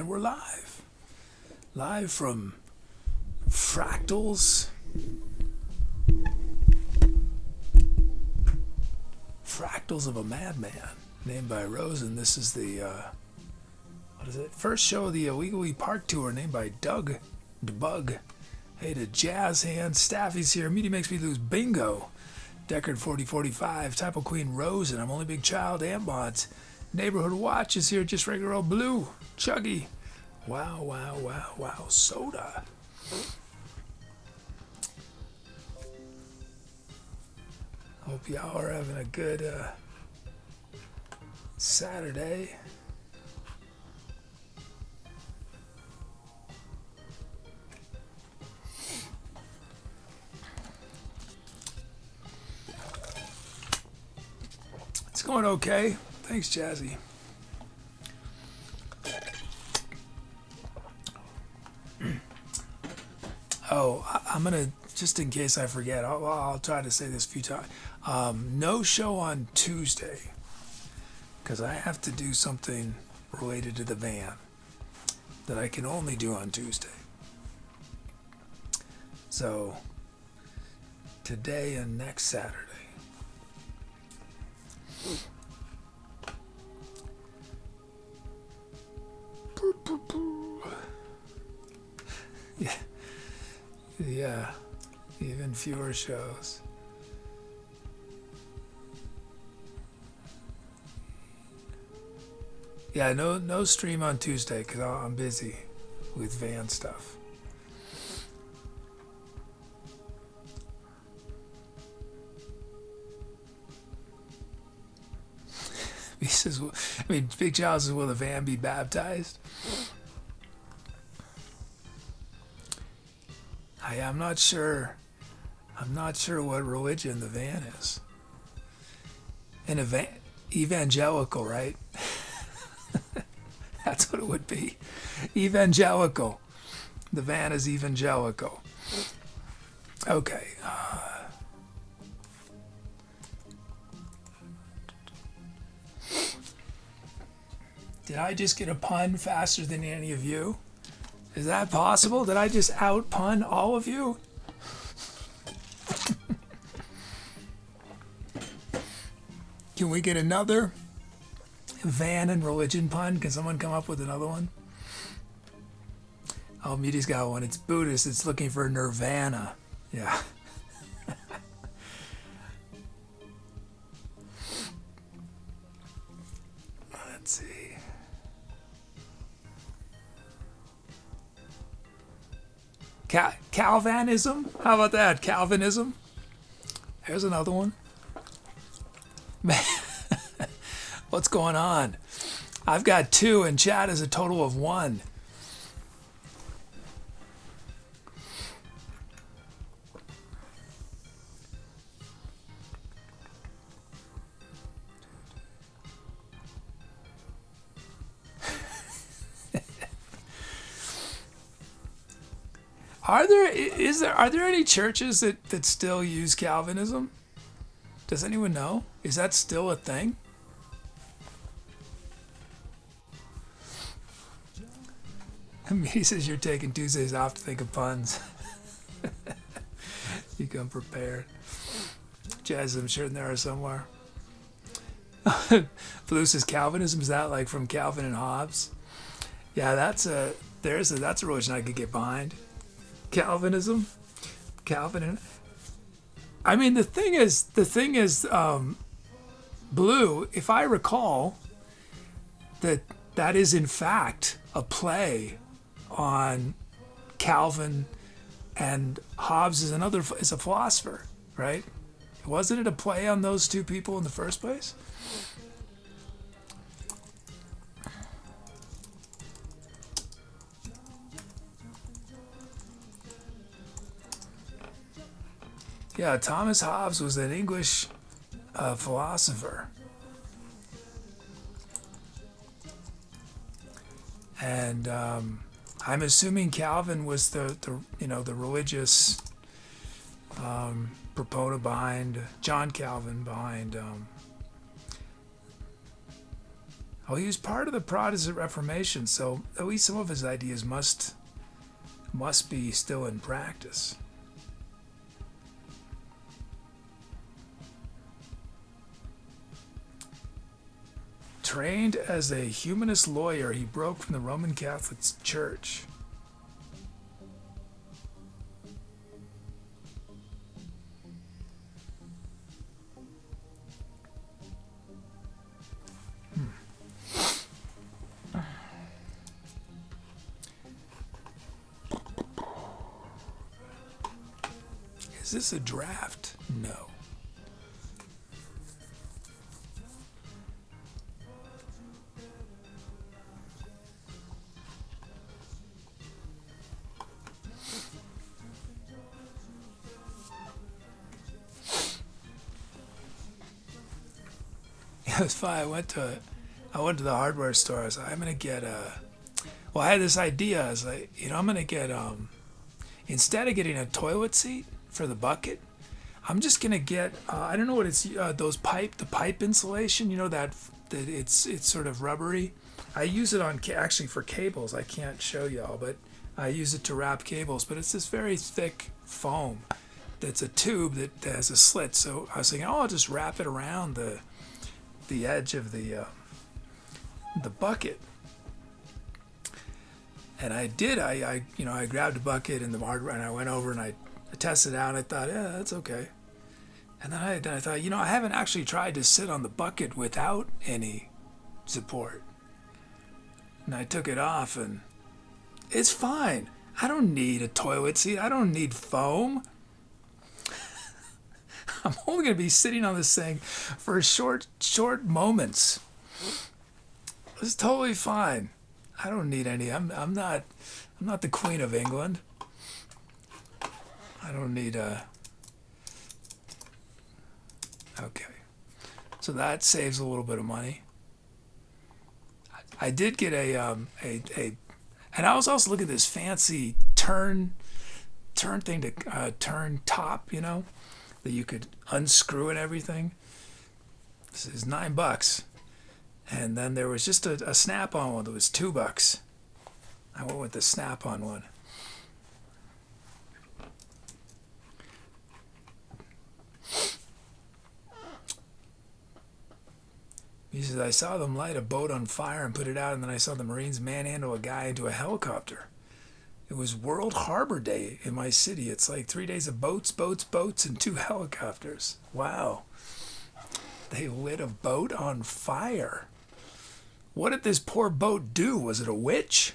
we're live. Live from Fractals. Fractals of a Madman, named by Rosen. This is the, what is it? First show of the Illegally Park Tour, named by dugDbug. Hey, to Jazz Hands, Staffy's here. Media Makes Me Lose Bingo. Deckard 4045, Typo Queen Rosen. I'm Only Big Child, Antmods. Neighborhood Watch is here, just regular old Blue. Chuggy. Wow, wow, wow, wow. Soda. Hope y'all are having a good Saturday. It's going okay. Thanks, Jazzy. Oh, I'm going to, just in case I forget, I'll try to say this a few times. No show on Tuesday, because I have to do something related to the van that I can only do on Tuesday. So, today and next Saturday. Yeah, even fewer shows. Yeah, no stream on Tuesday because I'm busy with van stuff. He says, I mean, Big Child says, will the van be baptized? I'm not sure. I'm not sure what religion the van is. An evangelical, right? That's what it would be. Evangelical. The van is evangelical. Okay. Did I just get a pun faster than any of you? Is that possible? Did I just out-pun all of you? Can we get another van and religion pun? Can someone come up with another one? Oh, Meaty's got one. It's Buddhist. It's looking for nirvana. Yeah. Let's see. Calvinism? How about that? Calvinism? Here's another one. What's going on? I've got 2 and chat is a total of 1. Are there any churches that still use Calvinism? Does anyone know? Is that still a thing? He says you're taking Tuesdays off to think of puns. You come prepared. Jazz, I'm sure there are somewhere. Blue says Calvinism, is that like from Calvin and Hobbes? Yeah, that's a religion I could get behind. Calvinism, Calvin, and I mean the thing is, Blue. If I recall, that is in fact a play on Calvin, and Hobbes is a philosopher, right? Wasn't it a play on those two people in the first place? Yeah, Thomas Hobbes was an English philosopher, and I'm assuming Calvin was the religious proponent behind John Calvin behind Oh, he was part of the Protestant Reformation, so at least some of his ideas must be still in practice. Trained as a humanist lawyer, he broke from the Roman Catholic Church. Is this a draft? No. It was fun. I went to the hardware store. I was like, I'm gonna get well, I had this idea. I was like, I'm gonna get instead of getting a toilet seat for the bucket, I'm just gonna get I don't know what it's the pipe insulation. That it's sort of rubbery. I use it on actually for cables. I can't show y'all, but I use it to wrap cables. But it's this very thick foam that's a tube that has a slit. So I was thinking, I'll just wrap it around the edge of the bucket. And I did. I grabbed a bucket and the hardware, and I went over and I tested it out. And I thought, yeah, that's okay. And then I thought, I haven't actually tried to sit on the bucket without any support. And I took it off, and it's fine. I don't need a toilet seat. I don't need foam. I'm only going to be sitting on this thing for short moments. It's totally fine. I don't need any. I'm not the Queen of England. I don't need a. Okay, so that saves a little bit of money. I did get and I was also looking at this fancy turn thing to turn top, that you could unscrew and everything. This is $9. And then there was just a snap-on one that was $2. I went with the snap-on one. He says, I saw them light a boat on fire and put it out, and then I saw the Marines manhandle a guy into a helicopter. It was World Harbor Day in my city. It's like 3 days of boats, and 2 helicopters. Wow. They lit a boat on fire. What did this poor boat do? Was it a witch?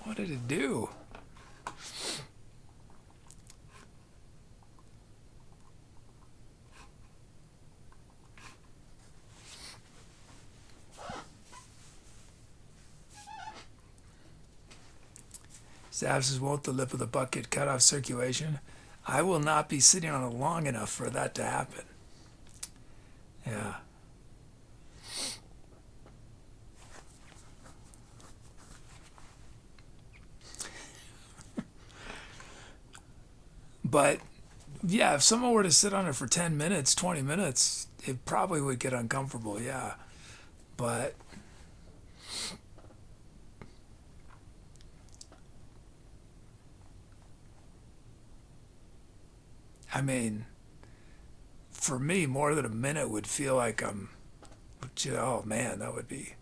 What did it do? Staff says, won't the lip of the bucket cut off circulation? I will not be sitting on it long enough for that to happen. Yeah. But, yeah, if someone were to sit on it for 10 minutes, 20 minutes, it probably would get uncomfortable, yeah. But I mean, for me, more than a minute would feel like oh man, that would be,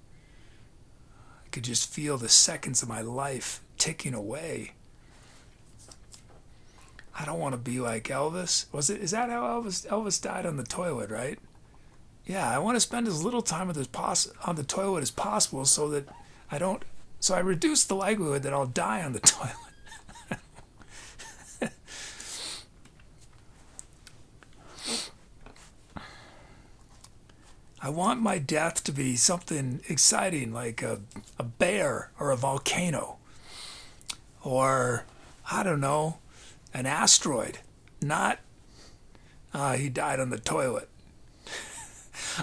I could just feel the seconds of my life ticking away. I don't want to be like Elvis. Is that how Elvis died on the toilet, right? Yeah, I want to spend as little time on the toilet as possible so I reduce the likelihood that I'll die on the toilet. I want my death to be something exciting, like a bear or a volcano, or, I don't know, an asteroid. Not, he died on the toilet.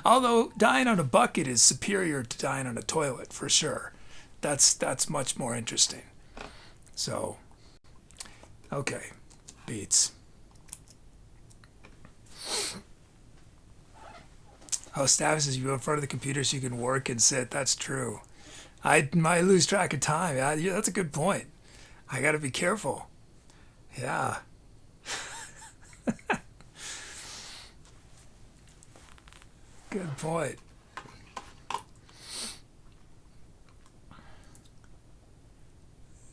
Although dying on a bucket is superior to dying on a toilet, for sure. That's much more interesting. So, okay, beats. Oh, Staff says you go in front of the computer so you can work and sit. That's true. I might lose track of time. Yeah, that's a good point. I got to be careful. Yeah. Good point.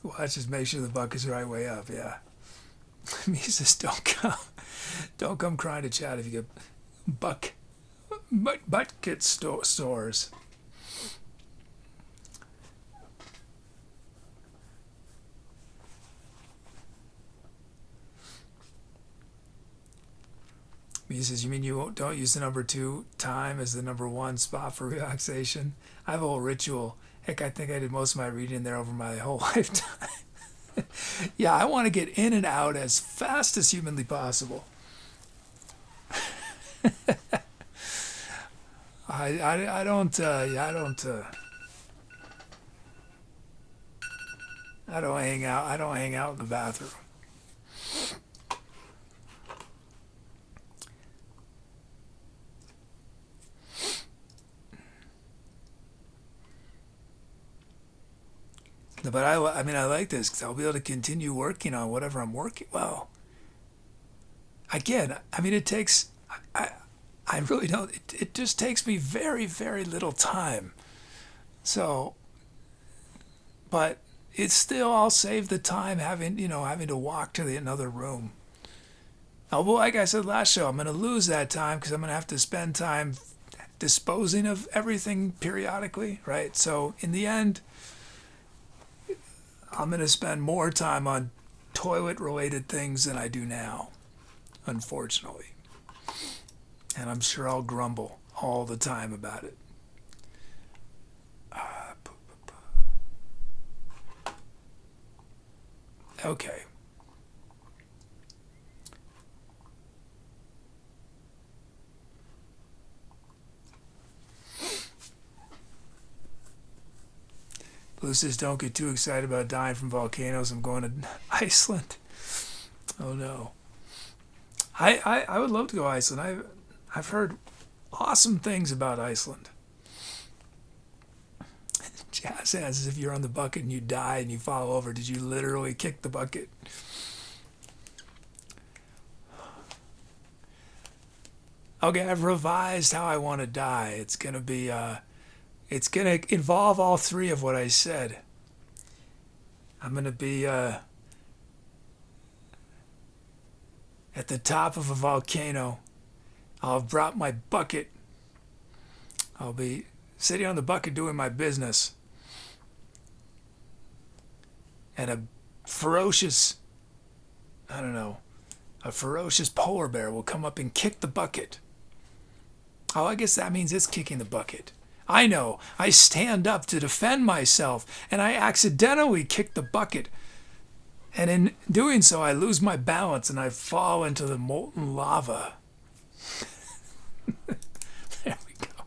Watch, just make sure the bucket's the right way up. Yeah. He says, don't come crying to chat if you get bucket stores. He says, you mean you don't use the number 2 time as the number 1 spot for relaxation? I have a whole ritual. Heck, I think I did most of my reading there over my whole lifetime. Yeah, I want to get in and out as fast as humanly possible. I don't hang out. I don't hang out in the bathroom. But I mean, I like this because I'll be able to continue working on whatever I'm working. Well, again, I mean, it takes. I really don't. It just takes me very, very little time. So, but it's still, I'll save the time having to walk to another room. Oh, well, like I said last show, I'm going to lose that time because I'm going to have to spend time disposing of everything periodically, right? So in the end, I'm going to spend more time on toilet-related things than I do now, unfortunately. And I'm sure I'll grumble all the time about it. Okay. Blue says, don't get too excited about dying from volcanoes. I'm going to Iceland. Oh no. I would love to go to Iceland. I've heard awesome things about Iceland. Jazz says, if you're on the bucket and you die and you fall over, did you literally kick the bucket? Okay, I've revised how I want to die. It's gonna be it's gonna involve all 3 of what I said. I'm gonna be at the top of a volcano. I'll have brought my bucket. I'll be sitting on the bucket doing my business. And a ferocious polar bear will come up and kick the bucket. Oh, I guess that means it's kicking the bucket. I know. I stand up to defend myself, and I accidentally kick the bucket. And in doing so, I lose my balance, and I fall into the molten lava. There we go.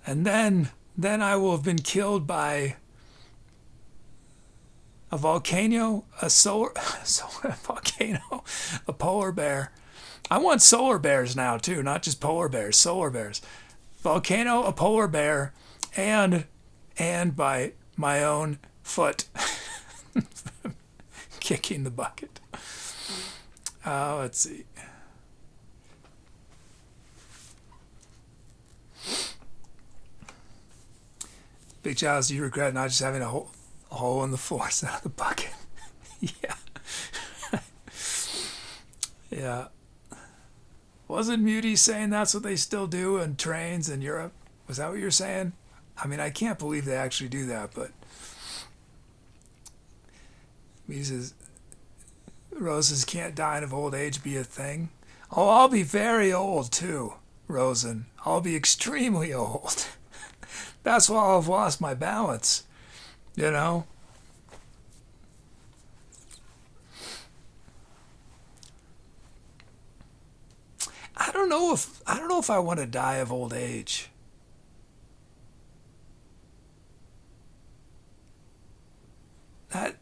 And then I will have been killed by a volcano, a volcano, a polar bear. I want solar bears now too, not just polar bears, solar bears. Volcano, a polar bear, and by my own foot kicking the bucket. Let's see. Big Charles, do you regret not just having a hole in the floor instead of the bucket? Yeah. Yeah. Wasn't Muty saying that's what they still do in trains in Europe? Was that what you're saying? I mean, I can't believe they actually do that, but he says, Roses can't die of old age be a thing. Oh, I'll be very old too, Rosen. I'll be extremely old. That's why I'll have lost my balance, you know? I don't know if I want to die of old age. That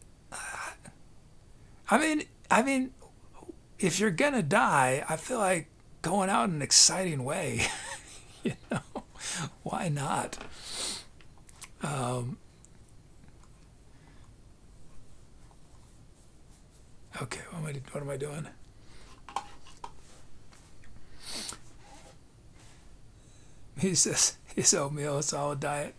I mean if you're gonna die, I feel like going out in an exciting way. You know, why not? Okay, what am I doing? He says his oatmeal, a solid diet.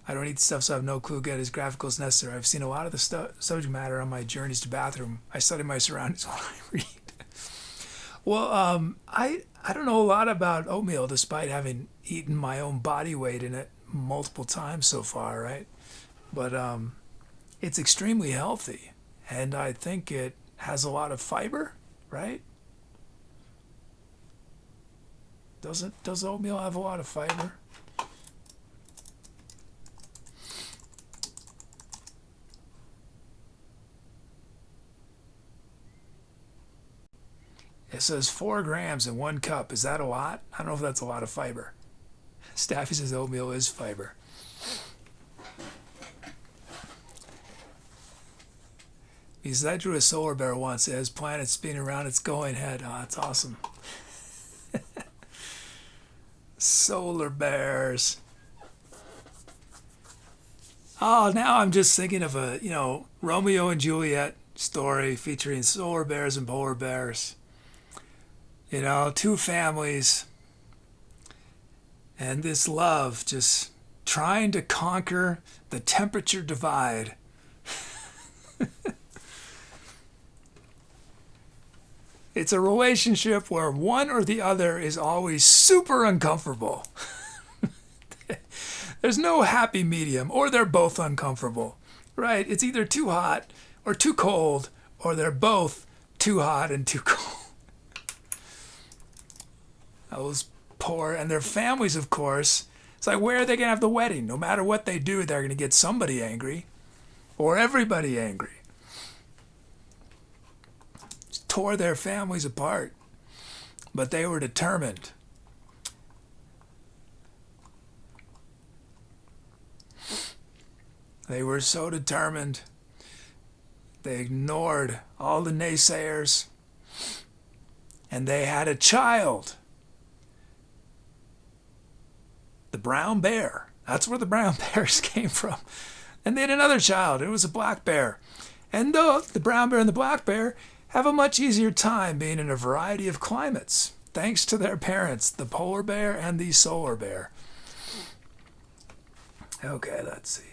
I don't eat stuff, so I have no clue get his graphical is necessary. I've seen a lot of the subject matter on my journeys to bathroom. I study my surroundings while I read. Well, I don't know a lot about oatmeal, despite having eaten my own body weight in it multiple times so far, right? But it's extremely healthy, and I think it has a lot of fiber, right? Does oatmeal have a lot of fiber? It says 4 grams in 1 cup. Is that a lot? I don't know if that's a lot of fiber. Staffy says oatmeal is fiber. He says, I drew a solar bear once. It has planets spinning around its going head. Oh, that's awesome. Solar bears. Oh, now I'm just thinking of a, Romeo and Juliet story featuring solar bears and polar bears. 2 families. And this love just trying to conquer the temperature divide. It's a relationship where one or the other is always super uncomfortable. There's no happy medium, or they're both uncomfortable, right? It's either too hot or too cold, or they're both too hot and too cold. Those poor, and their families, of course. It's like, where are they going to have the wedding? No matter what they do, they're going to get somebody angry, or everybody angry. Tore their families apart, but they were determined. They were so determined. They ignored all the naysayers, and they had a child. The brown bear. That's where the brown bears came from. And they had another child. It was a black bear. And the brown bear and the black bear have a much easier time being in a variety of climates, thanks to their parents, the polar bear and the solar bear. Okay, let's see.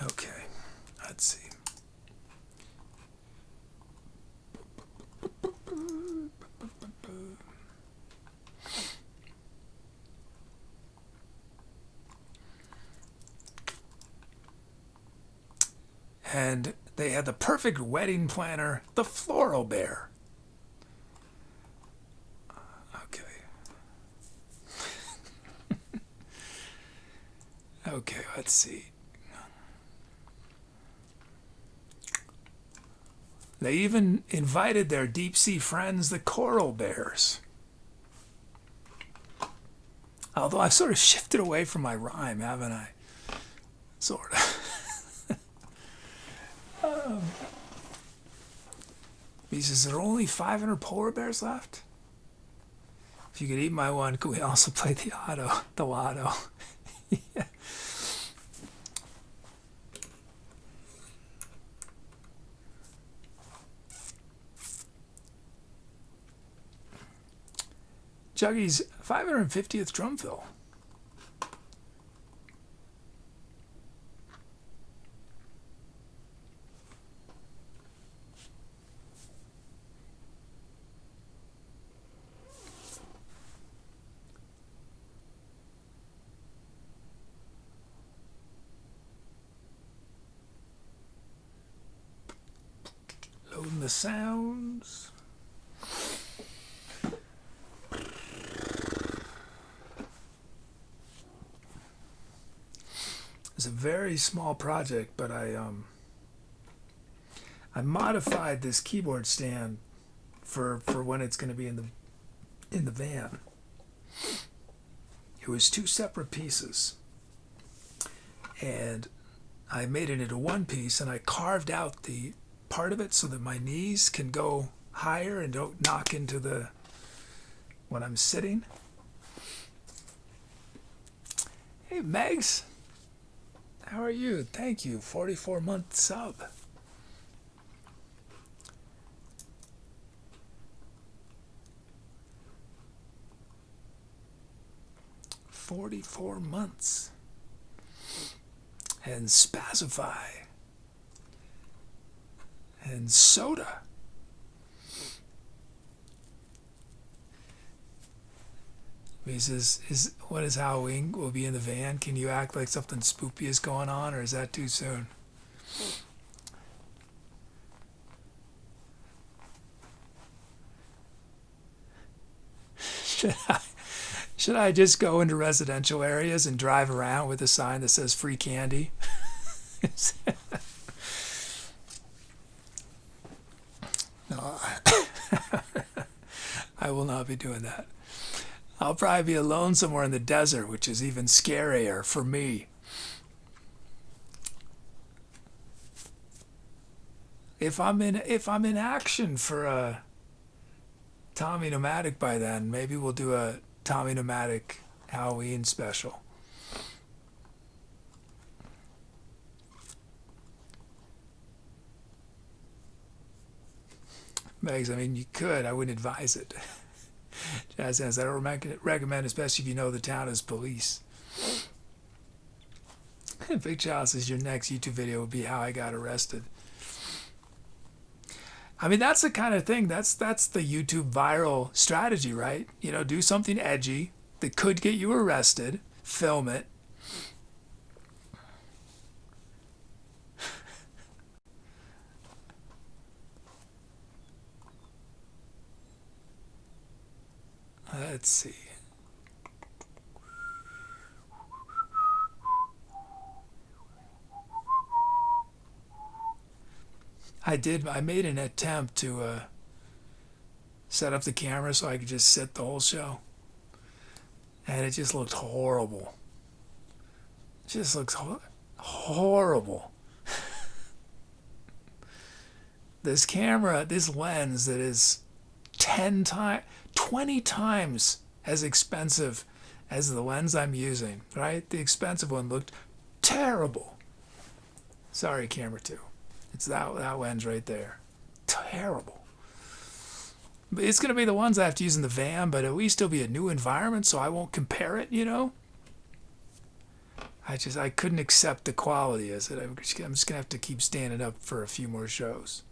Okay, let's see. And they had the perfect wedding planner, the floral bear. Okay. Okay, let's see. They even invited their deep sea friends, the coral bears. Although I've sort of shifted away from my rhyme, haven't I? Sort of. He says, there are only 500 polar bears left? If you could eat my one, could we also play the lotto? Yeah. Juggy's 550th drum fill. Loading the sounds. It's a very small project, but I modified this keyboard stand for when it's going to be in the van. It was two separate pieces. And I made it into one piece, and I carved out the part of it so that my knees can go higher and don't knock into the when I'm sitting. Hey Megs, how are you? Thank you. 44-month sub. "44 months." And Spazify. And Soda. He says, "What is Halloween? We'll be in the van. Can you act like something spoopy is going on, or is that too soon?" Should I just go into residential areas and drive around with a sign that says free candy? No, I will not be doing that. I'll probably be alone somewhere in the desert, which is even scarier for me. If I'm in action for a Tommy Nomadic by then, maybe we'll do a Tommy Nomadic Halloween special. Megs, I mean, you could. I wouldn't advise it. Jazz says, "I don't recommend, especially if you know the town is police." Big Child says, "Your next YouTube video will be how I got arrested." I mean, that's the kind of thing, that's the YouTube viral strategy, right? You know, do something edgy that could get you arrested, film it. Let's see. I made an attempt to set up the camera so I could just sit the whole show. And it just looked horrible. It just looks horrible. This camera, this lens that is 20 times as expensive as the lens I'm using, right? The expensive one looked terrible. Sorry, camera 2. It's that lens right there. Terrible. But it's going to be the ones I have to use in the van, but at least it'll be a new environment, so I won't compare it, you know? I couldn't accept the quality as it. I'm just going to have to keep standing up for a few more shows.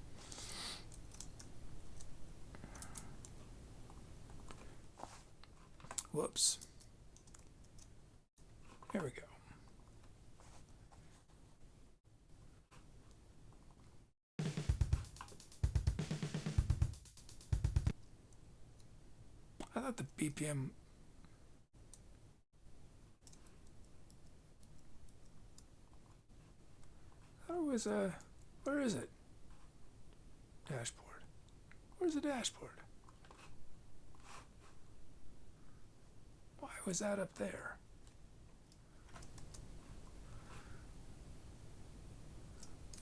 Whoops. There we go. I thought the BPM... I thought it was where is it? Dashboard. Where's the dashboard? Why was that up there?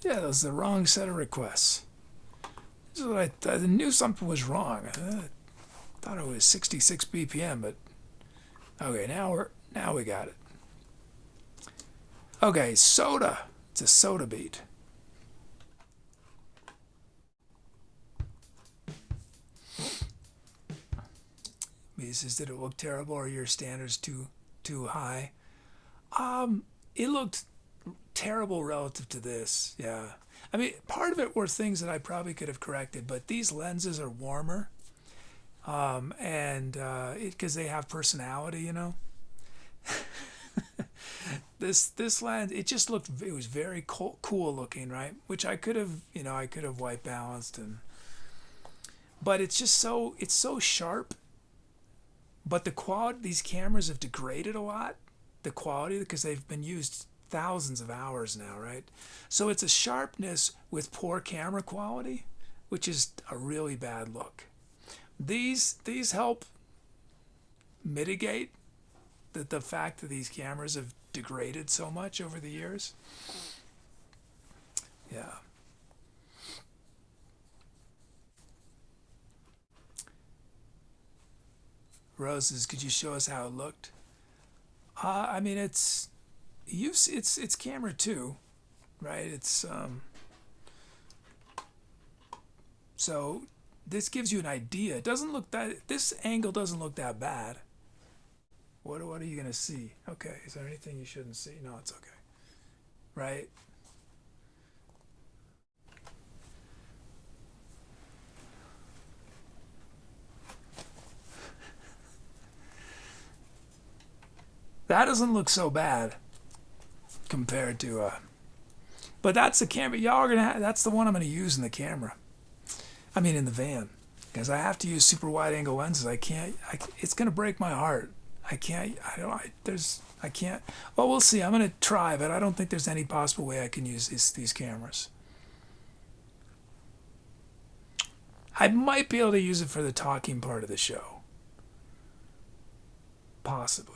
Yeah, that was the wrong set of requests. This is what I knew something was wrong. I thought it was 66 BPM, but okay, now we got it. Okay, Soda. It's a Soda beat. He says, "Did it look terrible, or your standards too high?" It looked terrible relative to this. Yeah, I mean, part of it were things that I probably could have corrected, but these lenses are warmer, and because they have personality, you know. This lens, it was very cool looking, right? Which I could have, white balanced, but it's so sharp. But the quality, these cameras have degraded a lot, the quality, because they've been used thousands of hours now, right? So it's a sharpness with poor camera quality, which is a really bad look. These help mitigate the fact that these cameras have degraded so much over the years. Yeah. Roses, could you show us how it looked? I mean, it's camera 2, right? It's so this gives you an idea. It doesn't look that, this angle doesn't look that bad. What are you gonna see? Okay, is there anything you shouldn't see? No, it's okay. Right? That doesn't look so bad compared to but that's the camera y'all are gonna that's the one I'm gonna use in the camera. I mean in the van. Because I have to use super wide angle lenses. It's gonna break my heart. I can't. Well, we'll see. I'm gonna try, but I don't think there's any possible way I can use these cameras. I might be able to use it for the talking part of the show. Possibly.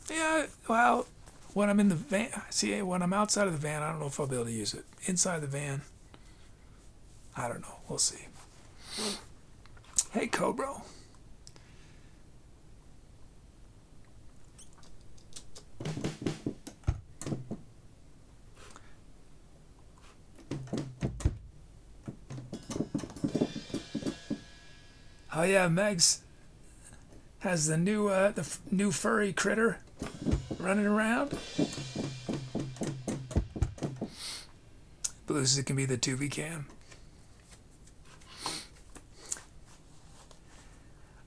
Yeah, well, when I'm in the van, see, when I'm outside of the van, I don't know if I'll be able to use it. Inside the van, I don't know. We'll see. Hey, Cobra. Oh yeah, Megs has the new furry critter running around. Blues, it can be the Tubi cam.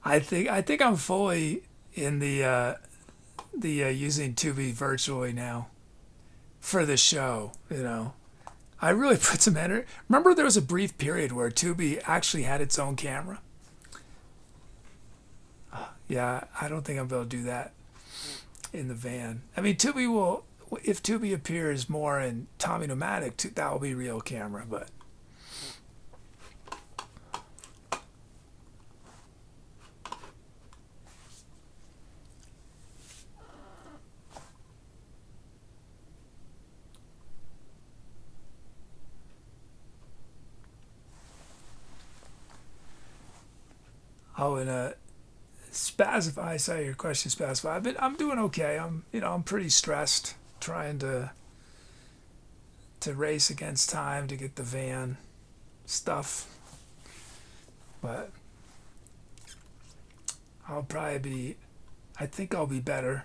I think I'm fully in the using Tubi virtually now for the show. You know, I really put some energy. Remember, there was a brief period where Tubi actually had its own camera. Yeah, I don't think I'm able to do that in the van. I mean, Tubi will, if Tubi appears more in Tommy Nomadic, that will be real camera, but. Oh, and Spazify, I saw your question, Spazify. I'm doing okay. I'm pretty stressed trying to race against time to get the van stuff. But I think I'll be better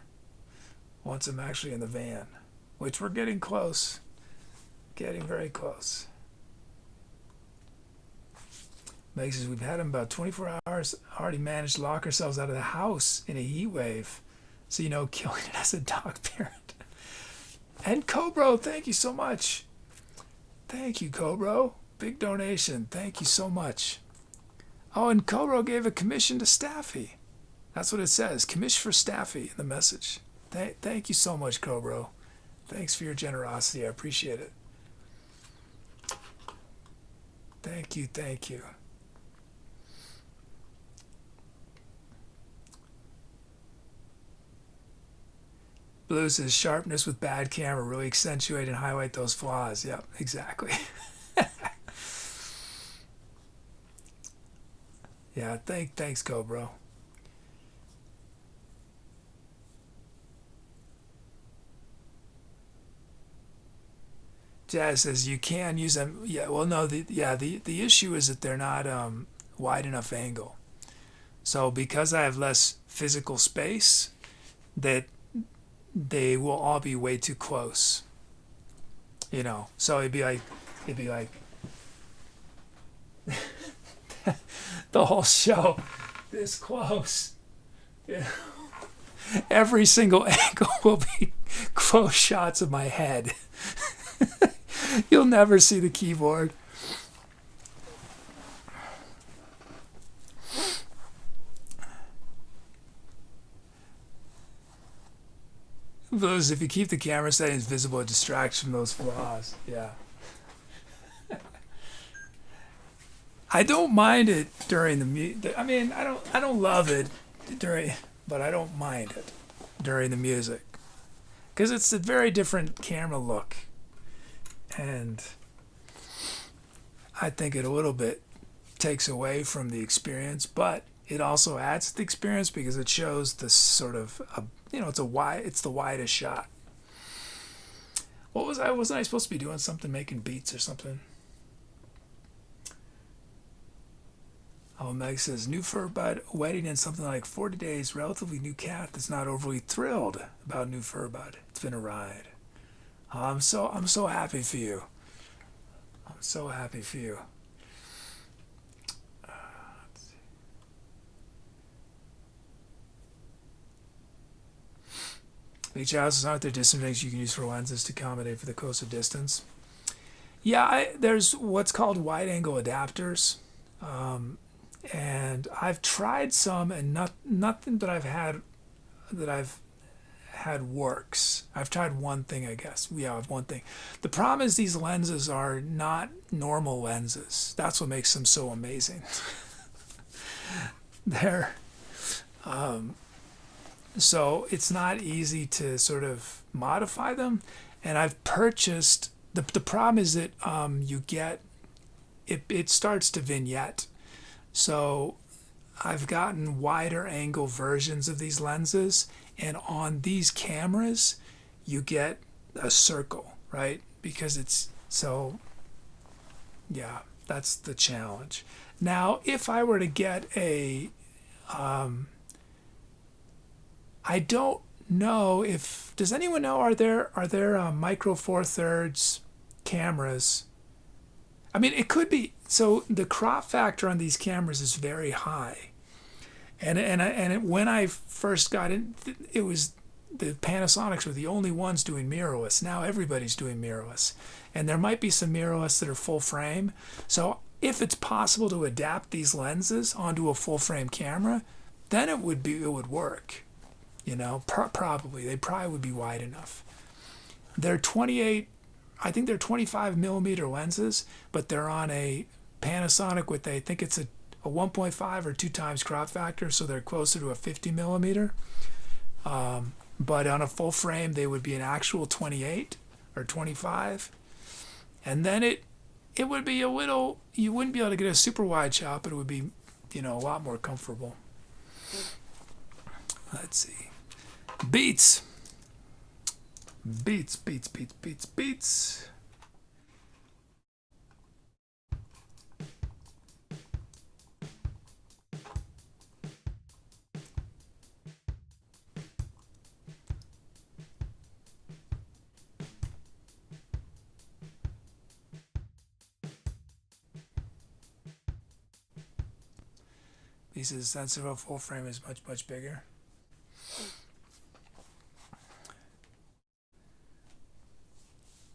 once I'm actually in the van, which we're getting close. Getting very close. Meg says, we've had him about 24 hours, already managed to lock ourselves out of the house in a heat wave. So, killing it as a dog parent. And Cobro, thank you so much. Thank you, Cobro. Big donation. Thank you so much. Oh, and Cobro gave a commission to Staffy. That's what it says. Commission for Staffy in the message. Thank you so much, Cobro. Thanks for your generosity. I appreciate it. Thank you. Thank you. Blues says sharpness with bad camera really accentuate and highlight those flaws. Yep, exactly. Yeah, thanks, Cobro. Jazz says you can use them. Yeah, well, no, the issue is that they're not wide enough angle. So because I have less physical space, that they will all be way too close. So it'd be like the whole show this close. Yeah. Every single angle will be close shots of my head. You'll never see the keyboard. Those, if you keep the camera settings visible, it distracts from those flaws. Yeah. I don't mind it during the I mean, I don't love it during but I don't mind it during the music because it's a very different camera look, and I think it a little bit takes away from the experience, but it also adds to the experience because it shows this sort of it's the widest shot. Wasn't I supposed to be doing something, making beats or something? Oh, Meg says, new fur bud wedding in something like 40 days, relatively new cat that's not overly thrilled about new fur bud. It's been a ride. Oh, I'm so happy for you. I'm so happy for you. Let's see. Beach houses, aren't there distant things you can use for lenses to accommodate for the closer distance? Yeah, there's what's called wide angle adapters. And I've tried some, and nothing that I've had works. I've tried one thing, I guess. Yeah, I have one thing. The problem is these lenses are not normal lenses. That's what makes them so amazing. They're so it's not easy to sort of modify them. And I've purchased the problem is that you get it starts to vignette. So I've gotten wider angle versions of these lenses, and on these cameras you get a circle, right? Because it's so, yeah, that's the challenge. Now if I were to get a I don't know if, does anyone know, are there micro four thirds cameras? I mean, it could be. So the crop factor on these cameras is very high, when I first got in, it was the Panasonics were the only ones doing mirrorless. Now everybody's doing mirrorless, and there might be some mirrorless that are full frame. So if it's possible to adapt these lenses onto a full frame camera, then it would work. You know, probably they would be wide enough. They're 28. I think they're 25 millimeter lenses, but they're on a Panasonic with I think it's a 1.5 or 2 times crop factor, so they're closer to a 50 millimeter. But on a full frame, they would be an actual 28 or 25, and then it would be a little. You wouldn't be able to get a super wide shot, but it would be, a lot more comfortable. Let's see, beats. Beats. He says sensor of a full frame is much bigger.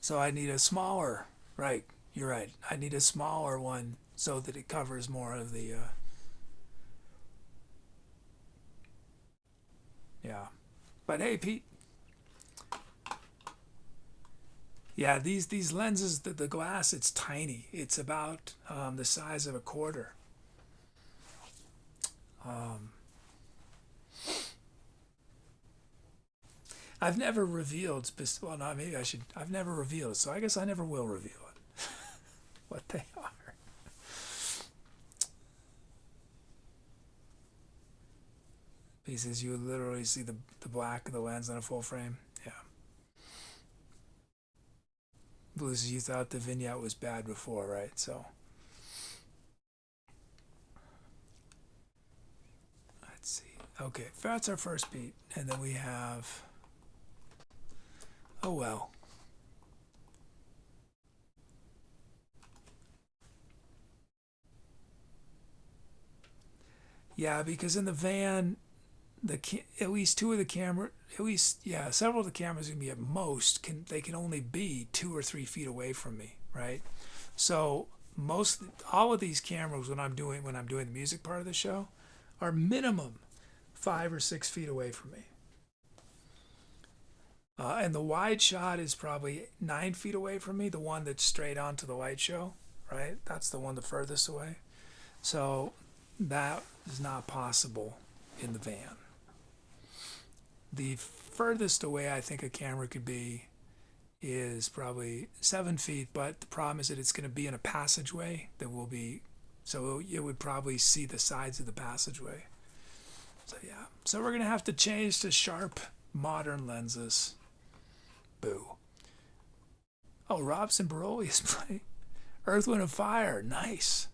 So I need a smaller, right? You're right. I need a smaller one so that it covers more of the. Yeah, but hey, Pete. Yeah, these lenses, the glass, it's tiny. It's about the size of a quarter. I've never revealed, well, no, maybe I should. I've never revealed it, so I guess I never will reveal it. What they are. He says you would literally see the black of the lens on a full frame. Yeah. Blue says you thought the vignette was bad before, right? So. Let's see. Okay, that's our first beat, and then we have. Oh well. Yeah, because in the van, at least two of the camera, several of the cameras can be at most they can only be 2 or 3 feet away from me, right? So all of these cameras when I'm doing the music part of the show are minimum 5 or 6 feet away from me. And the wide shot is probably 9 feet away from me, the one that's straight onto the light show, right? That's the one the furthest away. So that is not possible in the van. the furthest away I think a camera could be is probably 7 feet, but the problem is that it's going to be in a passageway that will be, so it would probably see the sides of the passageway. So yeah, so we're going to have to change to sharp modern lenses. Boo. Oh, Robson Baroli is playing Earth, Wind, and Fire. Nice.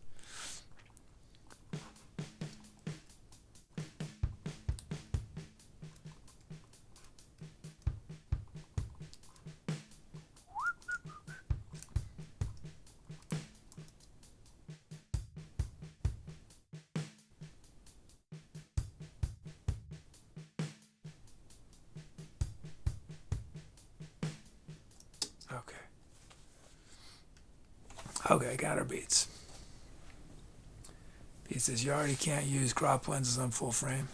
Okay, got our beats. He says you already can't use crop lenses on full frame.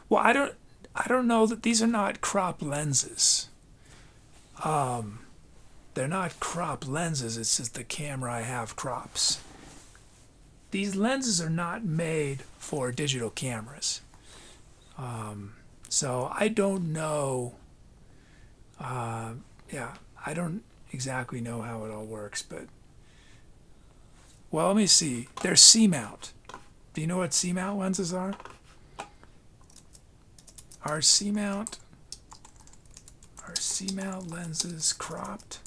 Well, I don't know that these are not crop lenses. They're not crop lenses. It's just the camera I have crops. These lenses are not made for digital cameras. So I don't know. Yeah, I don't exactly know how it all works, but. Well, let me see. They're C-mount. Do you know what C-mount lenses are? Are C-mount lenses cropped?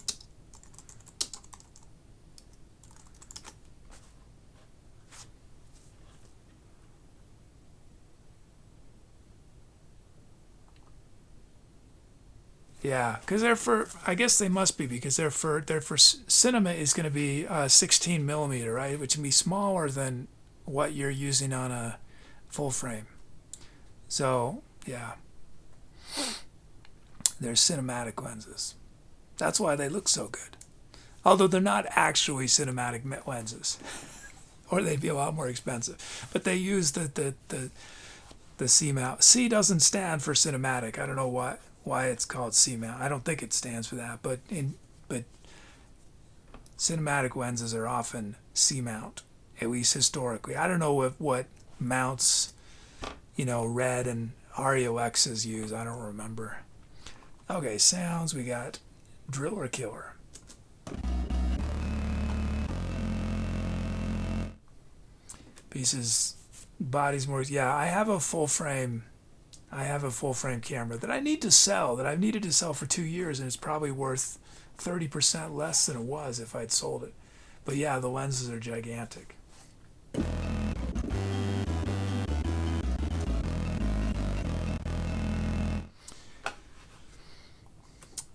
Yeah, because they're for, I guess they must be, because they're for cinema is going to be 16 millimeter, right? Which can be smaller than what you're using on a full frame. So, yeah. They're cinematic lenses. That's why they look so good. Although they're not actually cinematic lenses. Or they'd be a lot more expensive. But they use the C-mount. C doesn't stand for cinematic. I don't know why it's called C-mount. I don't think it stands for that, but cinematic lenses are often C-mount, at least historically. I don't know what mounts, Red and REOXs use. I don't remember. Okay, sounds. We got Driller Killer. Pieces, bodies more. Yeah, I have a full frame camera that I need to sell, that I've needed to sell for 2 years, and it's probably worth 30% less than it was if I'd sold it. But yeah, the lenses are gigantic.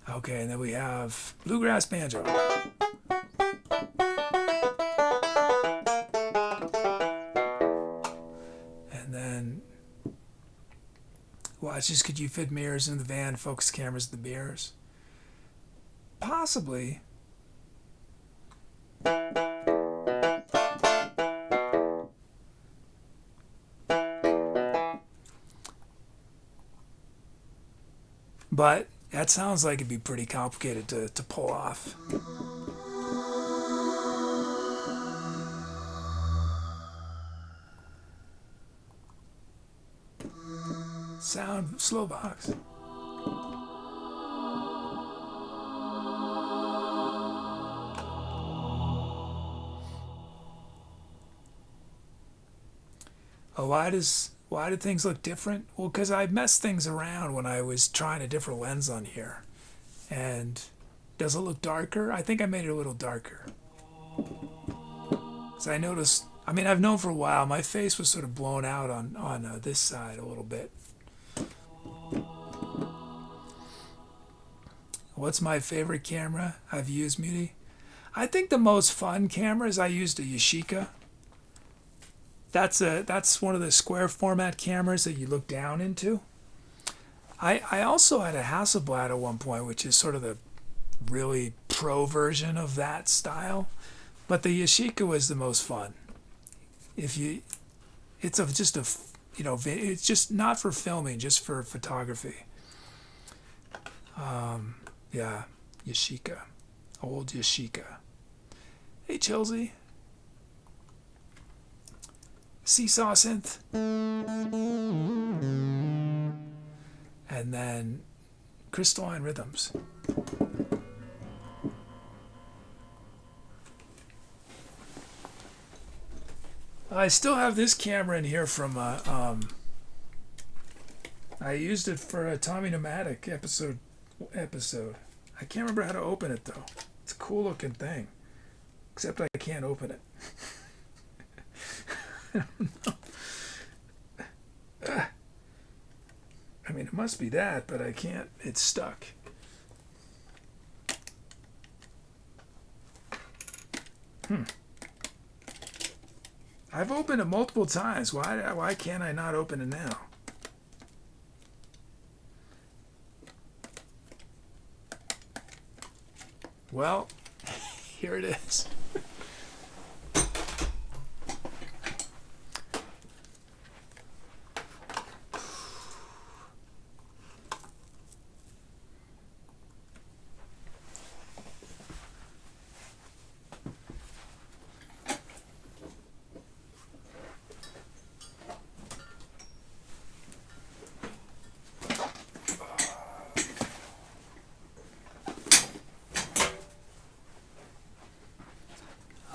Okay, and then we have Bluegrass Banjo. And then watches, could you fit mirrors in the van, focus cameras in the mirrors? Possibly. But that sounds like it'd be pretty complicated to pull off. Sound slow box. Oh, why did things look different? Well, because I messed things around when I was trying a different lens on here. And does it look darker? I think I made it a little darker. So I noticed, I've known for a while, my face was sort of blown out on this side a little bit. What's my favorite camera I've used, Muti? I think the most fun cameras, I used a Yashica. That's one of the square format cameras that you look down into. I also had a Hasselblad at one point, which is sort of the really pro version of that style. But the Yashica was the most fun. It's just not for filming, just for photography. Yeah, Yashica, old Yashica. Hey, Chelsea. Seesaw synth. and then crystalline rhythms. I still have this camera in here from I used it for a Tommy Pneumatic episode. I can't remember how to open it though. It's a cool looking thing, except I can't open it. I don't know. I mean, it must be that, but I can't. It's stuck. I've opened it multiple times. Why can't I not open it now? Well, here it is.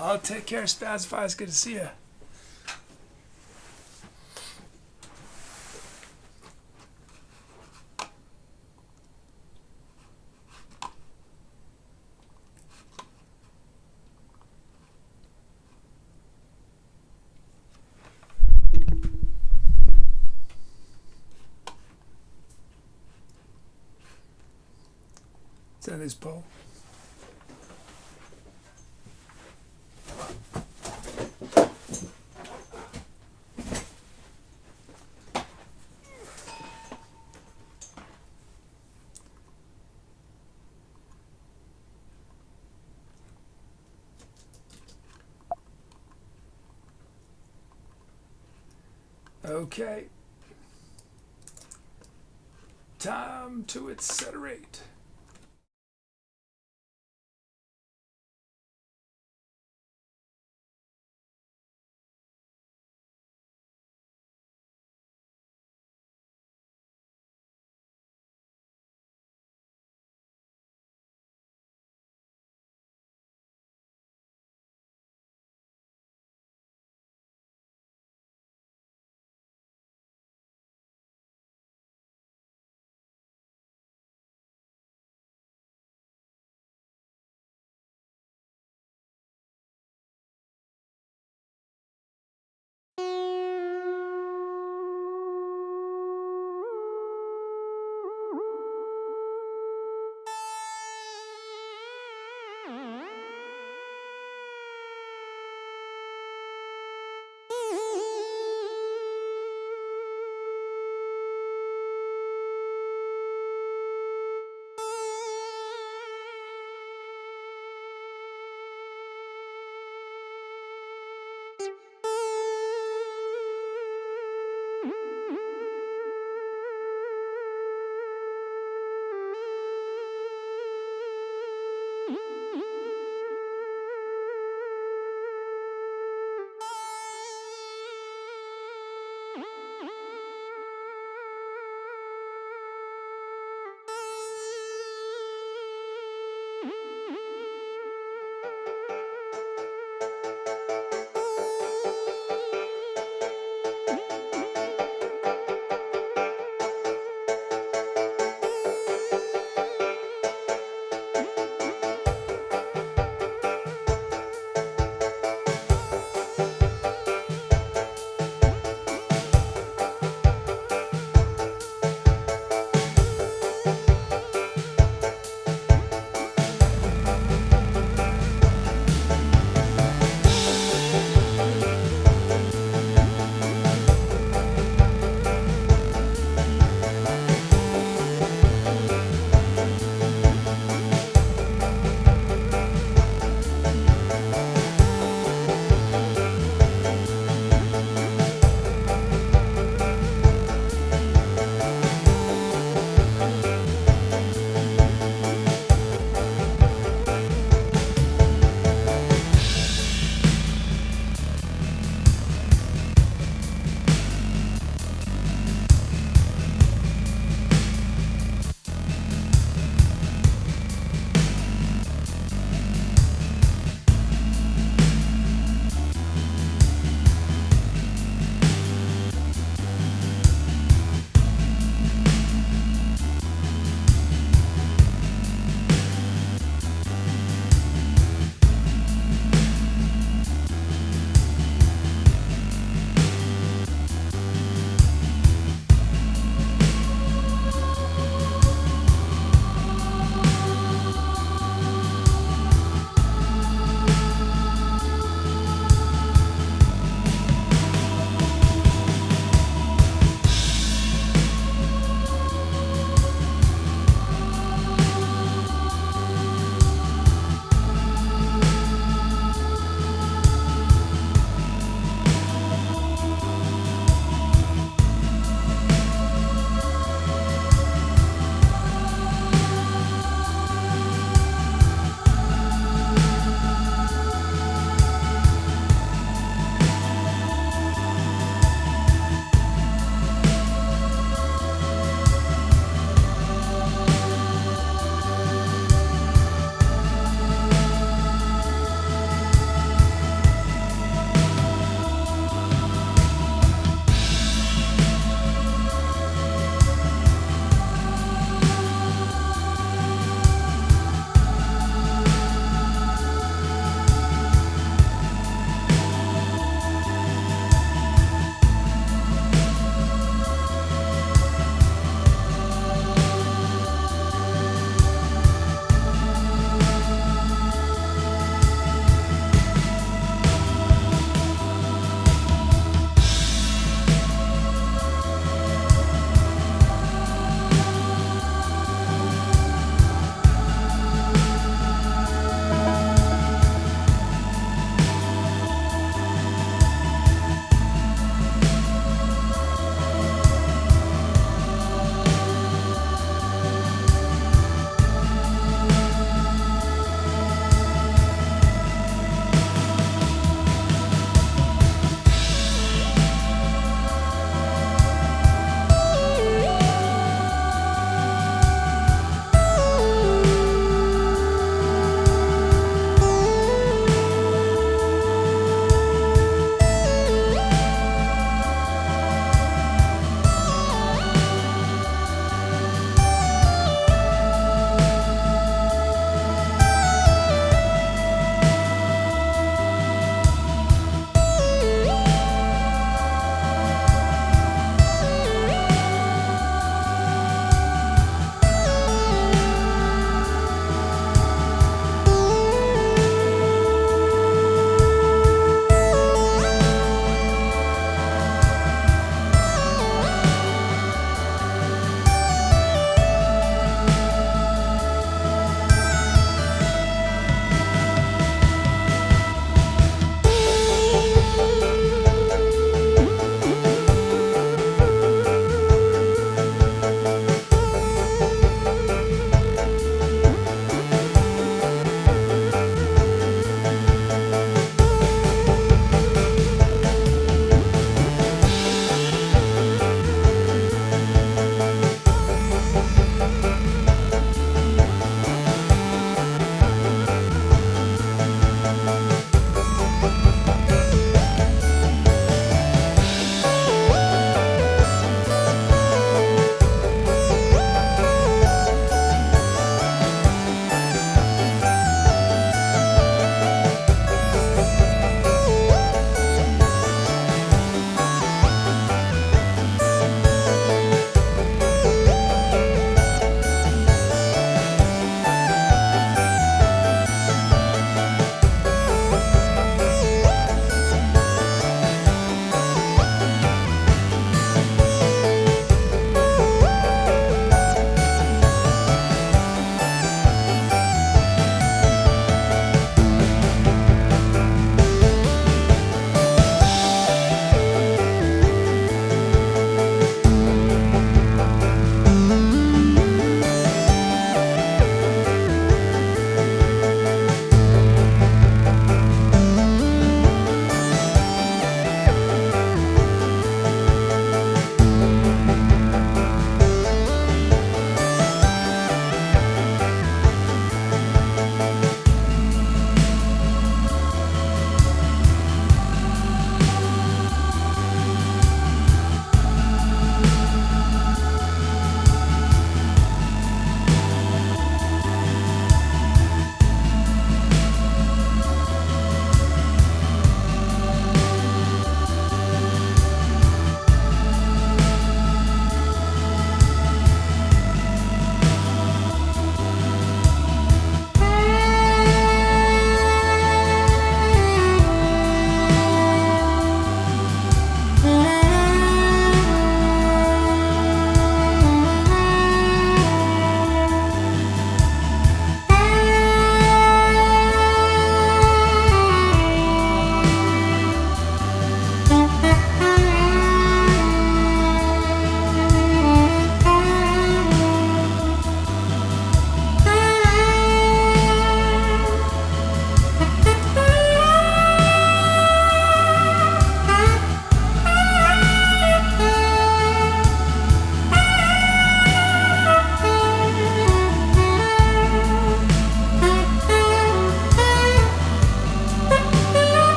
I'll take care, Spazify. It's good to see you. Send this poll. Okay. Time to accelerate.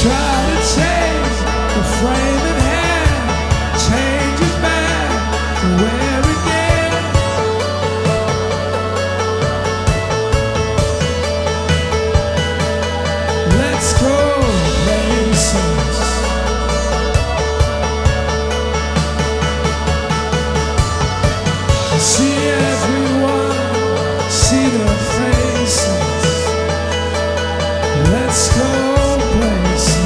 Try to change the frame in hand, change it back to where it began. Let's go places. See everyone, see their faces. Let's go places.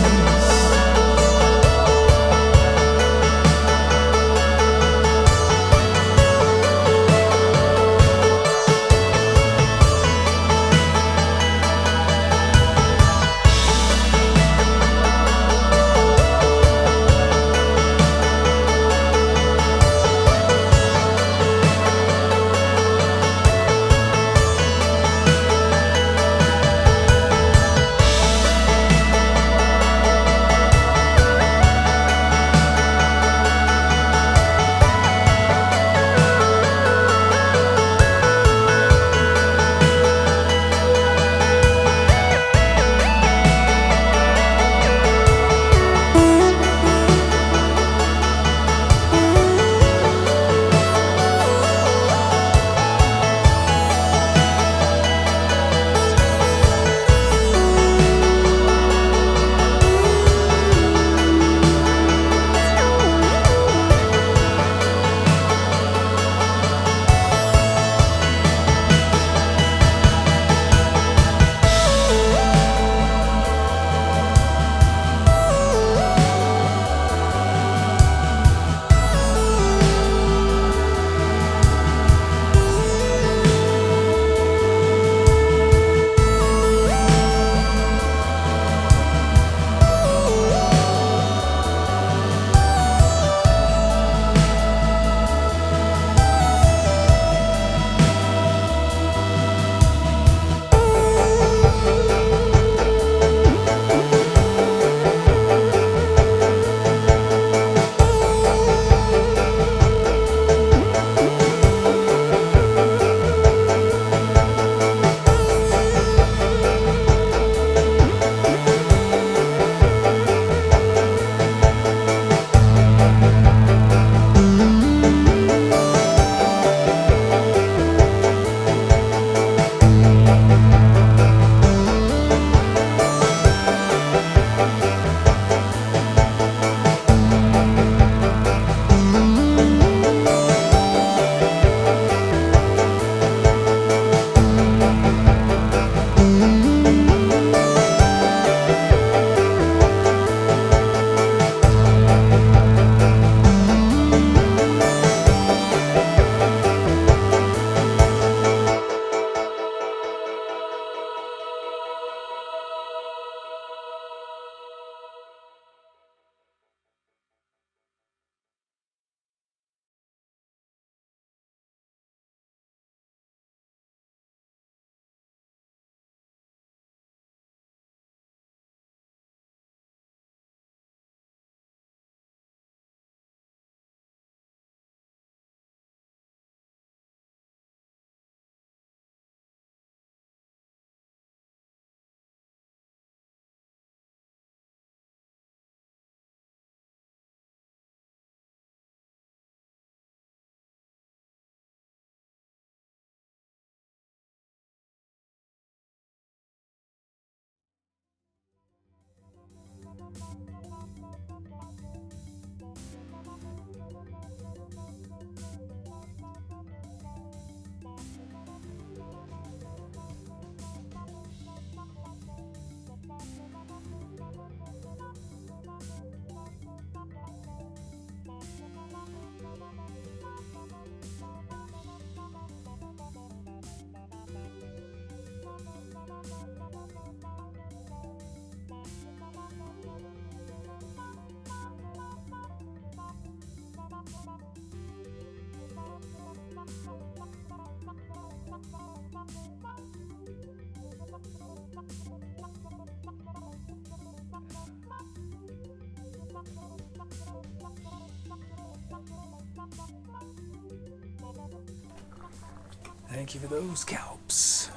Thank you for those scalps.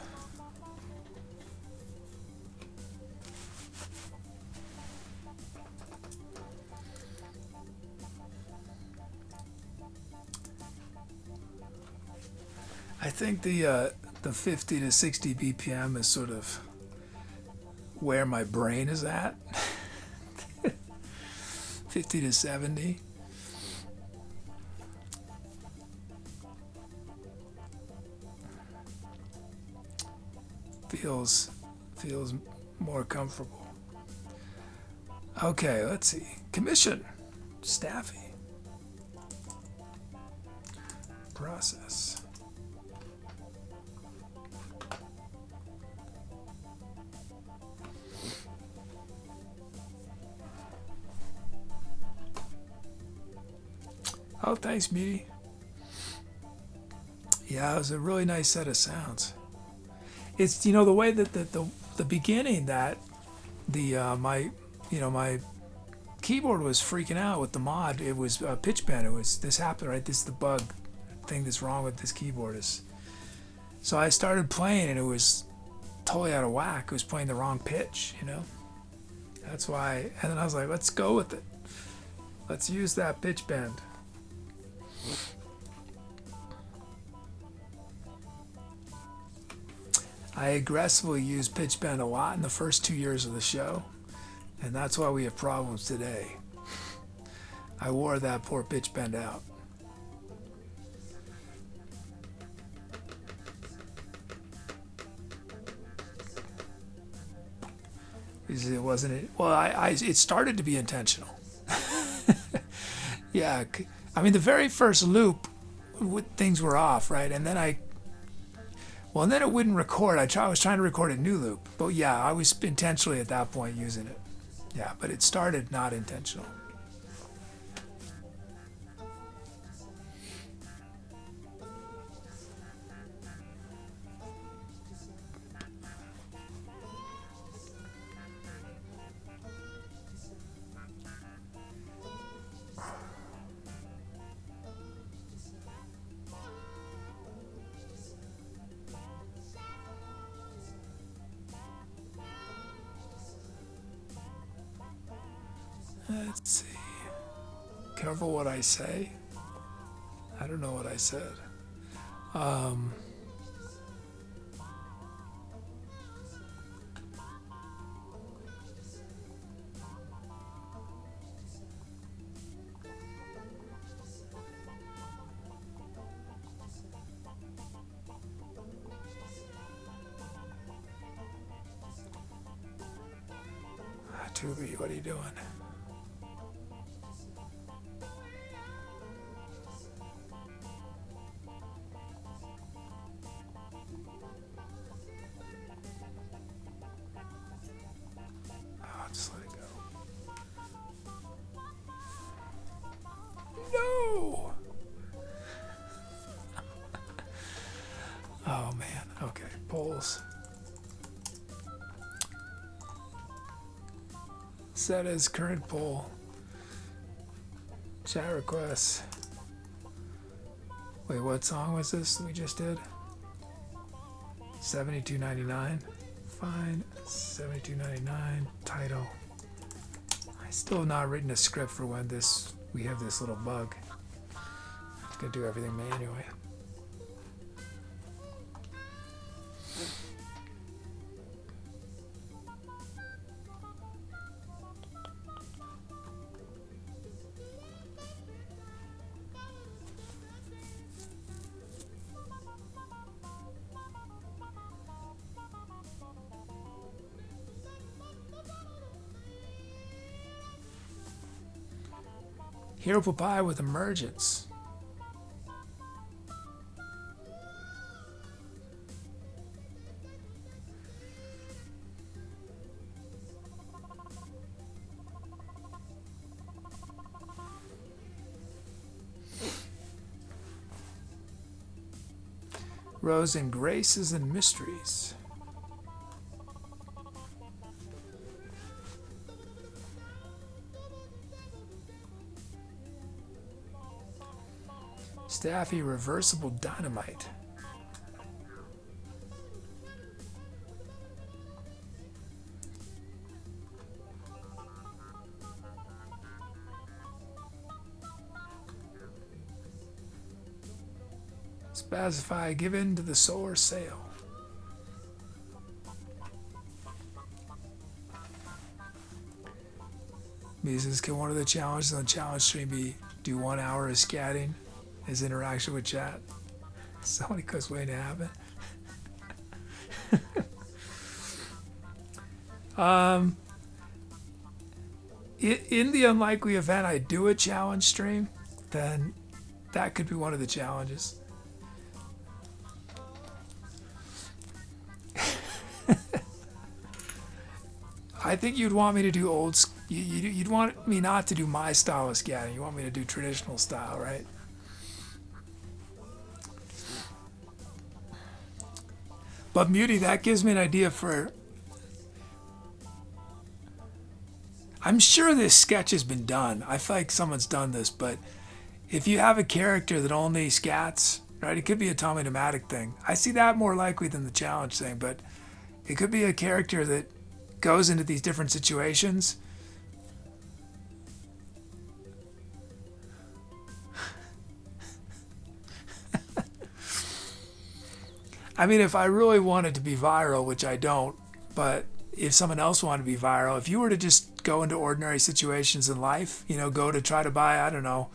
think the 50 to 60 BPM is sort of where my brain is at. 50 to 70. Feels more comfortable. Okay, let's see. Commission. Staffy. Process. Oh, thanks, Meaty. Yeah, it was a really nice set of sounds. It's, you know, the way that the beginning that my keyboard was freaking out with the mod. It was pitch bend. It was, this happened, right? This is the bug thing that's wrong with this keyboard. Is so I started playing and it was totally out of whack. It was playing the wrong pitch, you know. That's why. And then I was like, let's go with it. Let's use that pitch bend. I aggressively used pitch bend a lot in the first 2 years of the show, and that's why we have problems today. I wore that poor pitch bend out. It wasn't it. Well, it started to be intentional. Yeah, I mean the very first loop, things were off, right? And then and then it wouldn't record. I was trying to record a new loop, but yeah, I was intentionally at that point using it. Yeah, but it started not intentional. Let's see. Careful what I say. I don't know what I said. Tubi, what are you doing? Just let it go. No! Oh man, okay, polls. Set as current poll. Chat requests. Wait, what song was this we just did? 72.99. Fine. 72.99. Title. I still have not written a script for when we have this little bug. I'm gonna do everything manually. Hero Papaya with Emergence. Rose and Graces and Mysteries. Staffy Reversible Dynamite. Specify, give in to the sore sail. Musicians, can one of the challenges on the challenge stream be do 1 hour of scatting as interaction with chat? Somebody close waiting to happen. In the unlikely event I do a challenge stream, then that could be one of the challenges. I think you'd want me to do you'd want me not to do my style of scatting. You want me to do traditional style, right? But Muty, that gives me an idea for... I'm sure this sketch has been done. I feel like someone's done this, but if you have a character that only scats, right, it could be a Tommy Pneumatic thing. I see that more likely than the challenge thing, but it could be a character that goes into these different situations. I mean, if I really wanted to be viral, which I don't, but if someone else wanted to be viral, if you were to just go into ordinary situations in life, you know, go to try to buy, I don't know,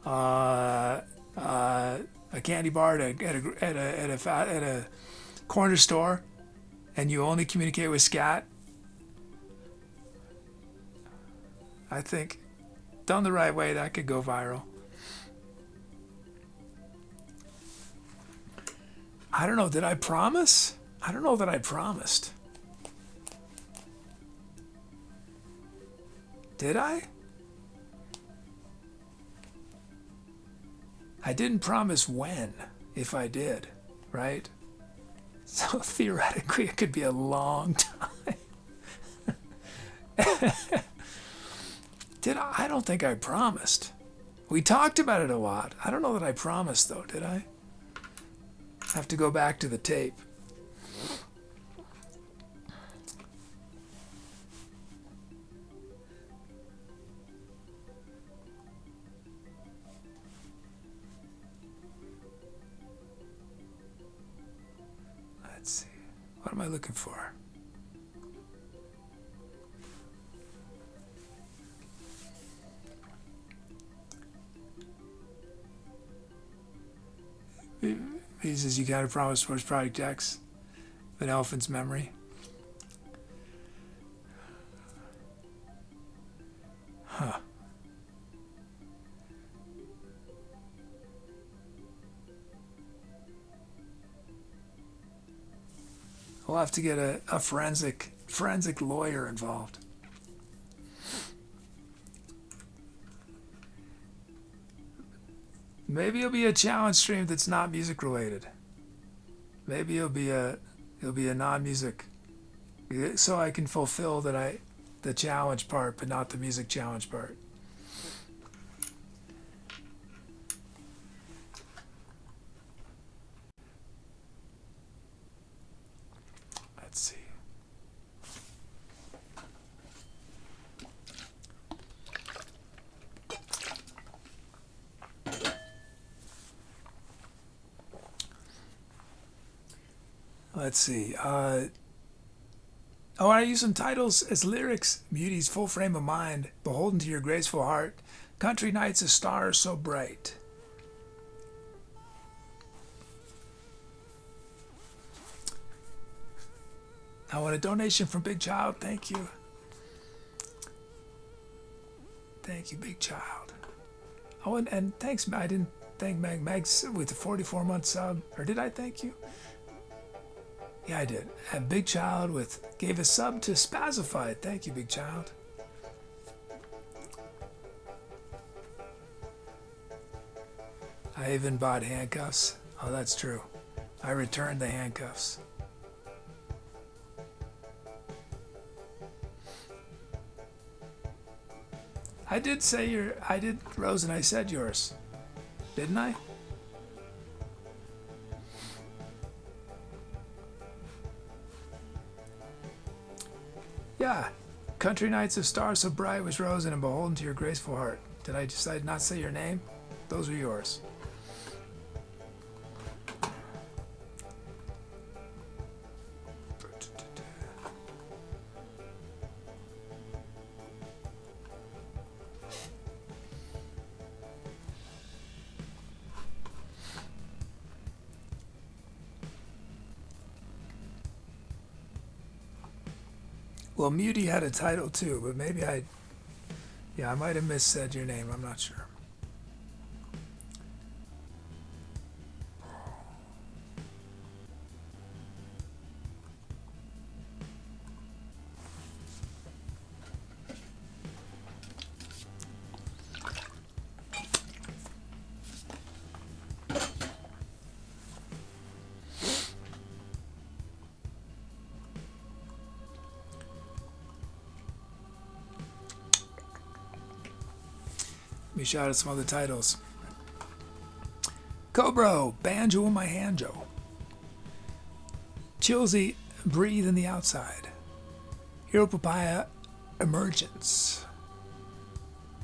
a candy bar at a corner store, and you only communicate with scat, I think done the right way, that could go viral. I don't know, did I promise? I don't know that I promised. Did I? I didn't promise when, if I did, right? So theoretically, it could be a long time. Did I? I don't think I promised. We talked about it a lot. I don't know that I promised, though, did I? I have to go back to the tape. Let's see. What am I looking for? He says you gotta promise towards Project X, an elephant's memory. Huh. We'll have to get a forensic lawyer involved. Maybe it'll be a challenge stream that's not music related. Maybe it'll be a non-music, so I can fulfill the challenge part, but not the music challenge part. Let's see. Let's see. I use some titles as lyrics. Muty's full frame of mind, beholden to your graceful heart. Country nights, a star so bright. I want a donation from Big Child. Thank you. Thank you, Big Child. Oh, and thanks. I didn't thank Meg. Meg's with the 44-month sub. Or did I thank you? Yeah, I did. And Big Child gave a sub to Spazified. Thank you, Big Child. I even bought handcuffs. Oh, that's true. I returned the handcuffs. I did say Rose, and I said yours. Didn't I? Yeah, country nights of stars so bright was Rosen and beholden to your graceful heart. Did I decide not say your name? Those are yours. Well, Muty had a title too, but maybe I might have missaid your name. I'm not sure. Let me shout out some other titles. Cobro, Banjo in my Hanjo. Chilsy, Breathe in the Outside. Hero Papaya, Emergence.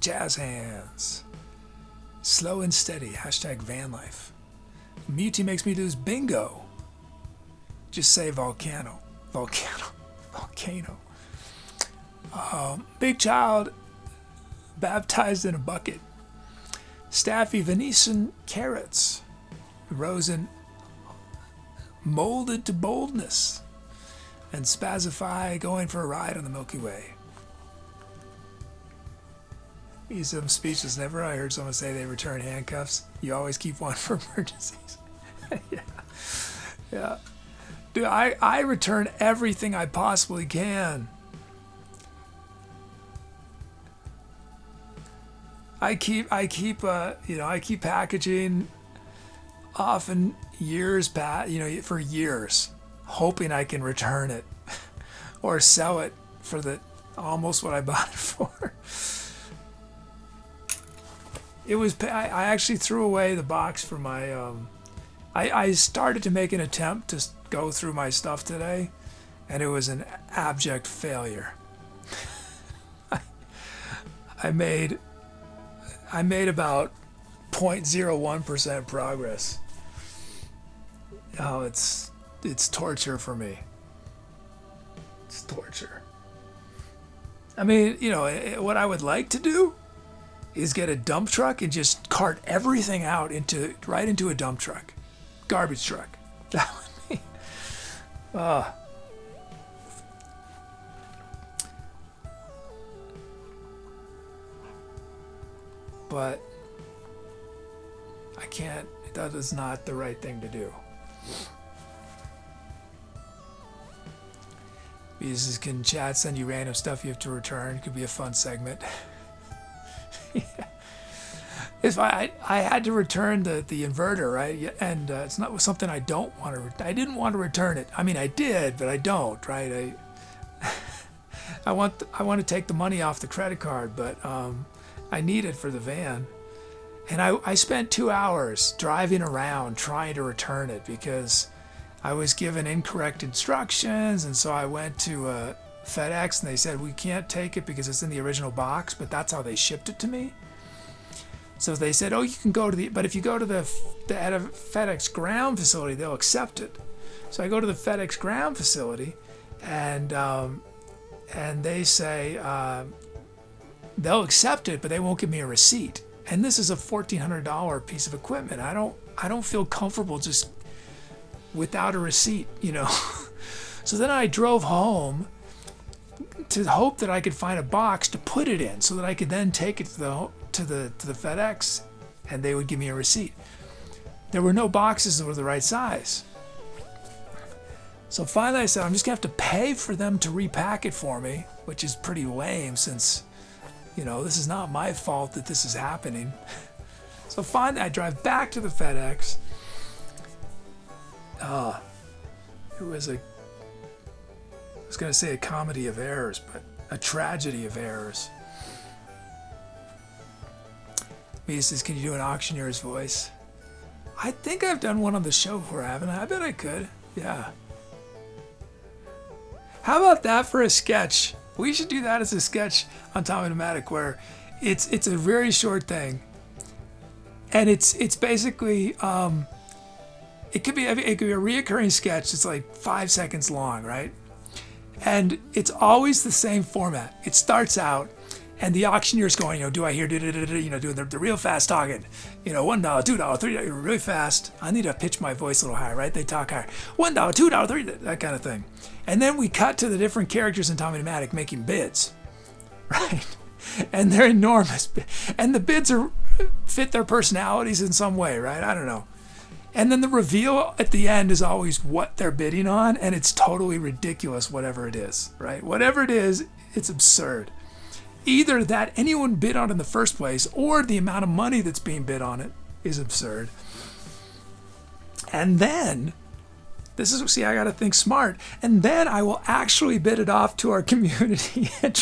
Jazz Hands. Slow and Steady, hashtag Vanlife. Muty Makes Me Lose, Bingo. Just say Volcano. Big Child, Baptized in a Bucket. Staffy, Venetian Carrots. Rosen, Molded to Boldness. And Spazify, Going for a Ride on the Milky Way. These are speeches. Never I heard someone say they return handcuffs. You always keep one for emergencies. Yeah. Dude, I return everything I possibly can. I keep packaging often years past, for years, hoping I can return it or sell it for almost what I bought it for. I actually threw away the box for my, I started to make an attempt to go through my stuff today, and it was an abject failure. I made about 0.01% progress. Oh, it's torture for me. It's torture. I mean, what I would like to do is get a dump truck and just cart everything out right into a dump truck. Garbage truck. That would be... But I can't. That is not the right thing to do. Because can chat send you random stuff you have to return? It could be a fun segment. Yeah. If I had to return the inverter, right? And it's not something I don't want to. I didn't want to return it. I mean, I did, but I don't, right? I want to take the money off the credit card, but I need it for the van. And I spent 2 hours driving around trying to return it because I was given incorrect instructions, and so I went to FedEx and they said we can't take it because it's in the original box, but that's how they shipped it to me. So they said, oh, you can go to but if you go to the FedEx ground facility, they'll accept it. So I go to the FedEx ground facility, and they say they'll accept it, but they won't give me a receipt. And this is a $1,400 piece of equipment. I don't feel comfortable just without a receipt, So then I drove home to hope that I could find a box to put it in, so that I could then take it to the FedEx, and they would give me a receipt. There were no boxes that were the right size. So finally I said, I'm just gonna have to pay for them to repack it for me, which is pretty lame since, this is not my fault that this is happening. So finally I drive back to the FedEx. It was I was gonna say a comedy of errors, but a tragedy of errors. He says, can you do an auctioneer's voice? I think I've done one on the show before, haven't I? I bet I could. Yeah. How about that for a sketch? We should do that as a sketch on Tommy Pneumatic, where it's a very short thing, and it's basically it could be a reoccurring sketch. It's like 5 seconds long, right? And it's always the same format. It starts out, And the auctioneer's going, do I hear, doing the real fast talking, $1, $2, $3, really fast. I need to pitch my voice a little higher, right? They talk higher. $1, $2, $3, that kind of thing. And then we cut to the different characters in Tommy-Matic making bids, right? And they're enormous. And the bids fit their personalities in some way, right? I don't know. And then the reveal at the end is always what they're bidding on, and it's totally ridiculous, whatever it is, right? Whatever it is, it's absurd. Either that anyone bid on in the first place, or the amount of money that's being bid on it is absurd. And then, I gotta think smart. And then I will actually bid it off to our community and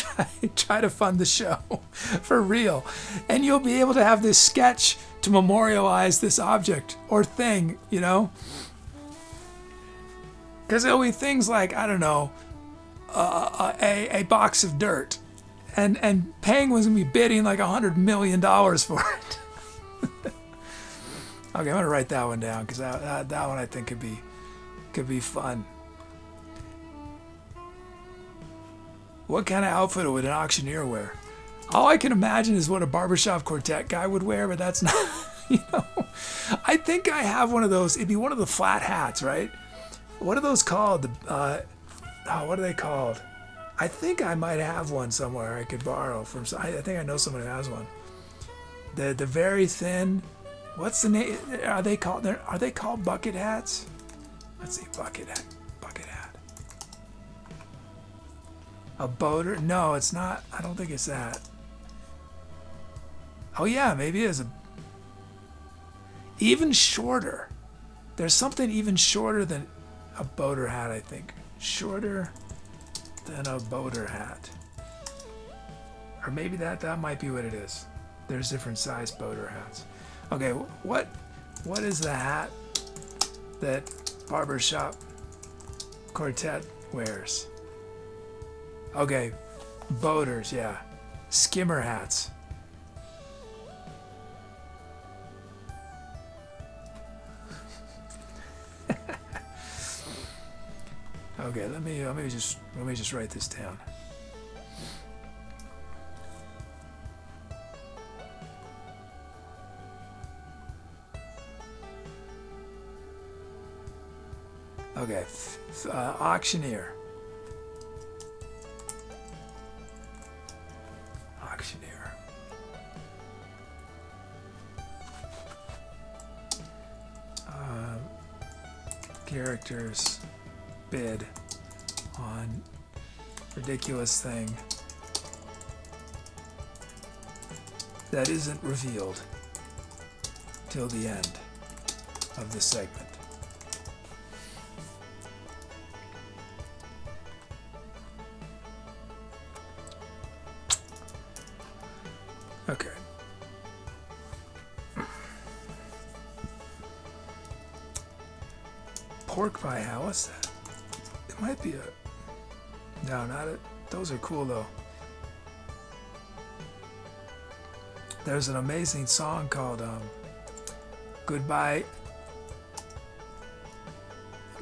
try to fund the show for real. And you'll be able to have this sketch to memorialize this object or thing, Because it'll be things like, I don't know, a box of dirt. And Penguin's going to be bidding like $100 million for it. Okay, I'm going to write that one down because that one I think could be fun. What kind of outfit would an auctioneer wear? All I can imagine is what a barbershop quartet guy would wear, but that's not, I think I have one of those. It'd be one of the flat hats, right? What are those called? What are they called? I think I might have one somewhere I could borrow from. I think I know someone who has one. The very thin. What's the name? Are they called bucket hats? Let's see, bucket hat. A boater? No, it's not. I don't think it's that. Oh yeah, maybe it is even shorter. There's something even shorter than a boater hat, I think. Shorter than a boater hat. Or maybe that might be what it is. There's different size boater hats. Okay, what is the hat that barbershop quartet wears? Okay, boaters, yeah. Skimmer hats. Okay, let me just write this down. Okay, auctioneer. Characters bid on ridiculous thing that isn't revealed till the end of the segment. Okay. Pork pie, how was that? It might be no, not it. Those are cool though. There's an amazing song called Goodbye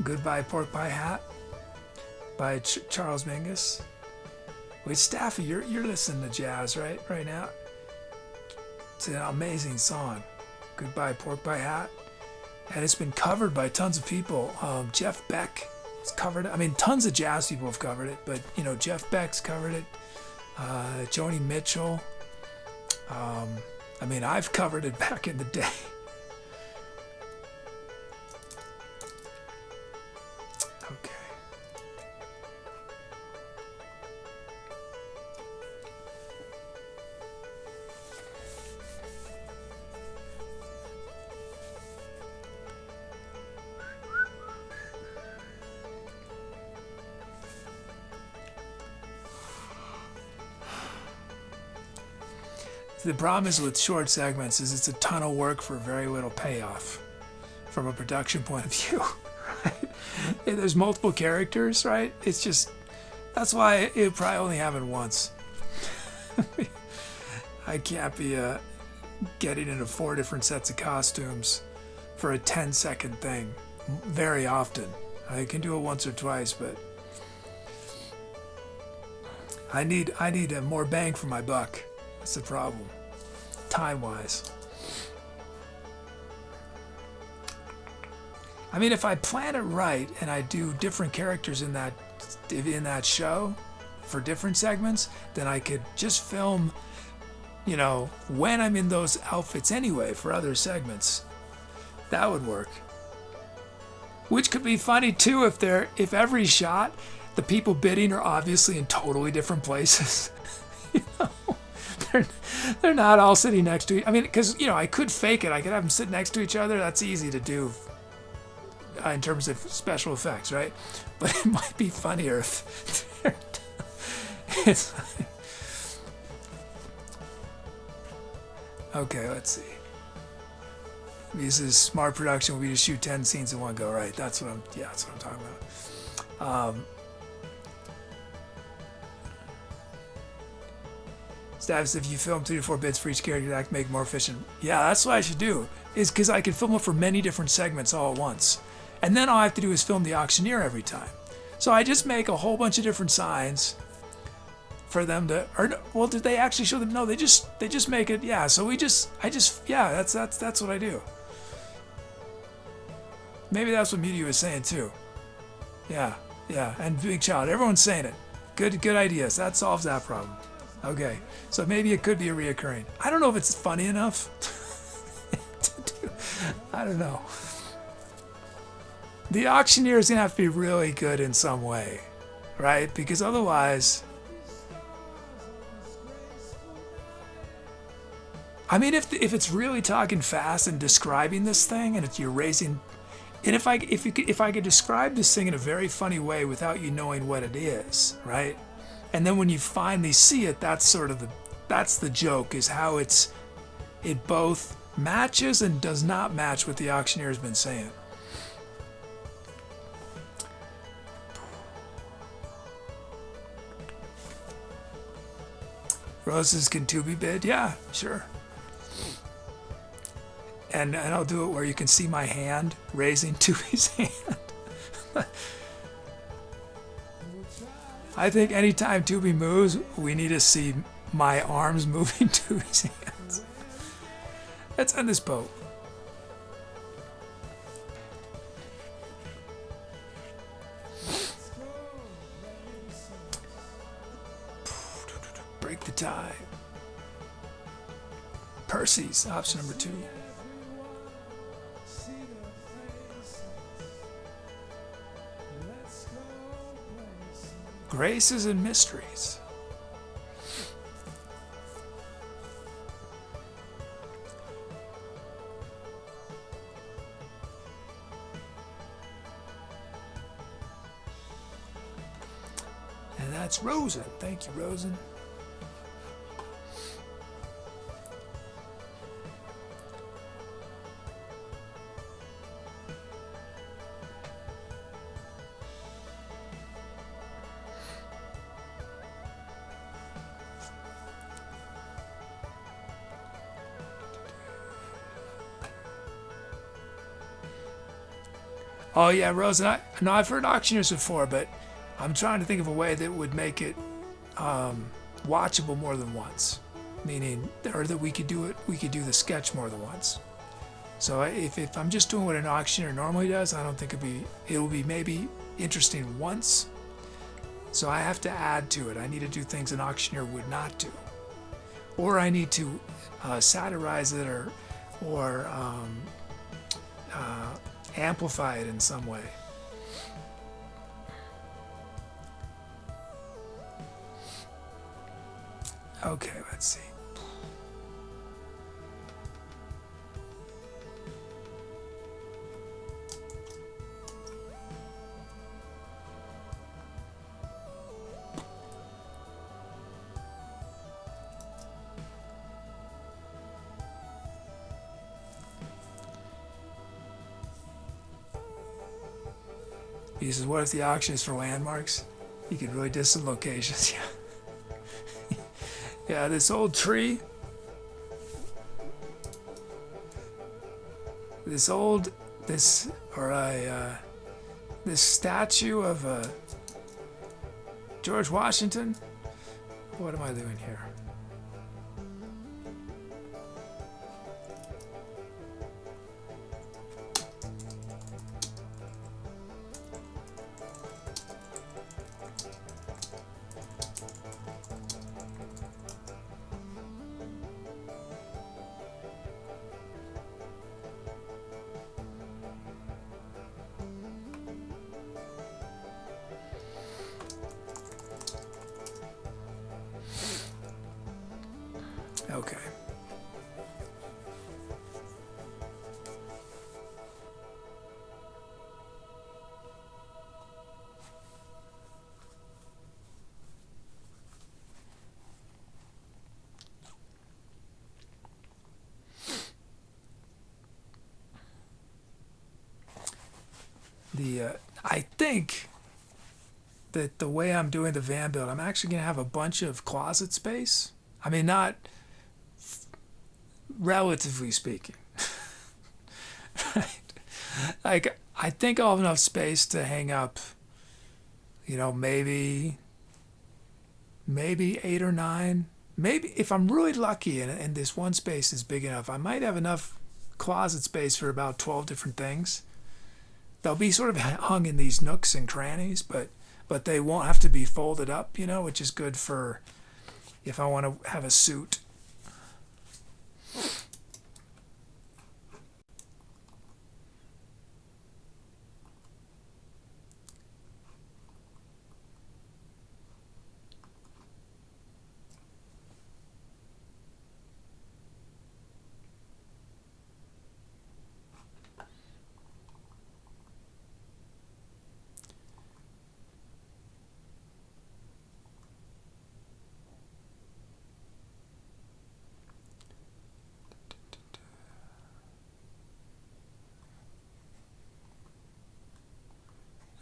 Pork Pie Hat by Charles Mingus. Wait, Staffy, you're listening to jazz, right now? It's an amazing song, Goodbye Pork Pie Hat. And it's been covered by tons of people. Jeff Beck has covered it. I mean, tons of jazz people have covered it, but Jeff Beck's covered it. Joni Mitchell. I mean, I've covered it back in the day. Okay. The problem is with short segments is it's a ton of work for very little payoff from a production point of view, right? If there's multiple characters, right? It's just, that's why it probably only happened once. I can't be getting into 4 different sets of costumes for a 10-second thing very often. I can do it once or twice, but I need more bang for my buck. That's the problem, time-wise. I mean, if I plan it right and I do different characters in that show for different segments, then I could just film, you know, when I'm in those outfits anyway for other segments. That would work. Which could be funny too if every shot the people bidding are obviously in totally different places. You know, they're not all sitting next to each. I mean, because you know, I could fake it. I could have them sit next to each other. That's easy to do in terms of special effects, right? But it might be funnier if they're. It's okay. Let's see. This is smart production. We just shoot 10 scenes in one go, right? That's what I'm talking about. Status, if you film 3 to 4 bits for each character to make more efficient. Yeah, that's what I should do. Is because I could film it for many different segments all at once. And then all I have to do is film the auctioneer every time. So I just make a whole bunch of different signs for them to, or well, did they actually show them? No, they just make it. Yeah, so that's what I do. Maybe that's what Media was saying too. Yeah, and Big Child, everyone's saying it. Good ideas. That solves that problem. Okay, so maybe it could be a reoccurring. I don't know if it's funny enough to do. I don't know. The auctioneer is gonna have to be really good in some way, right? Because otherwise, I mean, if it's really talking fast and describing this thing, and you're raising, and if I could describe this thing in a very funny way without you knowing what it is, right? And then when you finally see it, that's the joke, is how it both matches and does not match what the auctioneer has been saying. Roses can too be bid? Yeah, sure. And I'll do it where you can see my hand raising Tubi's hand. I think anytime Tubi moves, we need to see my arms moving Tubi's hands. Let's end this boat. Break the tie. Percy's option number 2. Graces and mysteries. And that's Rosen. Thank you, Rosen. Oh yeah, Rose, and I've heard auctioneers before, but I'm trying to think of a way that would make it watchable more than once. Meaning, or that we could do the sketch more than once. So if I'm just doing what an auctioneer normally does, I don't think it'll be maybe interesting once. So I have to add to it. I need to do things an auctioneer would not do, or I need to satirize it or amplify it in some way. Okay, let's see. He says, what if the auction is for landmarks? You could really distant locations. Yeah. Yeah, this old tree. This statue of George Washington What am I doing here? Okay. I think that the way I'm doing the van build, I'm actually going to have a bunch of closet space. I mean, not relatively speaking. Right? Like, I think I'll have enough space to hang up, you know, maybe 8 or 9. Maybe if I'm really lucky and this one space is big enough, I might have enough closet space for about 12 different things. They'll be sort of hung in these nooks and crannies, but they won't have to be folded up, you know, which is good for if I want to have a suit.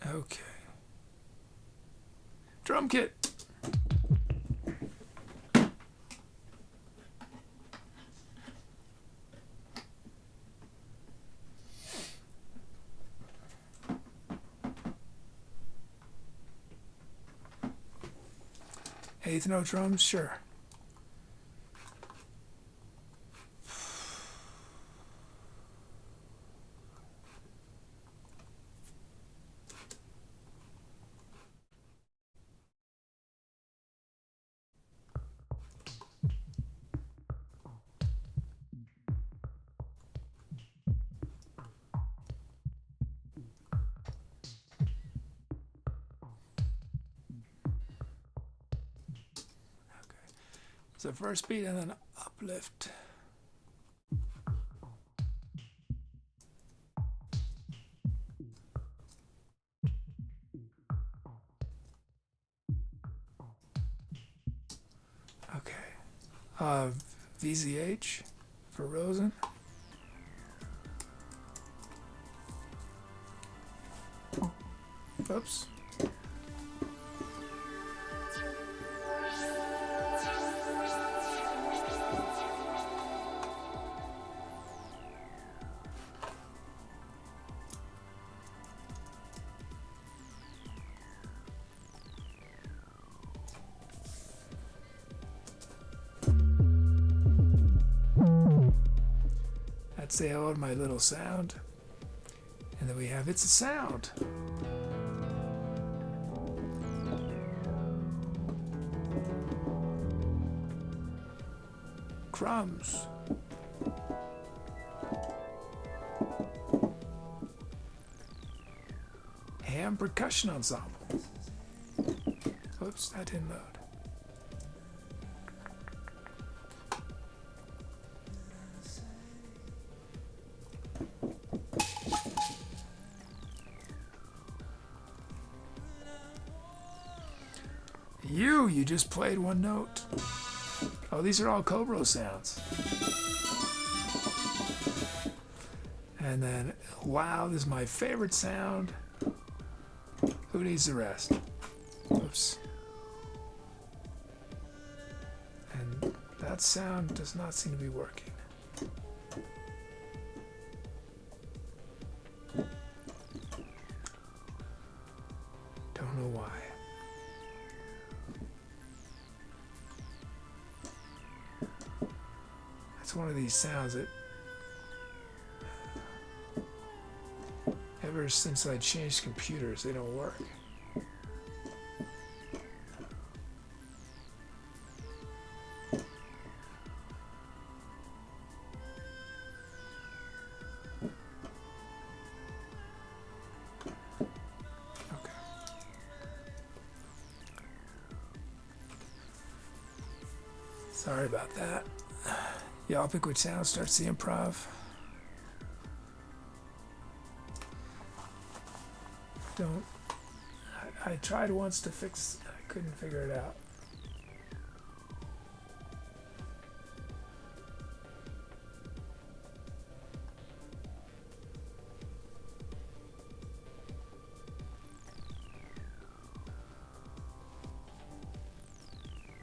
Okay. Drum kit. Eighth note drums, sure. So first beat and then uplift. Okay. VZH for Rosen. Oops. Let's say hello to my little sound. And then we have It's a Sound. Crumbs. Ham percussion ensemble. Oops, that didn't load. You just played one note. Oh, these are all Cobra sounds. And then, wow, this is my favorite sound. Who needs the rest? Oops. And that sound does not seem to be working. Don't know why. It's one of these sounds that ever since I changed computers, they don't work. Sorry about that. Yeah, I'll pick which sound starts the improv. Don't. I tried once to fix. I couldn't figure it out.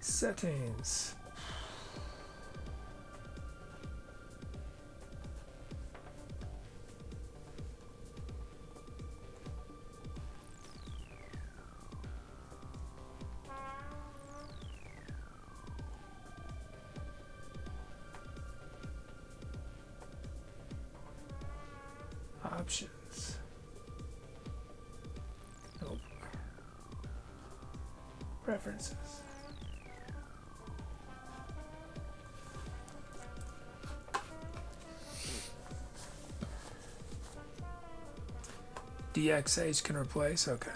Settings. Options. Nope. Preferences. DXH can replace, okay.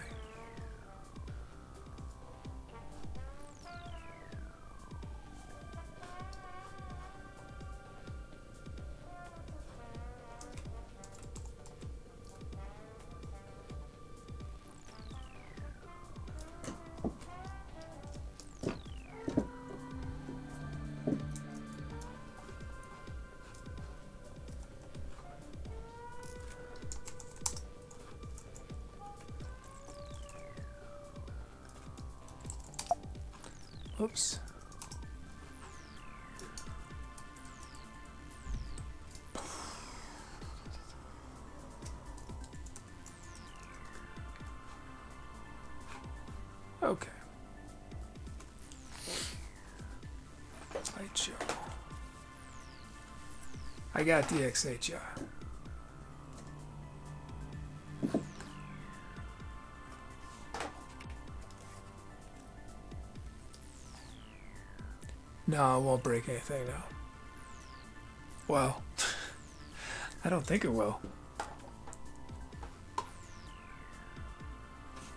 Oops. Okay. Slideshow. I got DXH, yeah. No, it won't break anything now. Well, I don't think it will.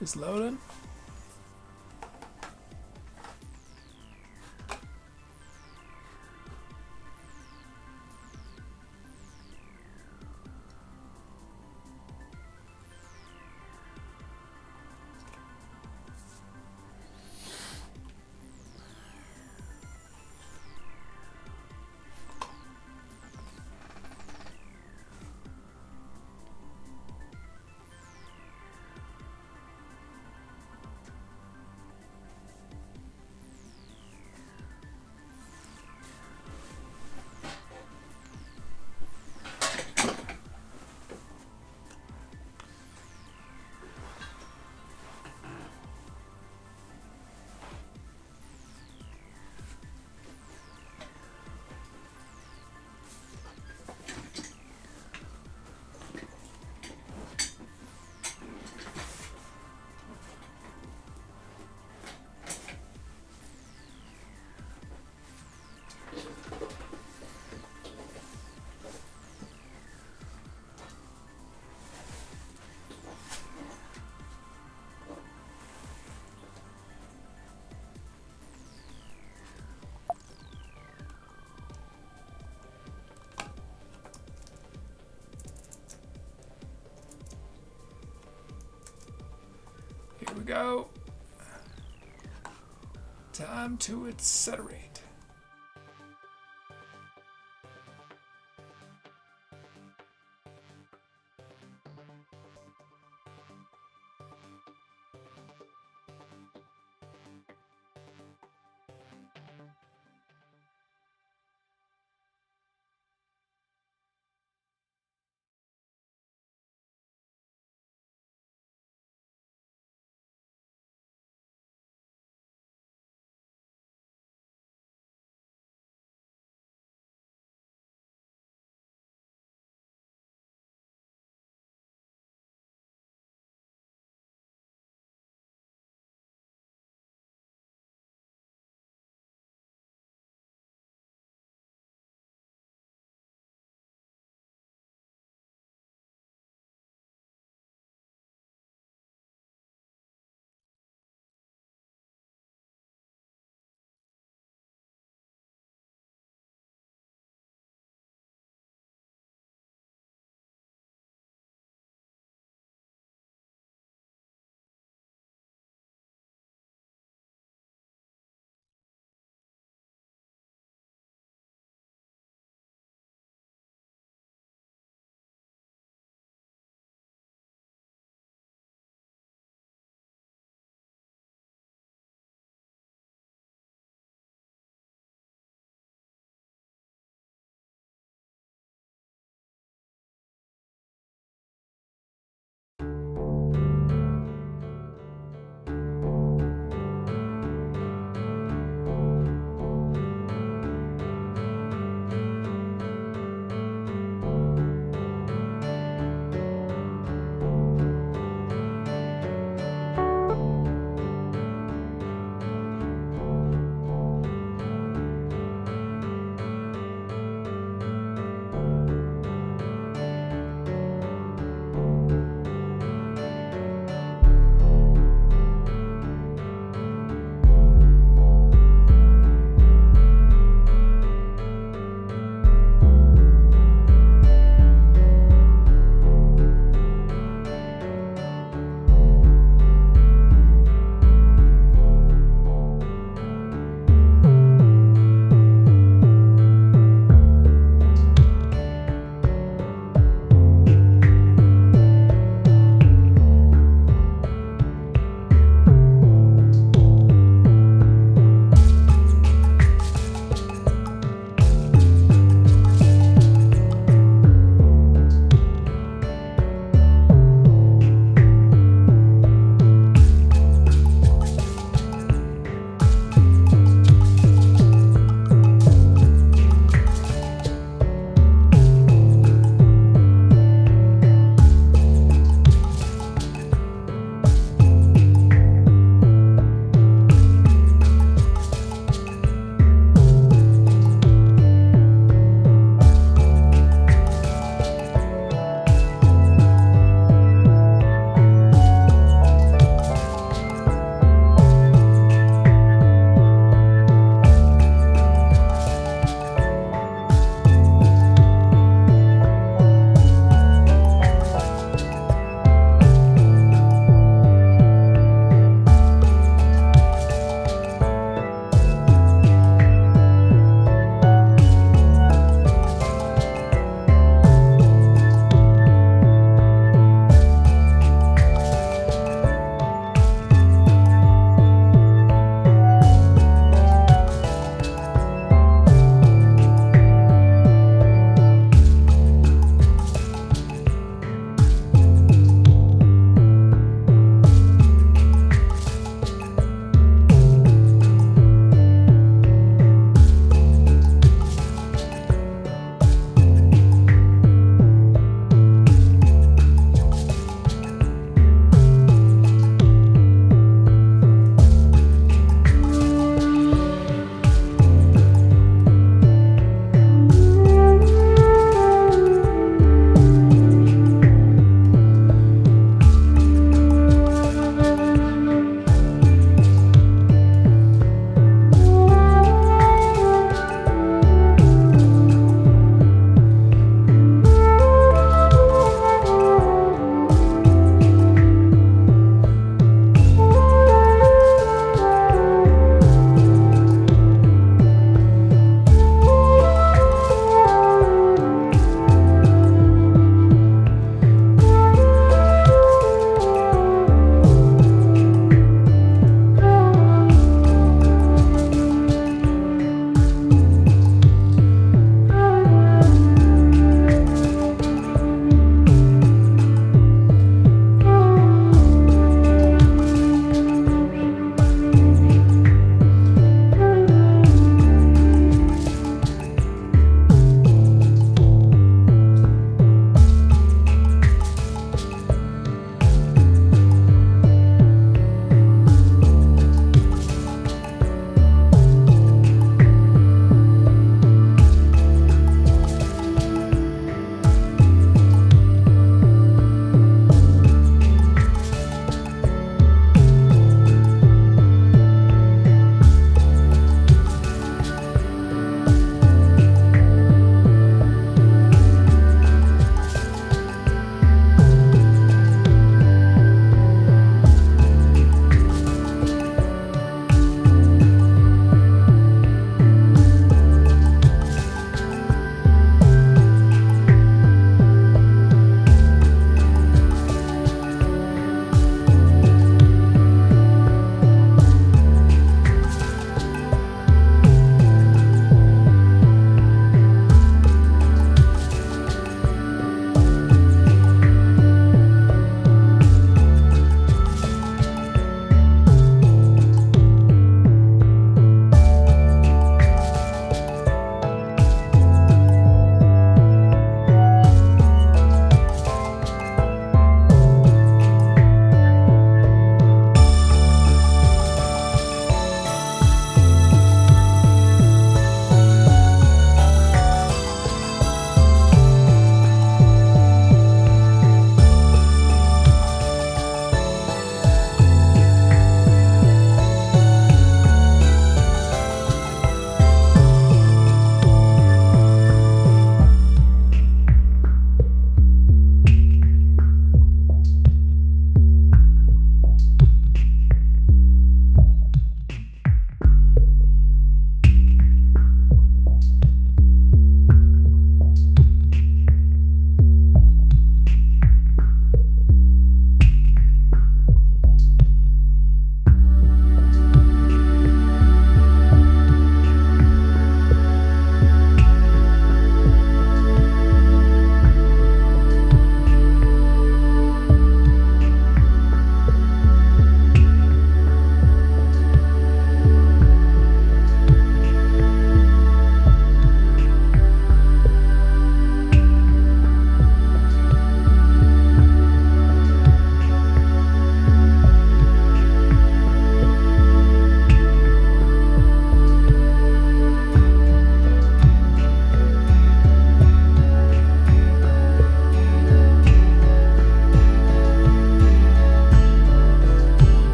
It's loading. Here we go. Time to accelerate.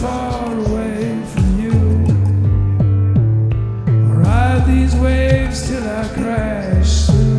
far away from you. I'll ride these waves till I crash through.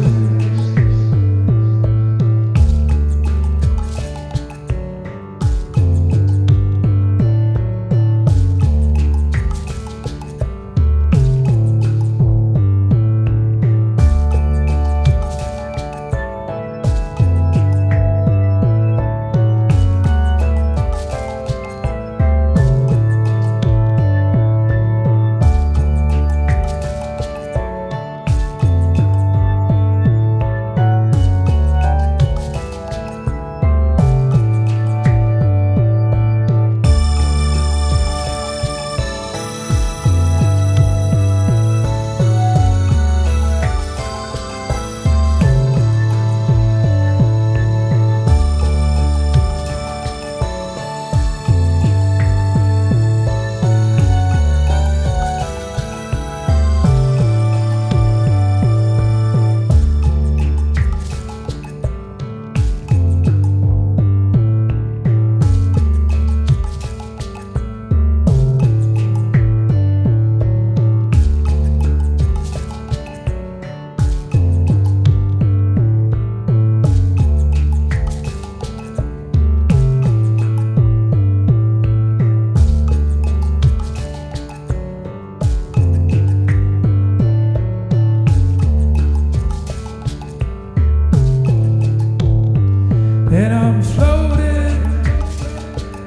And I'm floating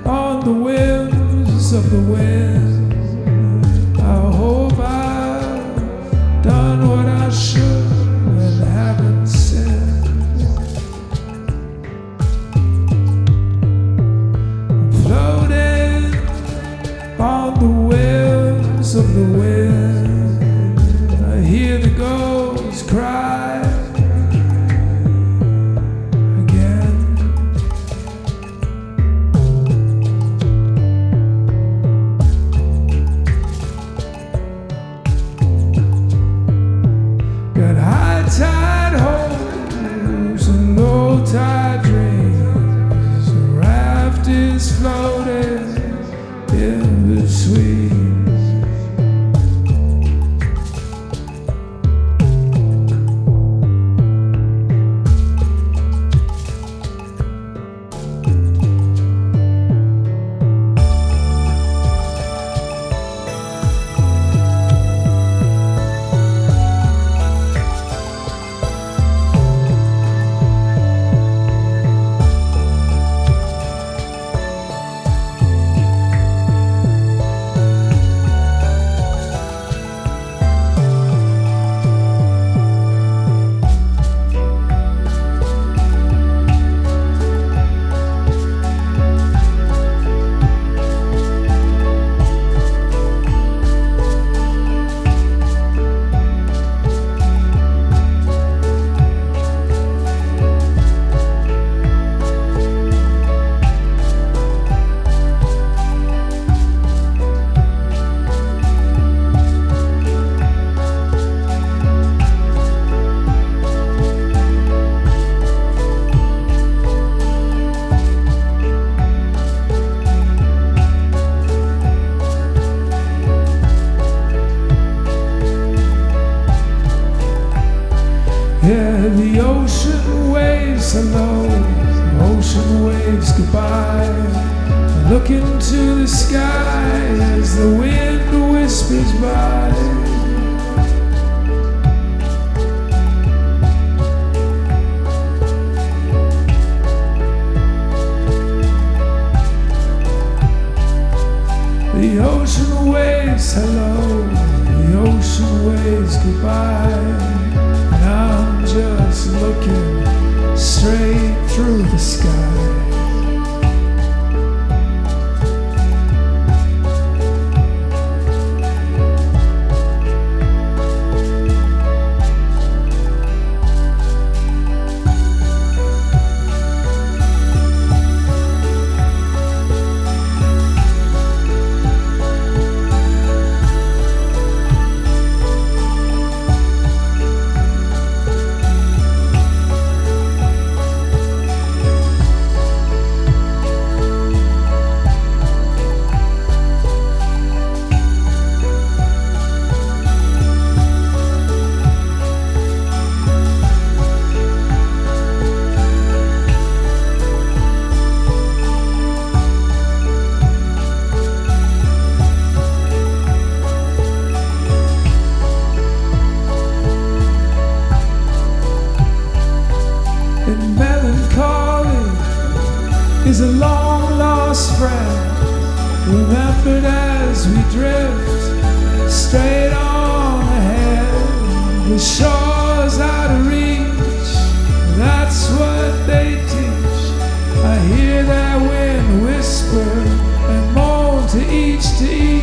on the whims of the wind. I hope I've done what I should and haven't sinned. I'm floating on the whims of the wind. I hear the ghosts cry. Tide hopes and low tide dreams. The raft is floating in between. Yeah, the ocean waves hello, the ocean waves goodbye. I look into the sky as the wind whispers by. The ocean waves hello, the ocean waves goodbye. And I'm just looking straight through the sky. shores out of reach, that's what they teach. I hear that wind whisper and moan to each to each.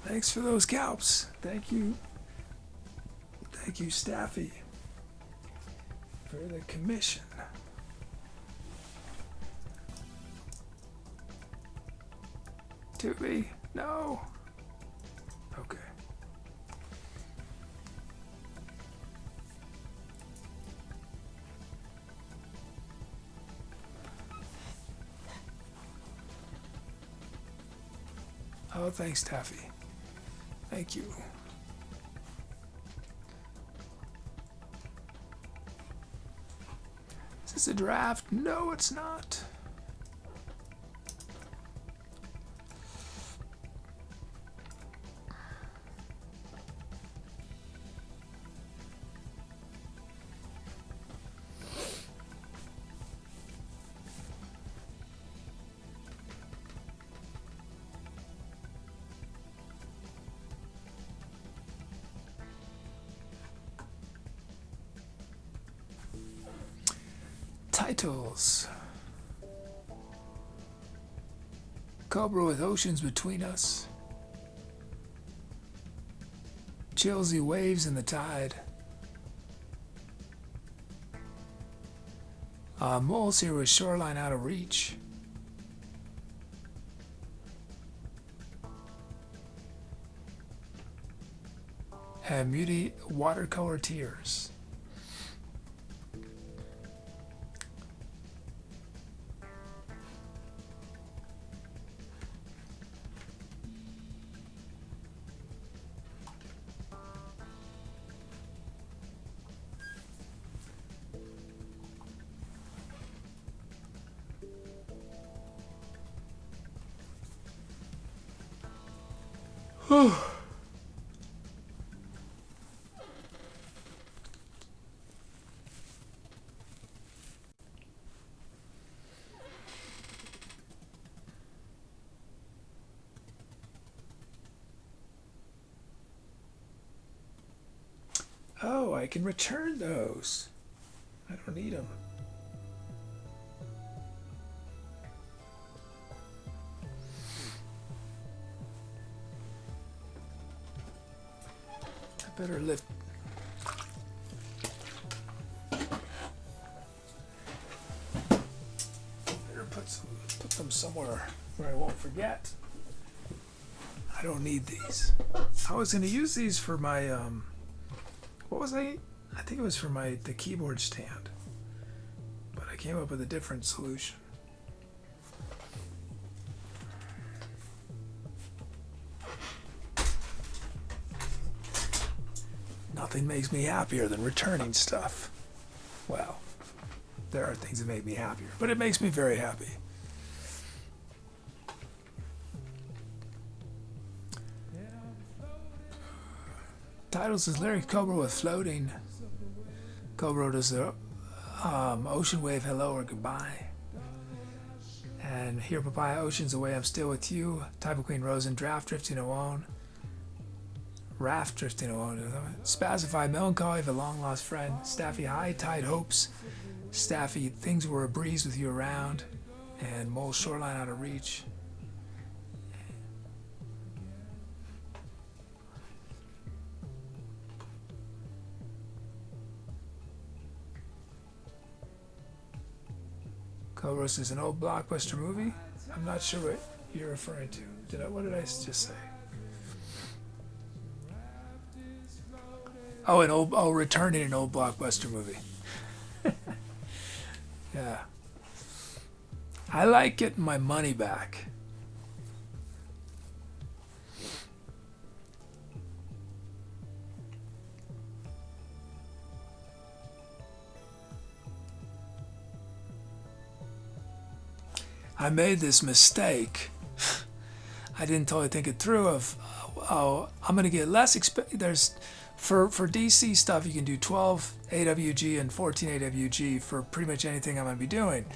Thanks for those scalps. Thank you. Thank you, Staffy, for the commission. Tubi? No. Okay. Oh, thanks, Taffy. Thank you. Is this a draft? No, it's not. Titles. Cobra with oceans between us. Chilsy waves in the tide. Moles here with shoreline out of reach. And Muty watercolor tears. Oh, I can return those. I don't need them. I better lift. Better put them somewhere where I won't forget. I don't need these. I was going to use these for my what was I think it was for the keyboard stand, but I came up with a different solution. Nothing makes me happier than returning stuff. Well, there are things that make me happier, but it makes me very happy. Titles is lyrics Cobra with floating. Cobra does the ocean wave hello or goodbye. And here papaya oceans away I'm still with you. Type of Queen Rose and draft drifting alone. Raft drifting alone. Spazify melancholy of a long lost friend. Staffy high tide hopes. Staffy things were a breeze with you around. And mole shoreline out of reach. Cobros is an old blockbuster movie. I'm not sure what you're referring to. What did I just say? Oh, returning an old blockbuster movie. Yeah. I like getting my money back. I made this mistake. I didn't totally think it through of, I'm going to get less there's for DC stuff you can do 12 AWG and 14 AWG for pretty much anything I'm going to be doing.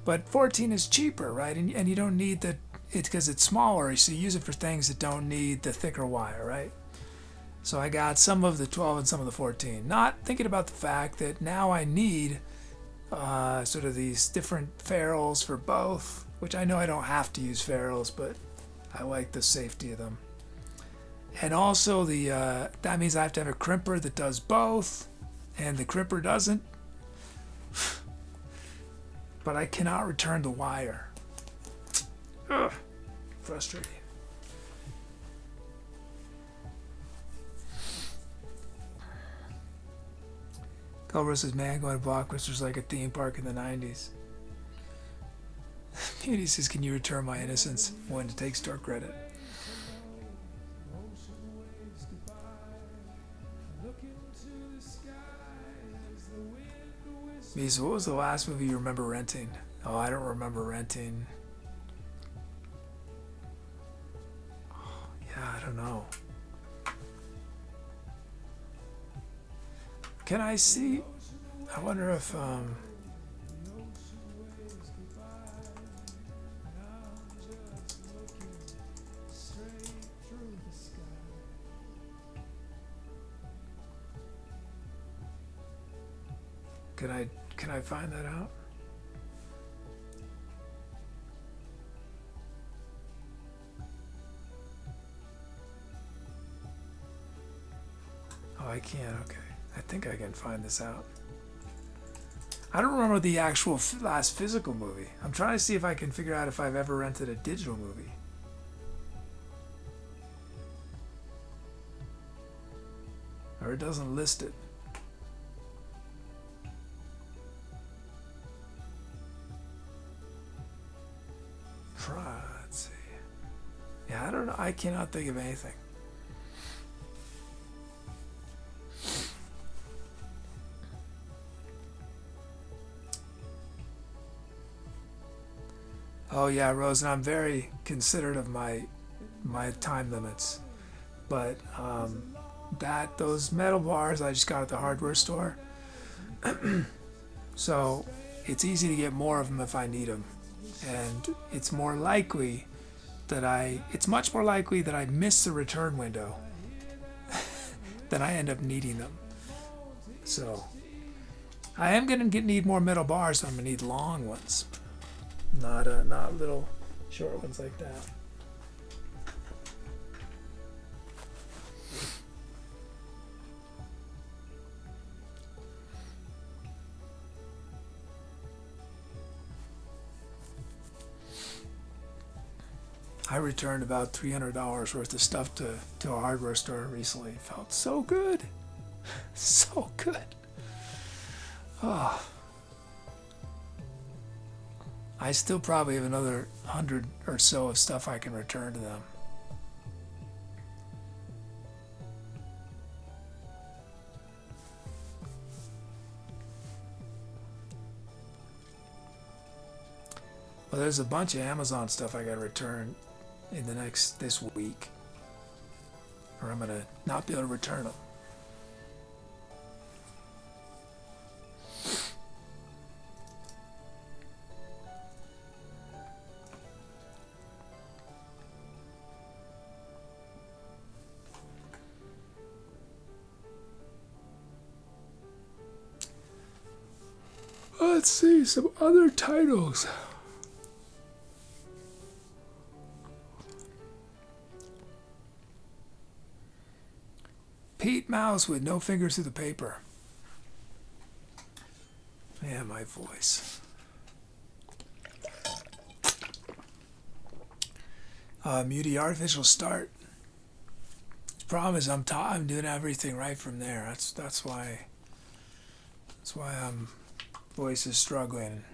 But 14 is cheaper, right? And you don't need it because it's smaller, so you use it for things that don't need the thicker wire, right? So I got some of the 12 and some of the 14. Not thinking about the fact that now I need sort of these different ferrules for both, which I know I don't have to use ferrules, but I like the safety of them. And also that means I have to have a crimper that does both, and the crimper doesn't. But I cannot return the wire. Ugh, frustrating. Cobra says, man, going to Blockbuster's like a theme park in the 90s. Beauty says, can you return my innocence? When to take store credit. Misa, what was the last movie you remember renting? Oh, I don't remember renting. Oh, yeah, I don't know. Can I see? I wonder if can I find that out? Oh, I can't. Okay. I think I can find this out. I don't remember the actual last physical movie. I'm trying to see if I can figure out if I've ever rented a digital movie. Or it doesn't list it. Let's see. Yeah, I don't know. I cannot think of anything. Oh yeah, Rose, and I'm very considerate of my time limits. But those metal bars I just got at the hardware store. So it's easy to get more of them if I need them. And it's much more likely that I miss the return window than I end up needing them. So I am gonna need more middle bars. So I'm gonna need long ones, not little short ones like that. I returned about $300 worth of stuff to a hardware store recently. It felt so good. So good. Oh. I still probably have another 100 or so of stuff I can return to them. Well, there's a bunch of Amazon stuff I got to return in this week, or I'm gonna not be able to return them. Let's see some other titles. Pete Mouse with no fingers through the paper. Yeah, my voice. Muty Artificial Start. The problem is I'm doing everything right from there. That's why voice is struggling.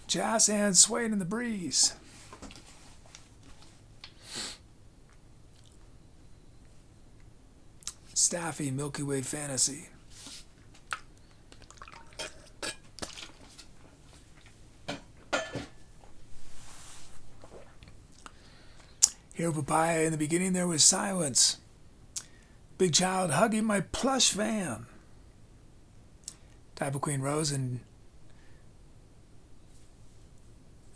Jazz hands swaying in the breeze. Staffy, Milky Way Fantasy. Here, Papaya, in the beginning there was silence. Big child hugging my plush van. Type of Queen Rose and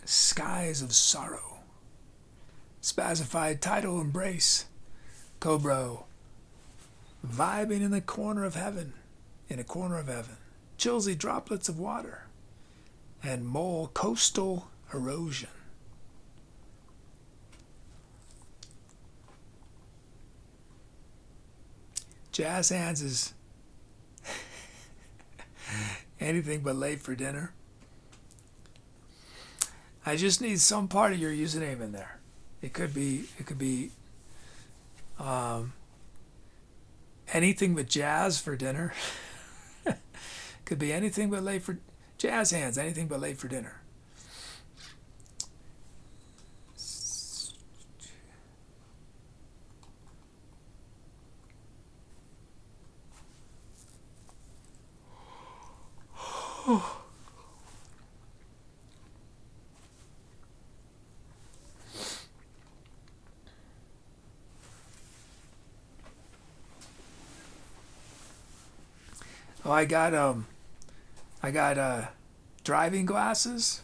Skies of Sorrow. Spacified title embrace. Cobro. Vibing in the corner of heaven. In a corner of heaven. Chilsy droplets of water. And mole coastal erosion. Jazz hands is anything but late for dinner. I just need some part of your username in there. It could be anything but jazz for dinner. Could be anything but late for jazz hands. Anything but late for dinner. Oh, I got driving glasses.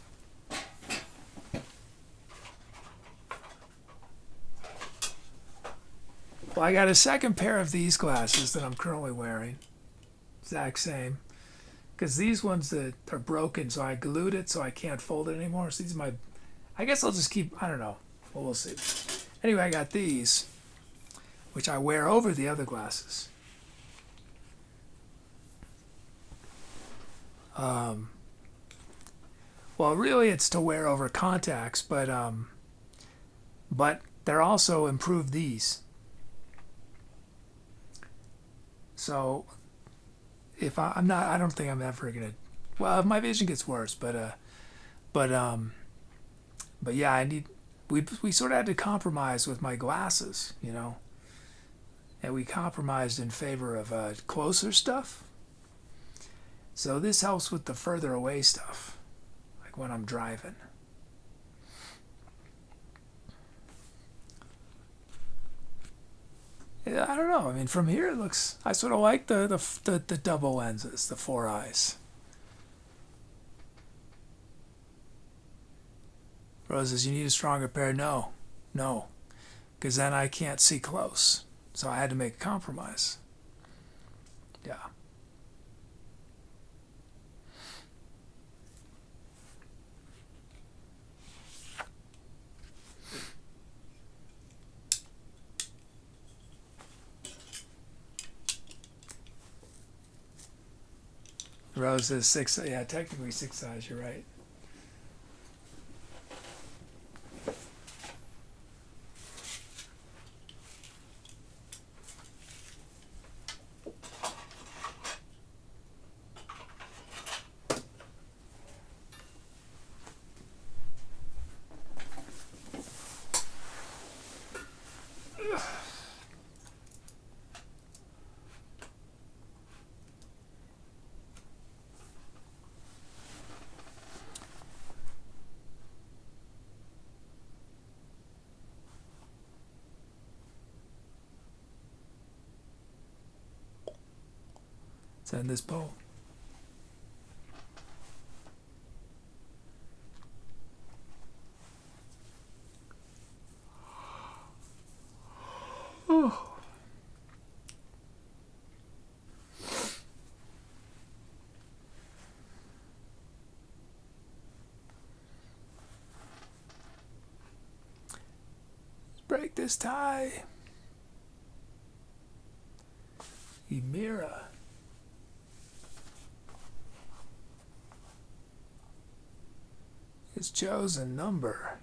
Well, I got a second pair of these glasses that I'm currently wearing. Exact same. Because these ones that are broken, so I glued it so I can't fold it anymore. So these are I guess I'll just keep, I don't know. Well, we'll see. Anyway, I got these, which I wear over the other glasses. Well, really it's to wear over contacts, but they're also improved these. So if I don't think I'm ever gonna. Well, if my vision gets worse, but yeah, we sort of had to compromise with my glasses, you know, and we compromised in favor of closer stuff. So this helps with the further away stuff, like when I'm driving. I don't know. I mean, from here it looks. I sort of like the double lenses, the 4 eyes. Roses, you need a stronger pair. No, because then I can't see close. So I had to make a compromise. Yeah. Rose is 6. Yeah, technically 6 size. You're right. Let's end this poll. Oh. Let's break this tie. Emira. His chosen number.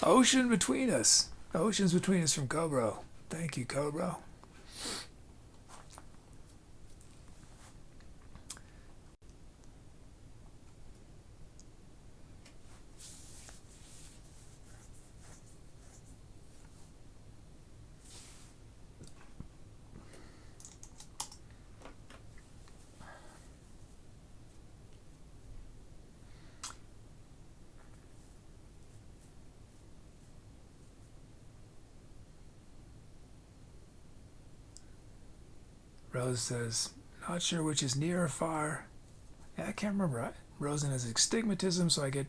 Ocean between us. Oceans between us from Cobra. Thank you, Cobra. Rose says, not sure which is near or far. Yeah, I can't remember. Rosen has astigmatism, so I get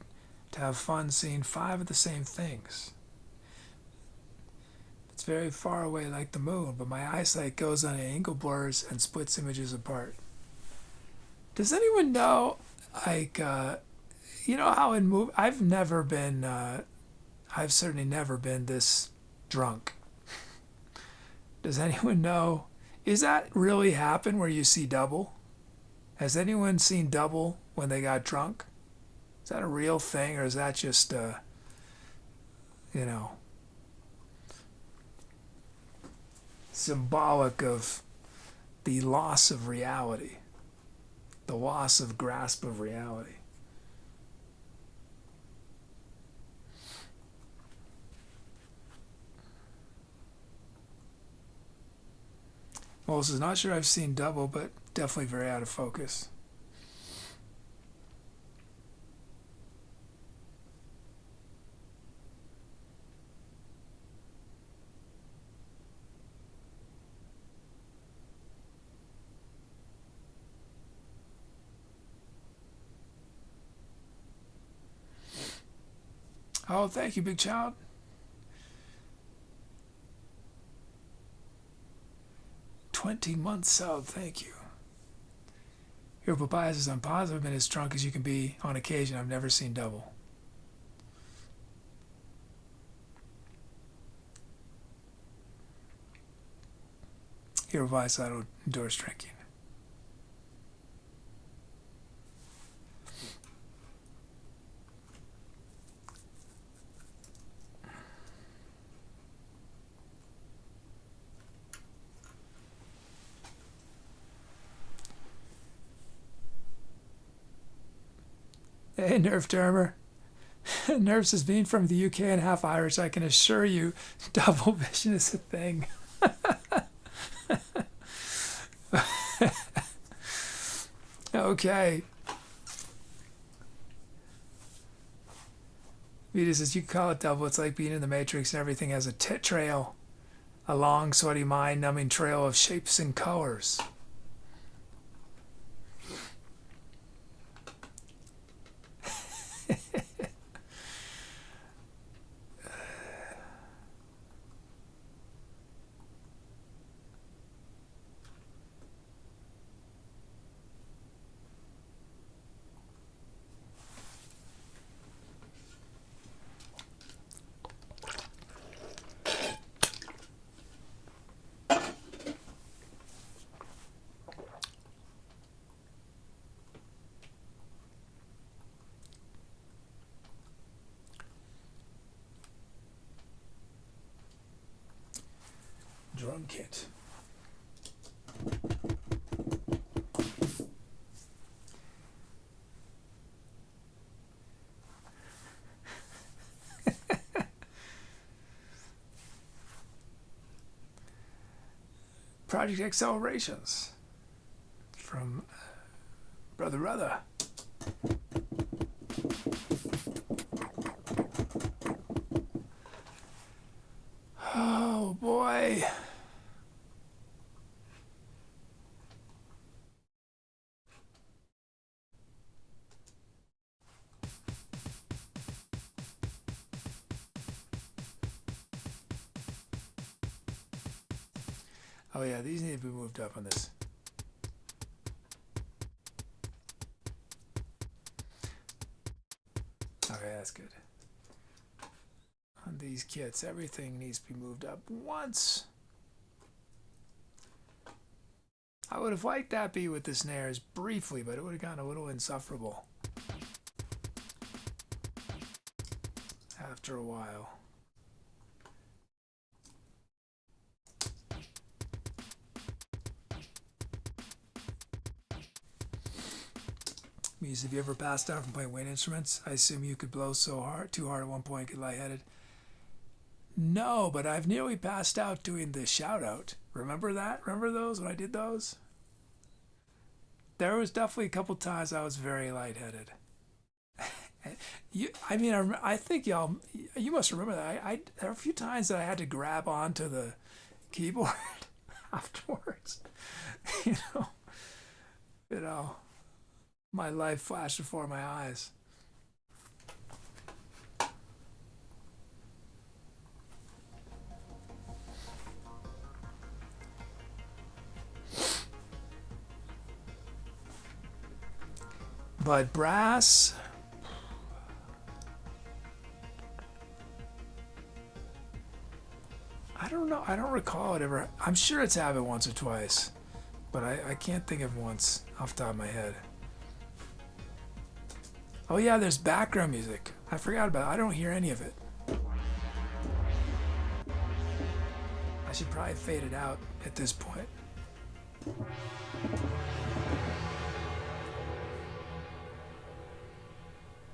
to have fun seeing 5 of the same things. It's very far away like the moon, but my eyesight goes on angle blurs and splits images apart. Does anyone know, like, you know how in I've certainly never been this drunk. Does anyone know, is that really happen where you see double? Has anyone seen double when they got drunk? Is that a real thing, or is that just, you know, symbolic of the loss of reality, the loss of grasp of reality? Well, this is not sure I've seen double, but definitely very out of focus. Oh, thank you, big child. $20 sub, thank you. Here, Papaya says, I'm positive I've been as drunk as you can be on occasion. I've never seen double. Here, Papaya says, I don't endorse drinking. Hey, Nerf Dermer. Nerf says, being from the UK and half Irish, I can assure you double vision is a thing. Okay. Vita says, you can call it double. It's like being in the Matrix and everything has a trail. A long, sweaty, mind-numbing trail of shapes and colors. saxophone kit. Project Accelerations from Brother. Oh boy. Oh yeah, these need to be moved up on this. Okay, that's good. On these kits, everything needs to be moved up once. I would have liked that beat with the snares briefly, but it would have gotten a little insufferable after a while. Means, have you ever passed out from playing wind instruments? I assume you could blow too hard at one point, get lightheaded. No, but I've nearly passed out doing the shout out. Remember that? Remember those when I did those? There was definitely a couple times I was very lightheaded. I think y'all, you must remember that. There were a few times that I had to grab onto the keyboard afterwards. you know. My life flashed before my eyes. But brass, I don't know. I don't recall it ever. I'm sure it's happened once or twice, but I can't think of once off the top of my head. Oh yeah, there's background music. I forgot about it. I don't hear any of it. I should probably fade it out at this point.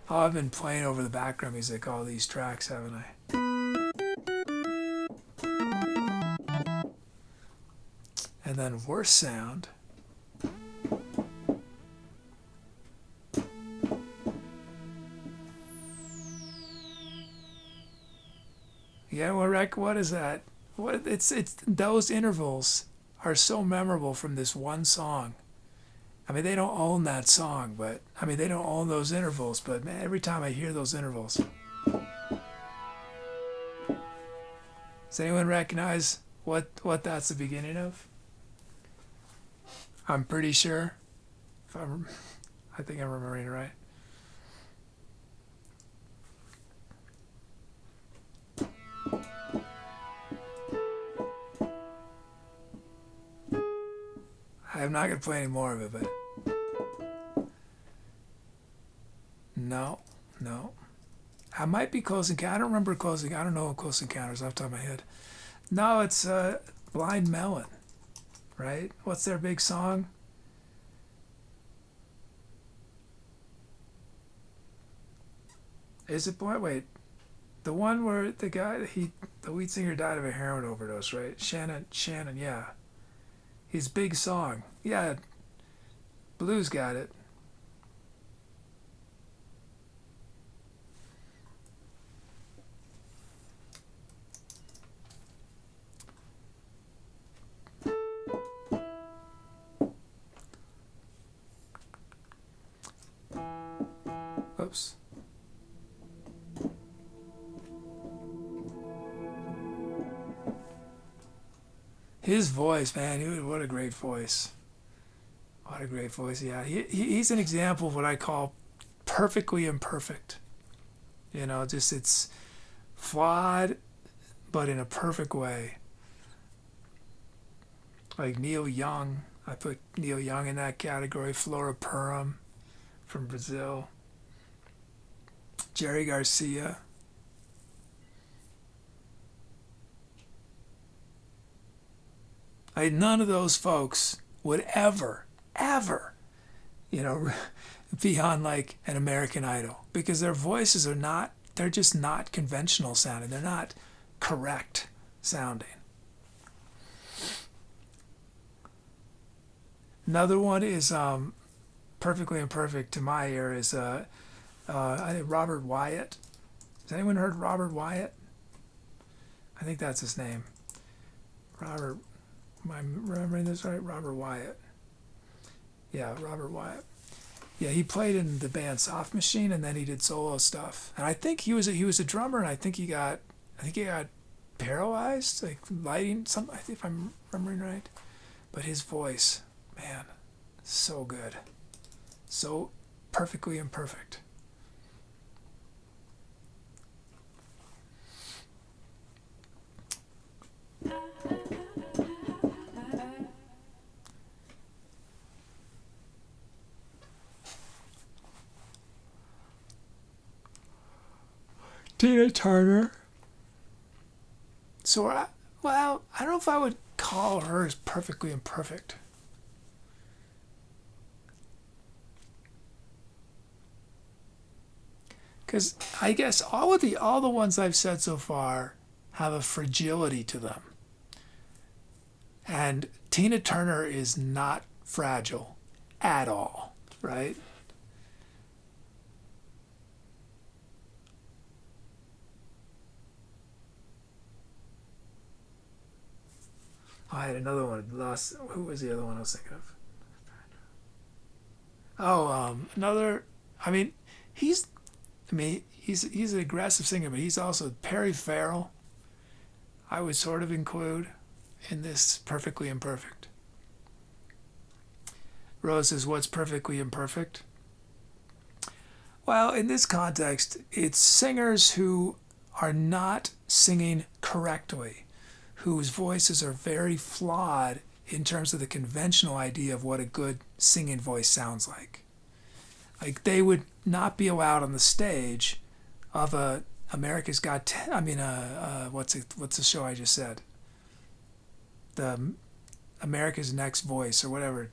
Oh, I've been playing over the background music all these tracks, haven't I? And then worse sound. Yeah, well, Rick, what is that? It's those intervals are so memorable from this one song. I mean, they don't own that song, but I mean, they don't own those intervals, but man, every time I hear those intervals. Does anyone recognize what that's the beginning of? I'm pretty sure. I think I'm remembering it right. I'm not going to play any more of it, but no. I might be Close Encounters. I don't remember Close. I don't know Close Encounters off the top of my head. No, it's Blind Melon, right? What's their big song? Is it Blind? Wait, the one where the guy, the lead singer died of a heroin overdose, right? Shannon, yeah. His big song. Yeah, Blues got it. Oops. His voice, man, what a great voice. What a great voice, yeah. He's an example of what I call perfectly imperfect. Just it's flawed, but in a perfect way. Like Neil Young, I put Neil Young in that category. Flora Purim from Brazil. Jerry Garcia. None of those folks would ever, ever, be on like an American Idol because their voices are not, they're just not conventional sounding. They're not correct sounding. Another one is perfectly imperfect to my ear is I think Robert Wyatt. Has anyone heard Robert Wyatt? I think that's his name. Robert, am I remembering this right? Robert Wyatt. Yeah, Robert Wyatt. Yeah, he played in the band Soft Machine, and then he did solo stuff. And I think he was a drummer, and I think he got paralyzed, like lighting something. I think if I'm remembering right. But his voice, man, so good, so perfectly imperfect. Tina Turner. So, I don't know if I would call her as perfectly imperfect. Because I guess all the ones I've said so far have a fragility to them. And Tina Turner is not fragile at all, right? I had another one. Who was the other one I was thinking of? Oh, another. I mean, he's an aggressive singer, but he's also Perry Farrell. I would sort of include in this perfectly imperfect. Rose says, what's perfectly imperfect? Well, in this context, it's singers who are not singing correctly, whose voices are very flawed in terms of the conventional idea of what a good singing voice sounds like. Like they would not be allowed on the stage of America's Got what's the show I just said? The America's Next Voice or whatever,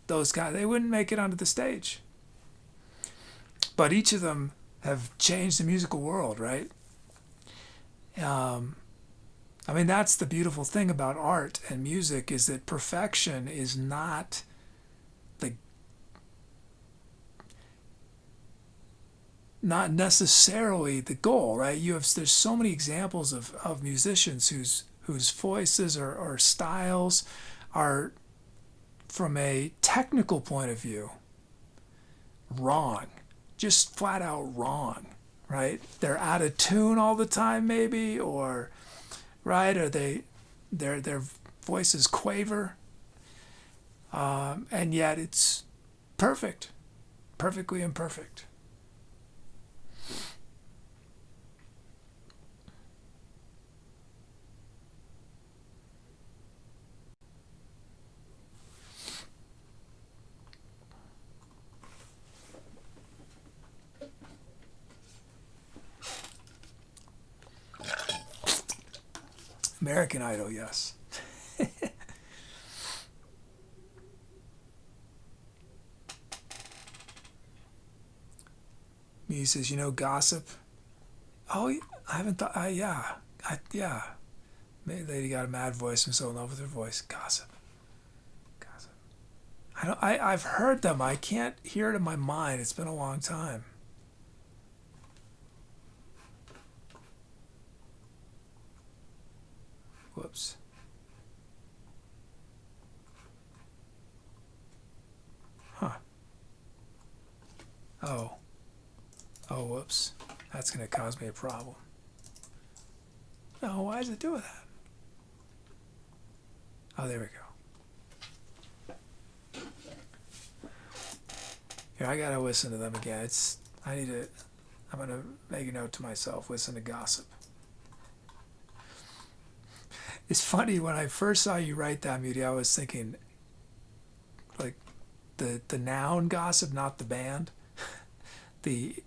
those guys, they wouldn't make it onto the stage. But each of them have changed the musical world, right? That's the beautiful thing about art and music is that perfection is not not necessarily the goal, right? There's so many examples of musicians whose voices or styles are, from a technical point of view, wrong, just flat out wrong, right? They're out of tune all the time, maybe, or right, or their voices quaver, and yet it's perfect, perfectly imperfect. American Idol, yes. Me says, gossip. Oh, I haven't thought. Yeah. Lady got a mad voice. I'm so in love with her voice. Gossip. I've heard them. I can't hear it in my mind. It's been a long time. Whoops. Huh. Oh, whoops. That's going to cause me a problem. No, why does it do that? Oh, there we go. Here, I got to listen to them again. I'm going to make a note to myself, listen to gossip. It's funny, when I first saw you write that, Muti, I was thinking, like, the noun gossip, not the band. the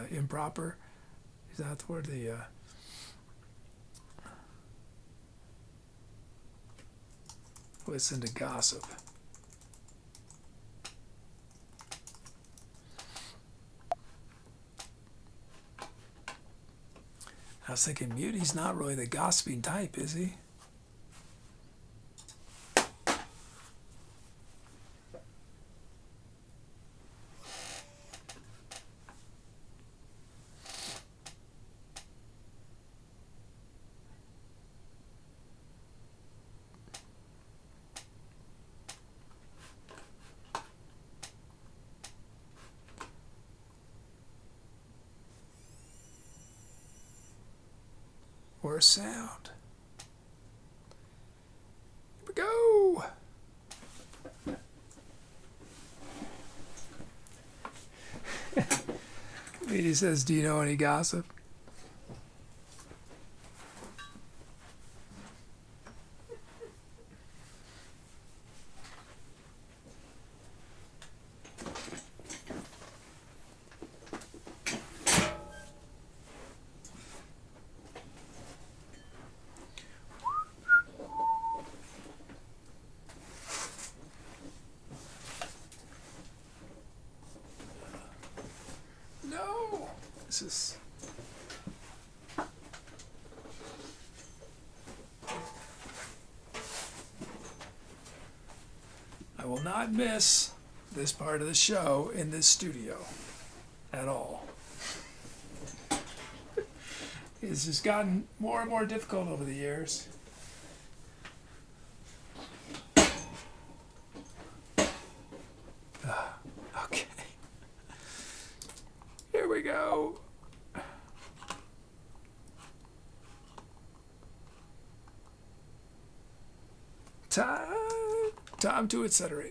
improper. Is that the word? Listen to gossip. I was thinking, Muty's not really the gossiping type, is he? Or sound. Here we go. He says, do you know any gossip? This is... I will not miss this part of the show in this studio at all. It's just gotten more and more difficult over the years. Okay. Here we go. Time to etc.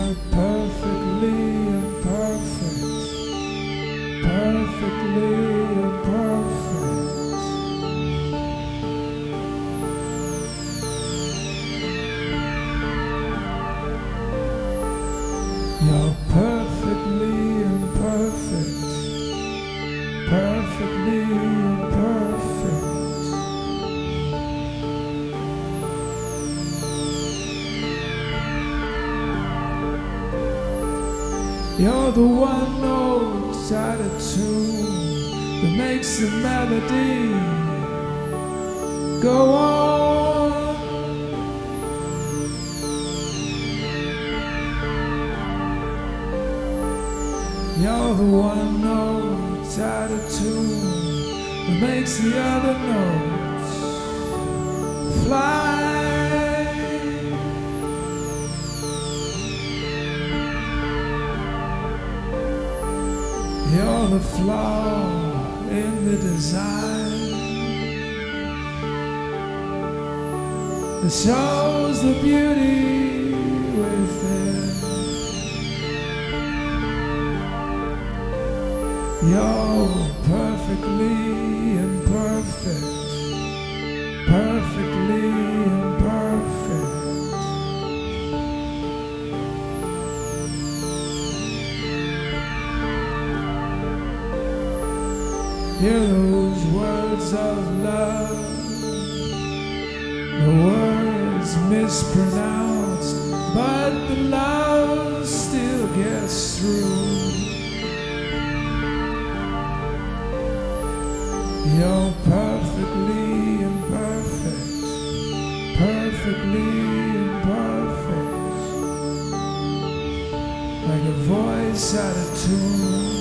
You're perfectly imperfect, perfectly imperfect. You're perfectly imperfect, perfectly imperfect. You're the one note out of tune that makes the melody go on. You're the one note out of tune that makes the other notes fly. You're the flaw in the design that shows the beauty within. You're perfectly imperfect, perfectly imperfect. Hear those words of love, the words mispronounced, but the love still gets through. You're perfectly imperfect, perfectly imperfect, like a voice out of tune,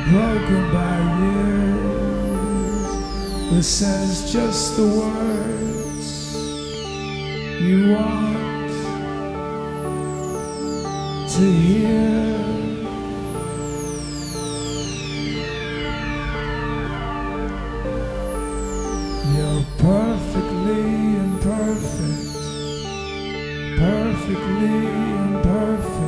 broken by years, that says just the words you want to hear. You're perfectly imperfect, perfectly imperfect.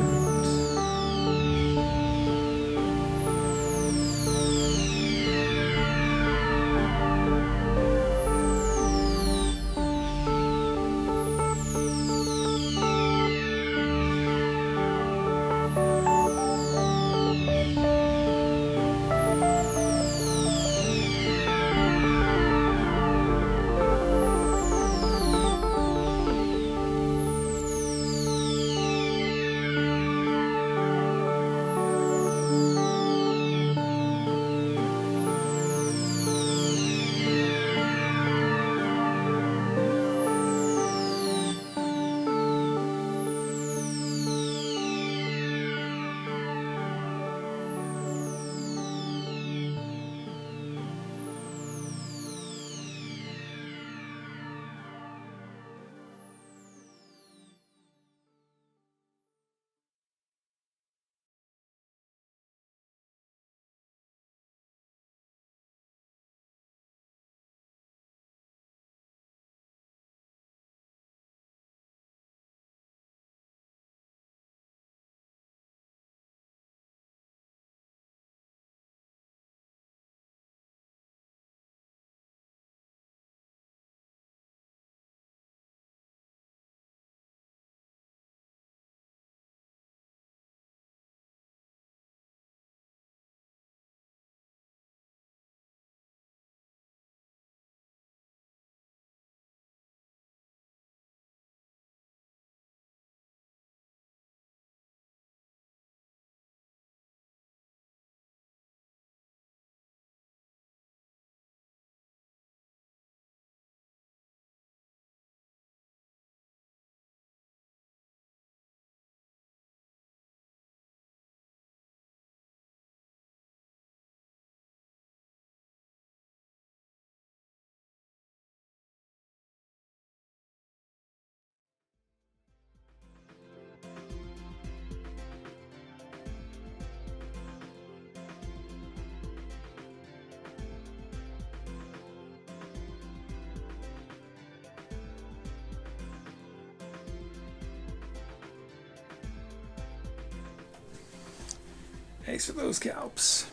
Thanks for those scalps.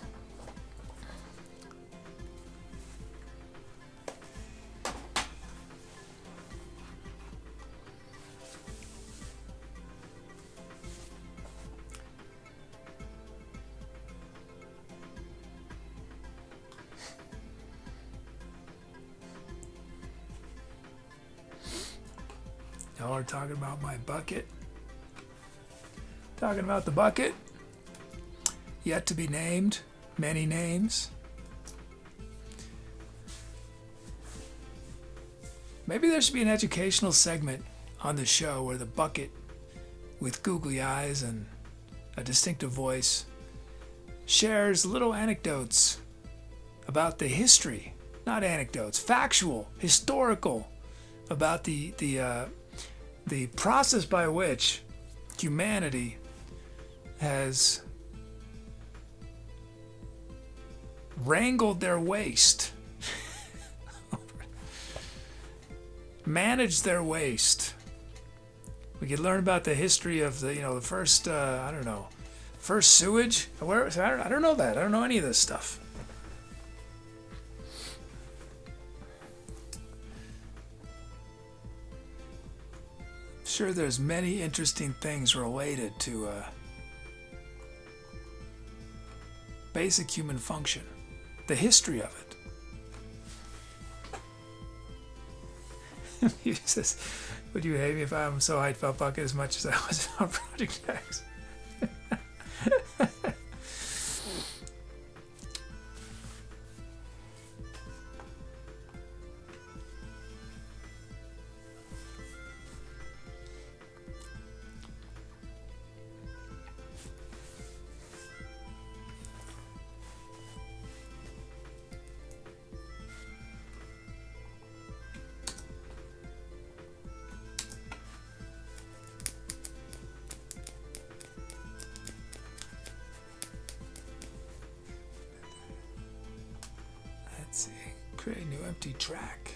Y'all are talking about my bucket. Talking about the bucket. Yet to be named. Many names. Maybe there should be an educational segment on the show where the bucket with googly eyes and a distinctive voice shares little anecdotes about the history, not anecdotes, factual, historical, about the process by which humanity has wrangled their waste, managed their waste. We could learn about the history of the first first sewage. I don't know that. I don't know any of this stuff. Sure, there's many interesting things related to basic human function, the history of it. He says, "Would you hate me if I'm so hyped about Bucket as much as I was on Project X?" Create a new empty track.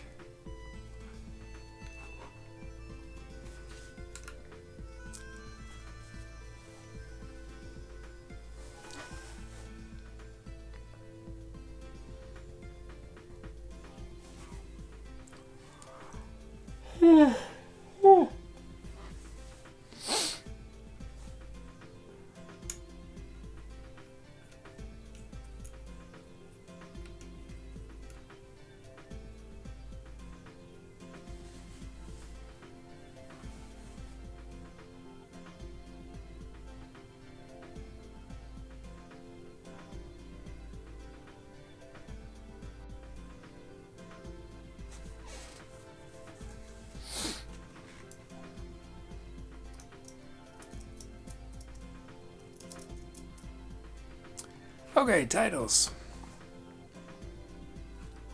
Okay, titles.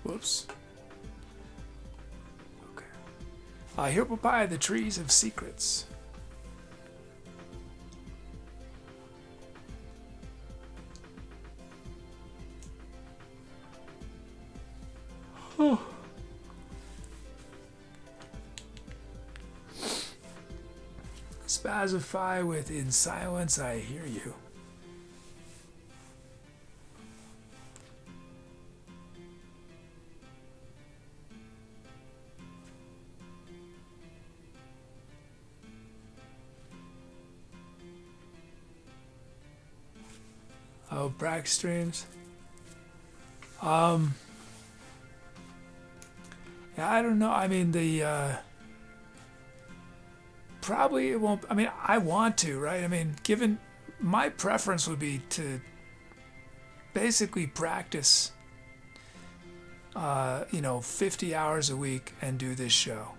Whoops. Okay. Here Papaya, the Trees of Secrets. Spazify with In Silence I Hear You. Oh, Brack streams. Yeah, I don't know. I mean, probably it won't. I mean, I want to, right? I mean, given my preference would be to basically practice, 50 hours a week and do this show.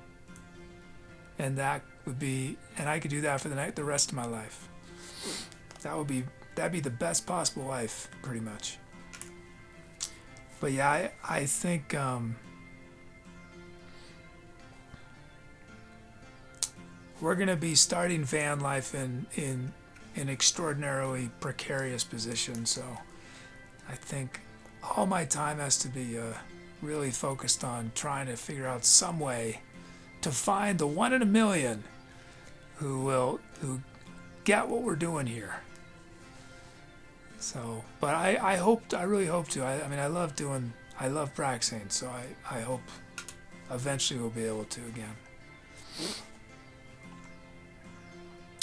And that would be, and I could do that for the rest of my life. That'd be the best possible life, pretty much. But yeah, I think we're gonna be starting van life in an extraordinarily precarious position. So I think all my time has to be really focused on trying to figure out some way to find the one in a million who get what we're doing here. So, but I really hope to. I mean, I love practicing, so I hope eventually we'll be able to again.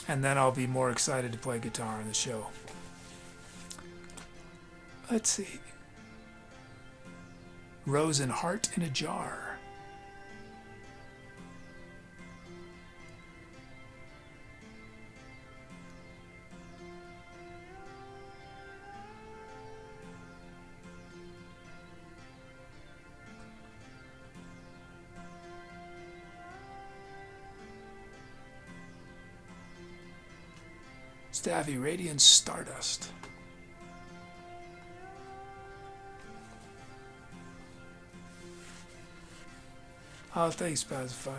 And then I'll be more excited to play guitar on the show. Let's see. Rose and Heart in a Jar. Staffy Radiant Stardust. Oh, thanks, Pacify.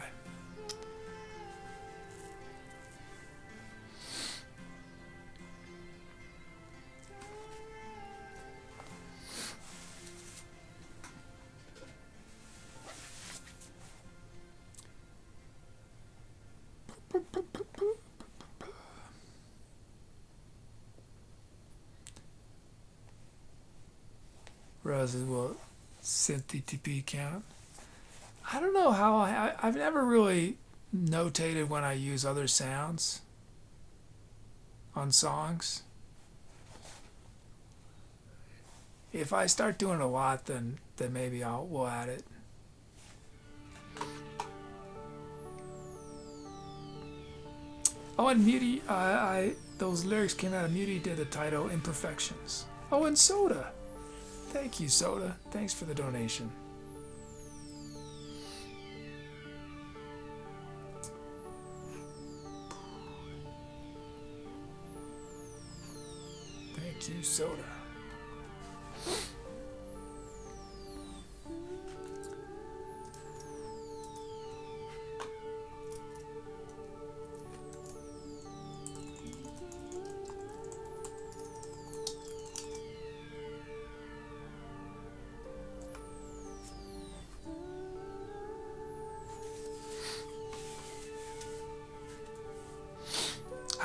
Roses will SynthTP count. I don't know how I've never really notated when I use other sounds on songs. If I start doing it a lot, then maybe we'll add it. Oh, and Muty, those lyrics came out of Muty did the title Imperfections. Oh, and Soda. Thank you, Soda. Thanks for the donation. Thank you, Soda.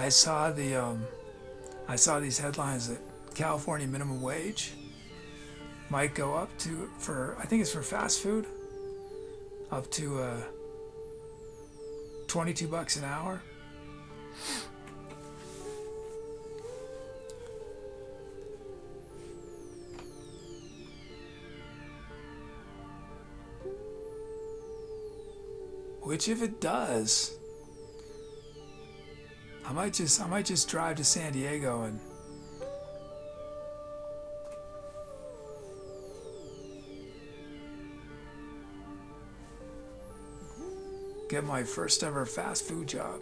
I saw these headlines that California minimum wage might go up to, I think it's for fast food, up to $22 an hour. Which, if it does, I might just drive to San Diego and get my first ever fast food job.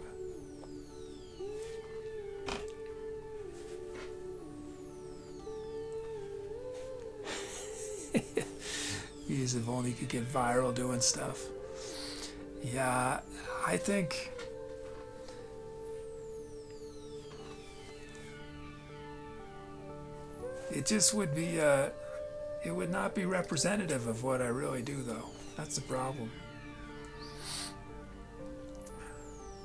Geez, if only you could get viral doing stuff. Yeah, I think it just would be, it would not be representative of what I really do, though. That's the problem.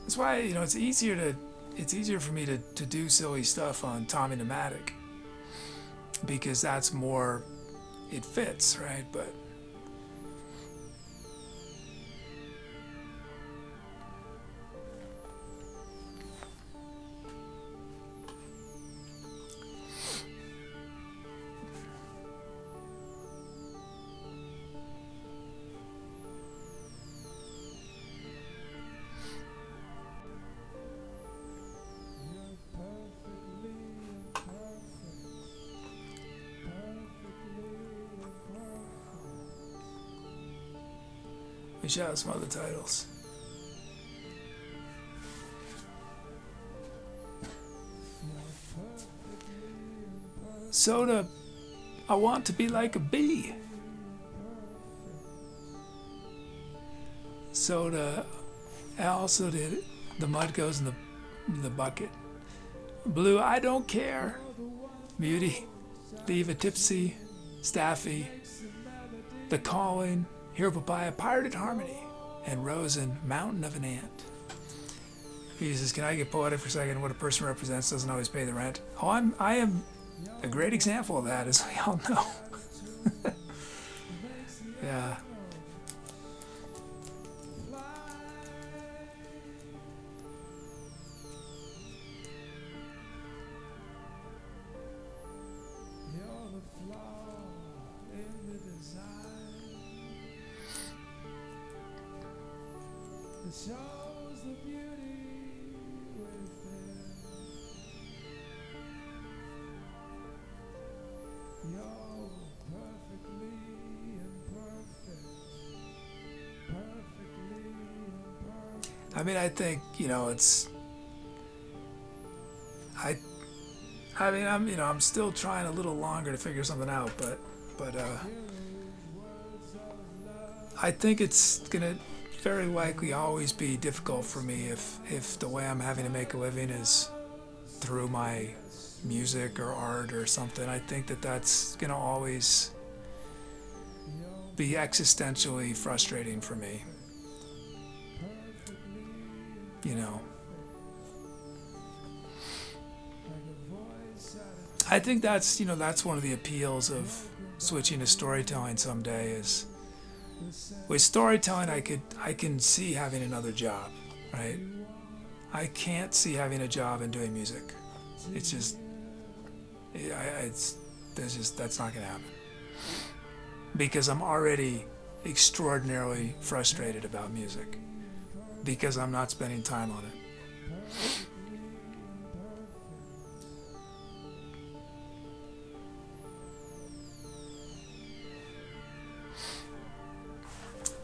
That's why, it's easier for me to do silly stuff on Tommy Pneumatic, because that's more, it fits, right? But we should have some other titles. Soda, I want to be like a bee. Soda, I also did The Mud Goes in the Bucket. Blue, I don't care. Muty, Leave a Tipsy, Staffy, The Calling, Hero Papaya, Pirated Harmony, and Rosen, Mountain of an Ant. He says, can I get poetic for a second? What a person represents doesn't always pay the rent. Oh, I am a great example of that, as we all know. Yeah. Shows the beauty within. You're perfectly imperfect. Perfectly imperfect. I mean, I think, it's... I mean, I'm still trying a little longer to figure something out, but I think it's gonna very likely always be difficult for me if the way I'm having to make a living is through my music or art or something. I think that's gonna always be existentially frustrating for me. I think that's one of the appeals of switching to storytelling someday is with storytelling I can see having another job, right? I can't see having a job and doing music. It's just that's not gonna happen. Because I'm already extraordinarily frustrated about music. Because I'm not spending time on it.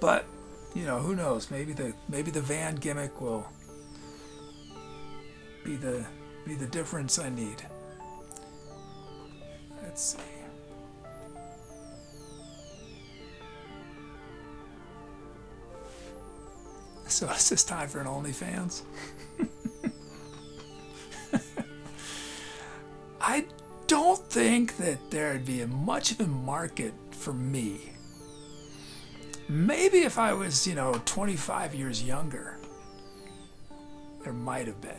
But, who knows? Maybe the van gimmick will be the difference I need. Let's see. So is this time for an OnlyFans? I don't think that there'd be much of a market for me. Maybe if I was, 25 years younger, there might have been.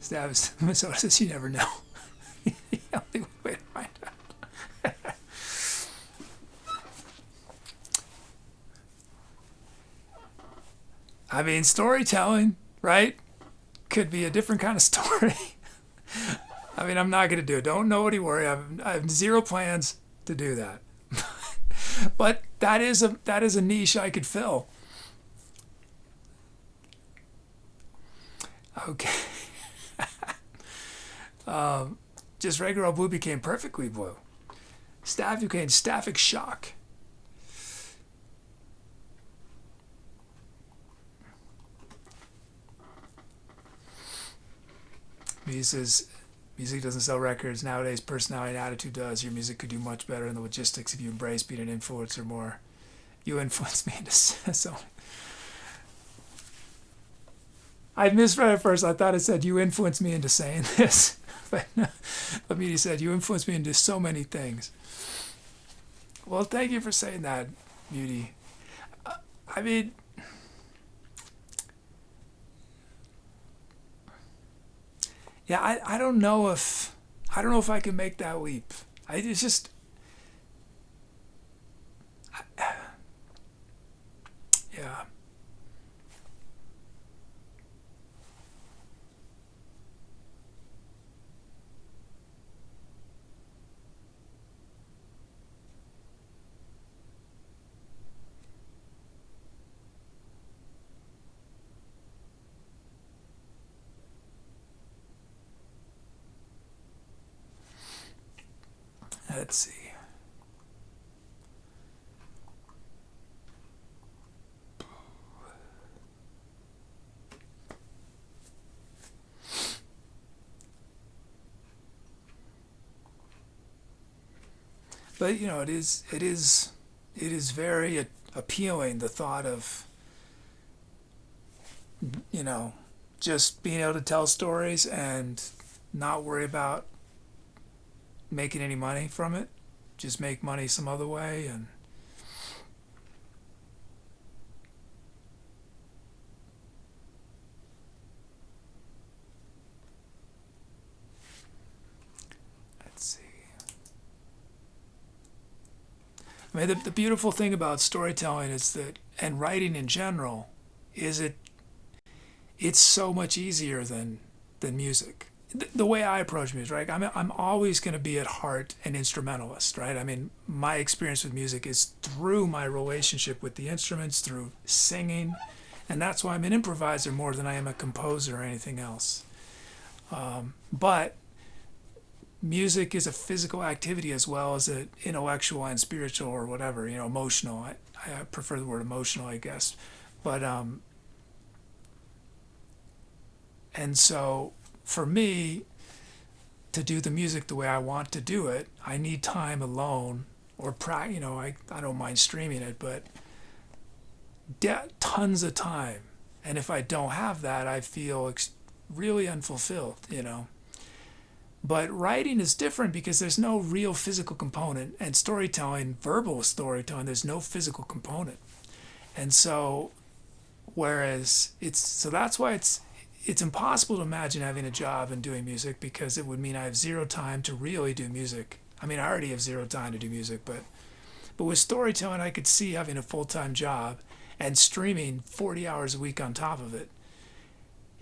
So says you never know. The only way to find out. I mean, storytelling, right? Could be a different kind of story. I mean, I'm not going to do it. Don't nobody worry. I have zero plans to do that. But that is a niche I could fill. Okay. Just regular old blue became perfectly blue. Staff became static shock. Music doesn't sell records. Nowadays, personality and attitude does. Your music could do much better in the logistics if you embrace being an influencer more. You influenced me into so. I misread it first. I thought it said you influenced me into saying this. But Meaty said you influenced me into so many things. Well, thank you for saying that, Beauty. I mean, yeah, I don't know if I can make that leap. It's just, yeah. Let's see. But it is very appealing, the thought of just being able to tell stories and not worry about making any money from it. Just make money some other way. And I mean, the beautiful thing about storytelling is that, and writing in general, is it's so much easier than music. The way I approach music, right? I'm always going to be at heart an instrumentalist, right? I mean, my experience with music is through my relationship with the instruments, through singing, and that's why I'm an improviser more than I am a composer or anything else. But music is a physical activity as well as an intellectual and spiritual or whatever, emotional. I prefer the word emotional, I guess. But and so for me to do the music the way I want to do it, I need time alone or I don't mind streaming it, but tons of time. And if I don't have that, I feel really unfulfilled. But writing is different because there's no real physical component, and storytelling, verbal storytelling, there's no physical component. And so that's why it's impossible to imagine having a job and doing music, because it would mean I have zero time to really do music. I mean, I already have zero time to do music, but with storytelling, I could see having a full-time job and streaming 40 hours a week on top of it.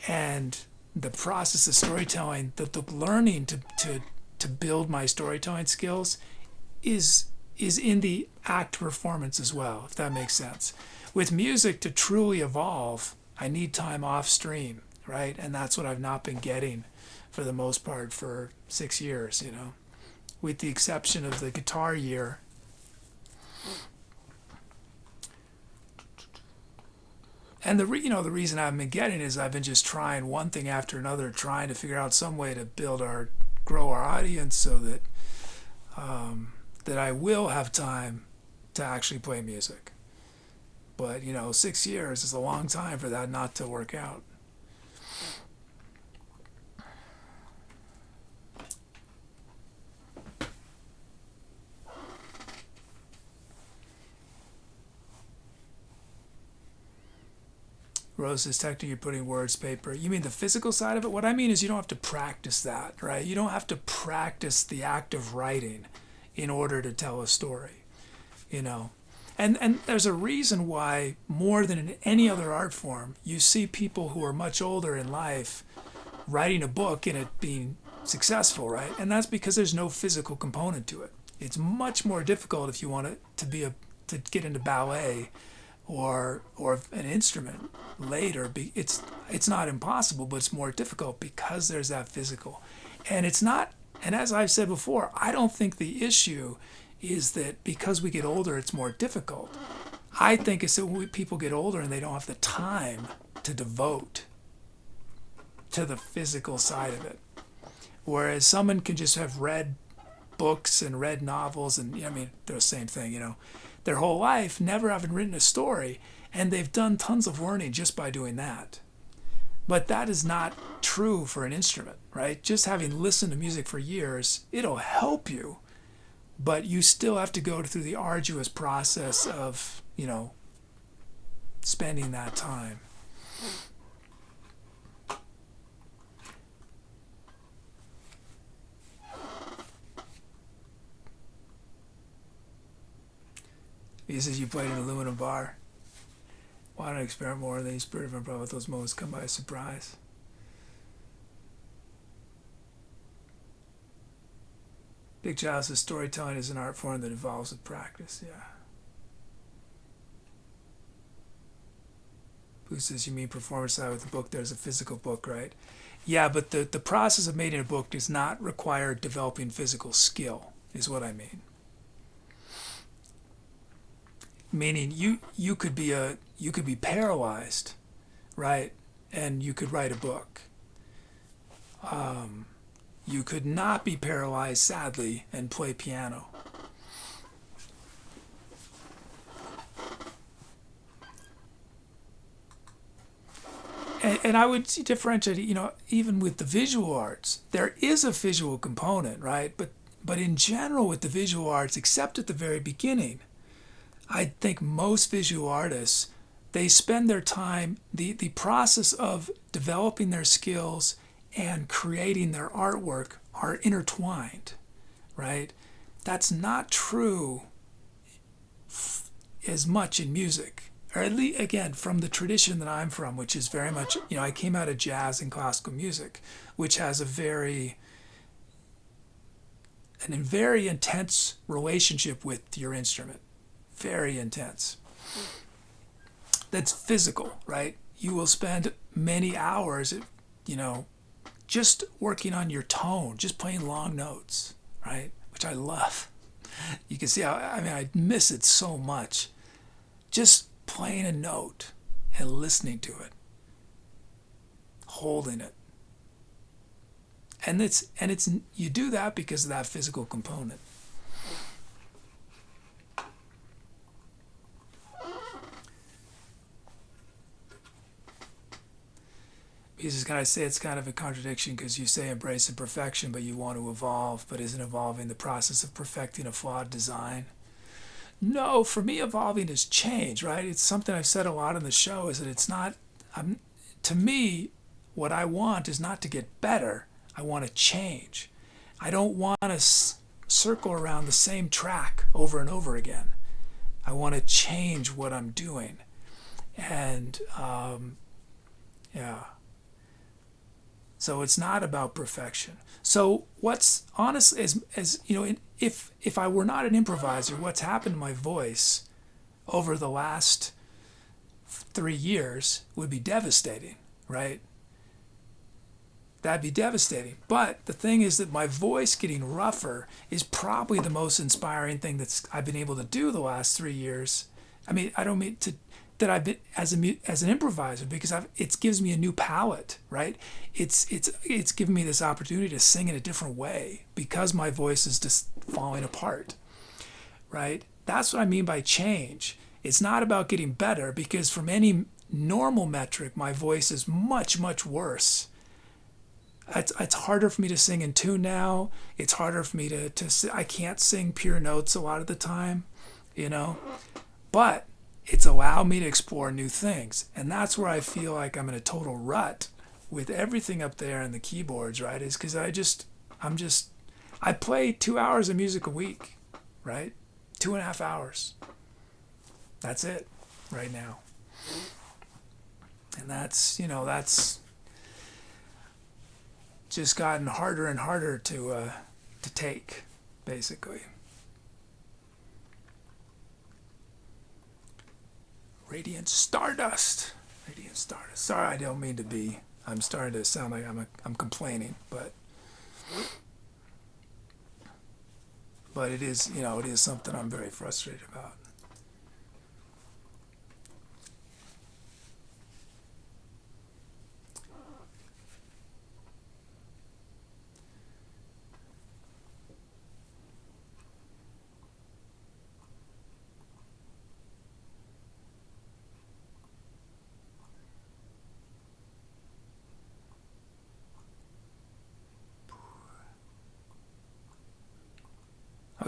And the process of storytelling, the learning to build my storytelling skills is in the act performance as well, if that makes sense. With music, to truly evolve, I need time off stream, right? And that's what I've not been getting for the most part for 6 years, with the exception of the guitar year. And the reason I haven't been getting is I've been just trying one thing after another, trying to figure out some way to grow our audience so that that I will have time to actually play music. But 6 years is a long time for that not to work out. Rose says, technically you're putting words, paper. You mean the physical side of it? What I mean is you don't have to practice that, right? You don't have to practice the act of writing in order to tell a story, And there's a reason why, more than in any other art form, you see people who are much older in life writing a book and it being successful, right? And that's because there's no physical component to it. It's much more difficult if you want it to get into ballet or an instrument later. It's not impossible, but it's more difficult because there's that physical. And it's not, and as I've said before, I don't think the issue is that because we get older it's more difficult. I think it's that people get older and they don't have the time to devote to the physical side of it. Whereas someone can just have read books and read novels and, they're the same thing, their whole life, never having written a story, and they've done tons of learning just by doing that. But that is not true for an instrument, right? Just having listened to music for years, it'll help you, but you still have to go through the arduous process of, spending that time. He says you played an aluminum bar. Why not experiment more than the spirit of improv with those moments come by surprise? Big Child says storytelling is an art form that evolves with practice. Yeah. Blue says you mean performance side with the book. There's a physical book, right? Yeah, but the process of making a book does not require developing physical skill, is what I mean. Meaning you could be paralyzed, right? And you could write a book. You could not be paralyzed, sadly, and play piano. And I would differentiate, even with the visual arts, there is a visual component, right? But in general, with the visual arts, except at the very beginning, I think most visual artists, they spend their time, the process of developing their skills and creating their artwork are intertwined, right? That's not true as much in music, or at least, again, from the tradition that I'm from, which is very much, I came out of jazz and classical music, which has a very intense relationship with your instrument. Very intense. That's physical, right? You will spend many hours, just working on your tone, just playing long notes, right? Which I love. You can see how, I miss it so much. Just playing a note and listening to it, holding it. And it's you do that because of that physical component. Jesus, can I say it's kind of a contradiction because you say embrace imperfection, but you want to evolve, but isn't evolving the process of perfecting a flawed design? No, for me, evolving is change, right? It's something I've said a lot on the show, is that it's not, to me, what I want is not to get better. I want to change. I don't want to circle around the same track over and over again. I want to change what I'm doing. And, yeah. So it's not about perfection. So what's honest as if I were not an improviser, what's happened to my voice over the last 3 years would be devastating, right? That'd be devastating. But the thing is that my voice getting rougher is probably the most inspiring thing I've been able to do the last 3 years. I don't mean that I've been as an improviser, because it gives me a new palette, right? It's given me this opportunity to sing in a different way because my voice is just falling apart, right? That's what I mean by change. It's not about getting better, because from any normal metric, my voice is much, much worse. It's harder for me to sing in tune now. It's harder for me to I can't sing pure notes a lot of the time, but it's allowed me to explore new things. And that's where I feel like I'm in a total rut with everything up there and the keyboards, right? Is because I play 2 hours of music a week, right? 2.5 hours. That's it right now. And that's just gotten harder and harder to take, basically. Radiant Stardust. Sorry, I don't mean to be. I'm starting to sound like I'm complaining, but it is, it is something I'm very frustrated about.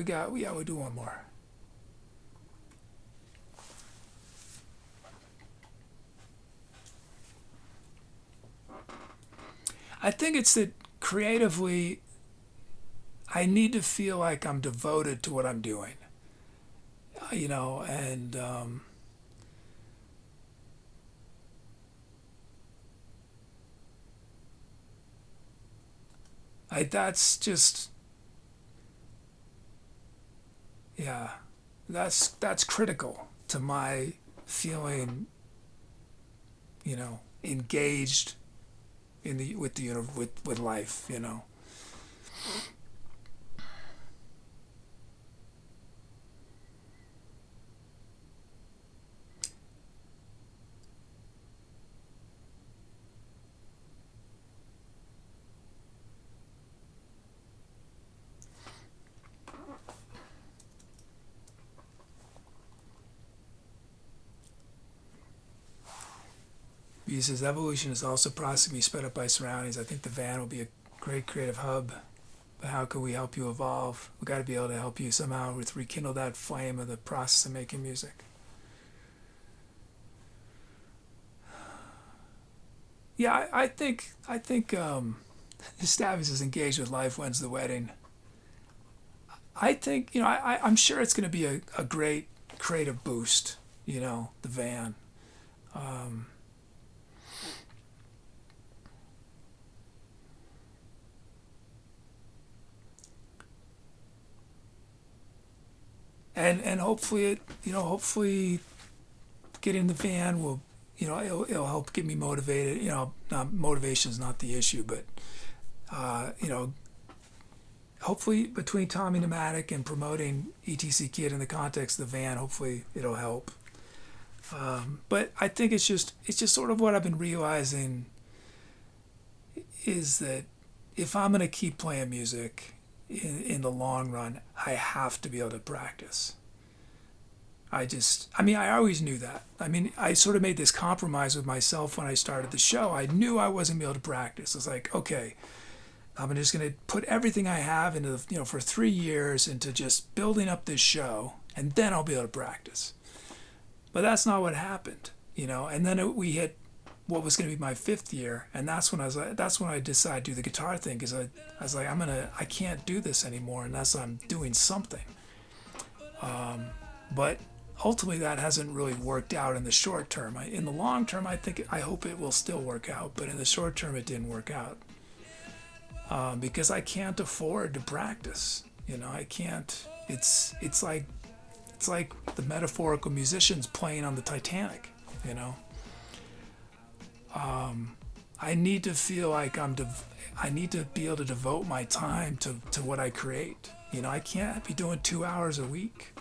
We'll do one more. I think it's that creatively, I need to feel like I'm devoted to what I'm doing, and that's just, yeah, that's critical to my feeling, engaged with life, He says, evolution is also processing sped up by surroundings. I think the van will be a great creative hub, but how can we help you evolve? We got to be able to help you somehow rekindle that flame of the process of making music. Yeah, I think Staphy is engaged with life. When's the wedding? I think, I'm sure it's going to be a great creative boost, you know, the van. And hopefully it, you know, hopefully getting the van will, you know, it'll help get me motivated. You know, motivation is not the issue, but you know, hopefully between Tommy Pneumatic and promoting ETC Kit in the context of the van, hopefully it'll help. But I think it's just sort of what I've been realizing is that if I'm gonna keep playing music in the long run, I have to be able to practice. I mean, I always knew that. I mean, I sort of made this compromise with myself when I started the show. I knew I wasn't going to be able to practice. It's like, okay, I'm just going to put everything I have into, you know, for 3 years into just building up this show, and then I'll be able to practice. But that's not what happened, you know. And then we hit what was going to be my 5th year, and that's when I decided to do the guitar thing, because I was like, I can't do this anymore unless I'm doing something. But ultimately that hasn't really worked out in the short term. In the long term, I hope it will still work out, but in the short term it didn't work out, because I can't afford to practice. You know, I can't. It's like the metaphorical musicians playing on the Titanic. You know, I need to feel like I need to be able to devote my time to what I create. You know, I can't be doing 2 hours a week.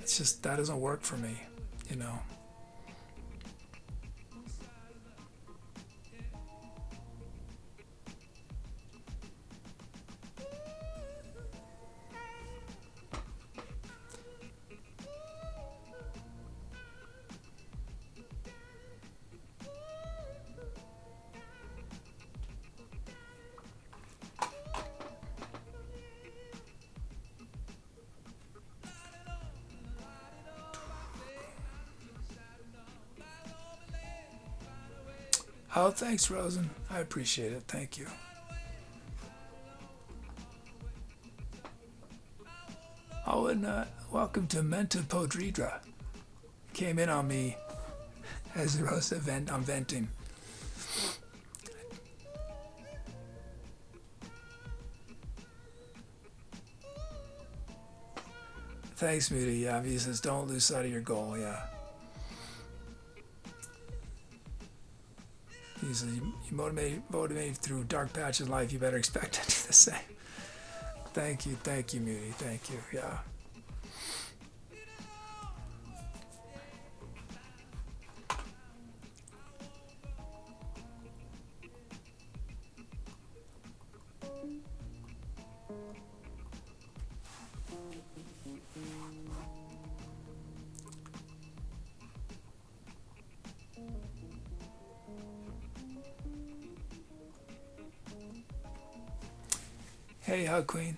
It's just, that doesn't work for me, you know. Oh, thanks, Rosen. I appreciate it. Thank you. Oh, and welcome to Menta Podridra. Came in on me as Rosa I'm venting. Thanks, Moody. Yeah, he says, don't lose sight of your goal. Yeah. He says, you motivate through dark patch of life. You better expect to do the same. Thank you, Moody. Thank you. Yeah. Hey, Hug Queen.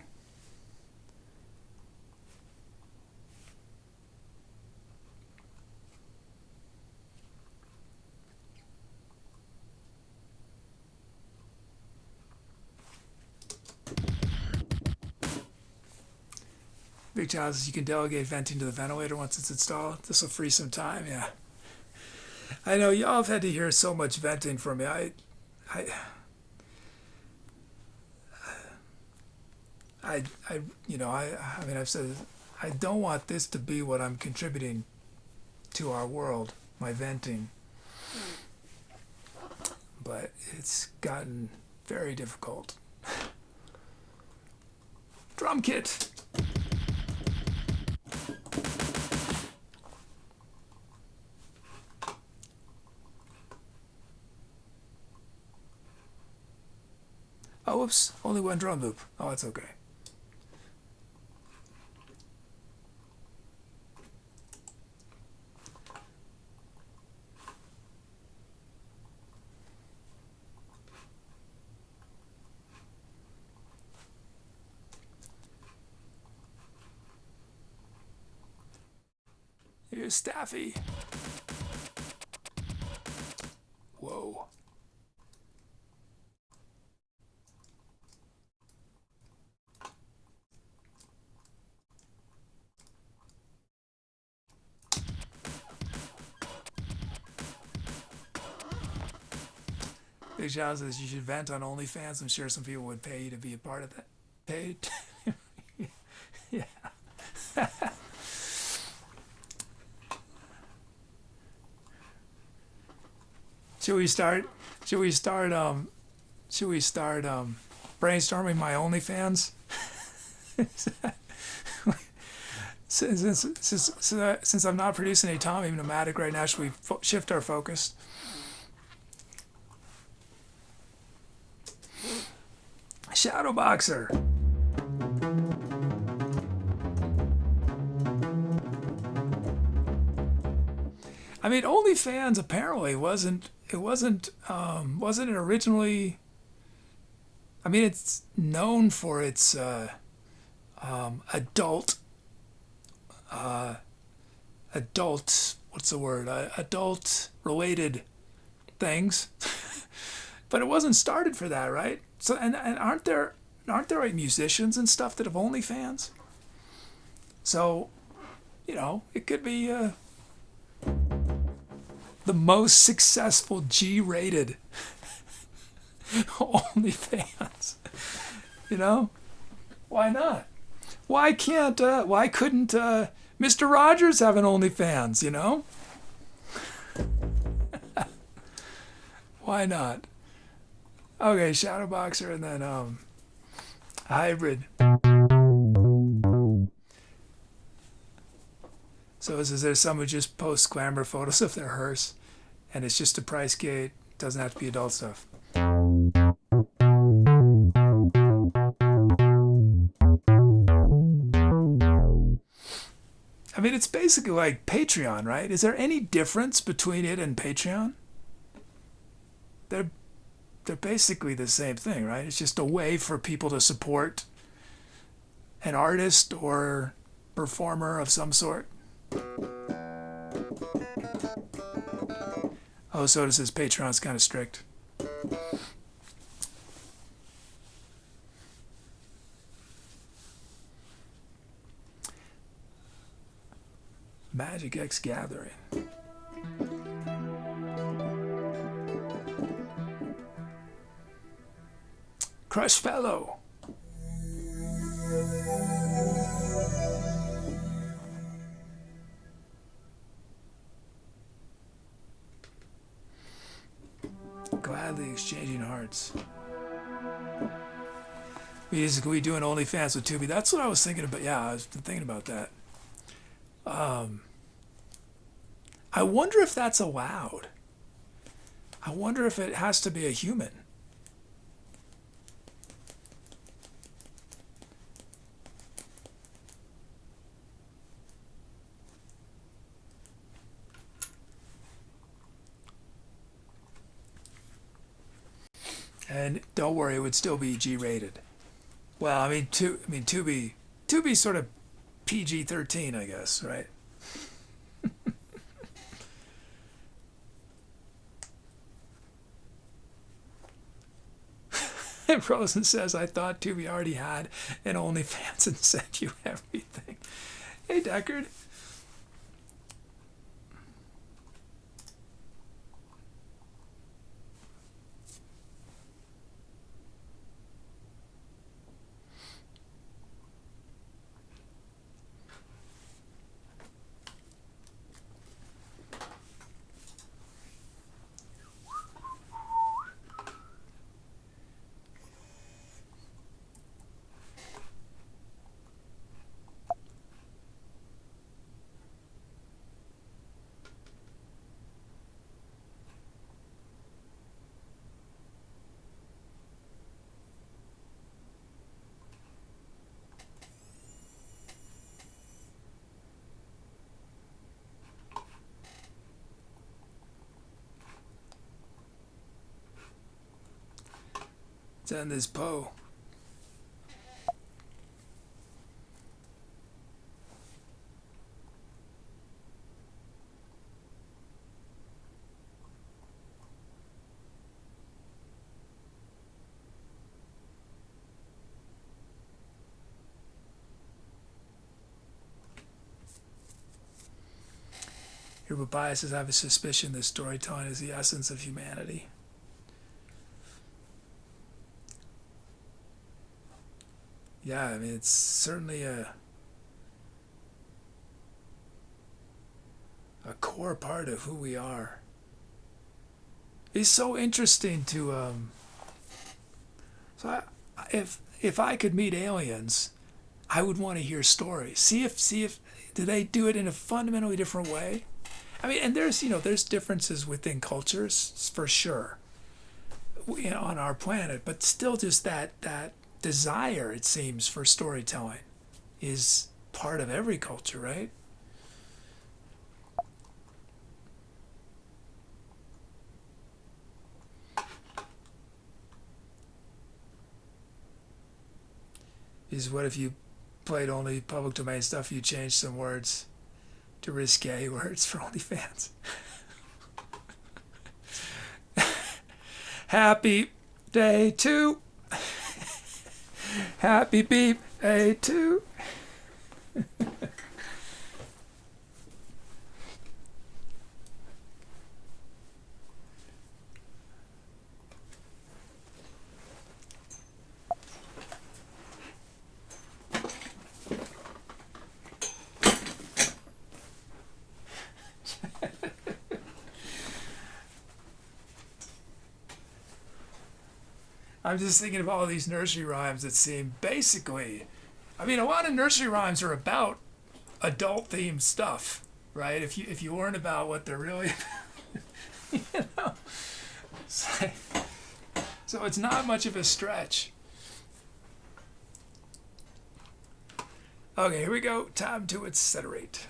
Big Child says you can delegate venting to the ventilator once it's installed. This will free some time. Yeah. I know y'all have had to hear so much venting from me. I you know, I mean, I've said I don't want this to be what I'm contributing to our world, my venting. But it's gotten very difficult. Drum kit. Oh, whoops, only one drum loop. Oh, that's okay. Here's Staffy. Whoa. Big John says you should vent on OnlyFans. I'm sure some people would pay you to be a part of that. Paid? Yeah. Should we start? Should we start? Should we start brainstorming my OnlyFans? Since I'm not producing a Tommy Pneumatic right now, should we shift our focus? Shadowboxer. I mean, OnlyFans apparently wasn't it originally? I mean, it's known for its adult what's the word? Adult related things, but it wasn't started for that, right? So and aren't there like musicians and stuff that have OnlyFans? So, it could be the most successful G-rated OnlyFans. Why not? Why couldn't Mr. Rogers have an OnlyFans, Why not? Okay, Shadowboxer and then Hybrid. So is there some who just post glamour photos of their hearse and it's just a price gate, doesn't have to be adult stuff. I mean, it's basically like Patreon, right? Is there any difference between it and Patreon? They're basically the same thing, right? It's just a way for people to support an artist or performer of some sort. Oh, so does his Patreon's kind of strict. Magic X Gathering. Crush Fellow. Gladly Exchanging Hearts. We doing OnlyFans with Tubi. That's what I was thinking about. Yeah, I was thinking about that. I wonder if that's allowed. I wonder if it has to be a human. And don't worry, it would still be G-rated. Well, I mean, Tubi's sort of PG-13, I guess, right? And Rosen says, I thought Tubi already had an OnlyFans and sent you everything. Hey, Deckard. Let's end this Poe. Here, but biases have a suspicion that storytelling is the essence of humanity. Yeah, I mean, it's certainly a core part of who we are. It's so interesting to so if I could meet aliens, I would want to hear stories. See if do they do it in a fundamentally different way? I mean, and there's differences within cultures for sure, on our planet, but still just that desire, it seems, for storytelling is part of every culture, right? Is what if you played only public domain stuff, you changed some words to risque words for OnlyFans. Happy day to happy beep day to. I'm just thinking of all these nursery rhymes that seem basically, I mean, a lot of nursery rhymes are about adult themed stuff, right? If you learn about what they're really, you know, so it's not much of a stretch. Okay, here we go. Time to accelerate.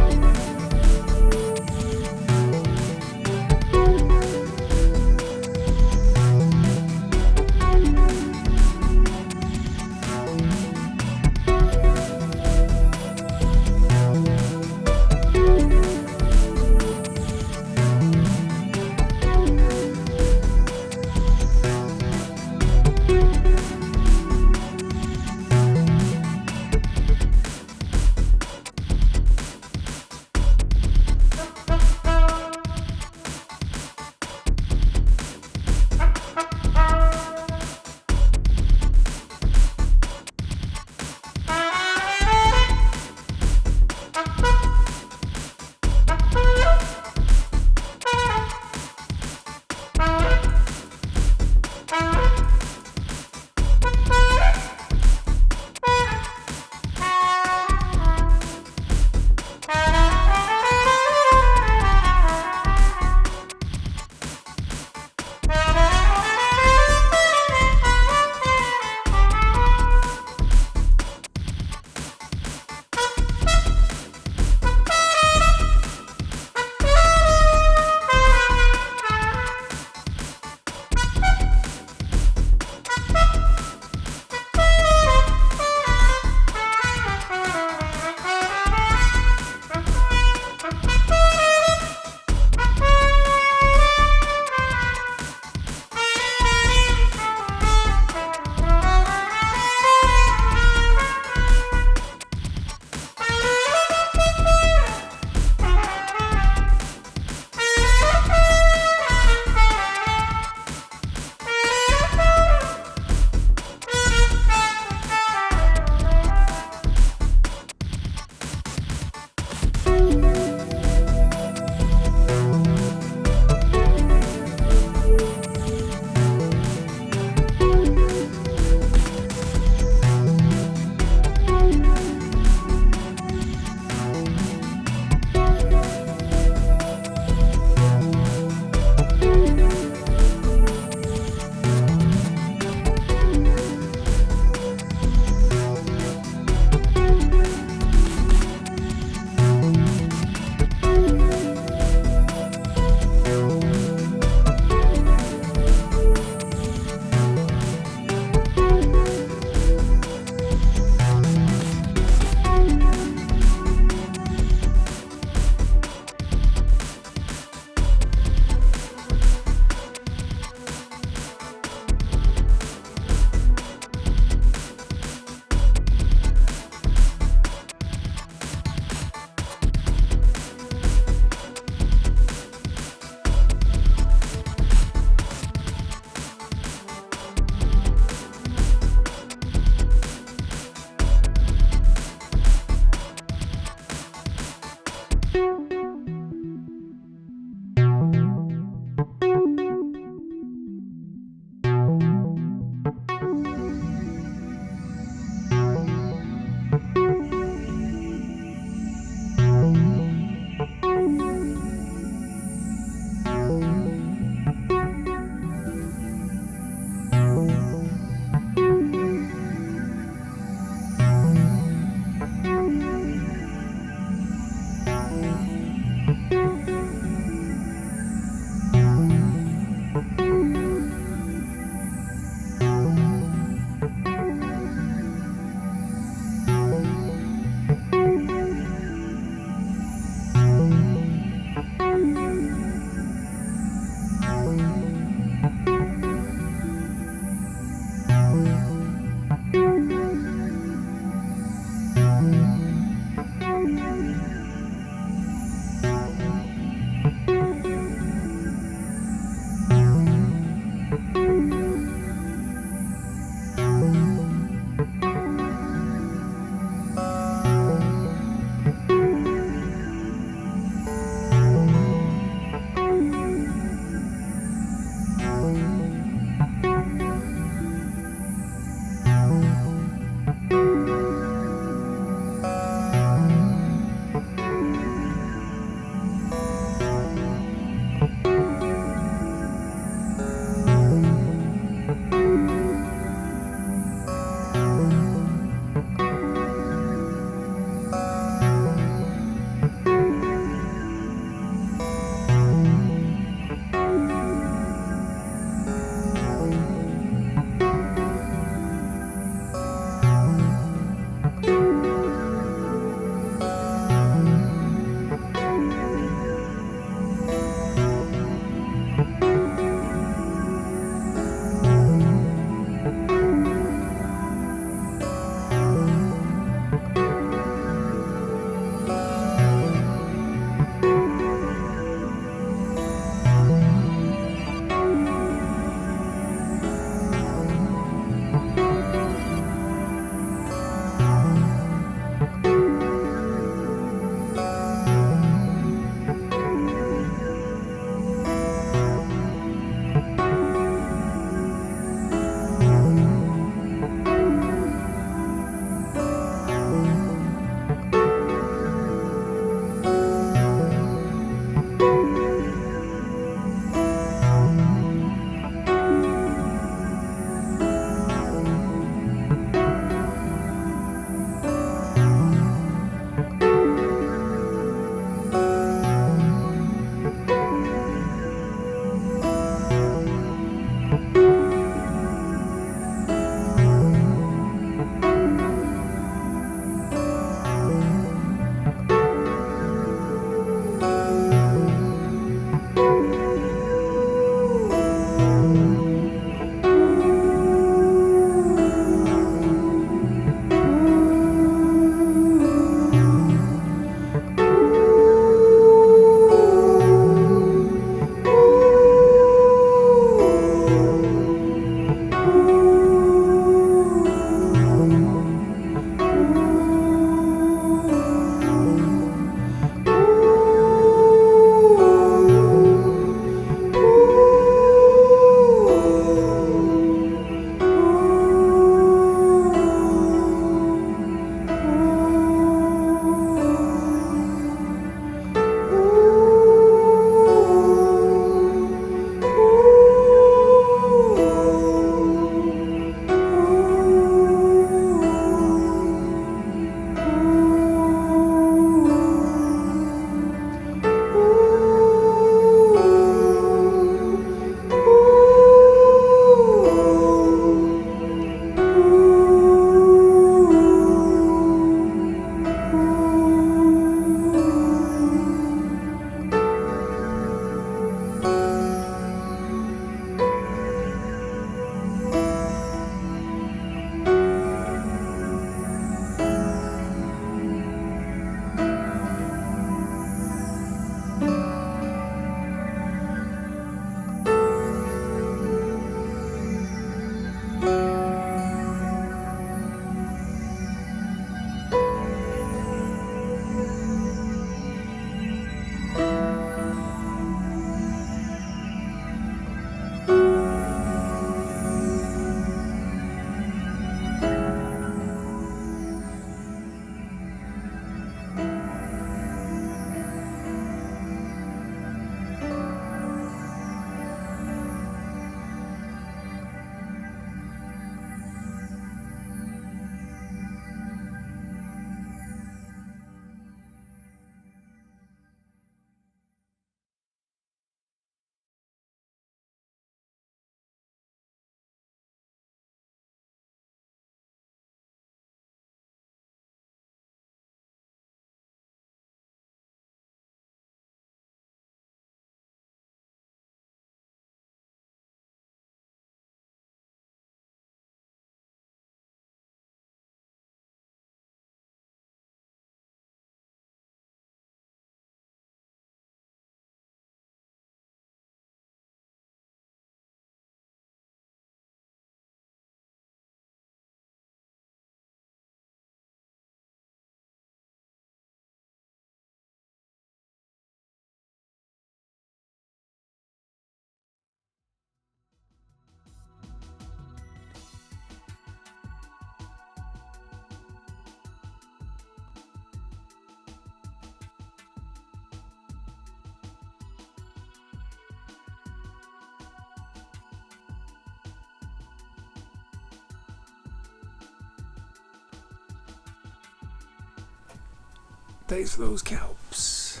Thanks for those kelps.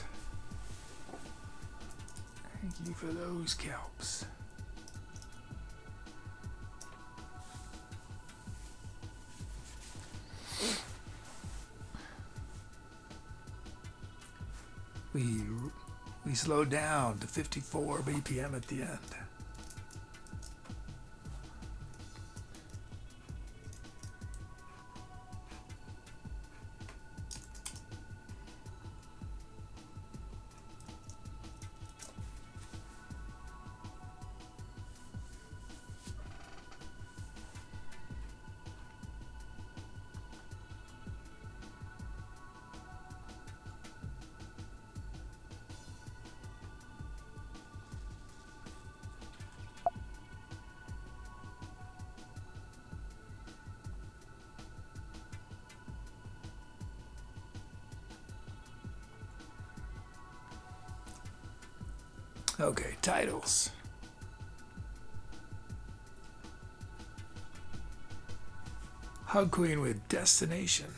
Thank you for those kelps. We slowed down to 54 BPM at the end. Okay, titles. Hug Queen with Destination.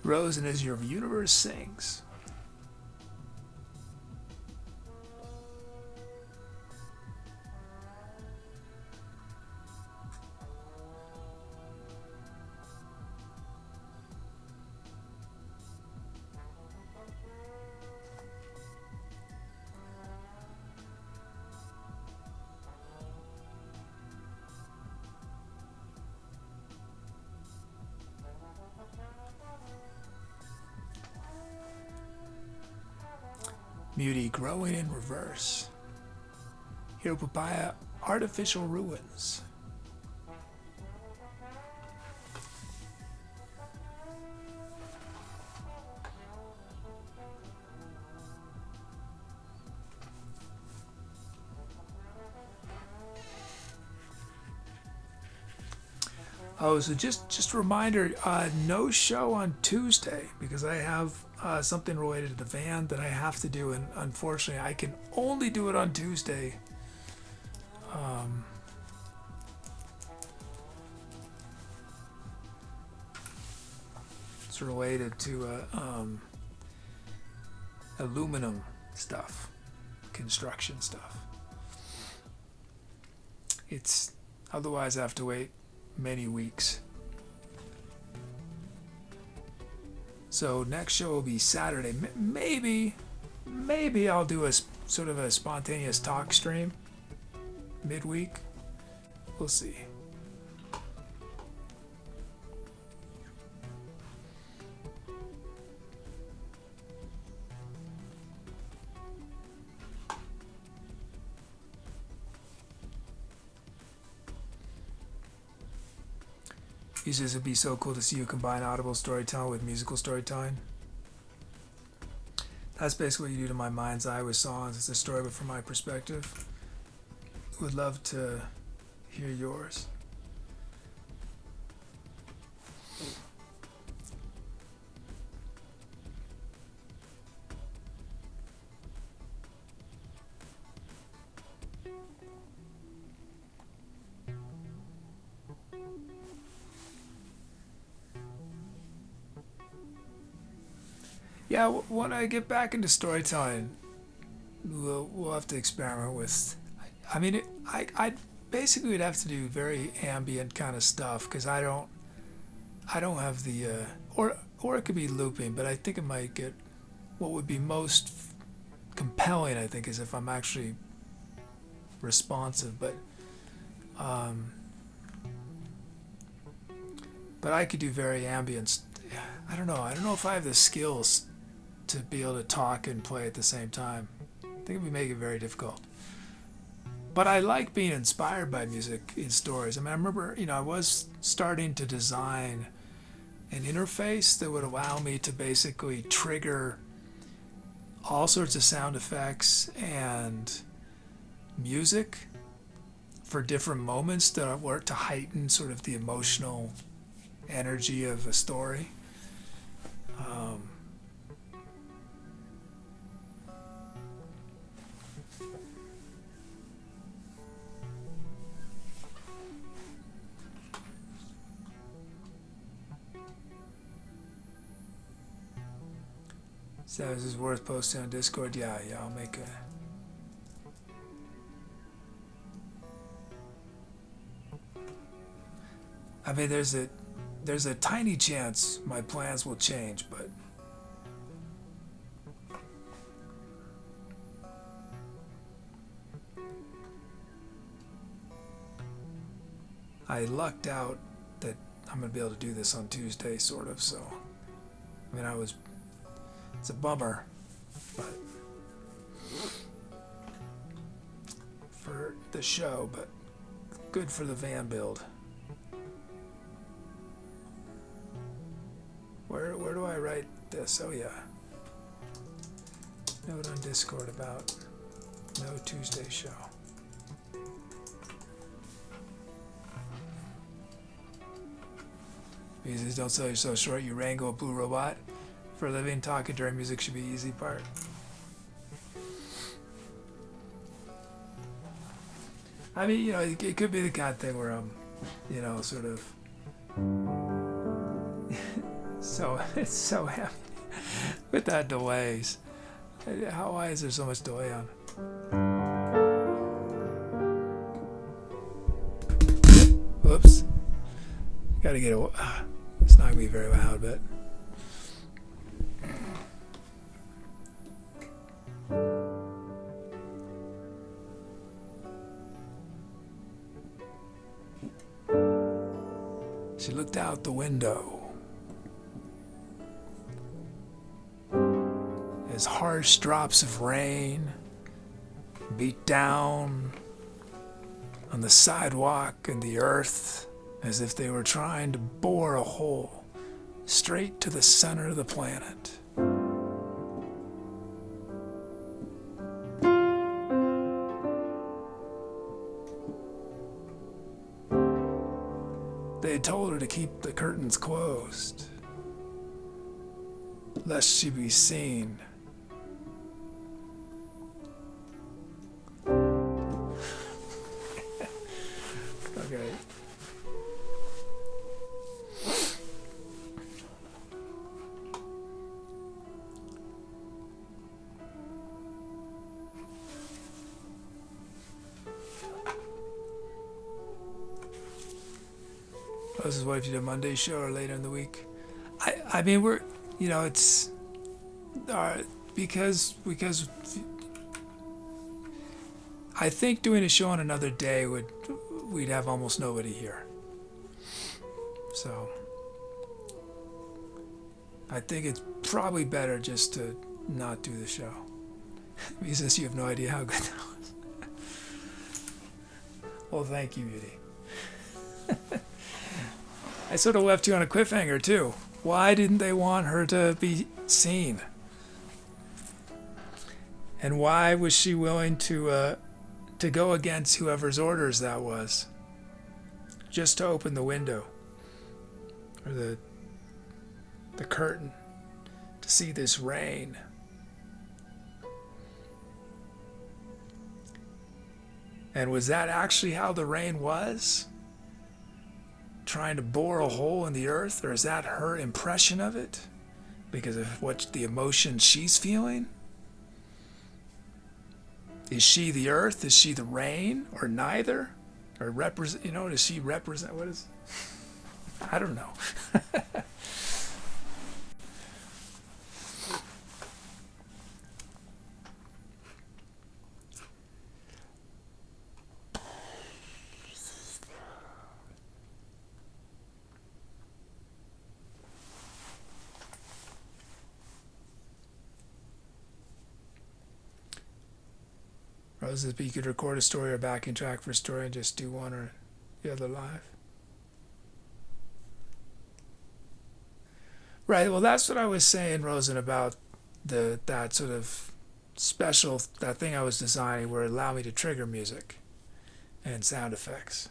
Rose and As Your Universe Sings. Muty Growing in Reverse. Hero Papaya Artificial Ruins. Oh, so just a reminder, no show on Tuesday because I have something related to the van that I have to do, and unfortunately I can only do it on Tuesday. It's related to aluminum stuff, construction stuff. It's otherwise I have to wait many weeks. So next show will be Saturday. Maybe I'll do a sort of a spontaneous talk stream midweek. We'll see. He says it'd be so cool to see you combine audible storytelling with musical storytelling. That's basically what you do to my mind's eye with songs. It's a story, but from my perspective. Would love to hear yours. Yeah, when I get back into storytelling, we'll have to experiment with. I mean, I basically would have to do very ambient kind of stuff because I don't have the or it could be looping, but I think it might get what would be most compelling. I think is if I'm actually responsive, but I could do very ambient. I don't know if I have the skills to be able to talk and play at the same time. I think it would make it very difficult. But I like being inspired by music in stories. I mean, I remember, I was starting to design an interface that would allow me to basically trigger all sorts of sound effects and music for different moments that were to heighten sort of the emotional energy of a story. So is this worth posting on Discord? Yeah, I'll make a... I mean, there's a tiny chance my plans will change, but I lucked out that I'm gonna be able to do this on Tuesday, sort of. So, I mean, it's a bummer, but for the show, but good for the van build. Where do I write this? Oh yeah. Note on Discord about no Tuesday show. Music, don't sell yourself short. You wrangle a blue robot. For a living, talking during music should be easy part. I mean, you know, it could be the kind of thing where I'm, you know, sort of so it's so happy with that delays. Why is there so much delay on? Whoops. Gotta get a. It's not gonna be very loud, but. She looked out the window. As harsh drops of rain beat down on the sidewalk and the earth as if they were trying to bore a hole straight to the center of the planet. They had told her to keep the curtains closed, lest she be seen. Okay. This is what if you did a Monday show or later in the week. I mean, we're, you know, it's because I think doing a show on another day we'd have almost nobody here. So I think it's probably better just to not do the show. Because you have no idea how good that was. Well, thank you, Beauty. I sort of left you on a cliffhanger too. Why didn't they want her to be seen? And why was she willing to go against whoever's orders that was? Just to open the window or the curtain to see this rain. And was that actually how the rain was? Trying to bore a hole in the earth? Or is that her impression of it? Because of what the emotion she's feeling? Is she the earth? Is she the rain? Or neither? Or represent, you know, does she represent, what is, I don't know. Roses, but you could record a story or backing track for a story and just do one or the other live. Right, well that's what I was saying, Rosen, about that sort of special, that thing I was designing where it allowed me to trigger music and sound effects.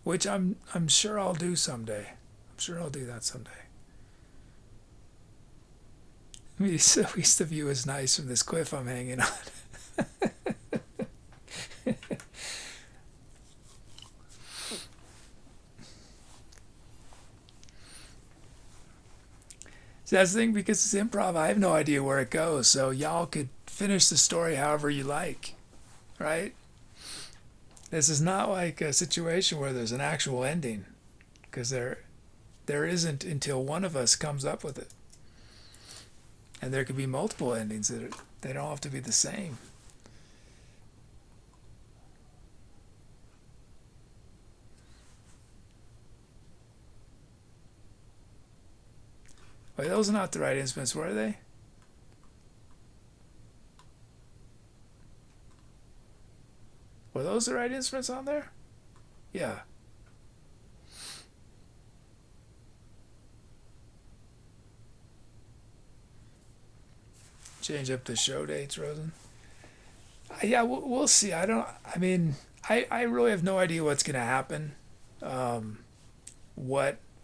Which I'm sure I'll do someday. I'm sure I'll do that someday. I mean, at least the view is nice from this cliff I'm hanging on. That's the thing, because it's improv, I have no idea where it goes. So y'all could finish the story however you like, right? This is not like a situation where there's an actual ending, because there isn't until one of us comes up with it. And there could be multiple endings they don't have to be the same. Wait, those are not the right instruments, were they? Were those the right instruments on there? Yeah. Change up the show dates, Rosen. Yeah, we'll see. I mean, I really have no idea what's going to happen.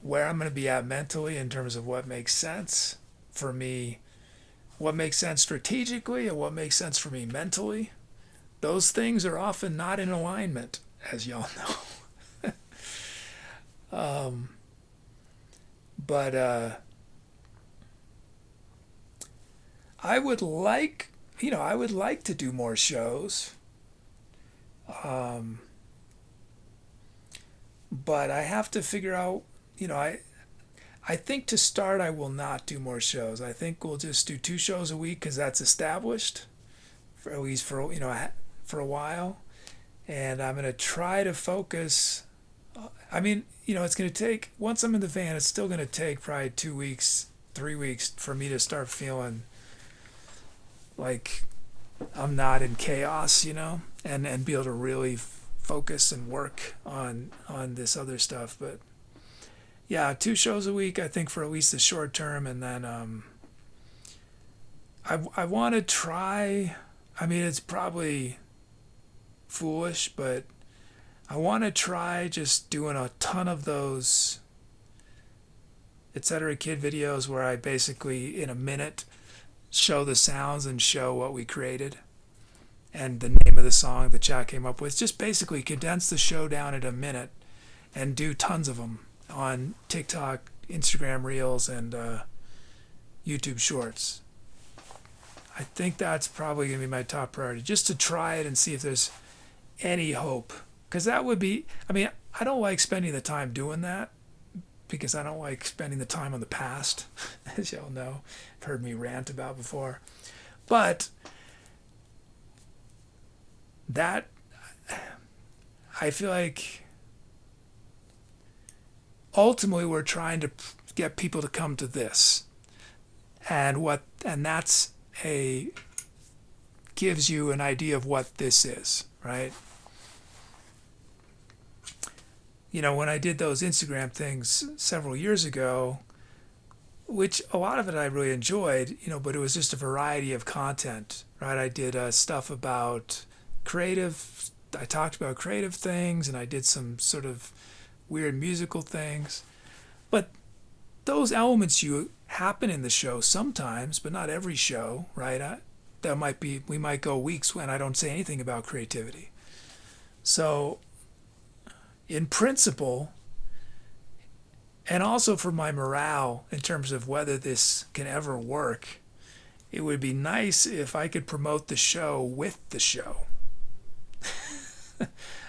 Where I'm going to be at mentally in terms of what makes sense for me, what makes sense strategically, and what makes sense for me mentally. Those things are often not in alignment, as y'all know. But I would like, I would like to do more shows. But I have to figure out, I think to start I will not do more shows. I think we'll just do 2 shows a week, because that's established, for at least for a while. And I'm going to try to focus. I mean, it's going to take, once I'm in the van, it's still going to take probably 2 weeks, 3 weeks for me to start feeling like I'm not in chaos, and be able to really focus and work on this other stuff. But yeah, 2 shows a week, I think, for at least the short term. And then I want to try, I mean, it's probably foolish, but I want to try just doing a ton of those etc. kid videos where I basically in a minute show the sounds and show what we created and the name of the song the chat came up with. Just basically condense the show down at a minute and do tons of them on TikTok, Instagram Reels, and YouTube Shorts. I think that's probably going to be my top priority, just to try it and see if there's any hope. Because that would be, I mean, I don't like spending the time doing that, because I don't like spending the time on the past, as y'all know. You've heard me rant about before. But that, I feel like ultimately we're trying to get people to come to this. And that's gives you an idea of what this is, right? When I did those Instagram things several years ago, which a lot of it I really enjoyed, but it was just a variety of content, right? I did stuff about I talked about creative things, and I did some sort of weird musical things. But those elements happen in the show sometimes, but not every show, right? We might go weeks when I don't say anything about creativity. So in principle, and also for my morale in terms of whether this can ever work, it would be nice if I could promote the show with the show.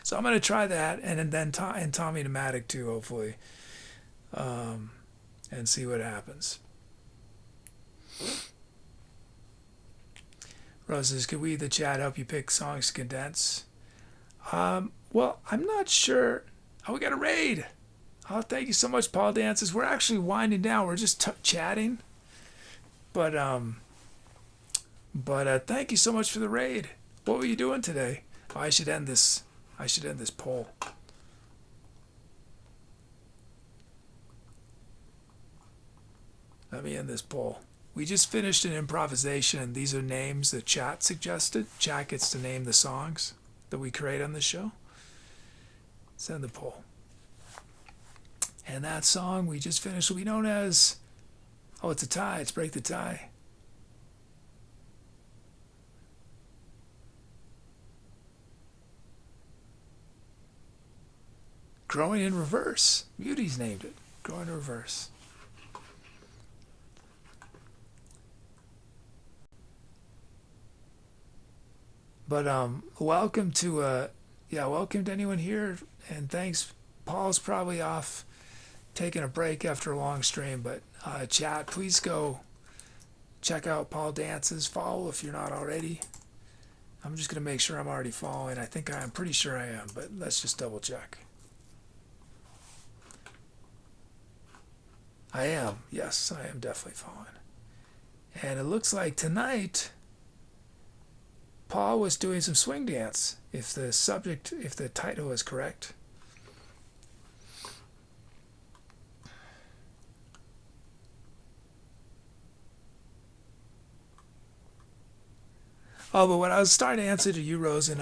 So I'm going to try that, and then Tommy Pneumatic too, hopefully, and see what happens. Rose says, could we, the chat, help you pick songs to condense? Well, I'm not sure. Oh, we got a raid. Oh, thank you so much, Paul Dances. We're actually winding down. We're just chatting. But thank you so much for the raid. What were you doing today? Oh, I should end this poll. Let me end this poll. We just finished an improvisation, and these are names that chat suggested. Chat gets to name the songs that we create on the show. Send the poll. And that song we just finished will be known as, it's a tie. It's Break the Tie. Growing in Reverse. Beauty's named it. Growing in Reverse. But welcome to welcome to anyone here, and thanks. Paul's probably off taking a break after a long stream, but chat, please go check out Paul Dance's follow if you're not already. I'm just gonna make sure I'm already following. I'm pretty sure I am, but let's just double check. I am. Yes, I am definitely following. And it looks like tonight Paul was doing some swing dance, if the title is correct. Oh, but what I was starting to answer to you, Rosen,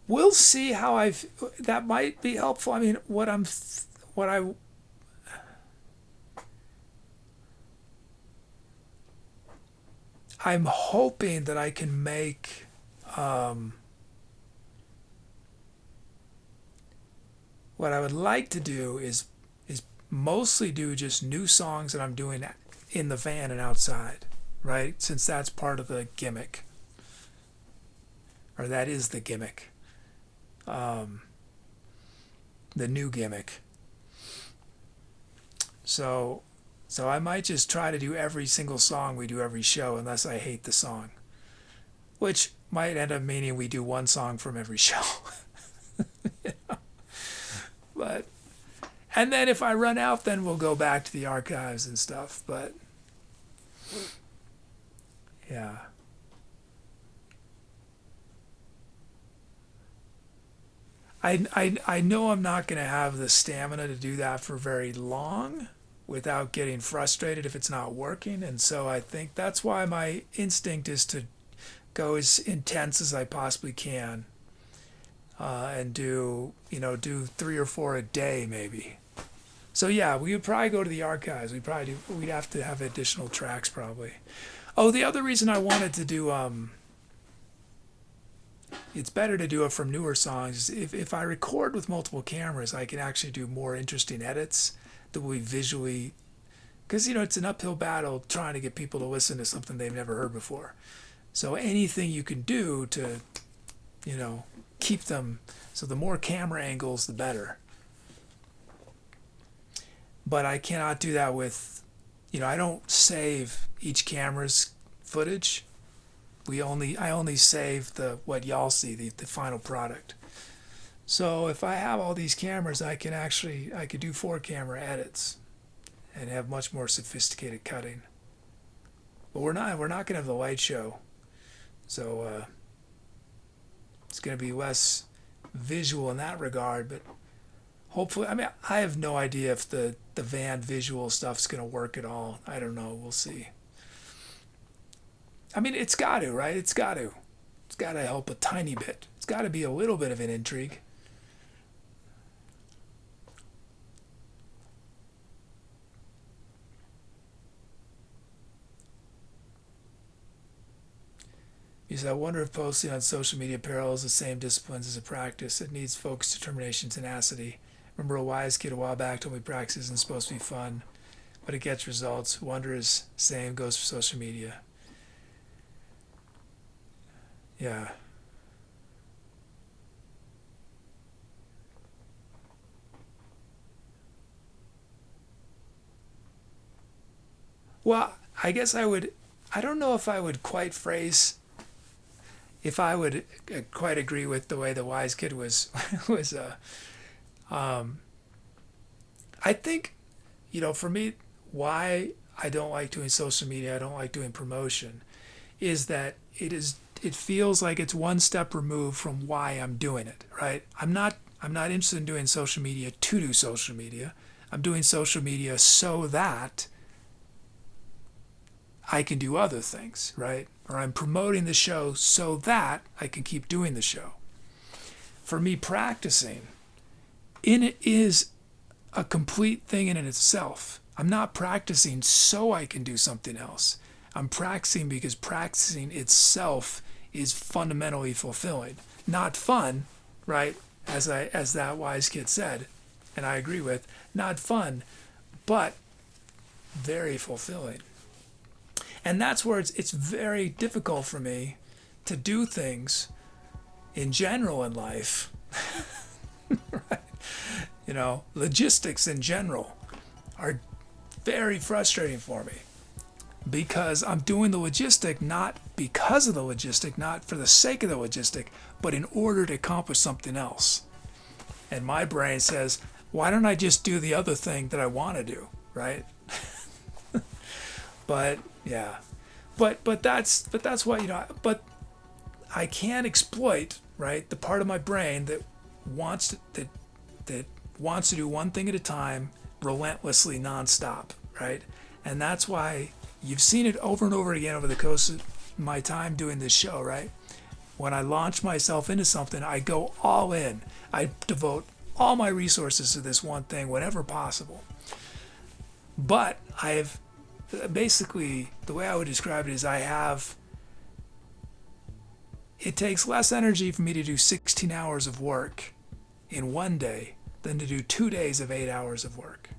we'll see how that might be helpful. I mean, I'm hoping that I can make what I would like to do is mostly do just new songs that I'm doing in the van and outside, right? Since that's part of the gimmick, or that is the gimmick, the new gimmick. So I might just try to do every single song we do every show, unless I hate the song, which might end up meaning we do one song from every show. You know? But, and then if I run out, then we'll go back to the archives and stuff. But yeah. I know I'm not going to have the stamina to do that for very long without getting frustrated if it's not working. And so I think that's why my instinct is to go as intense as I possibly can, and do 3 or 4 a day maybe. So yeah, we would probably go to the archives. We'd have to have additional tracks probably. Oh, the other reason I wanted to do it's better to do it from newer songs. If I record with multiple cameras, I can actually do more interesting edits that will be visually, because it's an uphill battle trying to get people to listen to something they've never heard before. So anything you can do to keep them, so the more camera angles the better. But I cannot do that with, I don't save each camera's footage. I only save what y'all see, the final product. So if I have all these cameras, I could do 4 camera edits and have much more sophisticated cutting. But we're not going to have the light show. So it's going to be less visual in that regard, but hopefully, I have no idea if the van visual stuff's going to work at all. I don't know. We'll see. It's got to, right? It's got to help a tiny bit. It's got to be a little bit of an intrigue. Because I wonder if posting on social media parallels the same disciplines as a practice. It needs focus, determination, tenacity. Remember a wise kid a while back told me practice isn't supposed to be fun, but it gets results. Wonder is same goes for social media. Yeah. Well, I guess I don't know if I would quite phrase, if I would quite agree with the way the wise kid was, I think, for me, why I don't like doing social media, I don't like doing promotion, is that it feels like it's one step removed from why I'm doing it, right? I'm not interested in doing social media to do social media. I'm doing social media so that I can do other things, right? Or I'm promoting the show so that I can keep doing the show. For me, practicing is a complete thing in itself. I'm not practicing so I can do something else. I'm practicing because practicing itself is fundamentally fulfilling. Not fun, right? As that wise kid said, and I agree with, not fun, but very fulfilling. And that's where it's very difficult for me to do things in general in life, right? You know, logistics in general are very frustrating for me because I'm doing the logistic not because of the logistic, not for the sake of the logistic, but in order to accomplish something else. And my brain says, why don't I just do the other thing that I want to do, right? But yeah, but that's why, you know, but I can't exploit, right, the part of my brain that wants to do one thing at a time, relentlessly, nonstop, right? And that's why you've seen it over and over again over the course of my time doing this show, right? When I launch myself into something, I go all in. I devote all my resources to this one thing whenever possible. But I have, basically, the way I would describe it is it takes less energy for me to do 16 hours of work in one day than to do 2 days of 8 hours of work.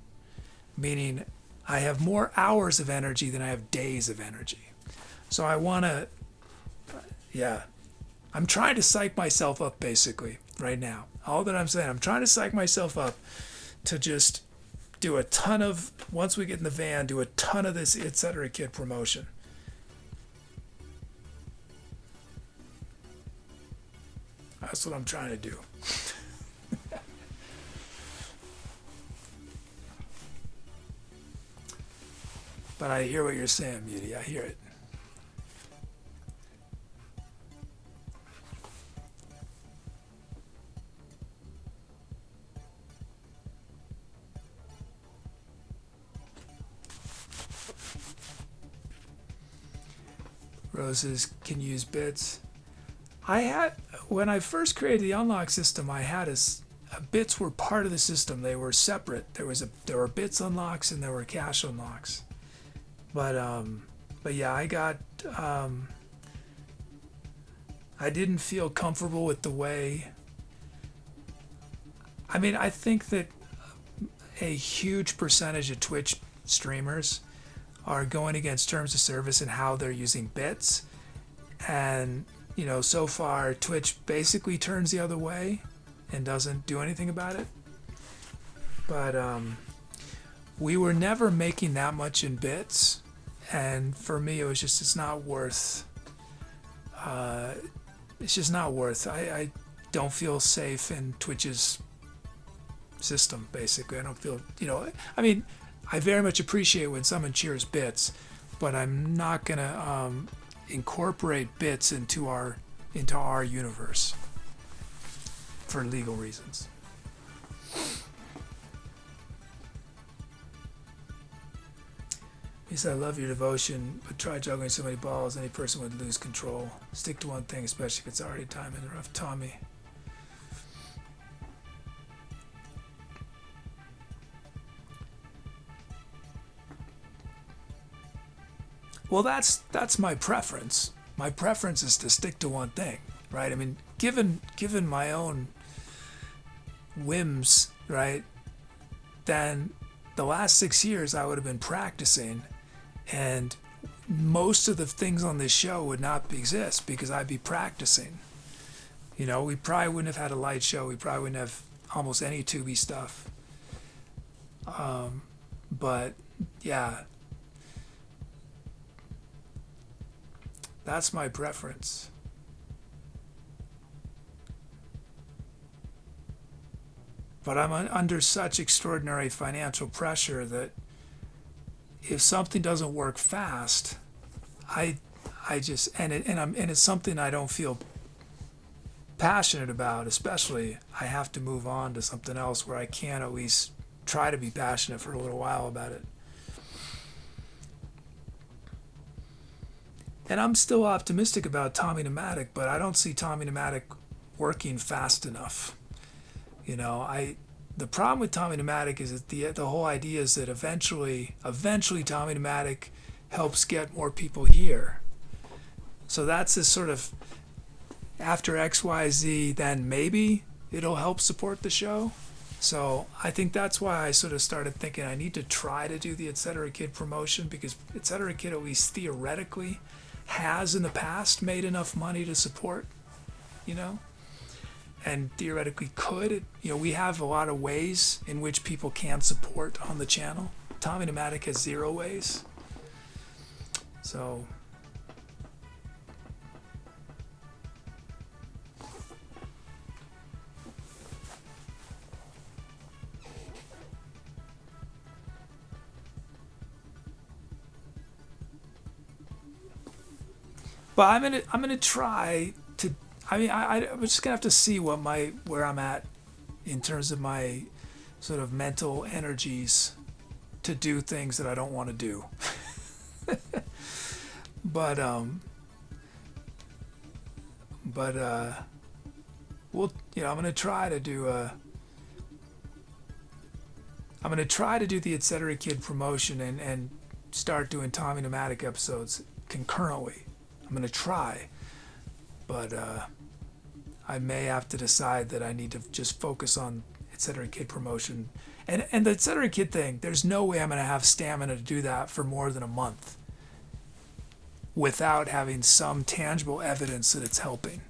Meaning I have more hours of energy than I have days of energy. So I want to, I'm trying to psych myself up basically right now. All that I'm saying, I'm trying to psych myself up to just do a ton of, once we get in the van, do a ton of this Etc. Kid promotion. That's what I'm trying to do. But I hear what you're saying, Beauty. I hear it. Roses can use bits. When I first created the unlock system, I had bits were part of the system. They were separate. There were bits unlocks and there were cache unlocks. But yeah, I didn't feel comfortable with the way. I mean, I think that a huge percentage of Twitch streamers are going against terms of service and how they're using bits. And, you know, so far Twitch basically turns the other way and doesn't do anything about it. But we were never making that much in bits. And for me, it was just, it's not worth, it's just not worth. I don't feel safe in Twitch's system, basically. I don't feel, you know, I mean, I very much appreciate when someone cheers bits, but I'm not gonna incorporate bits into our universe for legal reasons. He said, I love your devotion, but try juggling so many balls, any person would lose control. Stick to one thing, especially if it's already time in the rough. Tommy. Well, that's my preference. My preference is to stick to one thing, right? I mean, given my own whims, right, then the last 6 years I would have been practicing, and most of the things on this show would not exist because I'd be practicing. You know, we probably wouldn't have had a light show. We probably wouldn't have almost any Tubi stuff. But yeah, that's my preference. But I'm under such extraordinary financial pressure that if something doesn't work fast, I just and it's something I don't feel passionate about, especially I have to move on to something else where I can at least try to be passionate for a little while about it. And I'm still optimistic about Tommy Pneumatic, but I don't see Tommy Pneumatic working fast enough. You know, the problem with Tommy Pneumatic is that the whole idea is that eventually Tommy Pneumatic helps get more people here. So that's this sort of after XYZ, then maybe it'll help support the show. So I think that's why I sort of started thinking I need to try to do the Etc. Kid promotion, because Etc. Kid, at least theoretically, has in the past made enough money to support, you know, and theoretically could. We have a lot of ways in which people can support on the channel. Tommy Pneumatic has 0 ways. So but I'm gonna try to. I'm just gonna have to see where I'm at in terms of my sort of mental energies to do things that I don't want to do. but we'll, I'm gonna try to do the Etc. Kid promotion and start doing Tommy Pneumatic episodes concurrently. I'm gonna try, but I may have to decide that I need to just focus on Etc. Kid promotion. And the Etc. Kid thing, there's no way I'm gonna have stamina to do that for more than a month without having some tangible evidence that it's helping.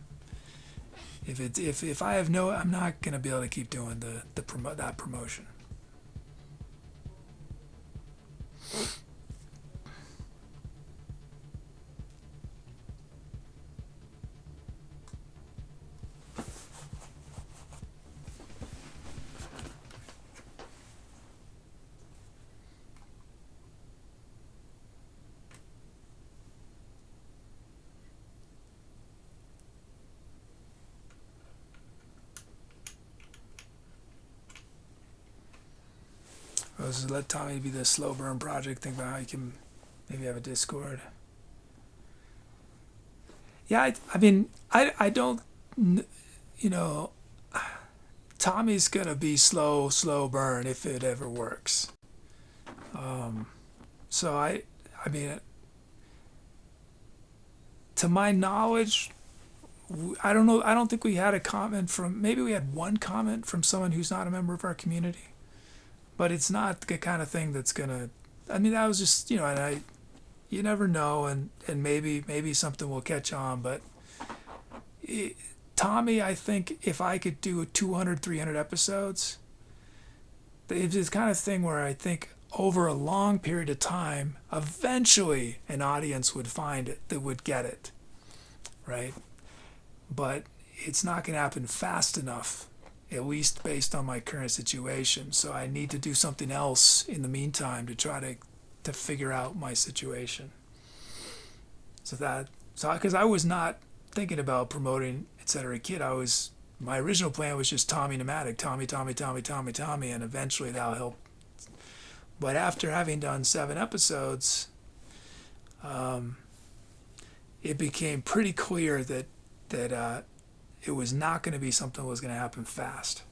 If I have no, I'm not gonna be able to keep doing that promotion. Just let Tommy be the slow burn project. Think about how you can maybe have a Discord. Yeah, I don't, Tommy's gonna be slow burn if it ever works. So I mean, to my knowledge, I don't know. I don't think we had a comment from. Maybe we had one comment from someone who's not a member of our community. But it's not the kind of thing that's gonna. I mean, that was just and you never know, and maybe something will catch on. But Tommy, I think if I could do 200, 300 episodes, it's this kind of thing where I think over a long period of time, eventually an audience would find it that would get it, right? But it's not gonna happen fast enough. At least based on my current situation. So I need to do something else in the meantime to try to figure out my situation. So because I was not thinking about promoting Etc. Kid. My original plan was just Tommy Pneumatic, Tommy, and eventually that'll help. But after having done 7 episodes, it became pretty clear that it was not going to be something that was going to happen fast.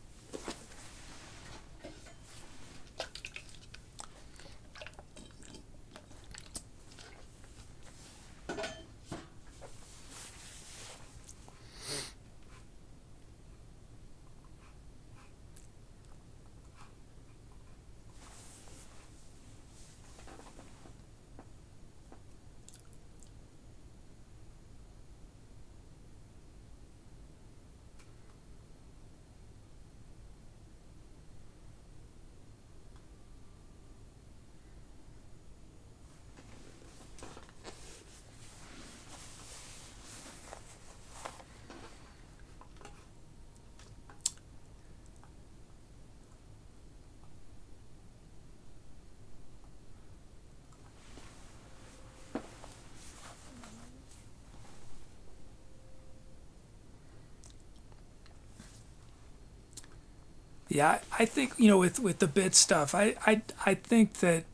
Yeah, I think with the bit stuff, I think that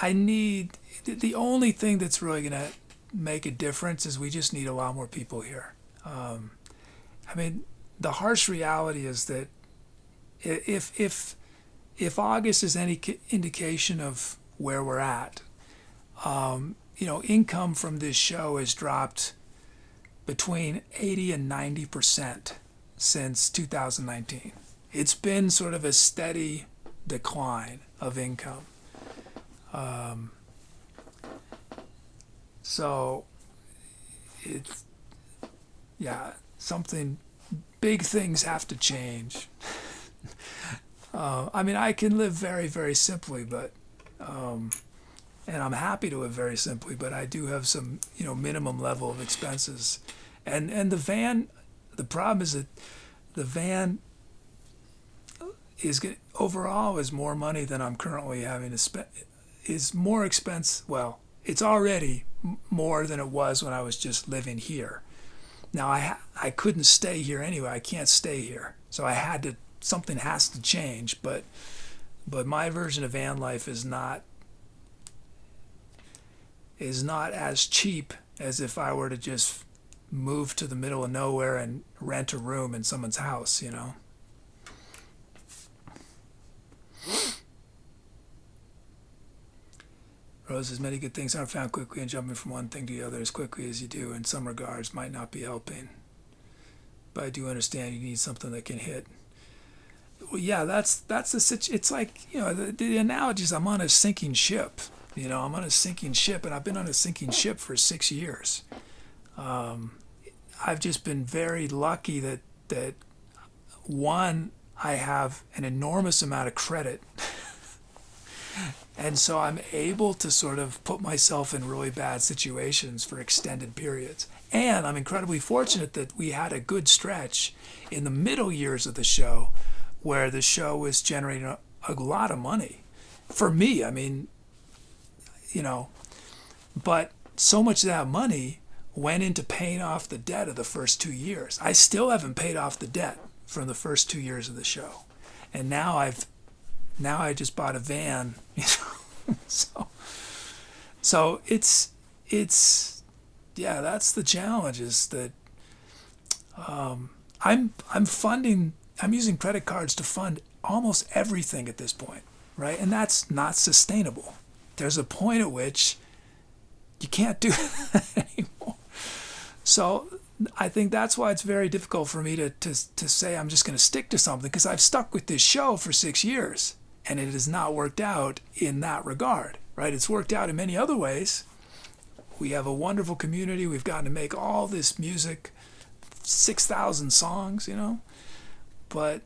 I need the only thing that's really gonna make a difference is we just need a lot more people here. I mean, the harsh reality is that if August is any indication of where we're at, income from this show has dropped between 80 and 90% since 2019. It's been sort of a steady decline of income. So it's, yeah, something, big things have to change. I mean, I can live very, very simply, but, and I'm happy to live very simply, but I do have some, minimum level of expenses. And the van, the problem is that the van overall is more money than I'm currently having to spend, is more expense. Well, it's already more than it was when I was just living here. Now I couldn't stay here anyway. I can't stay here. So I had to, something has to change, but my version of van life is not as cheap as if I were to just move to the middle of nowhere and rent a room in someone's house, Rose says many good things aren't found quickly, and jumping from one thing to the other as quickly as you do in some regards might not be helping. But I do understand you need something that can hit. Well, yeah, that's the situation. It's like, the analogy is I'm on a sinking ship. I'm on a sinking ship, and I've been on a sinking ship for 6 years. I've just been very lucky that one, I have an enormous amount of credit. And so I'm able to sort of put myself in really bad situations for extended periods. And I'm incredibly fortunate that we had a good stretch in the middle years of the show where the show was generating a lot of money. For me, I mean, but so much of that money went into paying off the debt of the first 2 years. I still haven't paid off the debt from the first 2 years of the show. And now I just bought a van, so it's yeah, that's the challenge, is that I'm using credit cards to fund almost everything at this point, right? And that's not sustainable. There's a point at which you can't do that anymore. So I think that's why it's very difficult for me to say I'm just going to stick to something, because I've stuck with this show for 6 years and it has not worked out in that regard, right? It's worked out in many other ways. We have a wonderful community. We've gotten to make all this music, 6,000 songs, but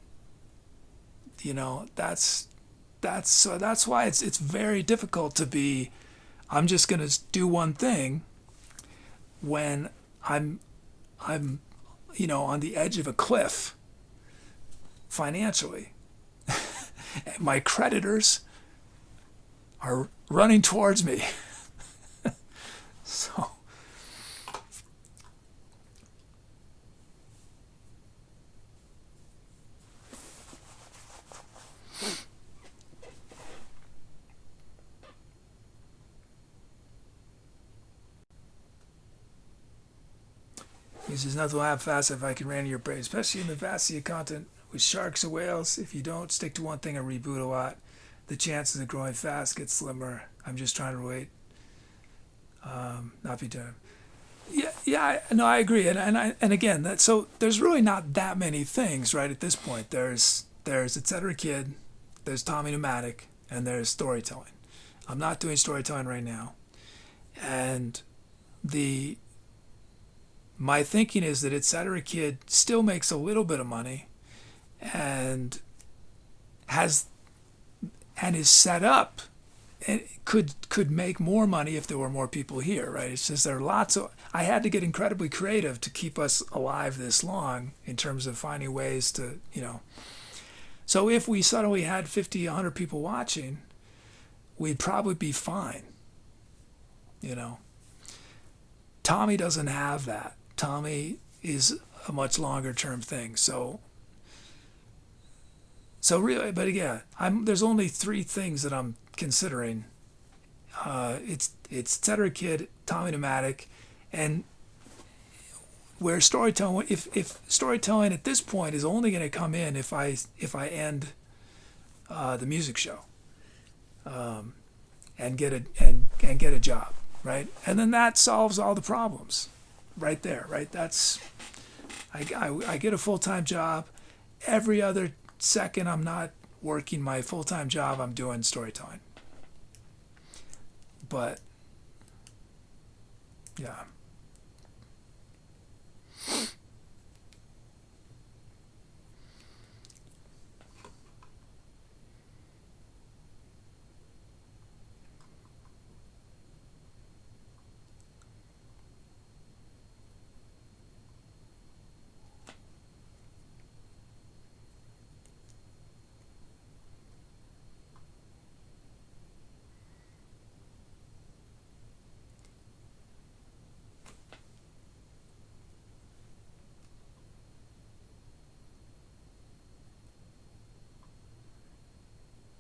that's why it's very difficult to be, I'm just going to do one thing when I'm on the edge of a cliff financially. My creditors are running towards me. So he says nothing will happen fast if I can run your brain, especially in the vastity of content with sharks or whales. If you don't stick to one thing or reboot a lot, the chances of growing fast get slimmer. I'm just trying to wait. Not be done. Yeah. No, I agree. And again, so there's really not that many things, right? At this point, there's Etc. Kid, there's Tommy Pneumatic, and there's storytelling. I'm not doing storytelling right now, and my thinking is that Etc. Kid still makes a little bit of money, and is set up, and could make more money if there were more people here, right? It's just there are lots of, I had to get incredibly creative to keep us alive this long in terms of finding ways to, so if we suddenly had 50, 100 people watching, we'd probably be fine, Tommy doesn't have that. Tommy is a much longer term thing. So really, but again, there's only 3 things that I'm considering. It's Etc. Kid, Tommy Pneumatic, and where storytelling. If storytelling at this point is only going to come in if I end the music show, and get a job, right? And then that solves all the problems, right there, right? That's I get a full-time job. Every other second I'm not working my full-time job, I'm doing storytelling. But Yeah.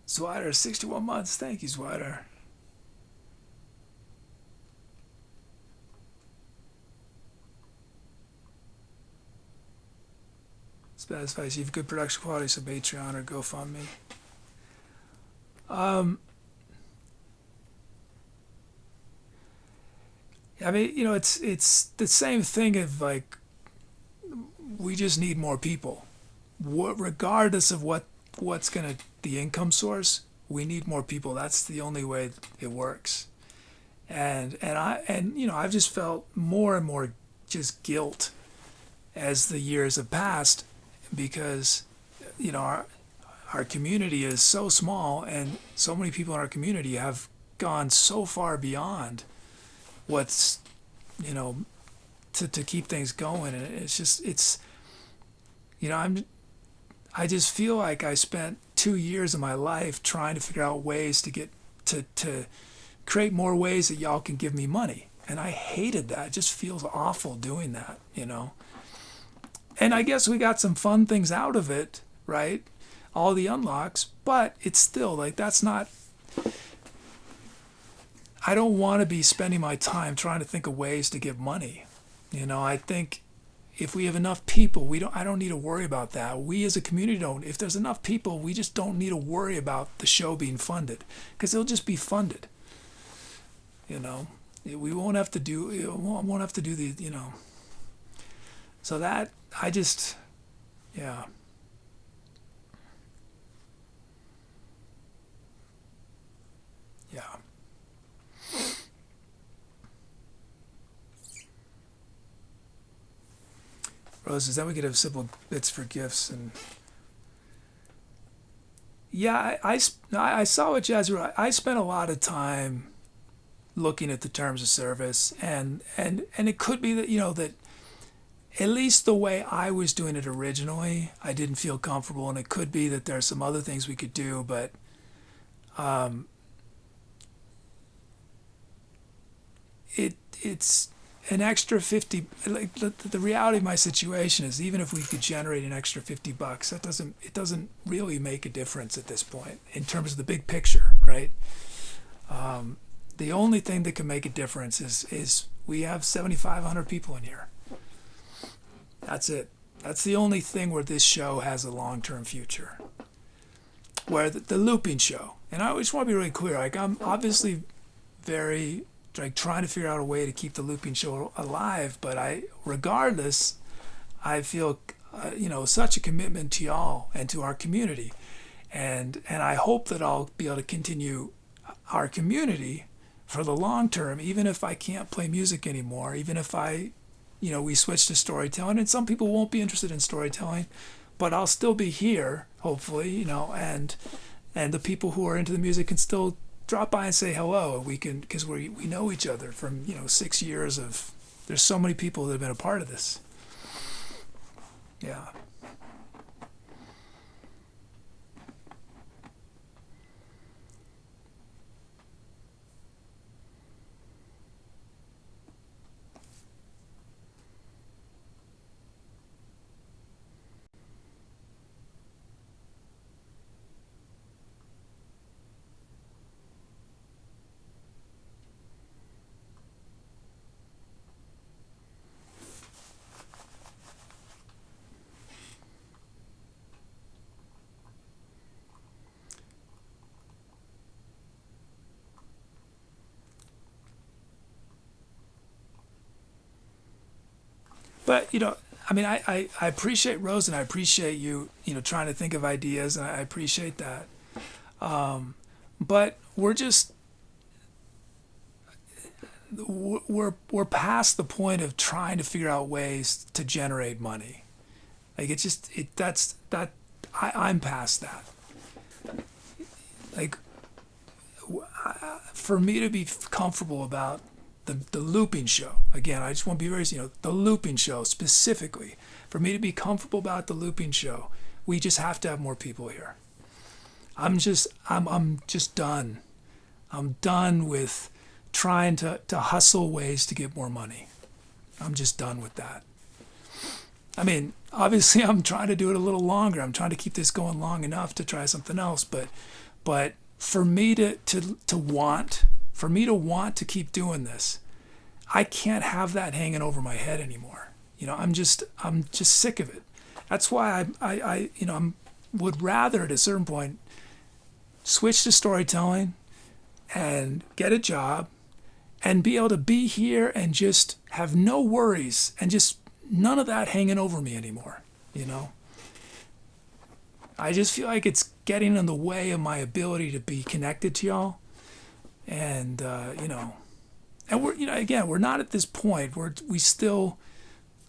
Swider, 61 months. Thank you, Swider. Specifies you have good production quality, so Patreon or GoFundMe. I mean, it's the same thing of like we just need more people. Regardless of what's gonna the income source, we need more people. That's the only way it works. And I've just felt more and more just guilt as the years have passed because our community is so small and so many people in our community have gone so far beyond what's to keep things going, and I just feel like I spent 2 years of my life trying to figure out ways to get to create more ways that y'all can give me money, and I hated that. It just feels awful doing that, and I guess we got some fun things out of it, right? All the unlocks, but it's still like that's not. I don't want to be spending my time trying to think of ways to give money. I think if we have enough people, I don't need to worry about that. We as a community don't. If there's enough people, we just don't need to worry about the show being funded because it'll just be funded. We won't have to do. Won't have to do the. So that I just, yeah. Yeah. Roses, then we could have simple bits for gifts and yeah, I saw what Jazz wrote. I spent a lot of time looking at the terms of service and it could be that that at least the way I was doing it originally, I didn't feel comfortable, and it could be that there are some other things we could do, but it's an extra 50. Like the reality of my situation is, even if we could generate an extra $50, it doesn't really make a difference at this point in terms of the big picture, right? The only thing that can make a difference is we have 7,500 people in here. That's it. That's the only thing where this show has a long-term future. Where the looping show, and I just want to be really clear, like I'm obviously very trying to figure out a way to keep the looping show alive, but regardless, I feel such a commitment to y'all and to our community, and I hope that I'll be able to continue our community for the long term, even if I can't play music anymore, even if we switch to storytelling, and some people won't be interested in storytelling, but I'll still be here, hopefully, and the people who are into the music can still drop by and say hello. We can, because we know each other from 6 years of. There's so many people that have been a part of this. Yeah. But I mean, I appreciate Rose, and I appreciate you trying to think of ideas, and I appreciate that. But we're just we're past the point of trying to figure out ways to generate money. Like I'm past that. Like for me to be comfortable about the looping show, again, I just want to be very, the looping show specifically. For me to be comfortable about the looping show, we just have to have more people here. I'm just done. I'm done with trying to hustle ways to get more money. I'm just done with that. I mean, obviously I'm trying to do it a little longer. I'm trying to keep this going long enough to try something else, but for me to want to keep doing this, I can't have that hanging over my head anymore. I'm just sick of it. That's why I would rather at a certain point switch to storytelling and get a job and be able to be here and just have no worries and just none of that hanging over me anymore. I just feel like it's getting in the way of my ability to be connected to y'all. And, and we're not at this point. We still,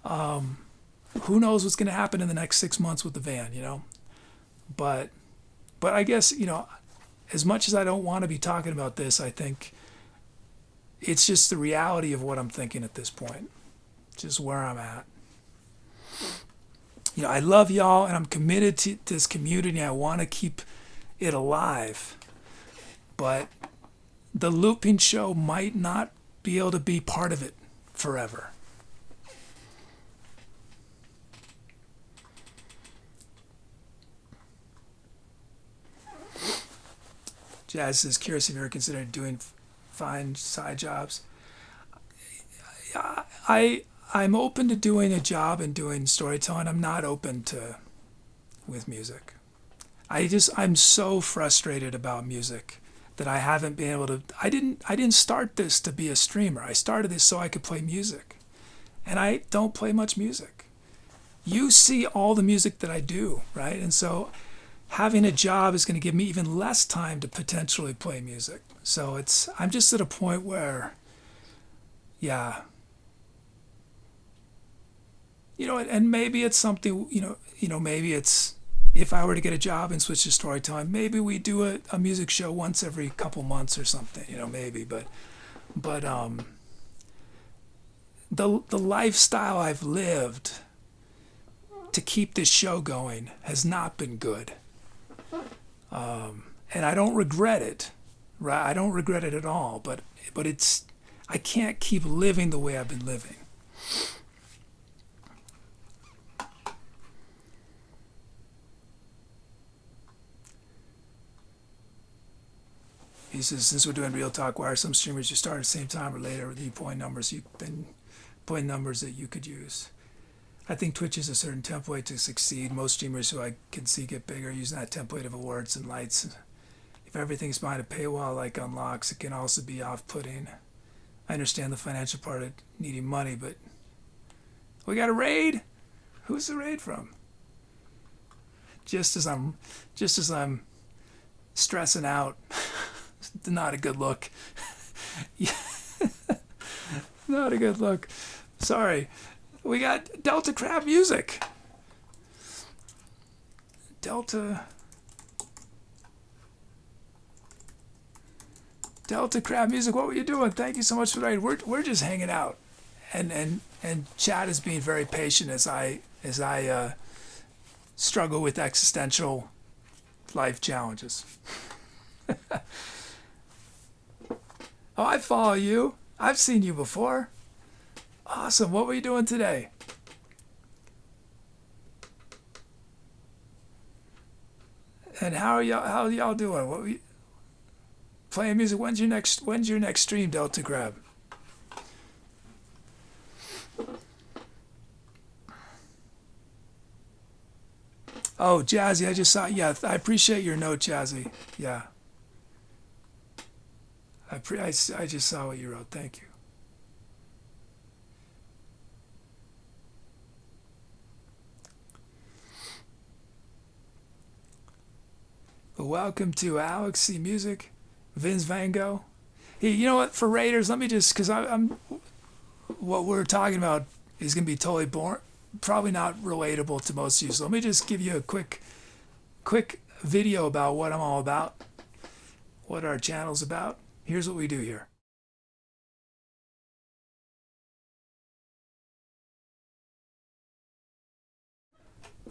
who knows what's going to happen in the next 6 months with the van, but I guess, as much as I don't want to be talking about this, I think it's just the reality of what I'm thinking at this point, just where I'm at. I love y'all and I'm committed to this community. I want to keep it alive, but the looping show might not be able to be part of it forever. Jazz is curious if you're considering doing fine side jobs. I'm open to doing a job and doing storytelling. I'm not open to with music. I'm so frustrated about music that I haven't been able to. I didn't start this to be a streamer. I started this so I could play music, and I don't play much music. You see all the music that I do, right? And so having a job is going to give me even less time to potentially play music. So I'm just at a point where, yeah. And maybe it's something, maybe it's, if I were to get a job and switch to storytelling, maybe we do a music show once every couple months or something, maybe, but the lifestyle I've lived to keep this show going has not been good. And I don't regret it, right? I don't regret it at all, but I can't keep living the way I've been living. He says, since we're doing real talk, why are some streamers who start at the same time or later with the point numbers that you could use? I think Twitch is a certain template to succeed. Most streamers who I can see get bigger using that template of awards and lights. If everything's behind a paywall like unlocks, it can also be off-putting. I understand the financial part of needing money, but we got a raid? Who's the raid from? Just as I'm stressing out. Not a good look. Not a good look. Sorry. We got Delta Crab Music. Delta Crab Music, what were you doing? Thank you so much for that. We're just hanging out. And Chad is being very patient as I struggle with existential life challenges. Oh, I follow you. I've seen you before. Awesome. What were you doing today? And how are y'all doing? What were you playing music? When's your next stream, Delta Crab? Oh, Jazzy, I just saw. Yeah, I appreciate your note, Jazzy. Yeah. I just saw what you wrote. Thank you. Well, welcome to Alex C. Music, Vince Van Gogh. Hey, you know what? For Raiders, let me just, because I'm what we're talking about is going to be totally boring, probably not relatable to most of you. So let me just give you a quick video about what I'm all about, what our channel's about. Here's what we do here.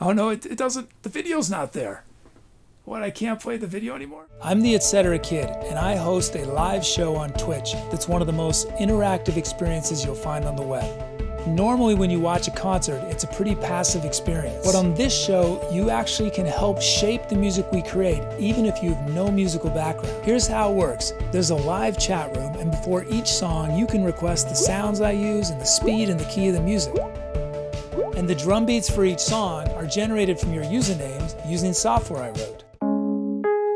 Oh no, it doesn't, the video's not there. What, I can't play the video anymore? I'm the Etc. Kid, and I host a live show on Twitch that's one of the most interactive experiences you'll find on the web. Normally when you watch a concert, it's a pretty passive experience. But on this show, you actually can help shape the music we create, even if you have no musical background. Here's how it works. There's a live chat room, and before each song, you can request the sounds I use and the speed and the key of the music. And the drum beats for each song are generated from your usernames using software I wrote.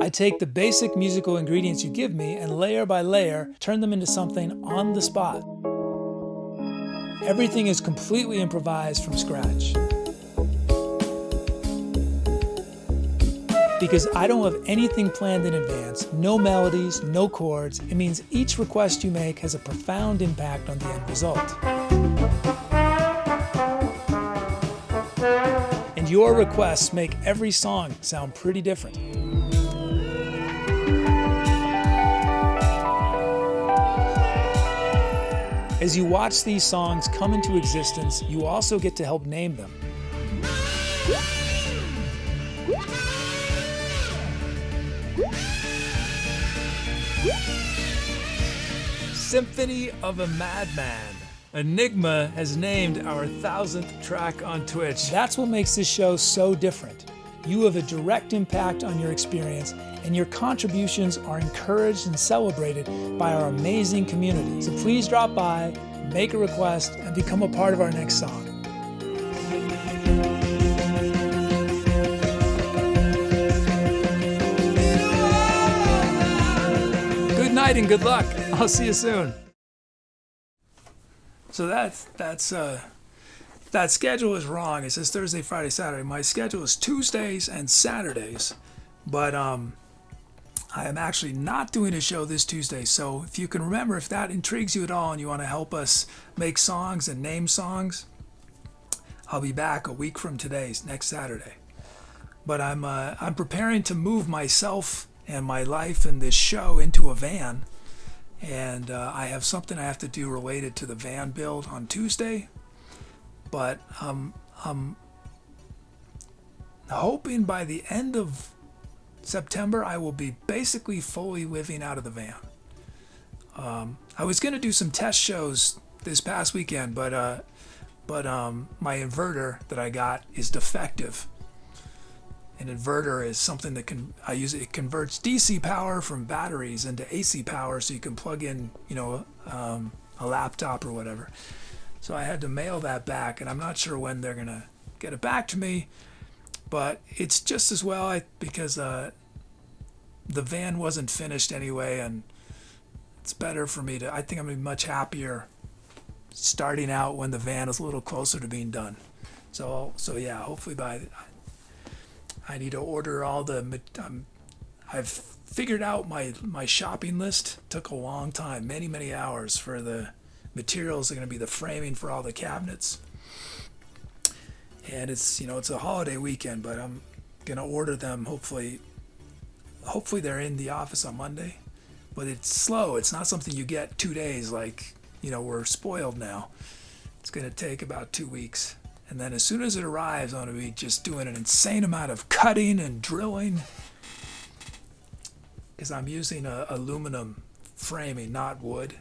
I take the basic musical ingredients you give me and layer by layer, turn them into something on the spot. Everything is completely improvised from scratch. Because I don't have anything planned in advance, no melodies, no chords, it means each request you make has a profound impact on the end result. And your requests make every song sound pretty different. As you watch these songs come into existence, you also get to help name them. Symphony of a Madman. Enigma has named our 1000th track on Twitch. That's what makes this show so different. You have a direct impact on your experience, and your contributions are encouraged and celebrated by our amazing community. So please drop by, make a request, and become a part of our next song. Good night and good luck. I'll see you soon. So that schedule is wrong. It says Thursday, Friday, Saturday. My schedule is Tuesdays and Saturdays, but I am actually not doing a show this Tuesday. So if you can remember, if that intrigues you at all and you want to help us make songs and name songs, I'll be back a week from today, next Saturday. But I'm preparing to move myself and my life and this show into a van, and I have something I have to do related to the van build on Tuesday. But I'm hoping by the end of September I will be basically fully living out of the van. I was going to do some test shows this past weekend, but my inverter that I got is defective. An inverter is something that it converts DC power from batteries into AC power, so you can plug in, a laptop or whatever. So I had to mail that back, and I'm not sure when they're gonna get it back to me, but it's just as well because the van wasn't finished anyway, and it's better for me I think I'm gonna be much happier starting out when the van is a little closer to being done. So yeah, hopefully I need to order all I've figured out my shopping list. Took a long time, many hours for the materials are going to be the framing for all the cabinets, and it's a holiday weekend, but I'm going to order them. Hopefully they're in the office on Monday, but it's slow. It's not something you get 2 days like we're spoiled now. It's going to take about 2 weeks, and then as soon as it arrives, I'm going to be just doing an insane amount of cutting and drilling because I'm using aluminum framing, not wood.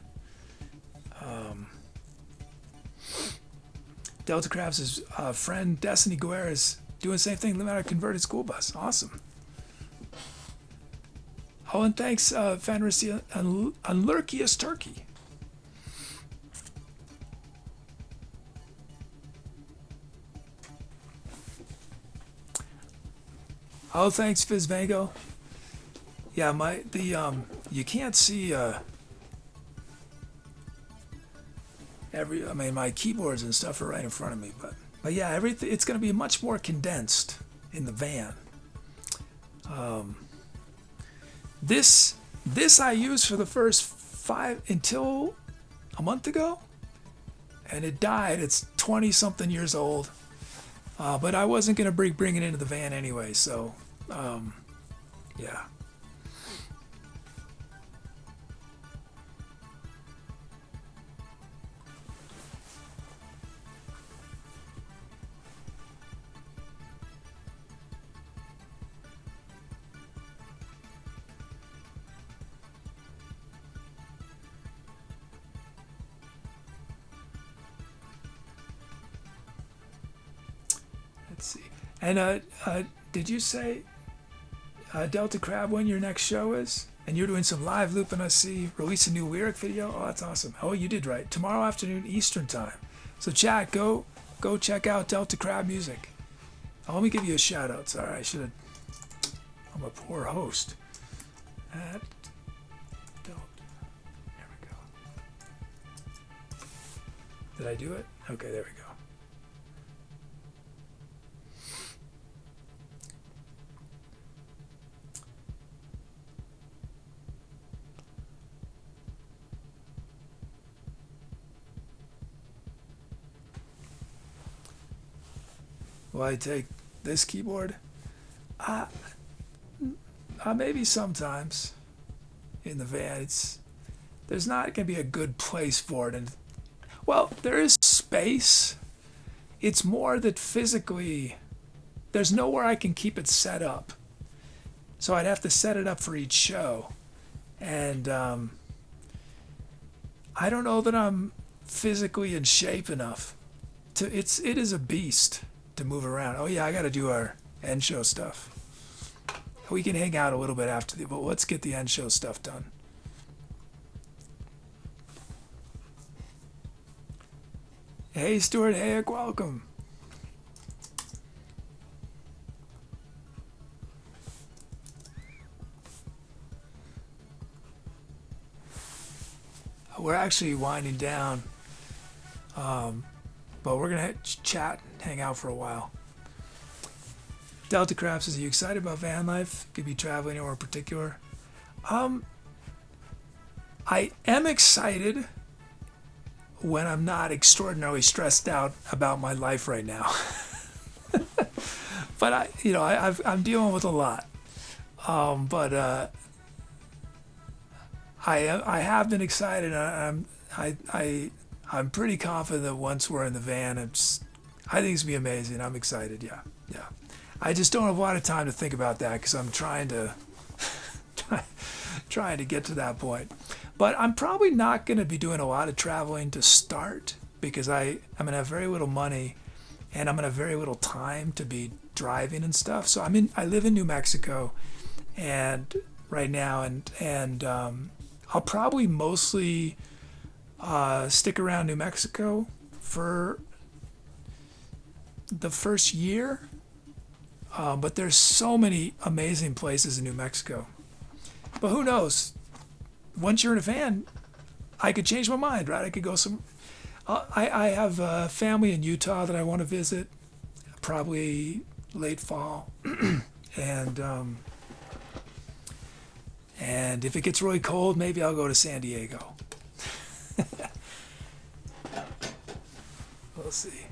Delta Crafts' friend Destiny Guerra is doing the same thing, living out a converted school bus. Awesome. Oh, and thanks, Fenris Unlurkius Turkey. Oh, thanks, Fizvango. Yeah, you can't see my keyboards and stuff are right in front of me, but yeah, everything, it's going to be much more condensed in the van. This I used for the first until a month ago, and it died. It's 20 something years old, but I wasn't gonna bring it into the van anyway, so yeah. Let's see. And did you say, Delta Crab, when your next show is? And you're doing some live looping, I see. Release a new lyric video. Oh, that's awesome. Oh, you did right. Tomorrow afternoon Eastern time. So chat, go check out Delta Crab Music. Oh, let me give you a shout out. Sorry, I should have. I'm a poor host. At Delta. There we go. Did I do it? Okay, there we go. Will I take this keyboard? Maybe sometimes in the van. There's not going to be a good place for it. And, well, there is space. It's more that physically there's nowhere I can keep it set up. So I'd have to set it up for each show. And I don't know that I'm physically in shape enough it is a beast to move around. Oh yeah, I got to do our end show stuff. We can hang out a little bit after but let's get the end show stuff done. Hey Stuart Hayek, welcome. We're actually winding down, but we're gonna chat, hang out for a while. Delta Crab says, "Are you excited about van life? Could be traveling anywhere in particular." I am excited when I'm not extraordinarily stressed out about my life right now. But I'm dealing with a lot. But I have been excited. I'm pretty confident that once we're in the van, I think it's gonna be amazing. I'm excited. Yeah. I just don't have a lot of time to think about that because I'm trying to get to that point. But I'm probably not going to be doing a lot of traveling to start because I'm going to have very little money and I'm going to have very little time to be driving and stuff. So I live in New Mexico and right now and I'll probably mostly stick around New Mexico for the first year. But there's so many amazing places in New Mexico. But who knows? Once you're in a van, I could change my mind, right? I could go some. I have a family in Utah that I want to visit, probably late fall, and if it gets really cold, maybe I'll go to San Diego. We'll see.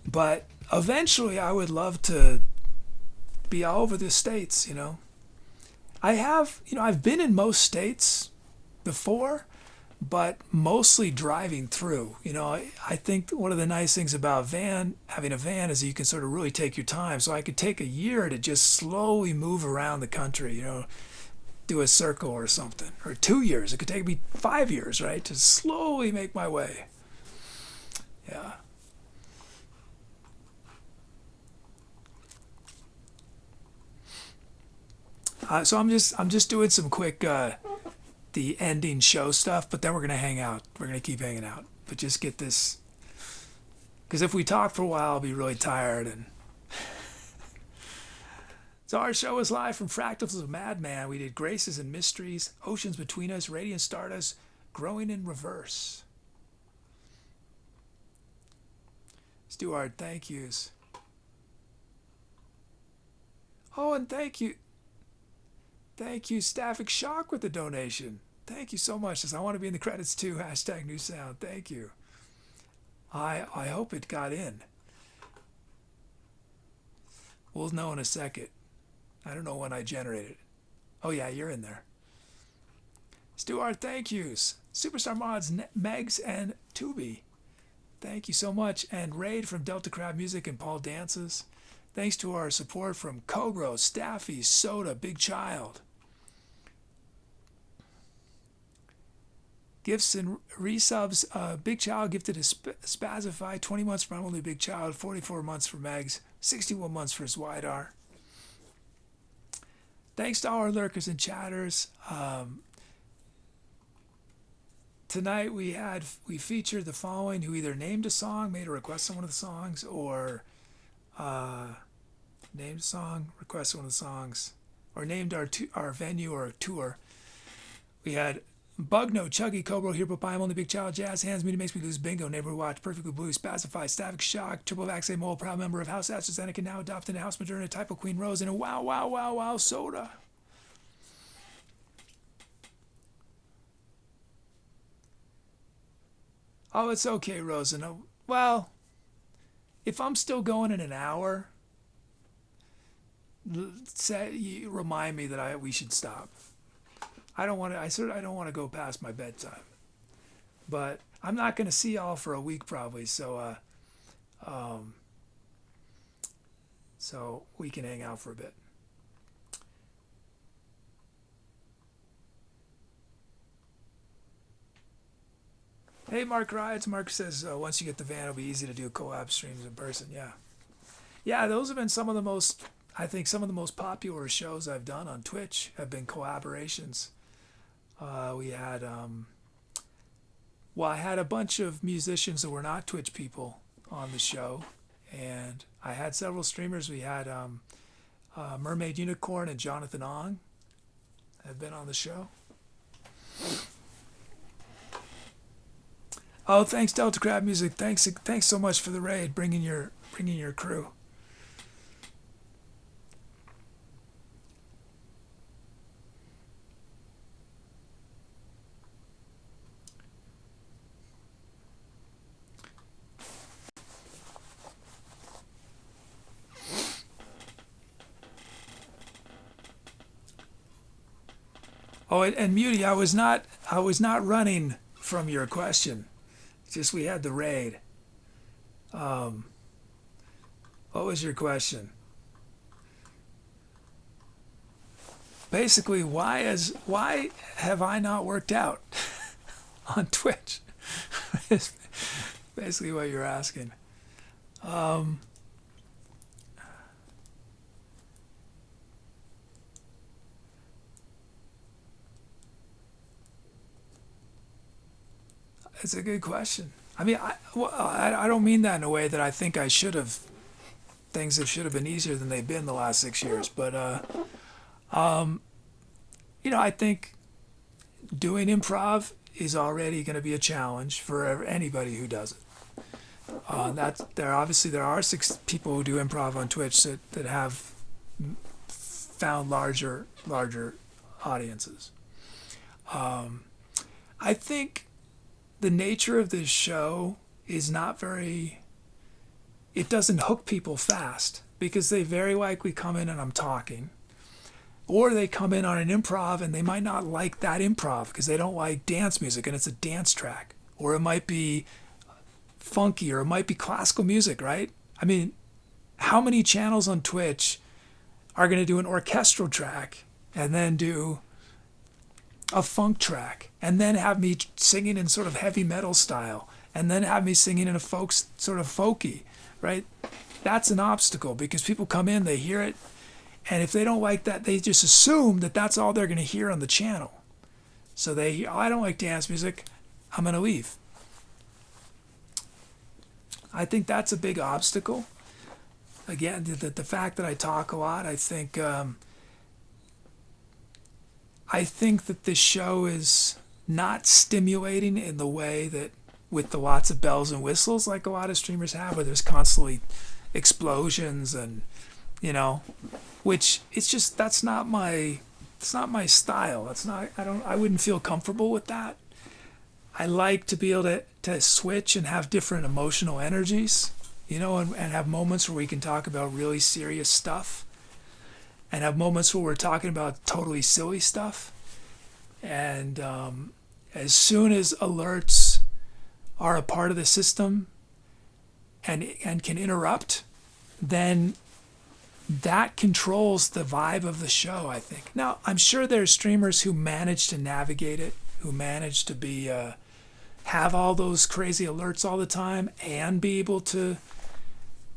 But eventually I would love to be all over the states, I've been in most states before, but mostly driving through. I think one of the nice things about having a van is that you can sort of really take your time. So I could take a year to just slowly move around the country, do a circle or something. Or 2 years. It could take me 5 years, right? To slowly make my way. Yeah. So I'm just doing some quick the ending show stuff, but then we're gonna hang out. We're gonna keep hanging out, but just get this because if we talk for a while, I'll be really tired. And so our show is live from Fractals of Madman. We did Graces and Mysteries, Oceans Between Us, Radiant Stardust, Growing in Reverse. Stuart, thank yous. Oh, and thank you. Thank you, Staffing Shock, with the donation. Thank you so much. Says, I want to be in the credits too. Hashtag new sound. Thank you. I hope it got in. We'll know in a second. I don't know when I generated it. Oh yeah, you're in there. Stuart, thank yous. Superstar Mods, Megs, and Tubi. Thank you so much. And Raid from Delta Crab Music and Paul Dances. Thanks to our support from Cobro, Staffy, Soda, Big Child. Gifts and resubs. Big Child gifted a Spazify, 20 months for Emily Big Child, 44 months for Megs, 61 months for Zwidar. Thanks to all our lurkers and chatters. Tonight we featured the following who either named a song, made a request on one of the songs, or named a song, requested one of the songs, or named our venue or tour. We had Bugno, Chuggy, Cobro, Hero Pie, Only Big Child, Jazz Hands, Media Makes Me Lose, Bingo, Neighborhood Watch, Perfectly Blue, Spazify, Static Shock, Triple Vax Mole, proud member of House AstraZeneca, now adopted into House Moderna, Typo Queen Rose, and a wow soda. Oh, it's okay, Rosen. Well, if I'm still going in an hour, remind me that we should stop. I don't want to go past my bedtime. But I'm not going to see y'all for a week probably, so we can hang out for a bit. Hey, Mark Rides. Mark says once you get the van, it'll be easy to do collab streams in person. Yeah, those have been some of the most popular shows I've done on Twitch have been collaborations. We had I had a bunch of musicians that were not Twitch people on the show, and I had several streamers. We had Mermaid Unicorn and Jonathan Ong have been on the show. Oh, thanks Delta Crab Music. Thanks so much for the raid, bringing your crew. Oh, and Muty, I was not running from your question. Just we had the raid. What was your question? Basically, why have I not worked out on Twitch? Is basically what you're asking. It's a good question. I mean, I don't mean that in a way that I think I should have. Things that should have been easier than they've been the last 6 years. But, I think doing improv is already going to be a challenge for anybody who does it. There are 6 people who do improv on Twitch that have found larger audiences. I think the nature of this show is not very, it doesn't hook people fast because they very likely come in and I'm talking, or they come in on an improv and they might not like that improv because they don't like dance music and it's a dance track, or it might be funky, or it might be classical music, right? I mean, how many channels on Twitch are going to do an orchestral track and then do a funk track and then have me singing in sort of heavy metal style and then have me singing in a folk, sort of folky, right? That's an obstacle because people come in, they hear it, and if they don't like that, they just assume that that's all they're going to hear on the channel. So I don't like dance music, I'm going to leave. I think that's a big obstacle. Again, the fact that I talk a lot, I think that this show is not stimulating in the way that with the lots of bells and whistles like a lot of streamers have, where there's constantly explosions and, which it's just, that's not my it's not my style. I wouldn't feel comfortable with that. I like to be able to switch and have different emotional energies, and have moments where we can talk about really serious stuff and have moments where we're talking about totally silly stuff. And as soon as alerts are a part of the system and can interrupt, then that controls the vibe of the show, I think. Now, I'm sure there's streamers who manage to navigate it, who manage to be have all those crazy alerts all the time and be able to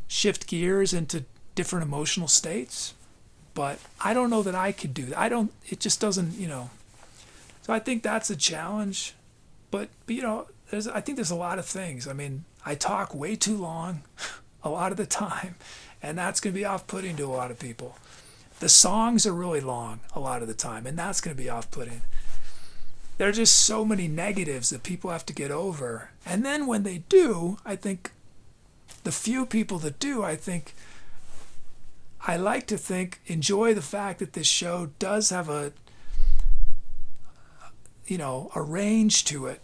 shift gears into different emotional states. But I don't know that I could do that. It just doesn't, So I think that's a challenge. But I think there's a lot of things. I mean, I talk way too long a lot of the time, and that's going to be off-putting to a lot of people. The songs are really long a lot of the time, and that's going to be off-putting. There are just so many negatives that people have to get over. And then when they do, I think the few people that do, I like to think, enjoy the fact that this show does have a range to it.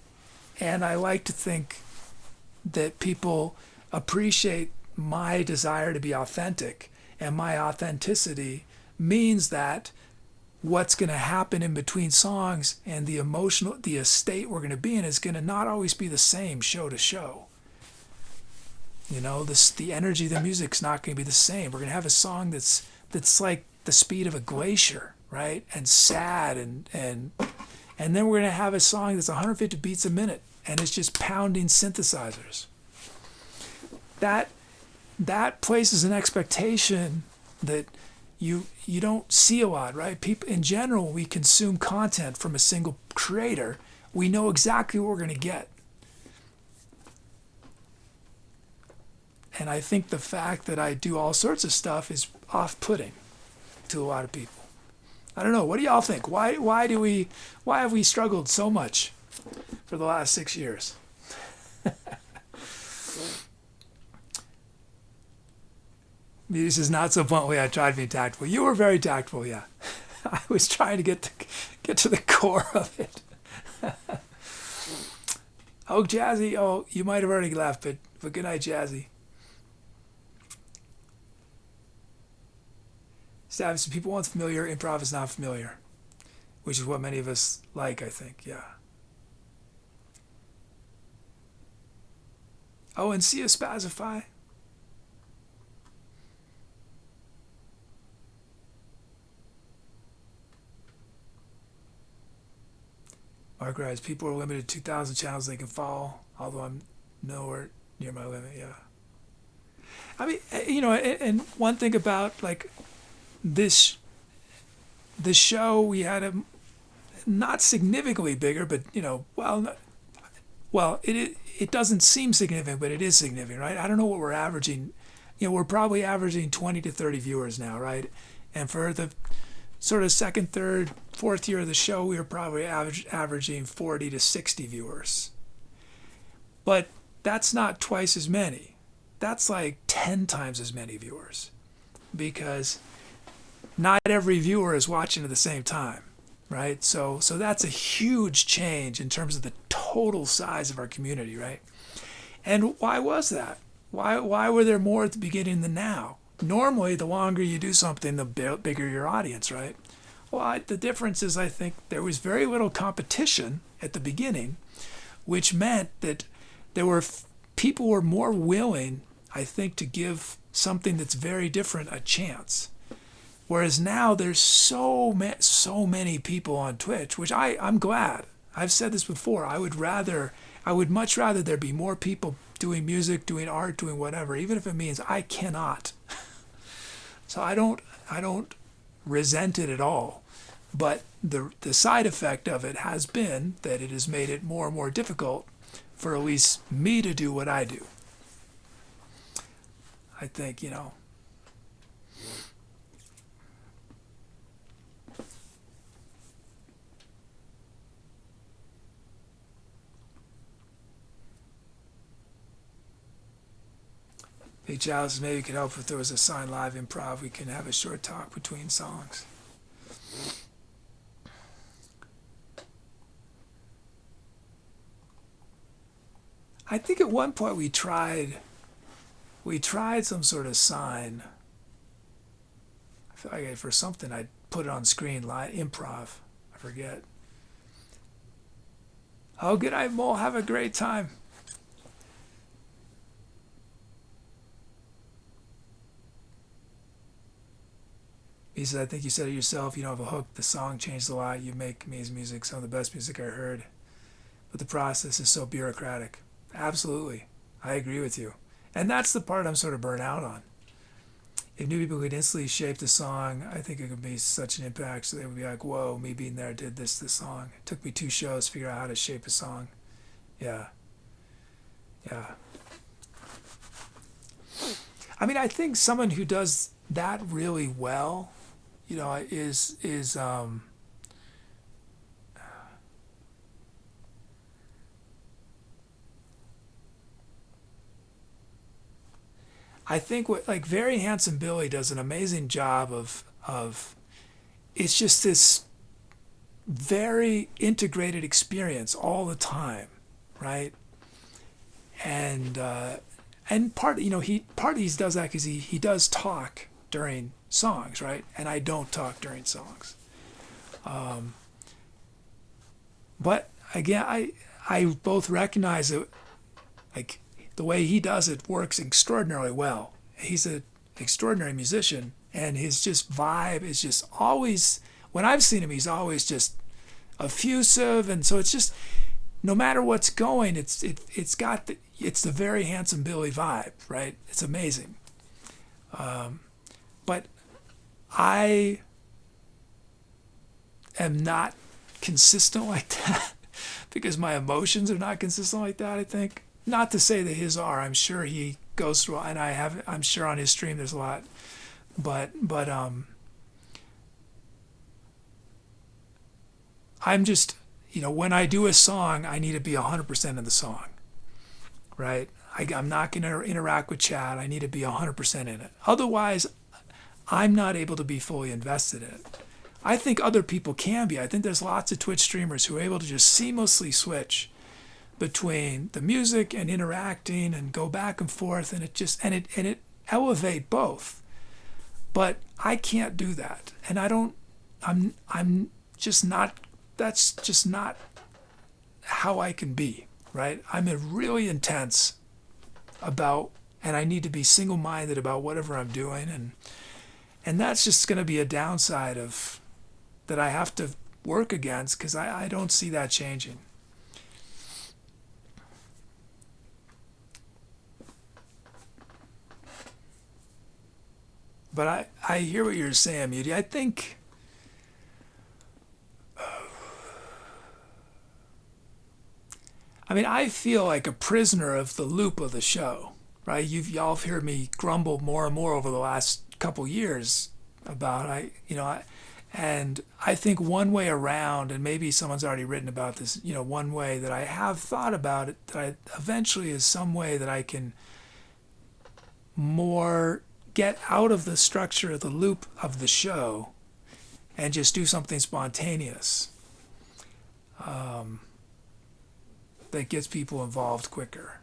And I like to think that people appreciate my desire to be authentic, and my authenticity means that what's going to happen in between songs and the state we're going to be in is going to not always be the same show to show. The energy of the music's not going to be the same. We're going to have a song that's like the speed of a glacier, right? And sad, and then we're going to have a song that's 150 beats a minute and it's just pounding synthesizers. That places an expectation that you don't see a lot, right? People in general, we consume content from a single creator. We know exactly what we're going to get. And I think the fact that I do all sorts of stuff is off-putting to a lot of people. I don't know. What do y'all think? Why have we struggled so much for the last 6 years? This is not so bluntly. I tried to be tactful. You were very tactful, yeah. I was trying to get to the core of it. Oh, Jazzy. Oh, you might have already left, but good night, Jazzy. Stavis, people want familiar. Improv is not familiar, which is what many of us like, I think. Yeah. Oh, and see a Spazify. Mark writes, people are limited to 2,000 channels they can follow, although I'm nowhere near my limit, yeah. I mean, and one thing about, like, this show, we had a not significantly bigger, but, it doesn't seem significant, but it is significant, right? I don't know what we're averaging. We're probably averaging 20 to 30 viewers now, right? And for the sort of second, third, fourth year of the show, we were probably averaging 40 to 60 viewers. But that's not twice as many. That's like 10 times as many viewers, because not every viewer is watching at the same time, right? So that's a huge change in terms of the total size of our community, right? And why was that? Why were there more at the beginning than now? Normally, the longer you do something, the bigger your audience, right? Well, the difference is, I think there was very little competition at the beginning, which meant that people were more willing, I think, to give something that's very different a chance. Whereas now there's so many people on Twitch, which I'm glad. I've said this before. I would much rather there be more people doing music, doing art, doing whatever, even if it means I cannot. So I don't resent it at all. But the side effect of it has been that it has made it more and more difficult for at least me to do what I do. I think, Hey, Chalice, maybe it could help if there was a sign live improv. We can have a short talk between songs. I think at one point we tried some sort of sign. I feel like for something I put it on screen, improv. I forget. Oh, good night, Mole. Have a great time. He said, I think you said it yourself. You don't have a hook. The song changed a lot. You make me as music, some of the best music I heard. But the process is so bureaucratic. Absolutely. I agree with you. And that's the part I'm sort of burnt out on. If new people could instantly shape the song, I think it could be such an impact. So they would be like, whoa, me being there did this song. It took me 2 shows to figure out how to shape a song. Yeah. Yeah. I mean, I think someone who does that really well, you know, is I think what like Very Handsome Billy does an amazing job of it's just this very integrated experience all the time, right? And part you know he does that because he does talk during songs, right? And I don't talk during songs. But again, I both recognize that like the way he does it works extraordinarily well. He's an extraordinary musician, and his just vibe is just always, when I've seen him, he's always just effusive, and so it's just no matter what's going, it's the Very Handsome Billy vibe, right? It's amazing. But I am not consistent like that because my emotions are not consistent like that, I think. Not to say that his are. I'm sure he goes through, and I'm sure on his stream there's a lot, but I'm just, you know, when I do a song, I need to be 100% of the song, right? I'm not going to interact with chat. I need to be 100% in it. Otherwise, I'm not able to be fully invested in it. I think other people can be. I think there's lots of Twitch streamers who are able to just seamlessly switch between the music and interacting and go back and forth, and it elevate both. But I can't do that, and I'm just not. That's just not how I can be, right? I'm really intense about, and I need to be single-minded about whatever I'm doing, and that's just going to be a downside of that I have to work against because I don't see that changing. But I hear what you're saying, Muty. I think I feel like a prisoner of the loop of the show, right? Y'all have heard me grumble more and more over the last couple years about and I think one way around, and maybe someone's already written about this, you know, one way that I have thought about it, that eventually is some way that I can more get out of the structure of the loop of the show and just do something spontaneous that gets people involved quicker.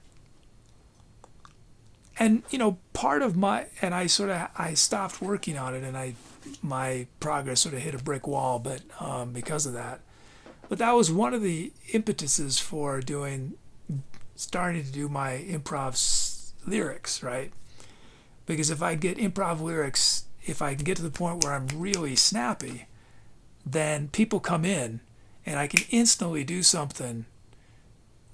And you know, part of my, and I stopped working on it, and my progress sort of hit a brick wall, but because of that. But that was one of the impetuses for starting to do my improv lyrics, right? Because if I get improv lyrics, if I can get to the point where I'm really snappy, then people come in and I can instantly do something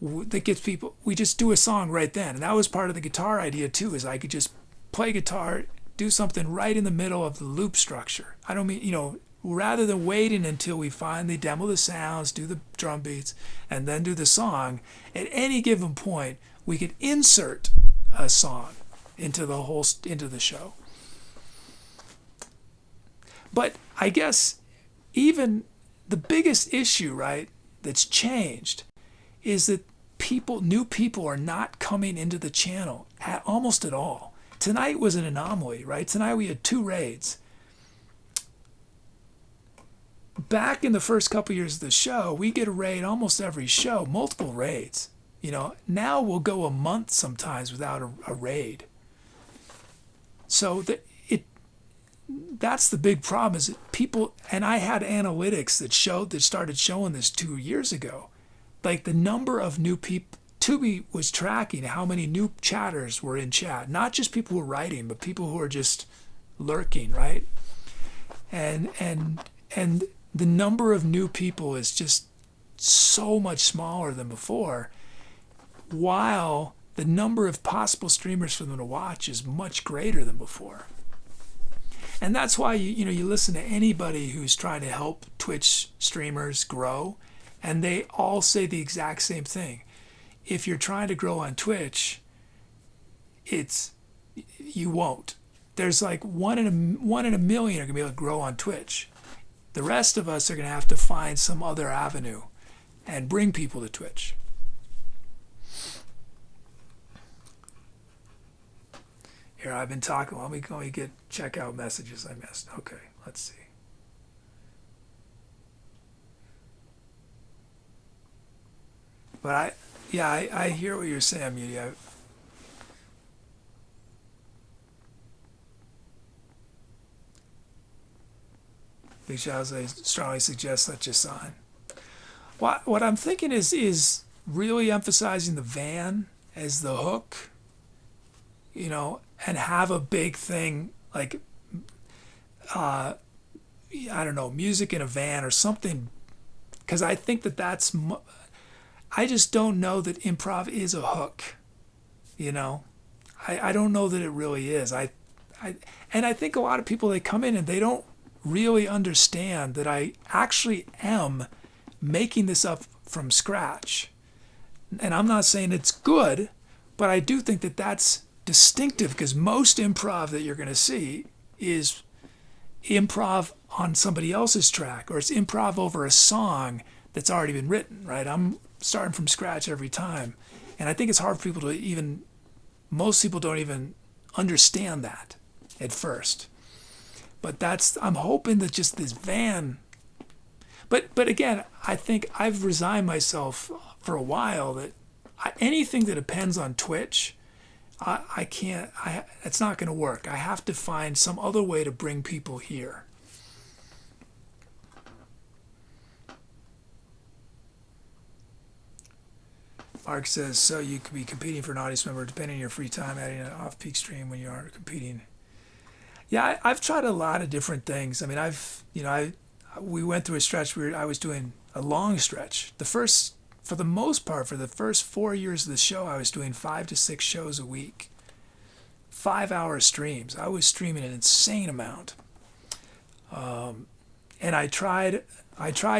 that gets people, we just do a song right then. And that was part of the guitar idea too, is I could just play guitar, do something right in the middle of the loop structure. I don't mean, you know, rather than waiting until we finally demo the sounds, do the drum beats, and then do the song, at any given point, we could insert a song into the show. But I guess even the biggest issue, right, that's changed is that new people are not coming into the channel almost at all. Tonight was an anomaly, right? Tonight we had 2 raids. Back in the first couple years of the show, we get a raid almost every show, multiple raids. Now we'll go a month sometimes without a raid. So that's the big problem, is that people, and I had analytics that started showing this 2 years ago. Like the number of new people, Tubi was tracking how many new chatters were in chat, not just people who are writing, but people who are just lurking, right? And the number of new people is just so much smaller than before, while the number of possible streamers for them to watch is much greater than before. And that's why you listen to anybody who's trying to help Twitch streamers grow, and they all say the exact same thing. If you're trying to grow on Twitch, you won't. There's like one in a million are gonna be able to grow on Twitch. The rest of us are gonna have to find some other avenue and bring people to Twitch. Here, I've been talking. Let me check out messages I missed. Okay, let's see. But I hear what you're saying, Muti. Big Shout, I strongly suggest that you sign. What I'm thinking is really emphasizing the van as the hook, and have a big thing like, I don't know, music in a van or something, because I think that's. I just don't know that improv is a hook, I don't know that it really is. I think a lot of people, they come in and they don't really understand that I actually am making this up from scratch. And I'm not saying it's good, but I do think that that's distinctive, because most improv that you're going to see is improv on somebody else's track, or it's improv over a song that's already been written, right? I'm starting from scratch every time. And I think it's hard for people to most people don't even understand that at first. But I'm hoping that just this van, but again, I think I've resigned myself for a while that anything that depends on Twitch, I can't, it's not going to work. I have to find some other way to bring people here. Mark says, so you could be competing for an audience member depending on your free time, adding an off-peak stream when you are competing. Yeah, I've tried a lot of different things. I mean, we went through a stretch where I was doing a long stretch. For the most part, for the first 4 years of the show, I was doing 5 to 6 shows a week, 5-hour streams. I was streaming an insane amount, and I tried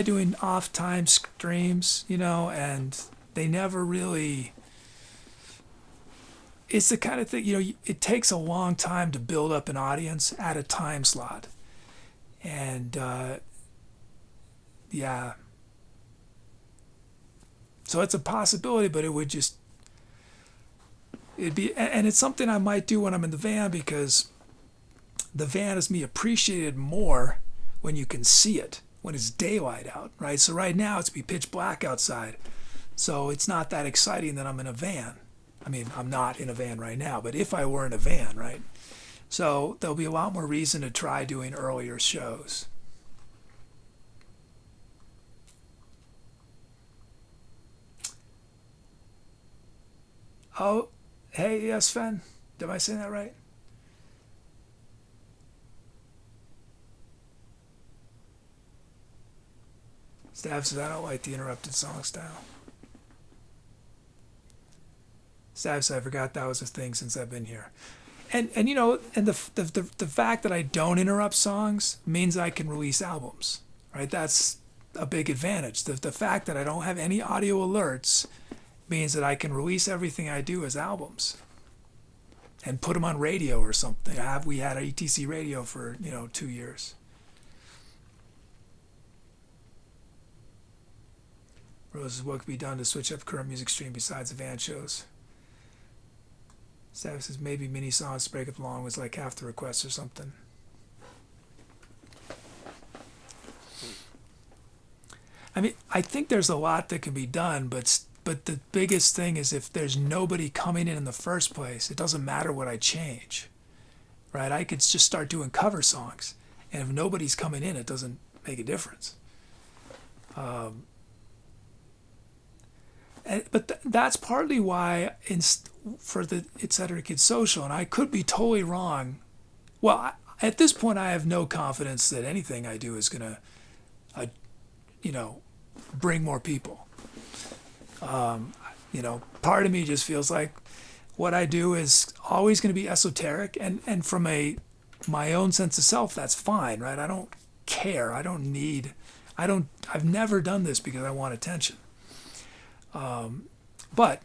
doing off-time streams, and they never really. It's the kind of thing, it takes a long time to build up an audience at a time slot. And, yeah. So it's a possibility, but it'd be, and it's something I might do when I'm in the van, because the van is me appreciated more when you can see it, when it's daylight out, right? So right now it's be pitch black outside. So it's not that exciting that I'm in a van. I mean, I'm not in a van right now, but if I were in a van, right? So there'll be a lot more reason to try doing earlier shows. Oh, hey, yes, Sven. Am I saying that right? Stav says, I don't like the interrupted song style. Stav says, I forgot that was a thing since I've been here. And the fact that I don't interrupt songs means I can release albums, right? That's a big advantage. The fact that I don't have any audio alerts means that I can release everything I do as albums and put them on radio or something. We had ETC radio for 2 years. Rose, what could be done to switch up current music stream besides the van shows? Stav says maybe mini songs to break up long was like half the requests or something. I mean, I think there's a lot that can be done, but but the biggest thing is if there's nobody coming in the first place, it doesn't matter what I change, right? I could just start doing cover songs, and if nobody's coming in, it doesn't make a difference. That's partly why for the Etc. Kids Social, and I could be totally wrong. Well, at this point, I have no confidence that anything I do is going to, bring more people. Part of me just feels like what I do is always going to be esoteric, and from my own sense of self, that's fine, right? I don't care. I've never done this because I want attention. But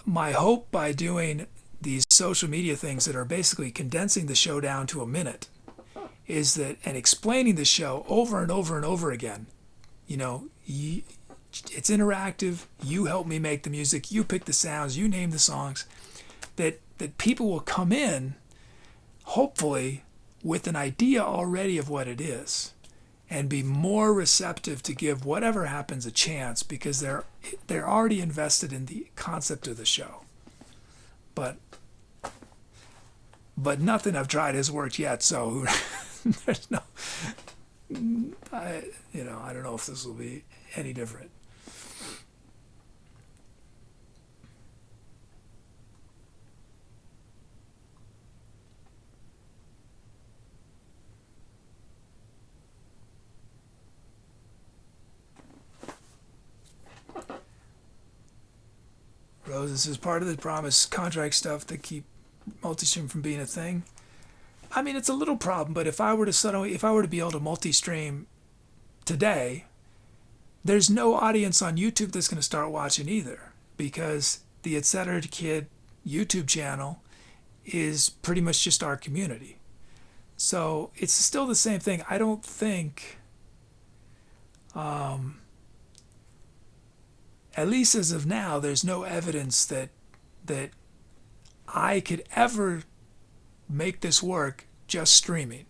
my hope by doing these social media things that are basically condensing the show down to a minute is that, and explaining the show over and over and over again, it's interactive. You help me make the music. You pick the sounds. You name the songs. That people will come in, hopefully, with an idea already of what it is, and be more receptive to give whatever happens a chance because they're already invested in the concept of the show. But nothing I've tried has worked yet, so there's no. I don't know if this will be any different. Rose, this is part of the promise contract stuff that keep multi-stream from being a thing. I mean, it's a little problem, but if I were to be able to multi-stream today, there's no audience on YouTube that's going to start watching either, because the Etc. Kid YouTube channel is pretty much just our community. So it's still the same thing. I don't think, at least as of now, there's no evidence that I could ever make this work just streaming,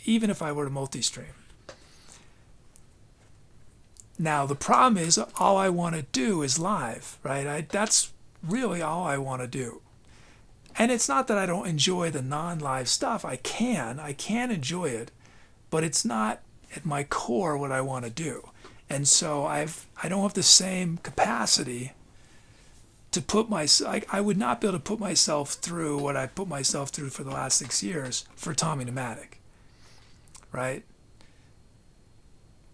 even if I were to multi-stream. Now, the problem is all I want to do is live, right? That's really all I want to do. And it's not that I don't enjoy the non-live stuff. I can enjoy it, but it's not at my core what I want to do. And so I don't have the same capacity to put I would not be able to put myself through what I put myself through for the last 6 years for Tommy Pneumatic, right?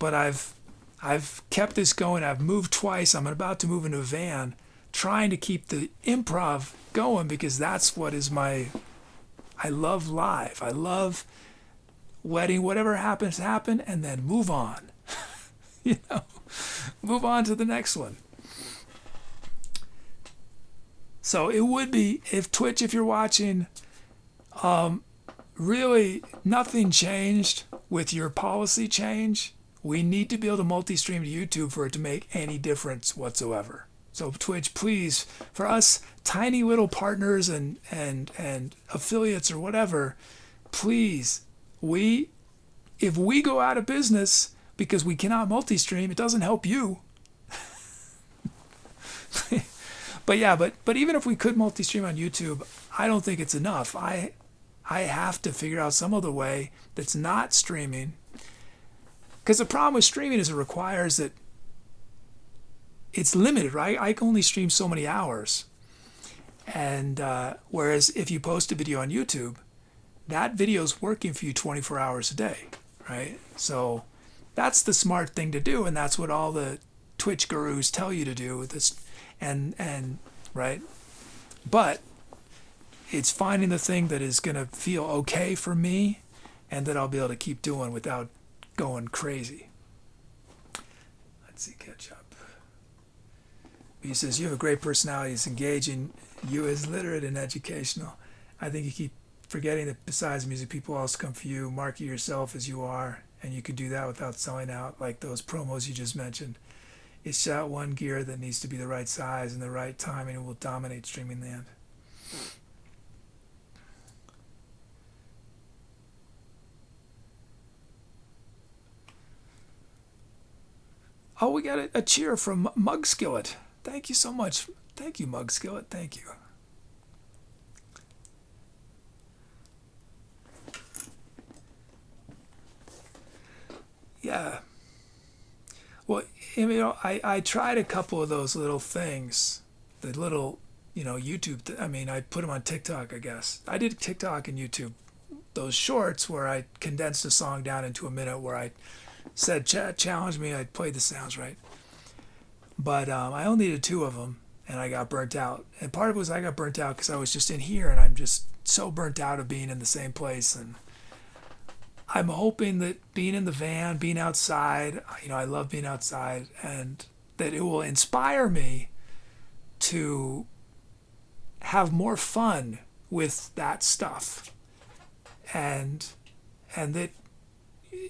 But I've kept this going. I've moved twice. I'm about to move into a van, trying to keep the improv going because that's what is I love live. I love letting whatever happens happen and then move on. Move on to the next one. So it would be, if Twitch, if you're watching, really nothing changed with your policy change. We need to be able to multi-stream to YouTube for it to make any difference whatsoever. So Twitch, please, for us tiny little partners and affiliates or whatever, please, if we go out of business because we cannot multi-stream, it doesn't help you. But even if we could multi-stream on YouTube, I don't think it's enough. I have to figure out some other way that's not streaming. Because the problem with streaming is it requires that it's limited, right? I can only stream so many hours. And whereas if you post a video on YouTube, that video is working for you 24 hours a day, right? So that's the smart thing to do, and that's what all the Twitch gurus tell you to do. And right, but it's finding the thing that is going to feel okay for me, and that I'll be able to keep doing without going crazy. Let's see, catch up. He says you have a great personality. It's engaging. You is literate and educational. I think you keep forgetting that besides music, people also come for you. Market yourself as you are, and you can do that without selling out like those promos you just mentioned. It's that one gear that needs to be the right size and the right timing and will dominate streaming land. Oh, we got a cheer from Mug Skillet. Thank you so much. Thank you, Mug Skillet. Thank you. Yeah. Well, I tried a couple of those little things, the little, YouTube. I put them on TikTok, I guess. I did TikTok and YouTube, those shorts where I condensed a song down into a minute, where I said, challenge me, I played the sounds right. But I only did 2 of them, and I got burnt out. And part of it was I got burnt out because I was just in here, and I'm just so burnt out of being in the same place. And I'm hoping that being in the van, being outside, I love being outside, and that it will inspire me to have more fun with that stuff. And that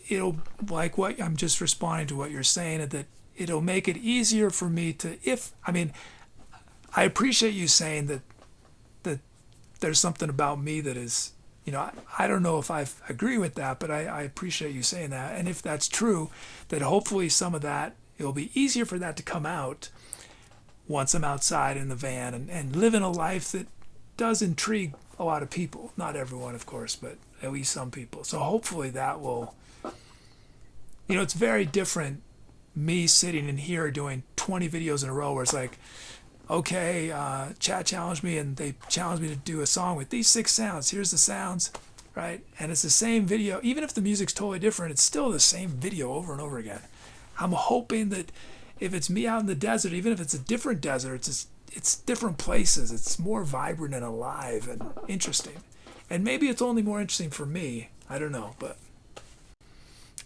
it'll, like what I'm just responding to what you're saying, and that it'll make it easier for me to, I appreciate you saying that there's something about me that is, I don't know if I agree with that, but I appreciate you saying that. And if that's true, that hopefully some of that, it'll be easier for that to come out once I'm outside in the van and living a life that does intrigue a lot of people. Not everyone, of course, but at least some people. So hopefully that will, it's very different me sitting in here doing 20 videos in a row where it's like, okay, chat challenged me and they challenged me to do a song with these 6 sounds. Here's the sounds, right? And it's the same video. Even if the music's totally different, it's still the same video over and over again. I'm hoping that if it's me out in the desert, even if it's a different desert, it's different places. It's more vibrant and alive and interesting. And maybe it's only more interesting for me. I don't know, but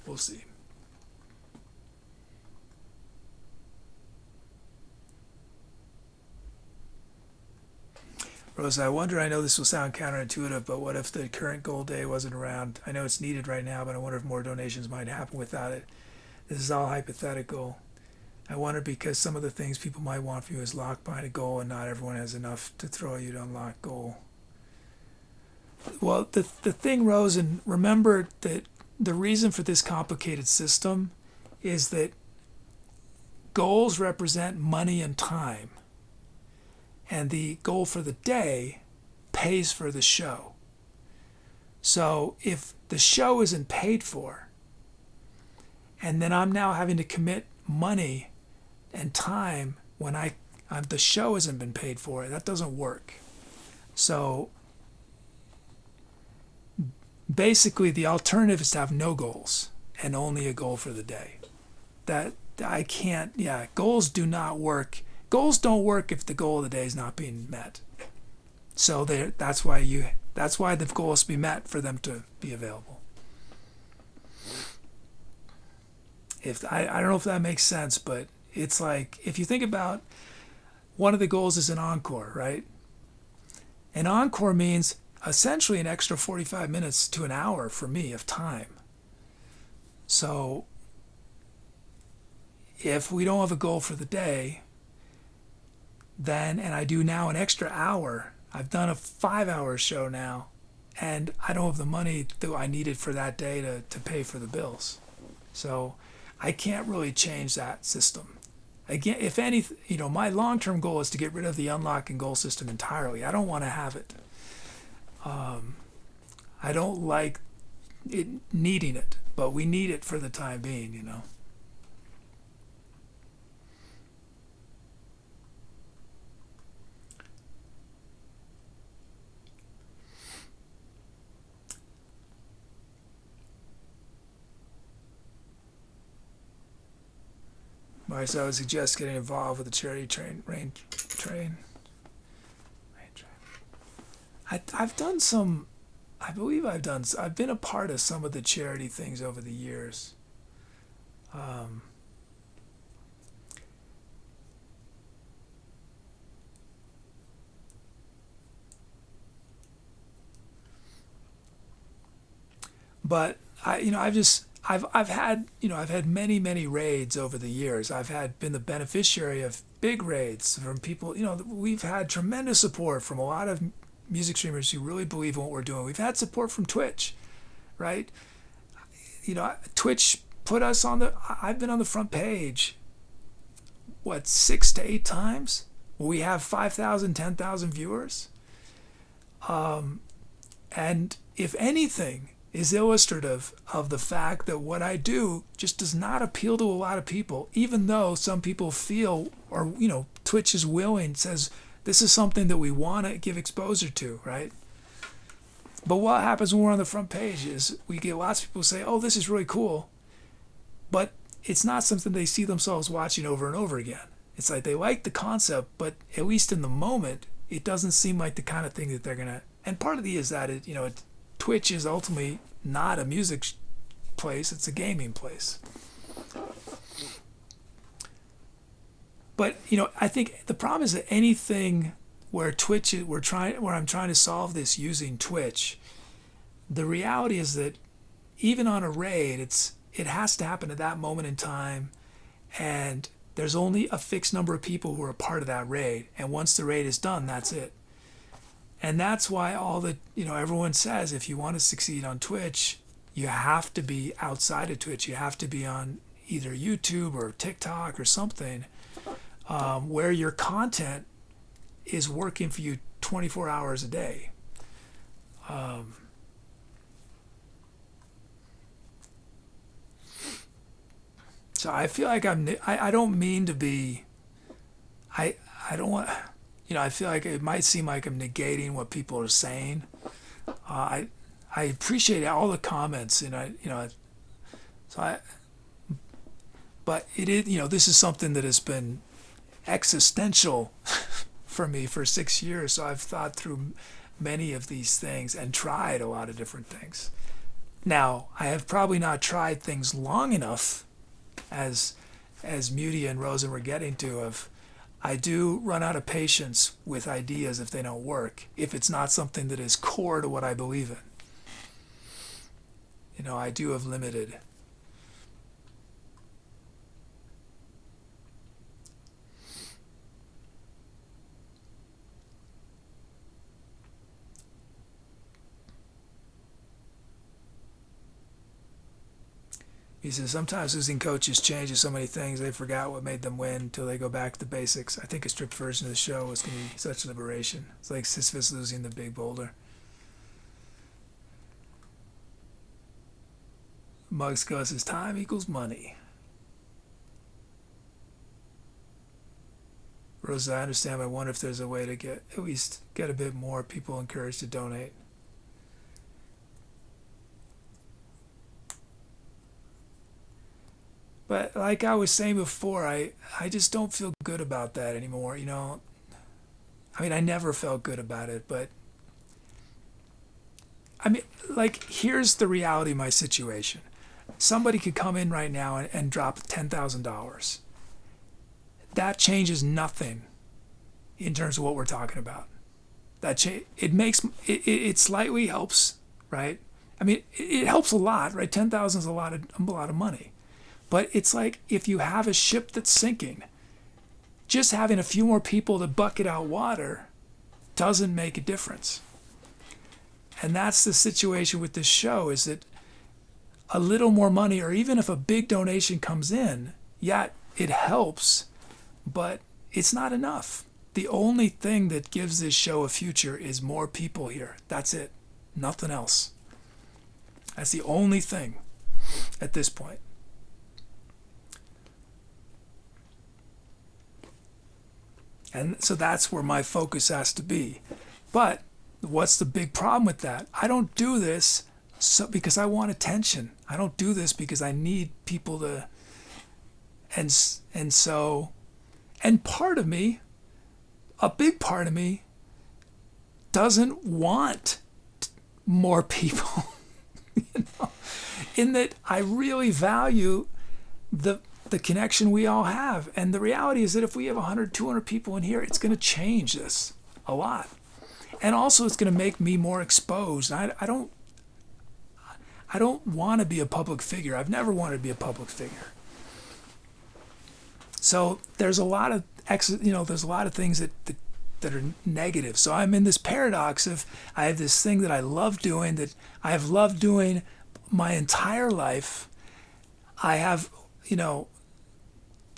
we'll see. Rosa, I wonder, I know this will sound counterintuitive, but what if the current goal day wasn't around? I know it's needed right now, but I wonder if more donations might happen without it. This is all hypothetical. I wonder because some of the things people might want from you is locked behind a goal, and not everyone has enough to throw you to unlock goal. Well, the thing, Rose, and remember that the reason for this complicated system is that goals represent money and time. And the goal for the day pays for the show. So if the show isn't paid for, and then I'm now having to commit money and time when the show hasn't been paid for, that doesn't work. So basically the alternative is to have no goals and only a goal for the day. That I can't, goals do not work. Goals don't work if the goal of the day is not being met. So that's why the goal has to be met for them to be available. I don't know if that makes sense, but it's like, if you think about, one of the goals is an encore, right? An encore means essentially an extra 45 minutes to an hour for me of time. So if we don't have a goal for the day, then, and I do now an extra hour, I've done a 5-hour show now, and I don't have the money that I needed for that day to pay for the bills. So I can't really change that system. Again, if anything, my long-term goal is to get rid of the unlock and goal system entirely. I don't want to have it. I don't like it needing it, but we need it for the time being, So I would suggest getting involved with the charity train. I've done some, I believe I've been a part of some of the charity things over the years. But I've had many raids over the years. I've been the beneficiary of big raids from people. We've had tremendous support from a lot of music streamers who really believe in what we're doing. We've had support from Twitch, right? Twitch put us on I've been on the front page what, 6 to 8 times. We have 5,000, 10,000 viewers. And if anything is illustrative of the fact that what I do just does not appeal to a lot of people, even though some people feel, or, Twitch is willing, says this is something that we want to give exposure to, right? But what happens when we're on the front page is we get lots of people say, oh, this is really cool. But it's not something they see themselves watching over and over again. It's like they like the concept, but at least in the moment, it doesn't seem like the kind of thing that they're going to. And part of the is that, Twitch is ultimately not a music place, it's a gaming place. But, I think the problem is that anything where I'm trying to solve this using Twitch, the reality is that even on a raid, it has to happen at that moment in time, and there's only a fixed number of people who are a part of that raid, and once the raid is done, that's it. And that's why everyone says if you want to succeed on Twitch, you have to be outside of Twitch. You have to be on either YouTube or TikTok or something where your content is working for you 24 hours a day. So I feel like I don't mean to be, I don't want, I feel like it might seem like I'm negating what people are saying. I appreciate all the comments, but it is, this is something that has been existential for me for 6 years. So I've thought through many of these things and tried a lot of different things. Now, I have probably not tried things long enough, as Muti and Rosen were getting to, I do run out of patience with ideas if they don't work, if it's not something that is core to what I believe in. I do have limited. He says, sometimes losing coaches changes so many things, they forgot what made them win until they go back to the basics. I think a stripped version of the show was going to be such liberation. It's like Sisyphus losing the big boulder. Muggs goes, his time equals money. Rosa, I understand, but I wonder if there's a way to get a bit more people encouraged to donate. But like I was saying before, I just don't feel good about that anymore, I never felt good about it, but here's the reality of my situation. Somebody could come in right now and drop $10,000. That changes nothing in terms of what we're talking about. It slightly helps, right? It helps a lot, right? 10,000 is a lot of money. But it's like if you have a ship that's sinking, just having a few more people to bucket out water doesn't make a difference. And that's the situation with this show, is that a little more money, or even if a big donation comes in, yeah, it helps, but it's not enough. The only thing that gives this show a future is more people here. That's it. Nothing else. That's the only thing at this point. And so that's where my focus has to be. But what's the big problem with that? I don't do this because I want attention. I don't do this because I need people to. And part of me, a big part of me, doesn't want more people. In that I really value the connection we all have. And the reality is that if we have 100, 200 people in here, it's going to change this a lot. And also it's going to make me more exposed. I don't want to be a public figure. I've never wanted to be a public figure. So there's a lot of there's a lot of things that are negative. So I'm in this paradox of, I have this thing that I love doing, that I have loved doing my entire life. I have,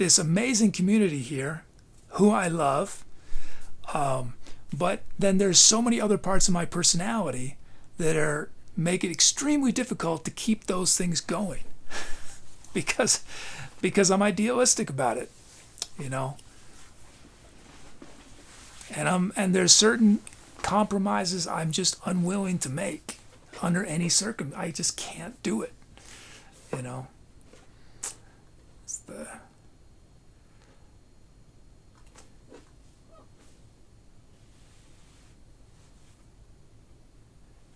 this amazing community here, who I love, but then there's so many other parts of my personality that make it extremely difficult to keep those things going, because I'm idealistic about it, you know. And there's certain compromises I'm just unwilling to make under any I just can't do it, you know.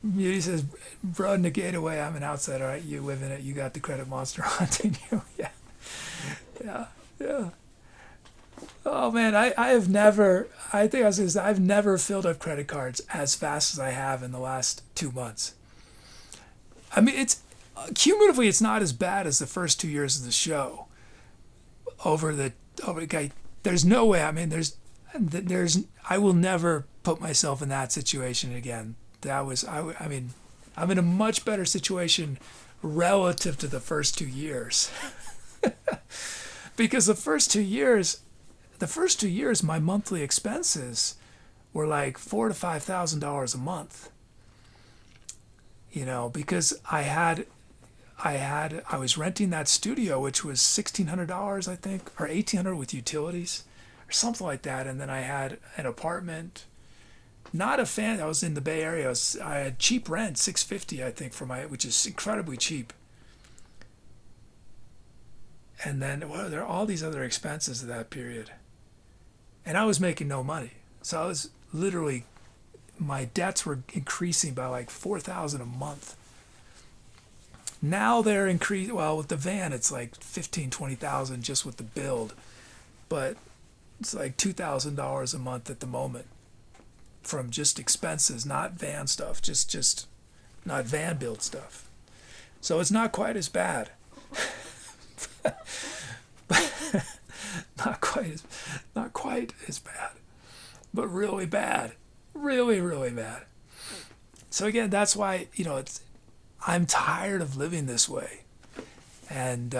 Beauty says, bro, negate away. I'm an outsider. Right? You live in it. You got the credit monster haunting you. Yeah. Yeah. Yeah. Oh, man. I have never, I think I was going to say, I've never filled up credit cards as fast as I have in the last 2 months. I mean, cumulatively, it's not as bad as the first 2 years of the show. There's no way. I mean, I will never put myself in that situation again. I mean, I'm in a much better situation relative to the first 2 years. Because the first 2 years, my monthly expenses were like $4,000 to $5,000 a month. You know, because I was renting that studio, which was $1,600, I think, or $1,800 with utilities, or something like that. And then I had an apartment. Not a fan. I was in the Bay Area. I had cheap rent, $650, I think, which is incredibly cheap. And then there are all these other expenses of that period, and I was making no money. So I was literally, my debts were increasing by like $4,000 a month. Now they're increased. Well, with the van, it's like $15,000, $20,000 just with the build, but it's like $2,000 a month at the moment. From just expenses, not van stuff, just not van build stuff. So it's not quite as bad. not quite as bad, but really bad, really bad. So again, that's why, you know, I'm tired of living this way, and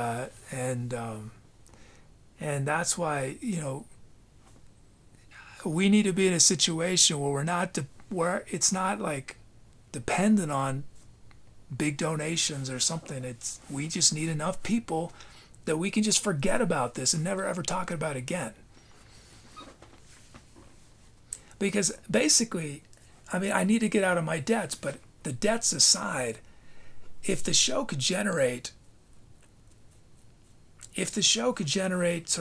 that's why, you know, we need to be in a situation where where it's not like dependent on big donations or something. We just need enough people that we can just forget about this and never ever talk about it again. Because basically, I mean, I need to get out of my debts, but the debts aside, if the show could generate sort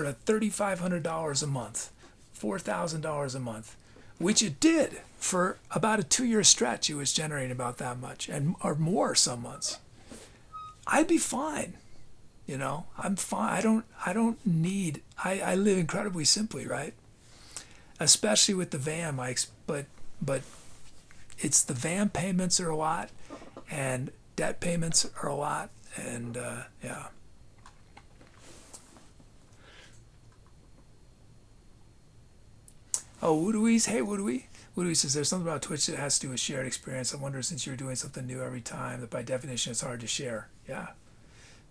of $3,500 a month, $4,000 a month, which it did for about a 2-year stretch. It was generating about that much, or more some months. I'd be fine, you know. I'm fine. I don't need. I live incredibly simply, right? Especially with the van, but it's the van payments are a lot, and debt payments are a lot, and yeah. Oh, Woodwees. Hey, Woodwee. Woodwee says there's something about Twitch that has to do with shared experience. I wonder, since you're doing something new every time, that by definition it's hard to share. Yeah.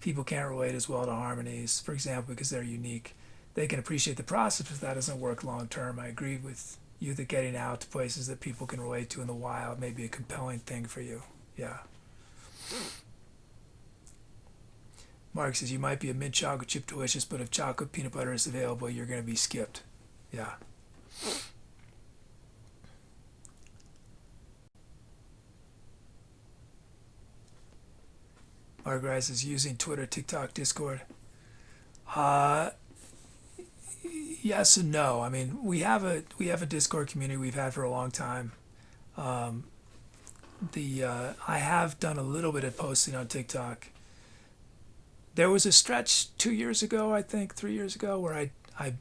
People can't relate as well to harmonies, for example, because they're unique. They can appreciate the process, but that doesn't work long term. I agree with you that getting out to places that people can relate to in the wild may be a compelling thing for you. Yeah. Mark says you might be a mint chocolate chip delicious, but if chocolate peanut butter is available, you're going to be skipped. Yeah. Mark Rice is using Twitter, TikTok, Discord. Yes and no. I mean, we have a Discord community we've had for a long time. I have done a little bit of posting on TikTok. There was a stretch 2 years ago, I think 3 years ago, where I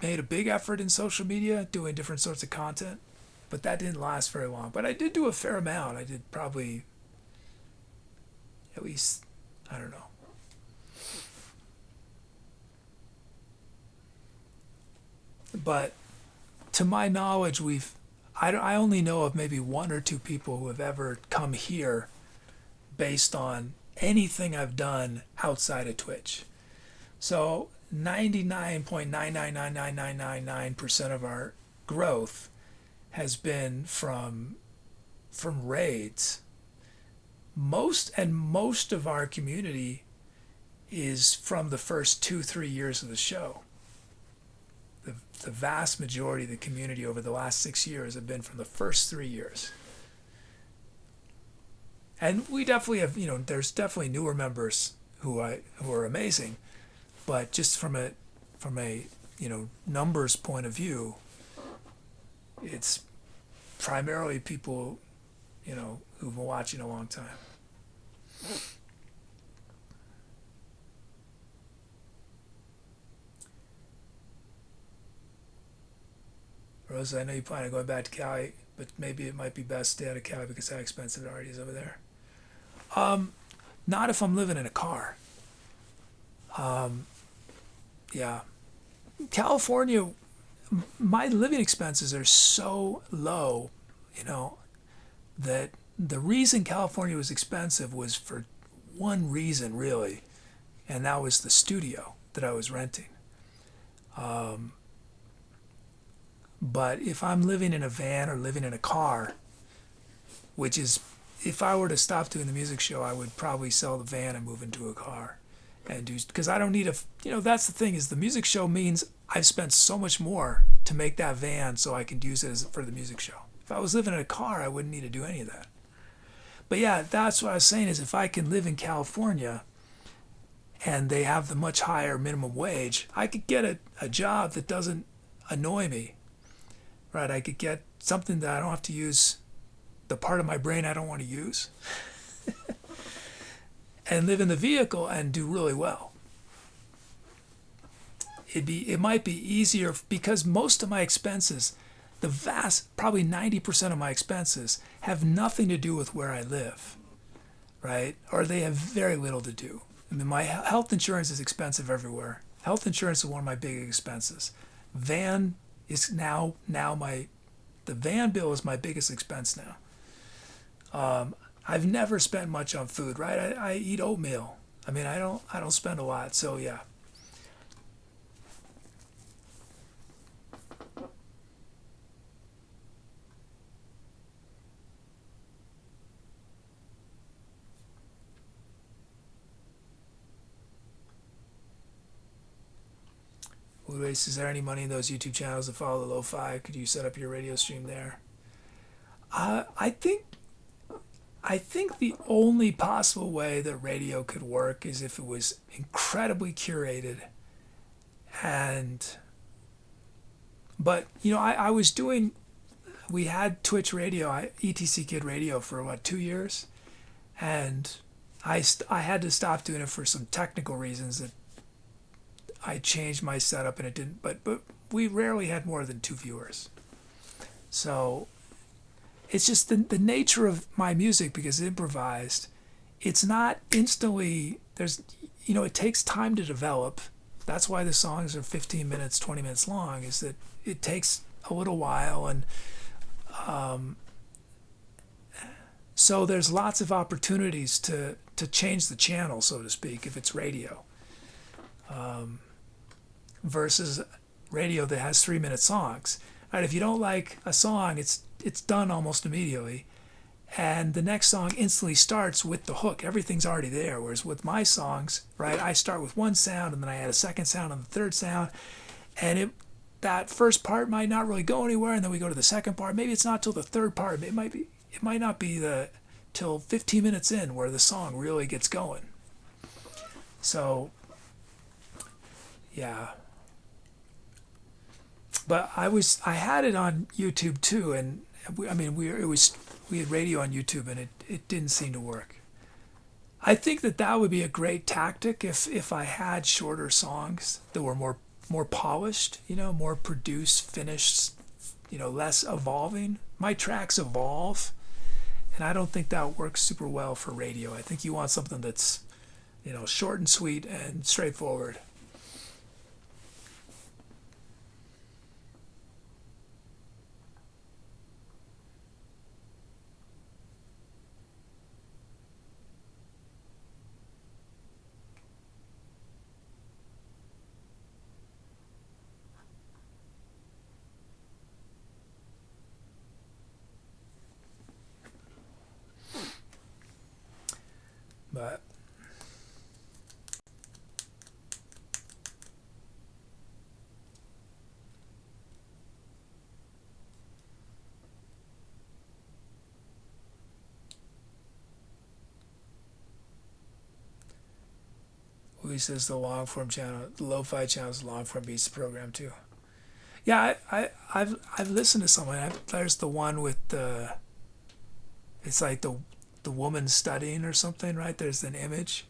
made a big effort in social media doing different sorts of content, but that didn't last very long. But I did do a fair amount. I did probably at least, I don't know. But to my knowledge, I only know of maybe 1 or 2 people who have ever come here based on anything I've done outside of Twitch. So 99.9999999% of our growth has been from raids. Most of our community is from the first 2-3 years of the show. The vast majority of the community over the last 6 years have been from the first 3 years. And we definitely have, there's definitely newer members who are amazing, but just from a numbers point of view, it's primarily people, who've been watching a long time. Rosa, I know you plan on going back to Cali, but maybe it might be best to stay out of Cali because how expensive it already is over there. Not if I'm living in a car. Yeah. California, my living expenses are so low, that the reason California was expensive was for one reason, really, and that was the studio that I was renting. But if I'm living in a van or living in a car, which is, if I were to stop doing the music show, I would probably sell the van and move into a car. And do, because I don't need that's the thing, is the music show means I've spent so much more to make that van so I can use it for the music show. If I was living in a car, I wouldn't need to do any of that. But yeah, that's what I was saying, is if I can live in California and they have the much higher minimum wage, I could get a job that doesn't annoy me. Right, I could get something that I don't have to use the part of my brain I don't want to use and live in the vehicle and do really well. It might be easier because most of my expenses, the vast, probably 90% of my expenses have nothing to do with where I live, right? Or they have very little to do. I mean, my health insurance is expensive everywhere. Health insurance is one of my big expenses. Van is now the van bill is my biggest expense now. I've never spent much on food, right? I eat oatmeal. I mean, I don't spend a lot, so yeah. Luis, is there any money in those YouTube channels to follow the lo-fi? Could you set up your radio stream there? I think the only possible way that radio could work is if it was incredibly curated. But I was doing, we had Twitch radio, ETC Kid Radio for what, 2 years, and I had to stop doing it for some technical reasons that I changed my setup and it didn't, but we rarely had more than 2 viewers. So it's just the nature of my music, because it's improvised. It's not instantly, it takes time to develop. That's why the songs are 15 minutes, 20 minutes long, is that it takes a little while. And so there's lots of opportunities to change the channel, so to speak, if it's radio. Versus radio that has 3-minute songs. Right, if you don't like a song, it's done almost immediately, and the next song instantly starts with the hook. Everything's already there. Whereas with my songs, right, I start with one sound and then I add a second sound and the third sound, and that first part might not really go anywhere, and then we go to the second part. Maybe it's not till the third part. It might not be till 15 minutes in where the song really gets going. So yeah. But I had it on YouTube too, and we had radio on YouTube, and it didn't seem to work. I think that would be a great tactic if I had shorter songs that were more polished, more produced, finished, less evolving. My tracks evolve, and I don't think that works super well for radio. I think you want something that's, short and sweet and straightforward. He says the long form channel, the lo-fi channel is long form beats the program too. Yeah, I've listened to someone. There's the one with the. It's like the woman studying or something, right? There's an image.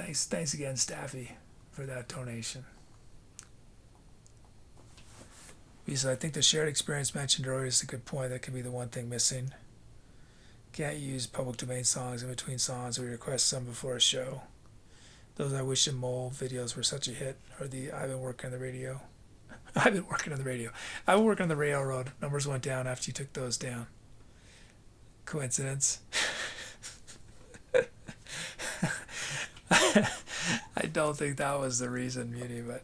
Thanks again, Staffy, for that donation. Because I think the shared experience mentioned earlier is a good point. That could be the one thing missing. Can't use public domain songs in between songs or request some before a show. Those I Wish and Mole videos were such a hit. Or the I've been working on the radio. I've been working on the radio. I've been working on the railroad. Numbers went down after you took those down. Coincidence? I don't think that was the reason, Muni, but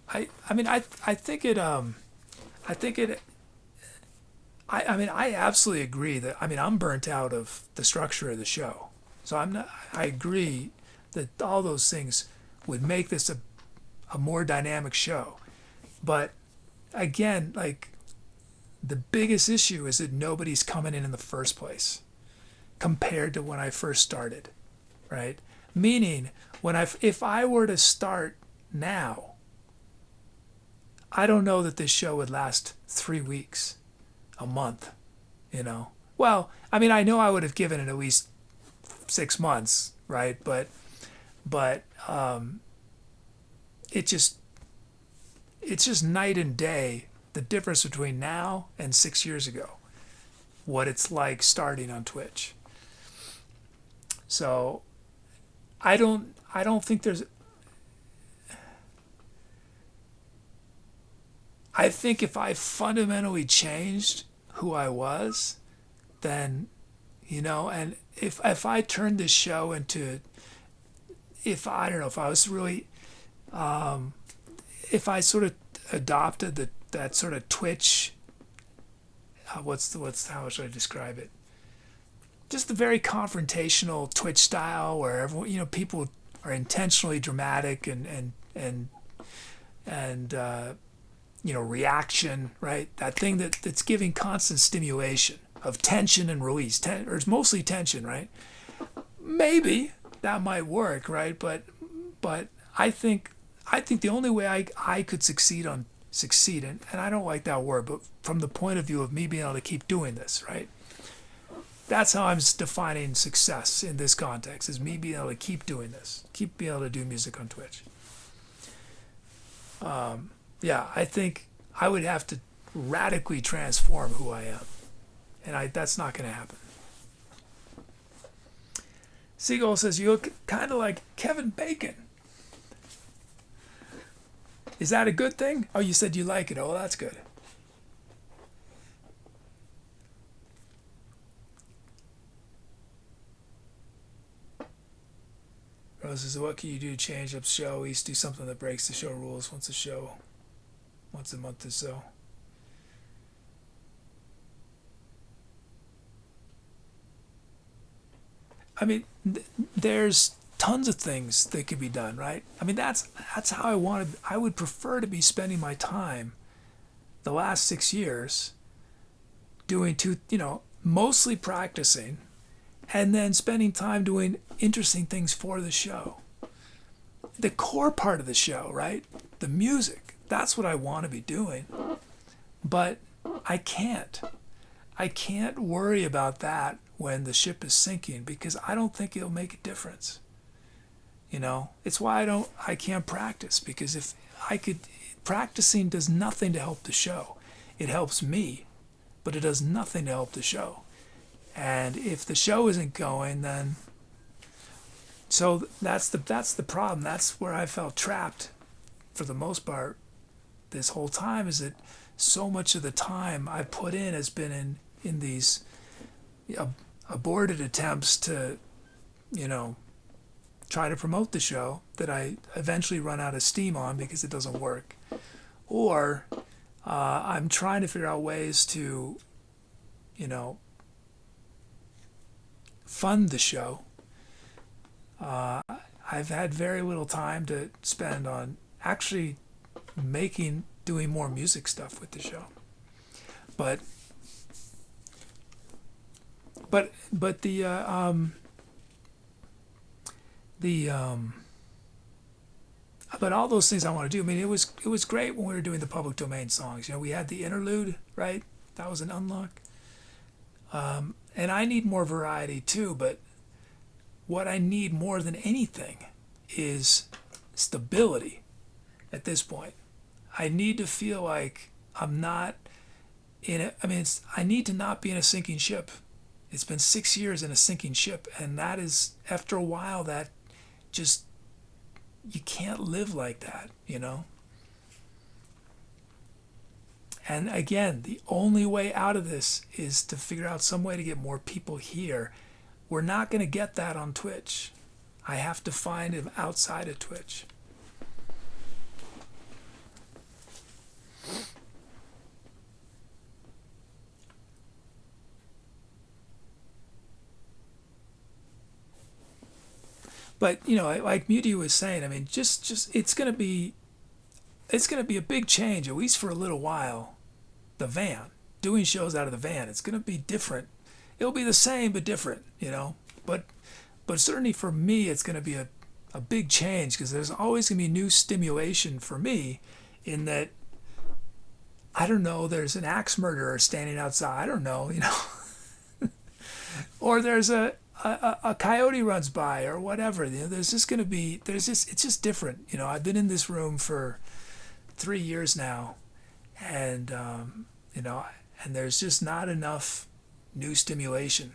I think it I absolutely agree that I'm burnt out of the structure of the show. So I agree that all those things would make this a more dynamic show. But again, like, the biggest issue is that nobody's coming in the first place compared to when I first started, right? Meaning, if I were to start now, I don't know that this show would last 3 weeks, a month, you know? Well, I know I would have given it at least 6 months, right? But it's just night and day, the difference between now and 6 years ago, what it's like starting on Twitch. So I don't think there's, I think if I fundamentally changed who I was, then, and if I turned this show into, I don't know, if I was really, if I sort of adopted that sort of Twitch, how should I describe it? Just the very confrontational Twitch style where everyone, people are intentionally dramatic and reaction, right? That thing that's giving constant stimulation of tension and release, or it's mostly tension, right? Maybe that might work, right? But I think the only way I could succeed in, and I don't like that word, but from the point of view of me being able to keep doing this, right? That's how I'm defining success in this context, is me being able to keep doing this, keep being able to do music on Twitch. I think I would have to radically transform who I am, and that's not going to happen. Seagull says, you look kind of like Kevin Bacon. Is that a good thing? Oh, you said you like it. Oh, that's good. Rose says, what can you do to change up show? At least do something that breaks the show rules once a month or so. There's tons of things that could be done, right? That's how I would prefer to be spending my time the last 6 years doing mostly practicing and then spending time doing interesting things for the show. The core part of the show, right? The music. That's what I want to be doing. But I can't. I can't worry about that when the ship is sinking because I don't think it'll make a difference. It's why I can't practice, because if I could, practicing does nothing to help the show. It helps me, but it does nothing to help the show. And if the show isn't going, then so that's the problem. That's where I felt trapped for the most part this whole time, is that so much of the time I put in has been in these aborted attempts to, try to promote the show that I eventually run out of steam on because it doesn't work. Or I'm trying to figure out ways to, fund the show. I've had very little time to spend on actually doing more music stuff with the show. But but all those things I want to do. I mean, it was great when we were doing the public domain songs. We had the interlude, right? That was an unlock. And I need more variety too, but what I need more than anything is stability at this point. I need to feel like I'm not I need to not be in a sinking ship. It's been 6 years in a sinking ship, and that is, after a while, that just, you can't live like that, And again, the only way out of this is to figure out some way to get more people here. We're not going to get that on Twitch. I have to find it outside of Twitch. But like Muti was saying, I mean, just it's gonna be a big change, at least for a little while. The van, doing shows out of the van, it's gonna be different. It'll be the same but different, But certainly for me, it's gonna be a big change, because there's always gonna be new stimulation for me, in that, I don't know, there's an axe murderer standing outside. I don't know, or there's a coyote runs by, or whatever. There's just going to be, it's just different. I've been in this room for 3 years now, and and there's just not enough new stimulation.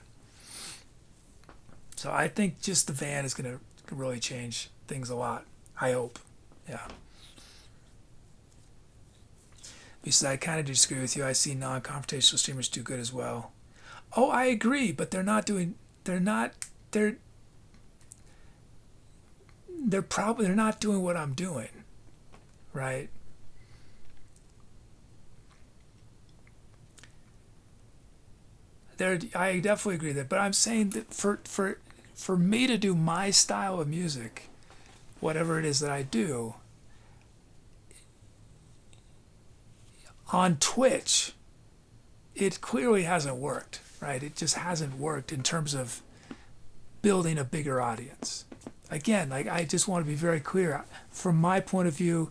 So I think just the van is going to really change things a lot. I hope. Yeah. Because I kind of disagree with you. I see non-confrontational streamers do good as well. Oh, I agree, but they're not doing what I'm doing, right? I definitely agree that, but I'm saying that for me to do my style of music, whatever it is that I do, on Twitch, it clearly hasn't worked, right? It just hasn't worked in terms of building a bigger audience. Again, like, I just want to be very clear. From my point of view,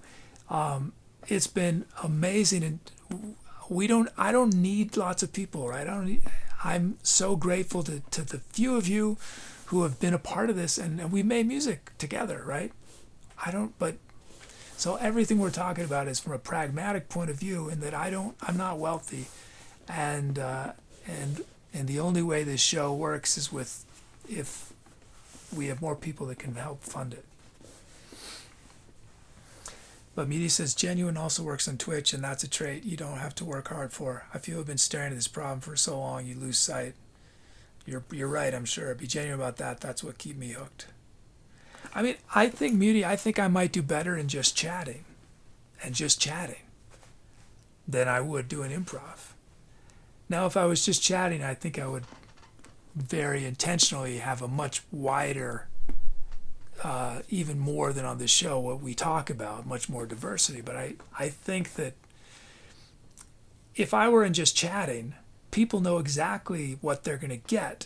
it's been amazing, and I don't need lots of people, right? I'm so grateful to the few of you who have been a part of this, and we made music together, right? So everything we're talking about is from a pragmatic point of view, in that I'm not wealthy, and the only way this show works is if we have more people that can help fund it. But Meaty says Genuine also works on Twitch, and that's a trait you don't have to work hard for. I feel I've been staring at this problem for so long you lose sight. You're right, I'm sure. Be genuine about that. That's what keep me hooked. I mean, I think I might do better in just chatting than I would doing improv. Now, if I was just chatting, I think I would very intentionally have a much wider, even more than on this show, what we talk about, much more diversity. But I think that if I were in just chatting, people know exactly what they're going to get.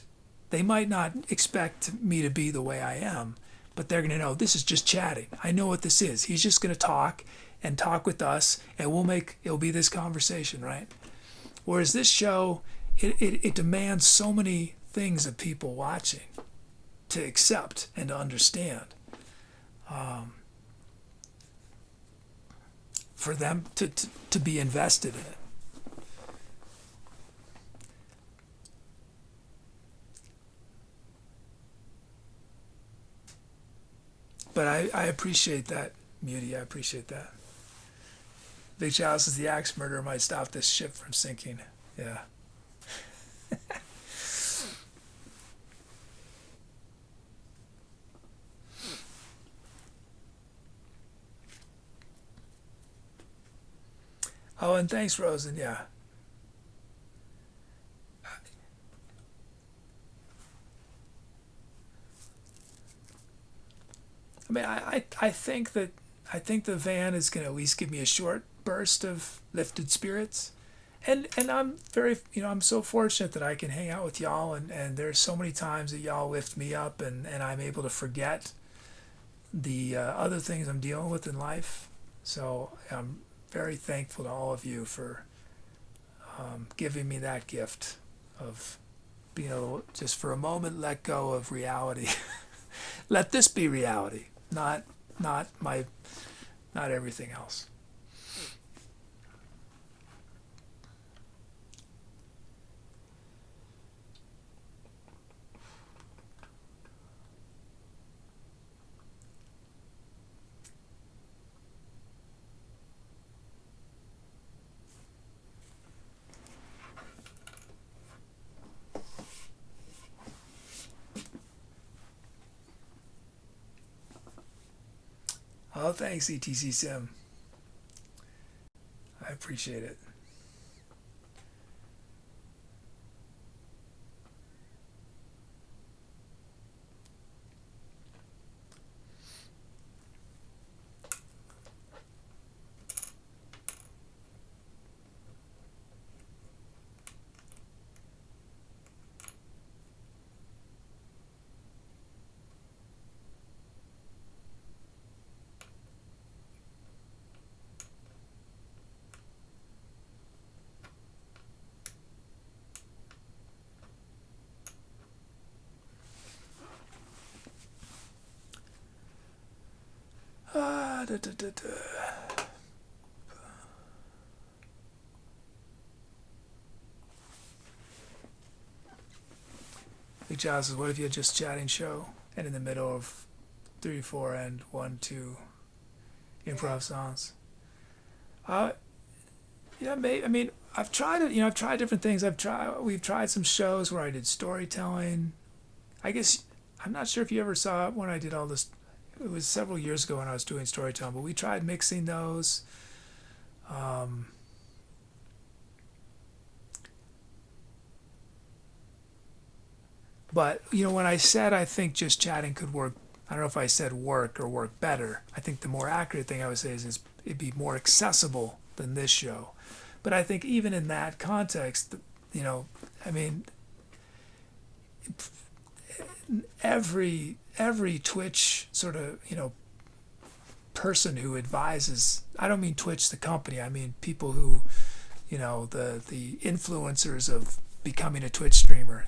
They might not expect me to be the way I am, but they're going to know this is just chatting. I know what this is. He's just going to talk with us, and it'll be this conversation, right? Whereas this show it demands so many things of people watching to accept and to understand. For them to be invested in it. But I appreciate that, Muty. I appreciate that. Big Chalice says the axe murderer might stop this ship from sinking. Yeah. Oh, and thanks, Rosen. Yeah. I mean, I think that the van is going to at least give me a short burst of lifted spirits, and I'm very, I'm so fortunate that I can hang out with y'all, and there's so many times that y'all lift me up, and I'm able to forget the other things I'm dealing with in life. So I'm very thankful to all of you for giving me that gift of being able to just for a moment let go of reality. Let this be reality, not everything else. Oh, thanks, ETC Sim. I appreciate it. Da, da, da, da. Big Josh says, what if you had just chatting show and in the middle of 3, 4, and 1, 2 improv songs? Yeah, I mean, I've tried it. I've tried different things. We've tried some shows where I did storytelling. I guess I'm not sure if you ever saw it when I did all this. It was several years ago when I was doing storytelling, but we tried mixing those. But when I said I think just chatting could work, I don't know if I said work or work better. I think the more accurate thing I would say is it'd be more accessible than this show. But I think even in that context, I mean, every Twitch sort of person who advises, I don't mean Twitch the company, I mean people who the influencers of becoming a Twitch streamer,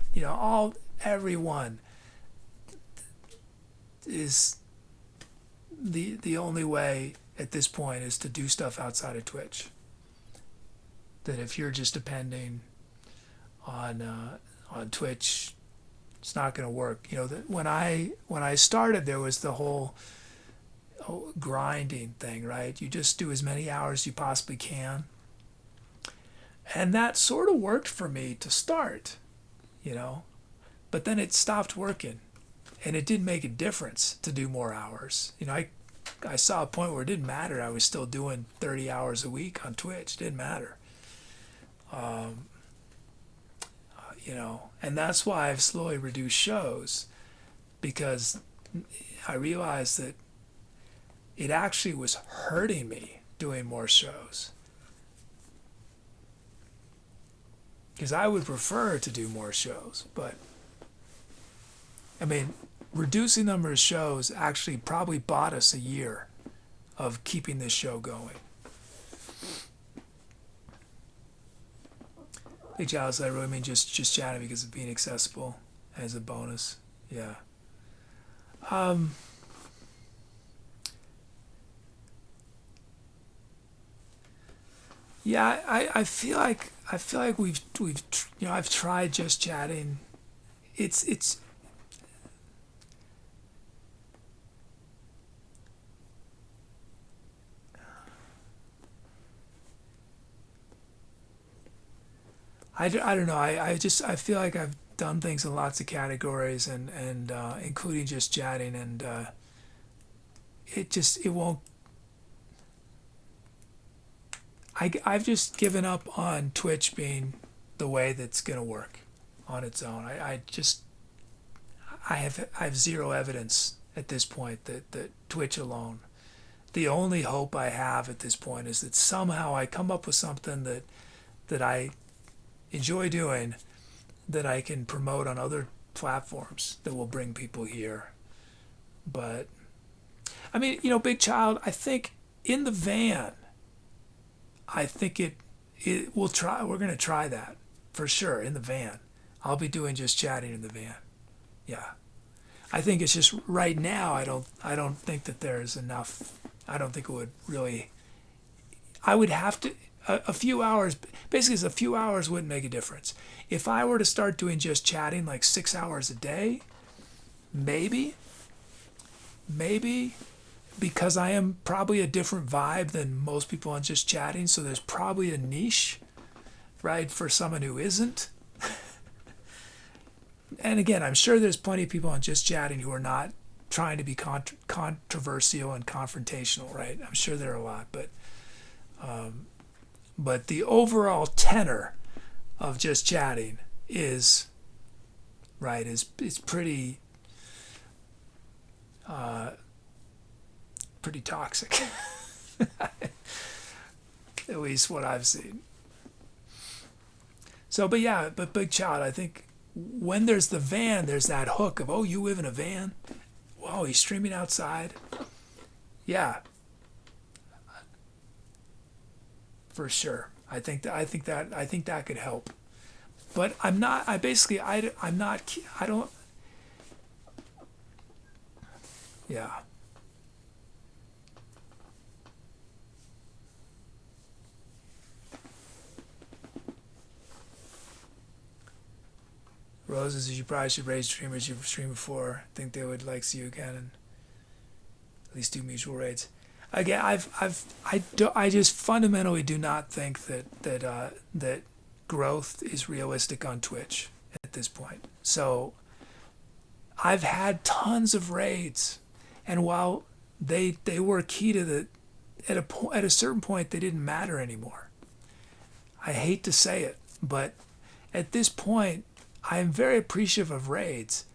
everyone is the only way at this point is to do stuff outside of Twitch. That if you're just depending on Twitch, it's not going to work. That when I started, there was the whole grinding thing, right? You just do as many hours as you possibly can, and that sort of worked for me to start, but then it stopped working, and it didn't make a difference to do more hours. I saw a point where it didn't matter. I was still doing 30 hours a week on Twitch. It didn't matter. And that's why I've slowly reduced shows, because I realized that it actually was hurting me doing more shows. Because I would prefer to do more shows, but I mean, reducing the number of shows actually probably bought us a year of keeping this show going. Big Child said I really mean just chatting because of being accessible as a bonus. Yeah. Yeah, I feel like we've I've tried just chatting. It's I don't know. I feel like I've done things in lots of categories and including just chatting, and it won't. I've just given up on Twitch being the way that's gonna work on its own. I have zero evidence at this point that Twitch alone. The only hope I have at this point is that somehow I come up with something that I enjoy doing, that I can promote on other platforms that will bring people here. But I mean, Big Child, I think in the van, I think it we'll try. We're gonna try that for sure in the van. I'll be doing just chatting in the van. Yeah, I think it's just right now. I don't think that there's enough. I don't think it would really. I would have to a few hours. Basically, a few hours wouldn't make a difference. If I were to start doing just chatting like 6 hours a day, maybe. Because I am probably a different vibe than most people on just chatting, so there's probably a niche, right, for someone who isn't. And again, I'm sure there's plenty of people on just chatting who are not trying to be controversial and confrontational, right? I'm sure there are a lot, but the overall tenor of just chatting is pretty pretty toxic. At least what I've seen. So, but Big Child, I think when there's the van, there's that hook of, oh, you live in a van? Wow, he's streaming outside? Yeah. For sure. I think that could help. But I'm not, yeah. Roses, you probably should raise streamers you've streamed before. Think they would like see you again and at least do mutual raids. Again, I just fundamentally do not think that growth is realistic on Twitch at this point. So I've had tons of raids, and while they were key to at a certain point they didn't matter anymore. I hate to say it, but at this point I am very appreciative of raids,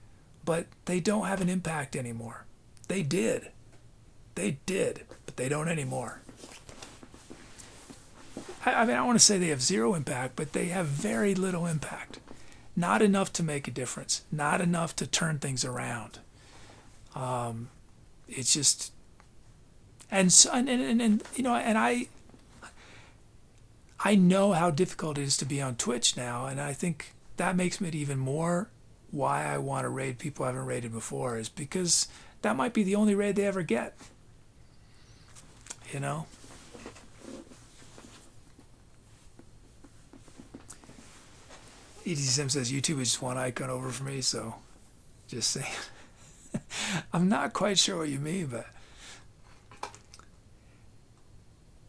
but they don't have an impact anymore. They did, but they don't anymore. I mean, I don't want to say they have zero impact, but they have very little impact. Not enough to make a difference. Not enough to turn things around. It's just, and I know how difficult it is to be on Twitch now, and I think that makes it even more why I want to raid people I haven't raided before, is because that might be the only raid they ever get. ET Sim says YouTube is just one icon over for me, so just saying. I'm not quite sure what you mean, but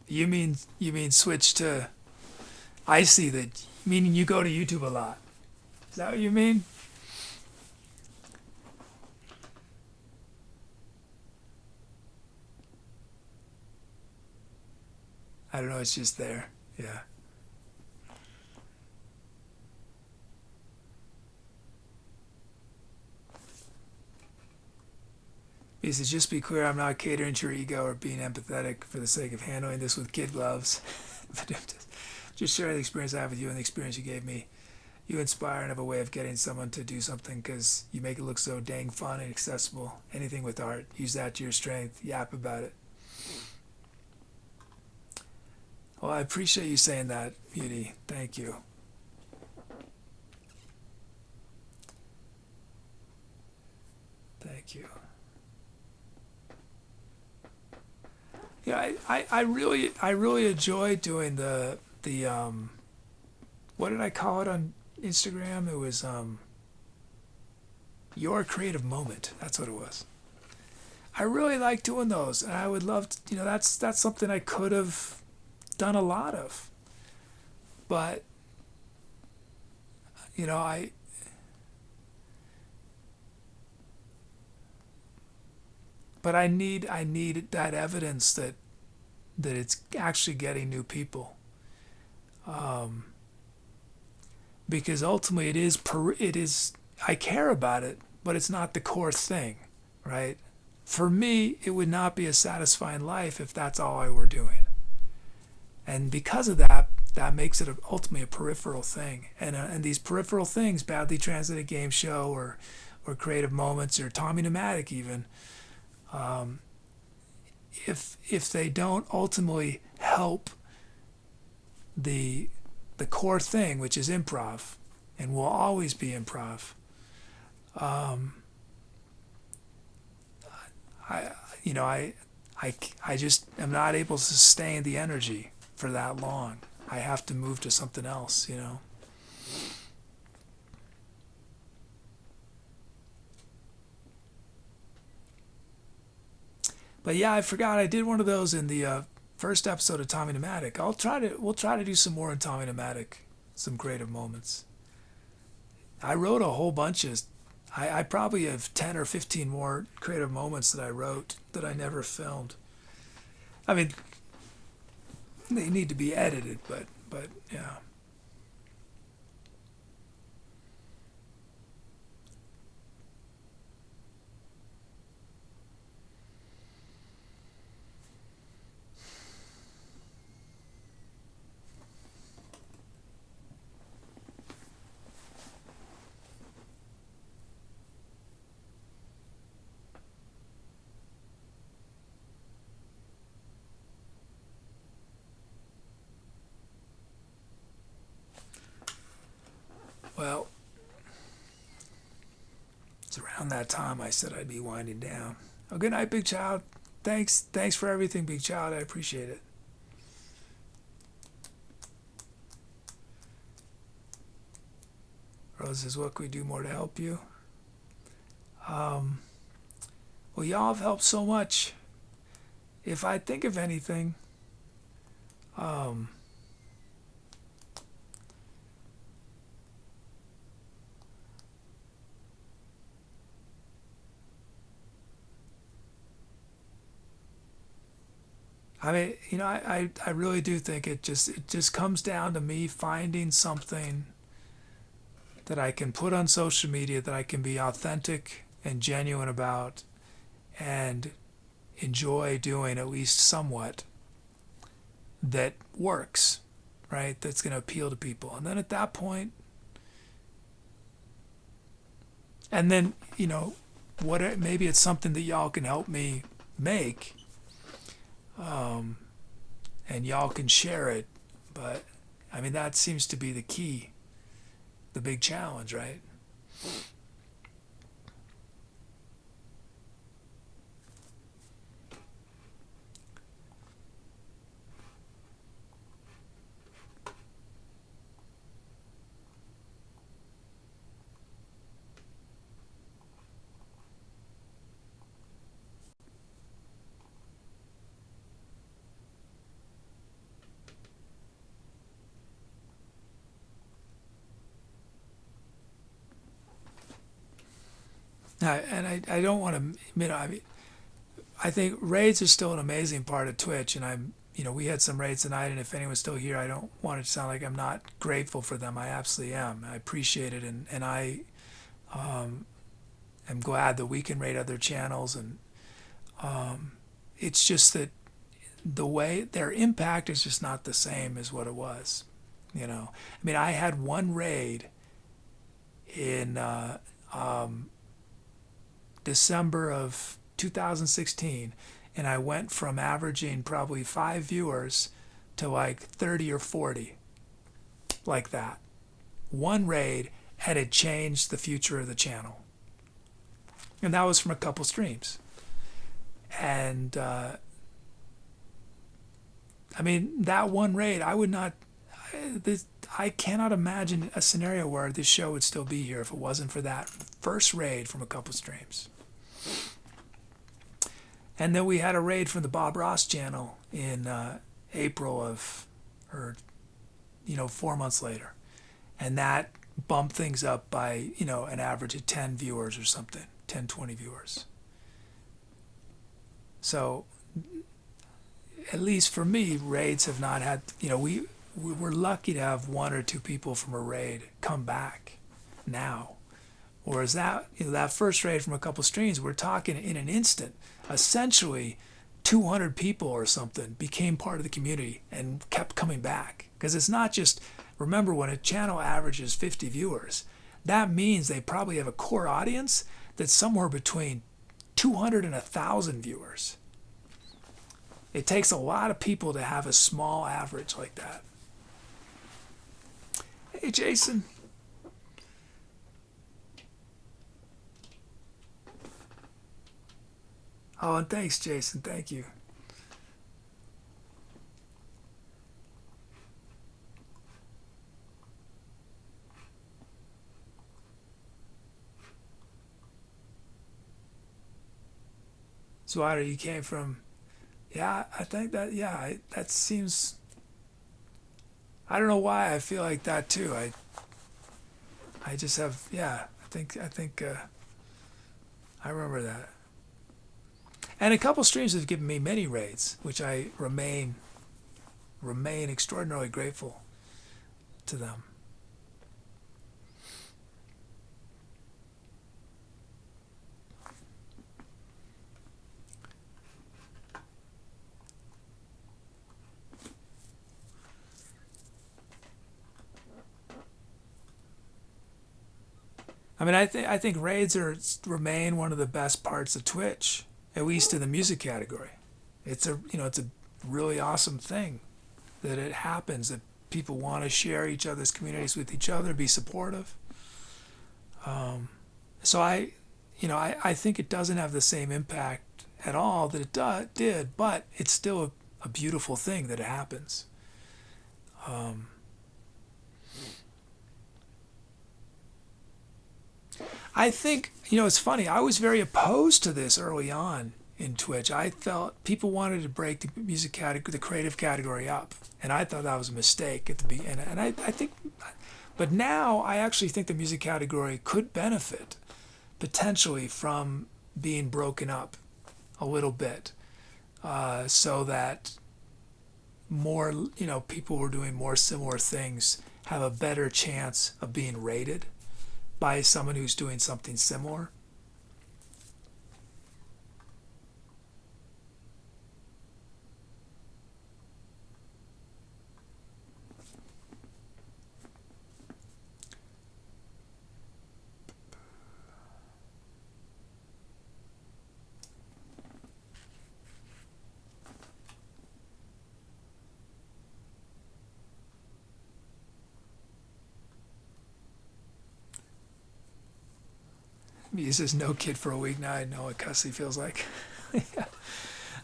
you mean switch to, I see that, meaning you go to YouTube a lot. Is that what you mean? I don't know, it's just there. Yeah. He says, just be clear, I'm not catering to your ego or being empathetic for the sake of handling this with kid gloves. But just sharing the experience I have with you and the experience you gave me. You inspire and have a way of getting someone to do something because you make it look so dang fun and accessible. Anything with art, use that to your strength. Yap about it. Well, I appreciate you saying that, Beauty. Thank you. Thank you. Yeah, I really enjoy doing the what did I call it on Instagram? It was your creative moment. That's what it was. I really like doing those, and I would love to, that's something I could have done a lot of, but I need that evidence that it's actually getting new people, because ultimately it is I care about it, but it's not the core thing, right? For me, it would not be a satisfying life if that's all I were doing. And because of that, that makes it ultimately a peripheral thing. And these peripheral things, Badly Translated Game Show or Creative Moments or Tommy Pneumatic even, if they don't ultimately help the core thing, which is improv, and will always be improv, I just am not able to sustain the energy for that long. I have to move to something else, But yeah, I forgot I did one of those in the first episode of Tommy Pneumatic. We'll try to do some more in Tommy Pneumatic, some creative moments. I wrote a whole bunch of I probably have 10 or 15 more creative moments that I wrote that I never filmed. I mean, they need to be edited, but yeah. Well, it's around that time I said I'd be winding down. Oh, good night, Big Child. Thanks for everything, Big Child. I appreciate it. Rose says, what can we do more to help you? Well, y'all have helped so much. If I think of anything, I mean, I really do think it just comes down to me finding something that I can put on social media that I can be authentic and genuine about and enjoy doing at least somewhat, that works, right? That's going to appeal to people. And then at that point, and then, maybe it's something that y'all can help me make, and y'all can share it. But I mean, that seems to be the key, the big challenge, right? I don't want to, I think raids are still an amazing part of Twitch, and we had some raids tonight, and if anyone's still here, I don't want it to sound like I'm not grateful for them. I absolutely am. I appreciate it, and I am glad that we can raid other channels, and it's just that the way their impact is just not the same as what it was. I had one raid in December of 2016, and I went from averaging probably 5 viewers to like 30 or 40, like that. One raid, and it changed the future of the channel. And that was from a couple streams. And I mean, that one raid, I cannot imagine a scenario where this show would still be here if it wasn't for that first raid from a couple streams. And then we had a raid from the Bob Ross channel in April of, or 4 months later, and that bumped things up by an average of 10 viewers or something, 10-20 viewers. So at least for me, raids have not had, we were lucky to have 1 or 2 people from a raid come back now. Whereas that first raid from a couple streams, we're talking in an instant, essentially 200 people or something became part of the community and kept coming back. Because it's not just, remember, when a channel averages 50 viewers, that means they probably have a core audience that's somewhere between 200 and 1,000 viewers. It takes a lot of people to have a small average like that. Hey, Jason. Oh, and thanks, Jason. Thank you. Swatter, you came from... Yeah, I think that, that seems... I don't know why I feel like that too. I just have, I think I remember that. And a couple streams have given me many raids, which I remain extraordinarily grateful to them. I mean, I think raids remain one of the best parts of Twitch, at least in the music category. It's a really awesome thing that it happens, that people want to share each other's communities with each other, be supportive. So I think it doesn't have the same impact at all that it did, but it's still a beautiful thing that it happens. I think, it's funny, I was very opposed to this early on in Twitch. I felt people wanted to break the music category, the creative category up, and I thought that was a mistake at the beginning. And I think, but now I actually think the music category could benefit potentially from being broken up a little bit, so that more, people who are doing more similar things have a better chance of being rated by someone who's doing something similar. He says, no kid for a week. Now I know what Cussy feels like. Yeah.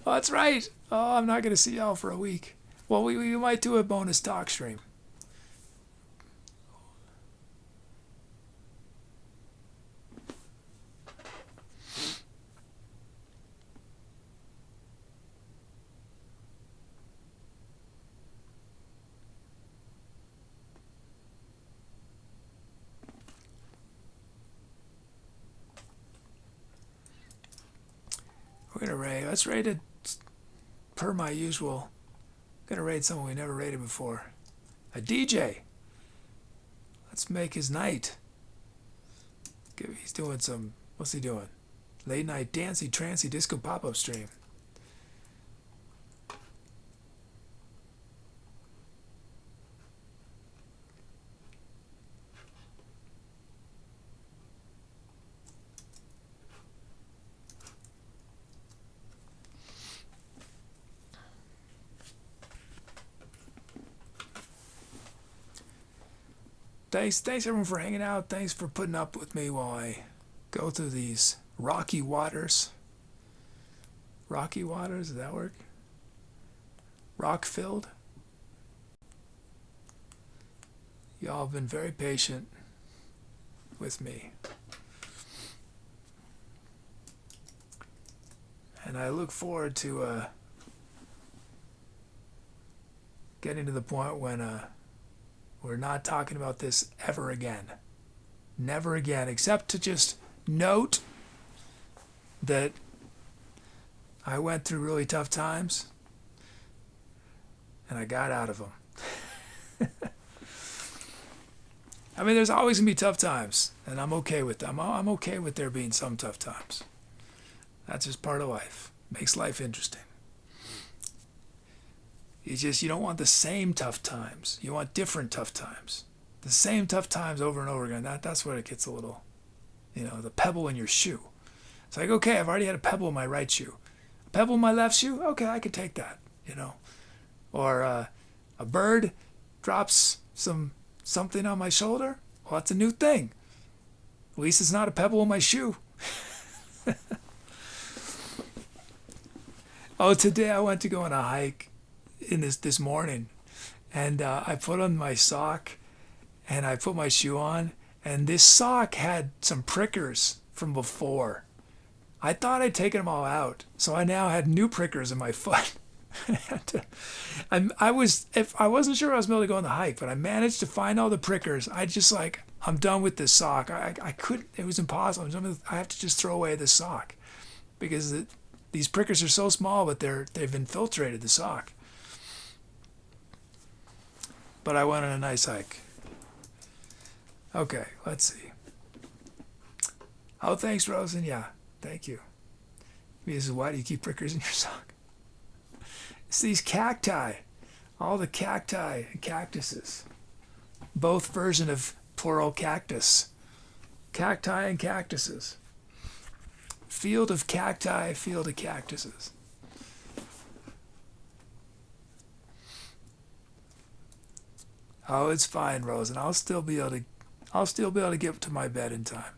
Oh, that's right. Oh, I'm not going to see y'all for a week. Well, we might do a bonus talk stream. We're going to raid. Let's raid it per my usual. Going to raid someone we never raided before. A DJ. Let's make his night. He's doing some... What's he doing? Late night dancey, trancy, disco pop-up stream. Thanks everyone for hanging out. Thanks for putting up with me while I go through these rocky waters. Rocky waters, does that work? Rock filled. Y'all have been very patient with me. And I look forward to getting to the point when we're not talking about this ever again. Never again, except to just note that I went through really tough times and I got out of them. I mean, there's always going to be tough times, and I'm okay with them. I'm okay with there being some tough times. That's just part of life. Makes life interesting. You don't want the same tough times. You want different tough times. The same tough times over and over again. That's where it gets a little, the pebble in your shoe. It's like, okay, I've already had a pebble in my right shoe. A pebble in my left shoe? Okay, I can take that, Or a bird drops something on my shoulder. Well, that's a new thing. At least it's not a pebble in my shoe. Oh, today I went to go on a hike in this morning, and I put on my sock and I put my shoe on, and this sock had some prickers from before. I thought I'd taken them all out, so I now had new prickers in my foot. I wasn't sure I was able to go on the hike, but I managed to find all the prickers. I'm done with this sock. I couldn't. It was impossible. I have to just throw away this sock because these prickers are so small, but they've infiltrated the sock. But I went on a nice hike. Okay, let's see. Oh, thanks, Rosen. Yeah, thank you. This is why do you keep prickers in your sock? It's these cacti, all the cacti and cactuses. Both version of plural cactus. Cacti and cactuses. Field of cacti, field of cactuses. Oh, it's fine, Rose, and I'll still be able to get to my bed in time.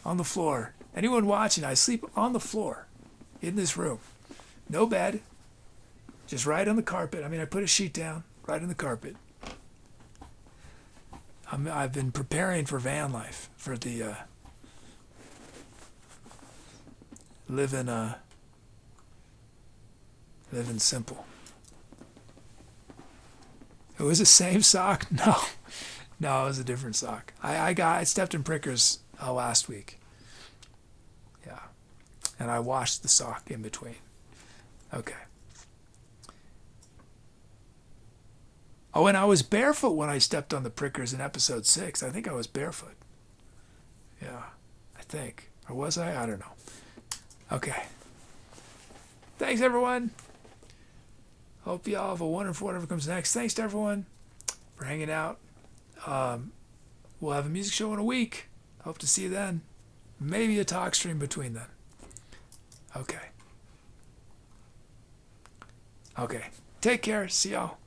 On the floor. Anyone watching, I sleep on the floor in this room. No bed. Just right on the carpet. I put a sheet down right on the carpet. I've been preparing for van life, for the living simple. It was the same sock? No, it was a different sock. I stepped in prickers last week. Yeah, and I washed the sock in between. Okay. Oh, and I was barefoot when I stepped on the prickers in episode 6. I think I was barefoot. Yeah, I think. Or was I? I don't know. Okay. Thanks, everyone. Hope y'all have a wonderful whatever comes next. Thanks to everyone for hanging out. We'll have a music show in a week. Hope to see you then. Maybe a talk stream between then. Okay. Take care. See y'all.